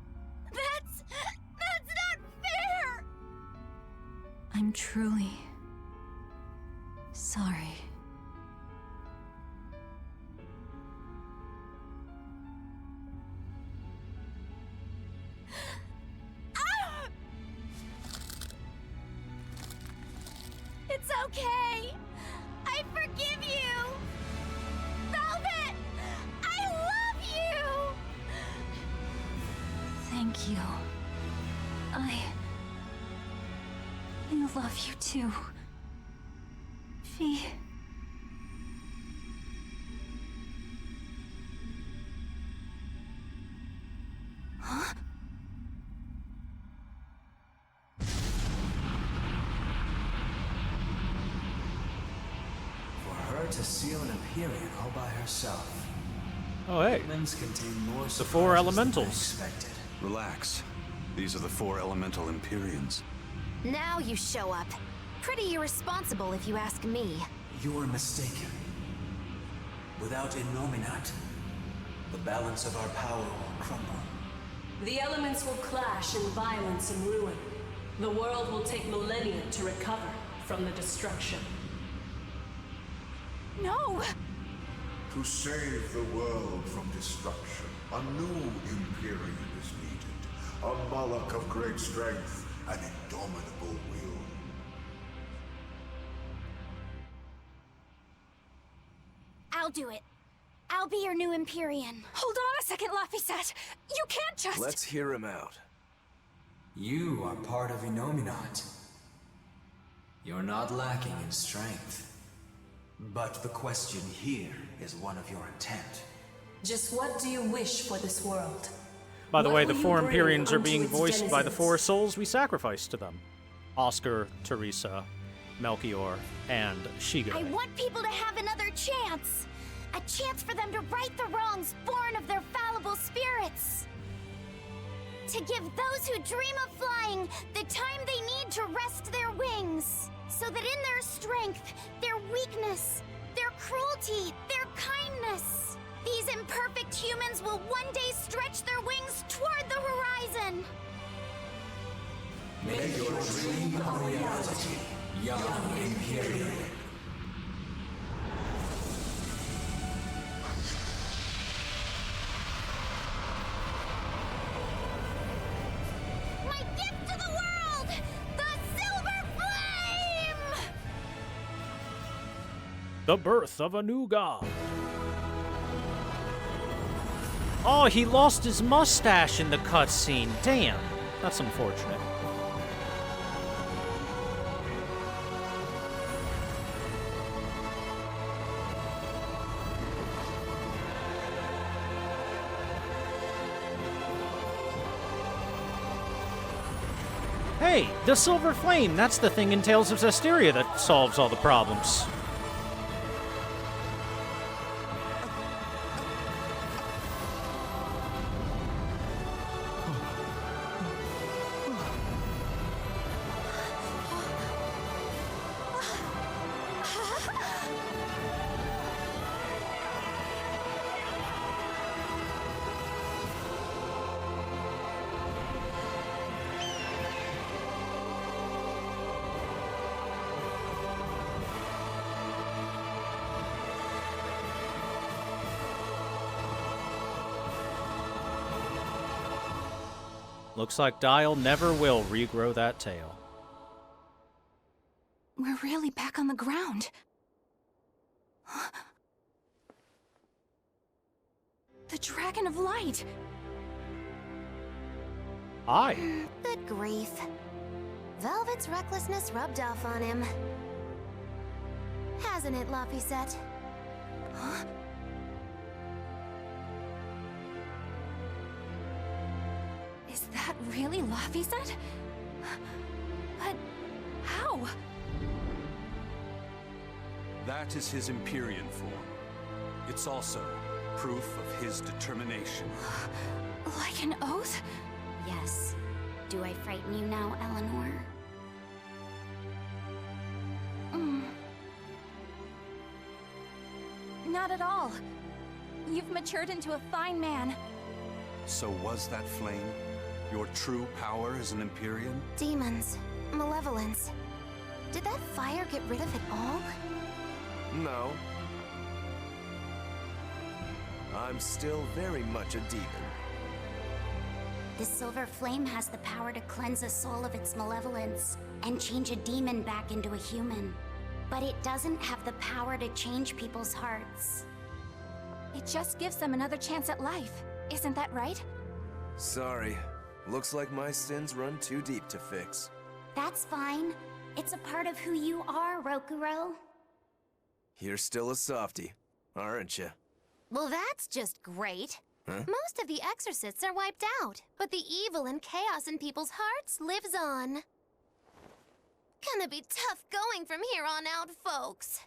Speaker 15: That's not fair!
Speaker 10: I'm truly sorry.
Speaker 15: It's okay! I forgive you! Velvet! I love you!
Speaker 10: Thank you. I love you too. Fee. Huh?
Speaker 18: steal an Empyrean all by herself.
Speaker 1: Oh, hey.
Speaker 18: Humans contain more
Speaker 1: The four
Speaker 18: surprises than I
Speaker 1: elementals.
Speaker 18: expected.
Speaker 4: Relax. These are the 4 elemental Empyreans.
Speaker 9: Now you show up. Pretty irresponsible if you ask me.
Speaker 18: You are mistaken. Without Innominat, the balance of our power will crumble.
Speaker 22: The elements will clash in violence and ruin. The world will take millennia to recover from the destruction.
Speaker 2: No!
Speaker 23: To save the world from destruction, a new Empyrean is needed. A Moloch of great strength and indomitable will.
Speaker 3: I'll do it. I'll be your new Empyrean.
Speaker 2: Hold on a second, Laphicet! You can't just—
Speaker 8: Let's hear him out.
Speaker 18: You are part of Innominat. You're not lacking in strength. But the question here is one of your intent.
Speaker 22: Just what do you wish for this world?
Speaker 1: By the
Speaker 22: What
Speaker 1: way,
Speaker 22: will
Speaker 1: the
Speaker 22: you
Speaker 1: 4
Speaker 22: bring
Speaker 1: Empyreans are
Speaker 22: unto
Speaker 1: being
Speaker 22: its
Speaker 1: voiced by the
Speaker 22: denizens?
Speaker 1: 4 souls we sacrificed to them. Oscar, Teresa, Melchior, and Shigure.
Speaker 3: I want people to have another chance. A chance for them to right the wrongs born of their fallible spirits. To give those who dream of flying the time they need to rest their wings. So that in their strength, their weakness, their cruelty, their kindness, these imperfect humans will one day stretch their wings toward the horizon.
Speaker 18: Make your dream a reality, young Empyrean.
Speaker 3: My gift to the world! The Silver Flame!
Speaker 1: The birth of a new god. Oh, he lost his mustache in the cutscene. Damn, that's unfortunate. Hey, the Silver Flame, that's the thing in Tales of Zestiria that solves all the problems. Looks like Dial never will regrow that tail.
Speaker 2: We're really back on the ground. The Dragon of Light!
Speaker 1: Hi.
Speaker 9: Good grief. Velvet's recklessness rubbed off on him. Hasn't it, Laphicet?
Speaker 2: Huh? Is that really Laphicet? But how?
Speaker 4: That is his Empyrean form. It's also proof of his determination.
Speaker 2: Like an oath?
Speaker 3: Yes. Do I frighten you now, Eleanor?
Speaker 2: Not at all. You've matured into a fine man.
Speaker 4: So was that flame your true power as an Empyrean?
Speaker 9: Demons. Malevolence. Did that fire get rid of it all?
Speaker 8: No. I'm still very much a demon.
Speaker 3: The Silver Flame has the power to cleanse a soul of its malevolence and change a demon back into a human. But it doesn't have the power to change people's hearts.
Speaker 2: It just gives them another chance at life. Isn't that right?
Speaker 8: Sorry. Looks like my sins run too deep to fix.
Speaker 3: That's fine. It's a part of who you are, Rokuro.
Speaker 8: You're still a softie, aren't you?
Speaker 9: Well, that's just great.
Speaker 8: Huh?
Speaker 9: Most of the exorcists are wiped out, but the evil and chaos in people's hearts lives on. Gonna be tough going from here on out, folks.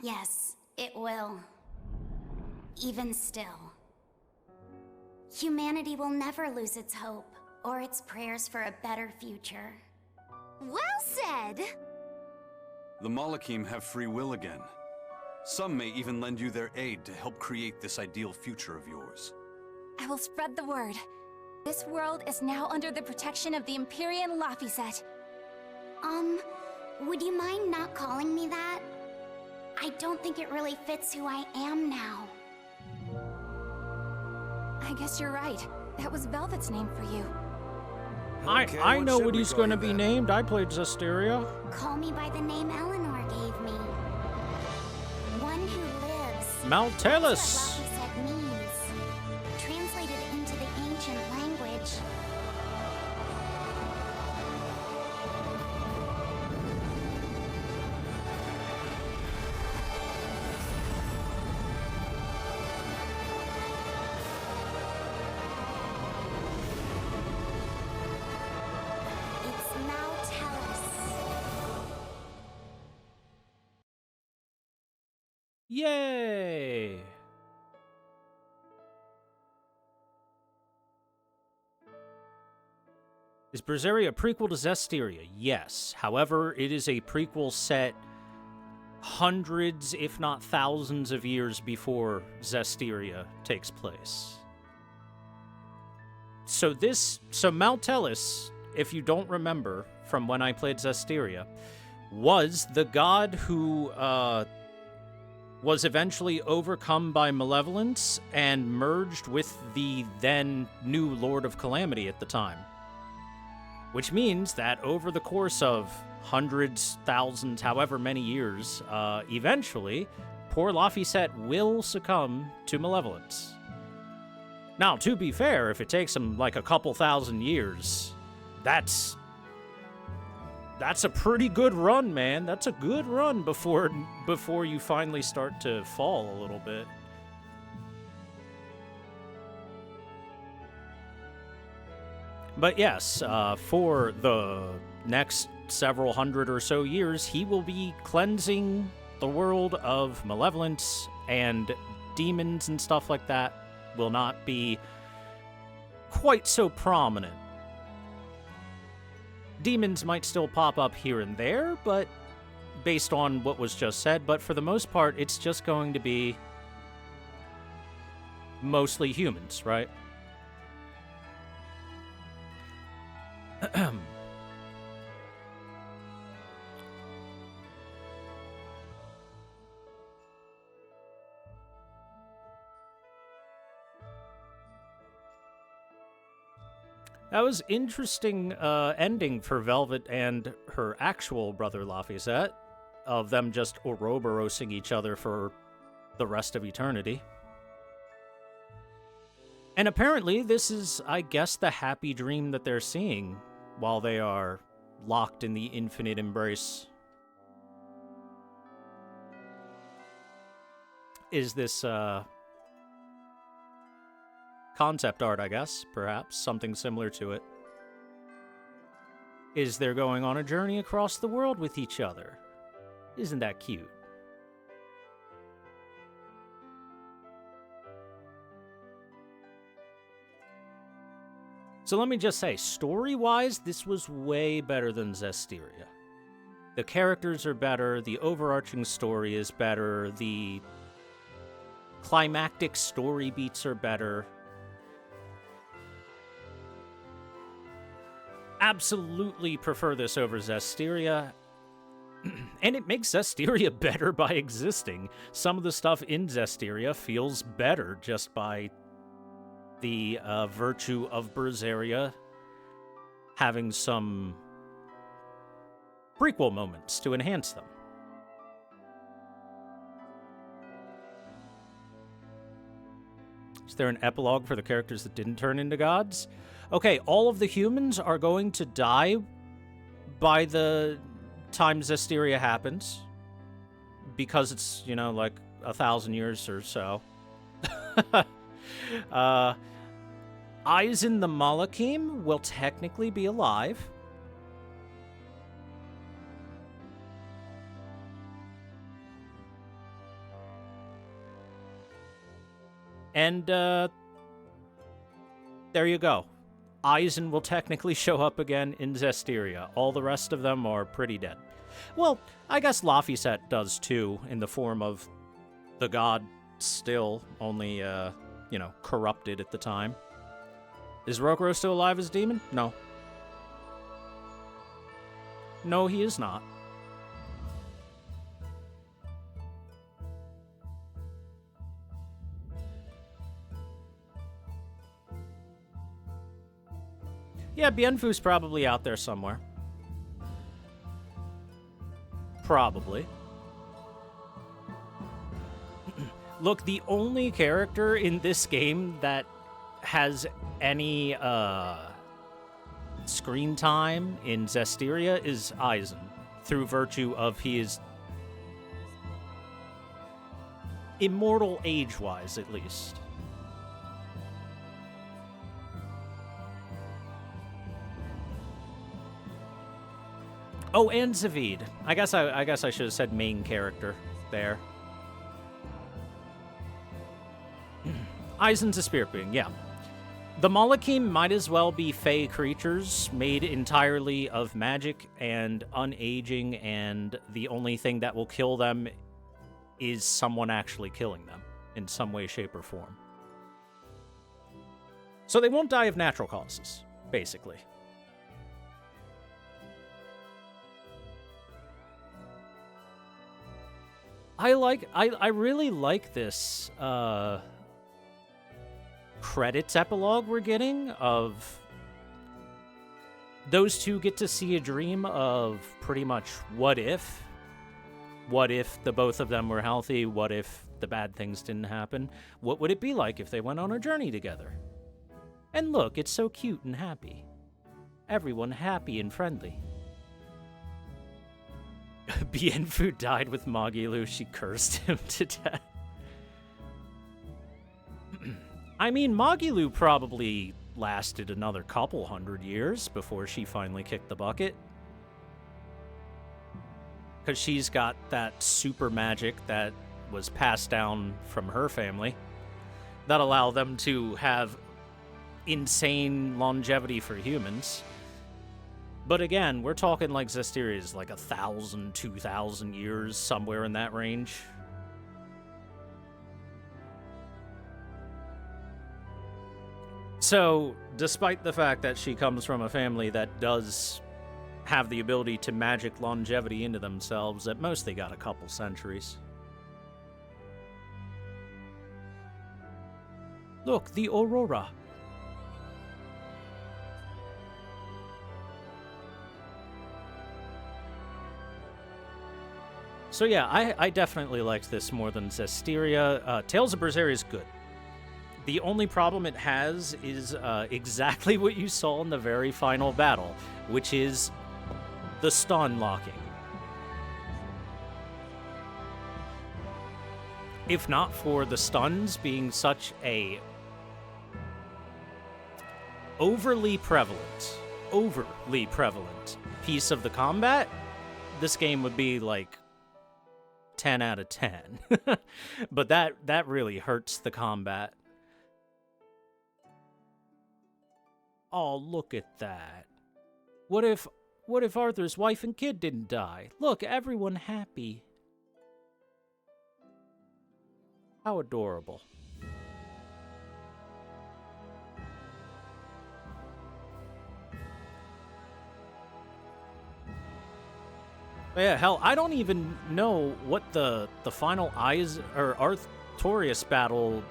Speaker 3: Yes, it will. Even still. Humanity will never lose its hope, or its prayers for a better future.
Speaker 9: Well said!
Speaker 4: The Malakim have free will again. Some may even lend you their aid to help create this ideal future of yours.
Speaker 2: I will spread the word. This world is now under the protection of the Empyrean Laphicet.
Speaker 3: Would you mind not calling me that? I don't think it really fits who I am now.
Speaker 2: I guess you're right. That was Velvet's name for you.
Speaker 1: I know what he's going to be named. I played Zestiria.
Speaker 3: Call me by the name Eleanor gave me. One who lives.
Speaker 1: Maltellus.
Speaker 3: That's what Laphicet means. Translated into the ancient language.
Speaker 1: Yay! Is Berseria a prequel to Zestiria? Yes. However, it is a prequel set hundreds, if not thousands of years before Zestiria takes place. So Maltellus, if you don't remember from when I played Zestiria, was the god who, was eventually overcome by malevolence and merged with the then new Lord of Calamity at the time. Which means that over the course of hundreds, thousands, however many years, eventually, poor Laphicet will succumb to malevolence. Now, to be fair, if it takes him like a couple thousand years, that's a pretty good run, man. That's a good run before you finally start to fall a little bit. But yes, for the next several hundred or so years, he will be cleansing the world of malevolence, and demons and stuff like that will not be quite so prominent. Demons might still pop up here and there, but based on what was just said, but for the most part, it's just going to be mostly humans, right? That was interesting ending for Velvet and her actual brother Laphicet, of them just Ouroborosing each other for the rest of eternity. And apparently this is, I guess, the happy dream that they're seeing while they are locked in the infinite embrace. Is this concept art, I guess, perhaps, something similar to it. Is they're going on a journey across the world with each other. Isn't that cute? So let me just say, story-wise, this was way better than Zestiria. The characters are better, the overarching story is better, the climactic story beats are better. Absolutely prefer this over Zestiria. And it makes Zestiria better by existing. Some of the stuff in Zestiria feels better just by the virtue of Berseria having some prequel moments to enhance them. Is there an epilogue for the characters that didn't turn into gods? Okay, all of the humans are going to die by the time Zestiria happens, because it's, you know, like 1,000 years or so. Eisen the Malakim will technically be alive. And, there you go. Eisen will technically show up again in Zestiria. All the rest of them are pretty dead. Well, I guess Laphicet does too, in the form of the god still, only, you know, corrupted at the time. Is Rokuro still alive as a demon? No. No, he is not. Yeah, Bienfu's probably out there somewhere. Probably. Look, the only character in this game that has any screen time in Zestiria is Eisen, through virtue of he is immortal age-wise, at least. Oh, and Zavid. I guess I should have said main character there. Eisen's a spirit being, yeah. The Malakim might as well be fey creatures made entirely of magic and unaging, and the only thing that will kill them is someone actually killing them in some way, shape, or form. So they won't die of natural causes, basically. I really like this credits epilogue we're getting of those two get to see a dream of pretty much what if the both of them were healthy, what if the bad things didn't happen, what would it be like if they went on a journey together? And look, it's so cute and happy. Everyone happy and friendly. Bienfu died with Magilu. She cursed him to death. I mean, Magilu probably lasted another couple hundred years before she finally kicked the bucket. Because she's got that super magic that was passed down from her family that allow them to have insane longevity for humans. But again, we're talking like Zestiria is like 1,000, 2,000 years, somewhere in that range. So, despite the fact that she comes from a family that does have the ability to magic longevity into themselves, at most they got a couple centuries. Look, the Aurora. So yeah, I definitely liked this more than Zestiria. Tales of Berseria is good. The only problem it has is exactly what you saw in the very final battle, which is the stun locking. If not for the stuns being such a overly prevalent piece of the combat, this game would be like 10 out of 10. But that really hurts the combat. Oh, look at that. What if Arthur's wife and kid didn't die? Look, everyone happy. How adorable. But yeah, hell, I don't even know what the final Artorias battle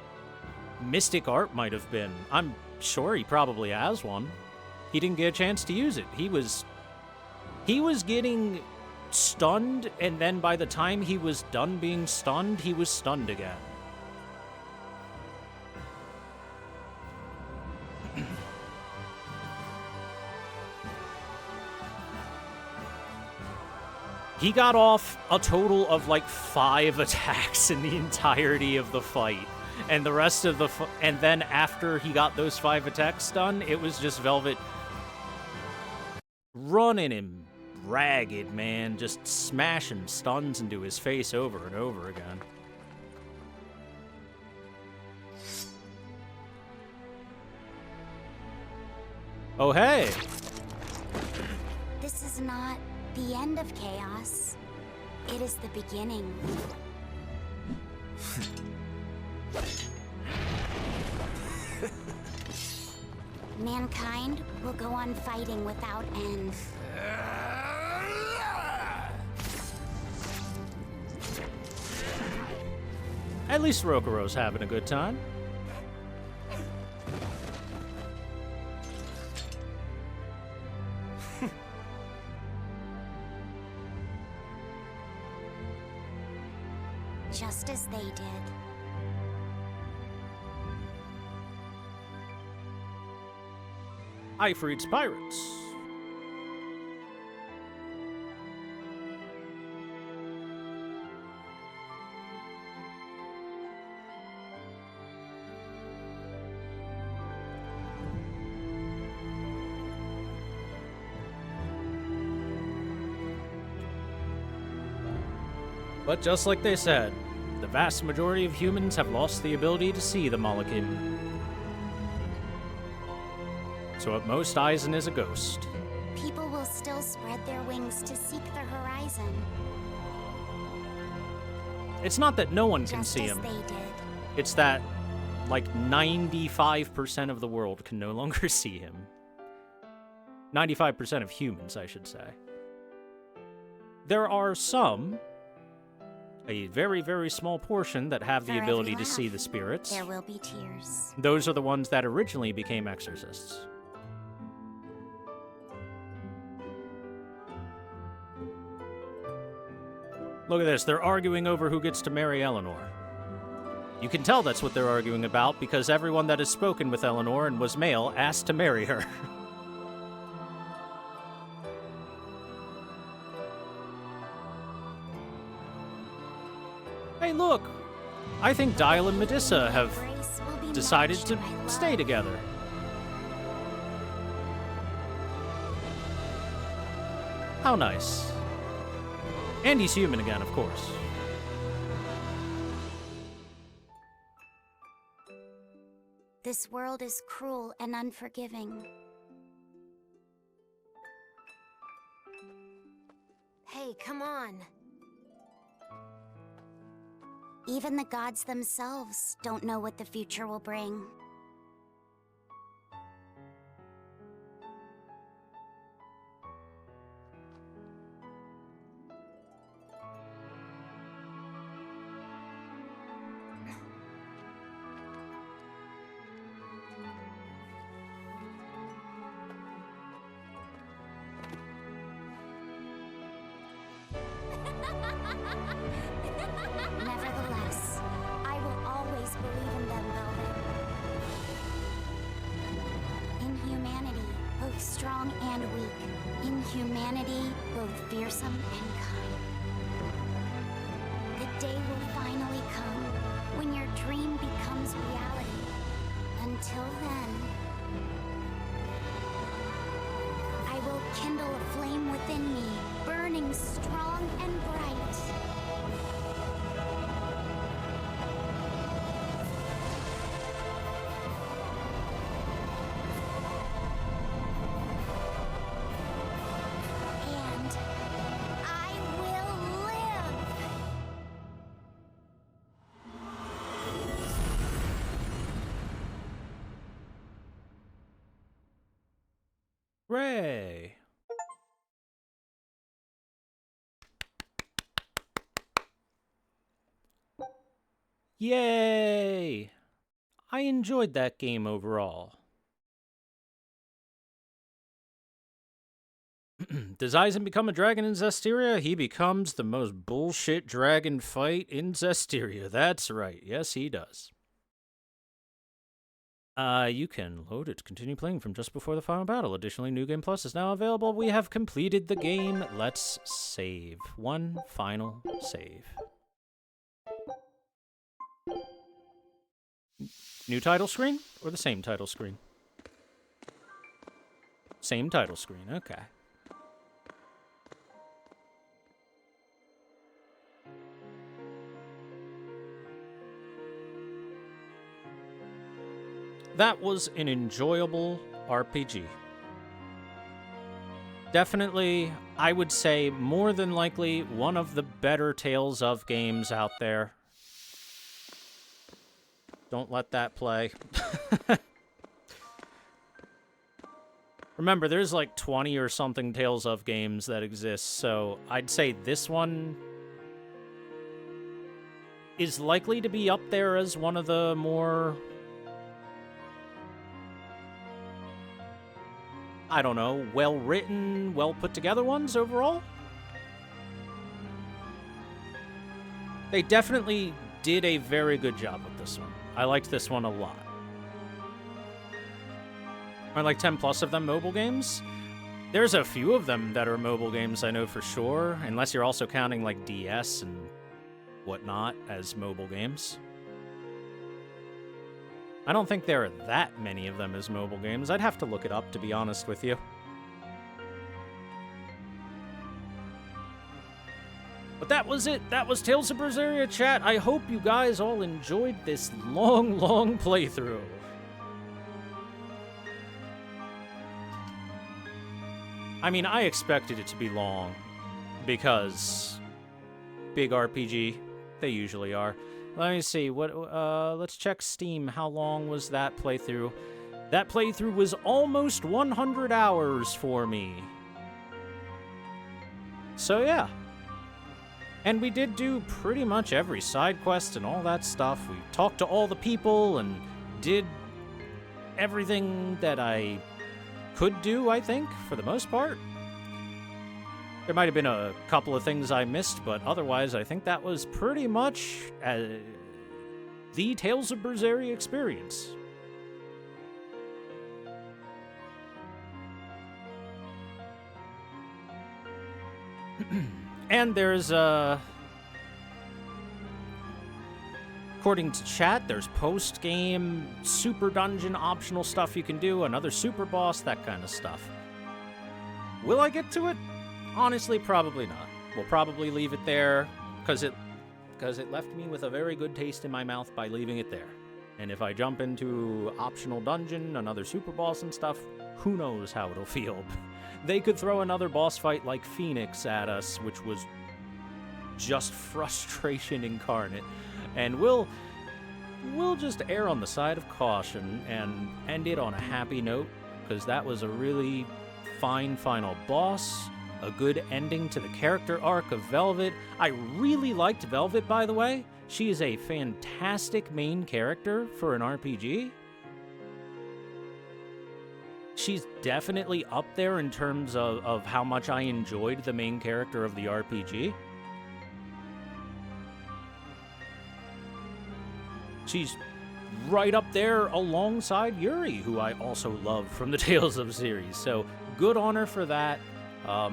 Speaker 1: mystic art might have been. I'm sure he probably has one. He didn't get a chance to use it. He was getting stunned, and then by the time he was done being stunned, he was stunned again. He got off a total of like 5 attacks in the entirety of the fight. And the rest of and then after he got those 5 attacks done, it was just Velvet running him ragged, man. Just smashing stuns into his face over and over again. Oh, hey!
Speaker 3: This is not the end of chaos. It is the beginning. Mankind will go on fighting without end.
Speaker 1: At least Rokuro's having a good time.
Speaker 3: Just as they did.
Speaker 1: Ifrit's Pirates. But just like they said, the vast majority of humans have lost the ability to see the Malakim. So at most, Aizen is a ghost.
Speaker 3: People will still spread their wings to seek the horizon.
Speaker 1: It's not that no one can
Speaker 3: Just
Speaker 1: see
Speaker 3: as
Speaker 1: him.
Speaker 3: they did.
Speaker 1: It's that, like, 95% of the world can no longer see him. 95% of humans, I should say. There are some, a very, very small portion, that have the
Speaker 3: For
Speaker 1: ability
Speaker 3: every
Speaker 1: to see
Speaker 3: laugh,
Speaker 1: the spirits.
Speaker 3: There will be tears.
Speaker 1: Those are the ones that originally became exorcists. Look at this, they're arguing over who gets to marry Eleanor. You can tell that's what they're arguing about because everyone that has spoken with Eleanor and was male asked to marry her. Hey, look! I think Dial and Medusa have decided to stay together. How nice. And he's human again, of course.
Speaker 3: This world is cruel and unforgiving.
Speaker 9: Hey, come on.
Speaker 3: Even the gods themselves don't know what the future will bring. Nevertheless, I will always believe in them, Velvet. In humanity, both strong and weak. In humanity, both fearsome and kind. The day will finally come when your dream becomes reality. Until then, I will kindle a flame within me, burning strong and bright. And I will live!
Speaker 1: Hooray! Yay! I enjoyed that game overall. Does Aizen become a dragon in Zestiria? He becomes the most bullshit dragon fight in Zestiria. That's right. Yes, he does. You can load it to continue playing from just before the final battle. Additionally, New Game Plus is now available. We have completed the game. Let's save. One final save. New title screen or the same title screen? Same title screen, okay. That was an enjoyable RPG. Definitely, I would say more than likely one of the better Tales of games out there. Don't let that play. Remember, there's like 20 or something Tales of games that exist, so I'd say this one is likely to be up there as one of the more, I don't know, well-written, well-put-together ones overall. They definitely did a very good job with this one. I liked this one a lot. Are like 10 plus of them mobile games? There's a few of them that are mobile games, I know for sure, unless you're also counting like DS and whatnot as mobile games. I don't think there are that many of them as mobile games. I'd have to look it up, to be honest with you. But that was it. That was Tales of Berseria, chat. I hope you guys all enjoyed this long, long playthrough. I mean, I expected it to be long, because big RPG, they usually are. Let me see, let's check Steam. How long was that playthrough? That playthrough was almost 100 hours for me. So yeah. And we did do pretty much every side quest and all that stuff. We talked to all the people and did everything that I could do, I think, for the most part. There might have been a couple of things I missed, but otherwise I think that was pretty much the Tales of Berseria experience. And there's, according to chat, there's post-game super dungeon optional stuff you can do, another super boss, that kind of stuff. Will I get to it? Honestly, probably not. We'll probably leave it there, because it left me with a very good taste in my mouth by leaving it there. And if I jump into optional dungeon, another super boss and stuff, who knows how it'll feel. They could throw another boss fight like Phoenix at us, which was just frustration incarnate. And we'll just err on the side of caution and end it on a happy note, because that was a really fine final boss, a good ending to the character arc of Velvet. I really liked Velvet, by the way. She is a fantastic main character for an RPG. She's definitely up there in terms of how much I enjoyed the main character of the RPG. She's right up there alongside Yuri, who I also love from the Tales of series. So good on her for that. I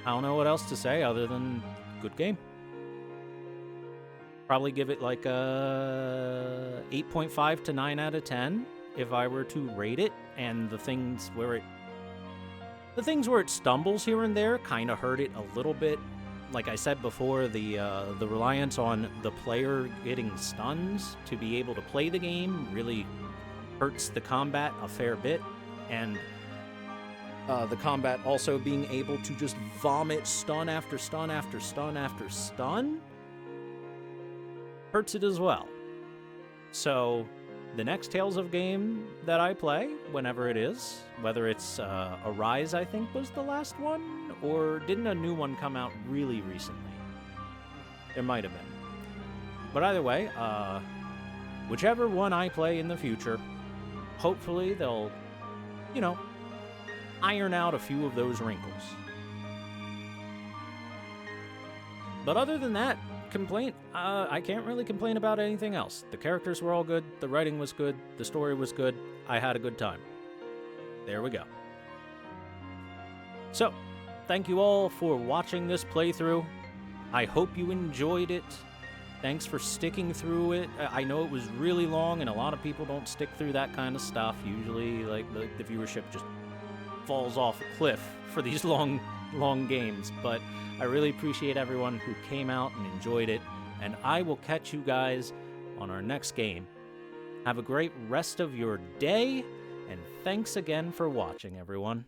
Speaker 1: don't know what else to say other than good game. Probably give it like a 8.5 to 9 out of 10 if I were to rate it. And the things where it stumbles here and there kind of hurt it a little bit. Like I said before, the reliance on the player getting stuns to be able to play the game really hurts the combat a fair bit. And the combat also being able to just vomit stun after stun after stun after stun hurts it as well. So the next Tales of game that I play, whenever it is, whether it's Arise, I think was the last one, or didn't a new one come out really recently? There might have been. But either way, whichever one I play in the future, hopefully they'll, iron out a few of those wrinkles. But other than that, I can't really complain about anything else. The characters were all good, the writing was good, the story was good, I had a good time. There we go. So, thank you all for watching this playthrough. I hope you enjoyed it. Thanks for sticking through it. I know it was really long, and a lot of people don't stick through that kind of stuff. Usually, like, the viewership just falls off a cliff for these long games, but I really appreciate everyone who came out and enjoyed it, and I will catch you guys on our next game. Have a great rest of your day, And thanks again for watching, everyone.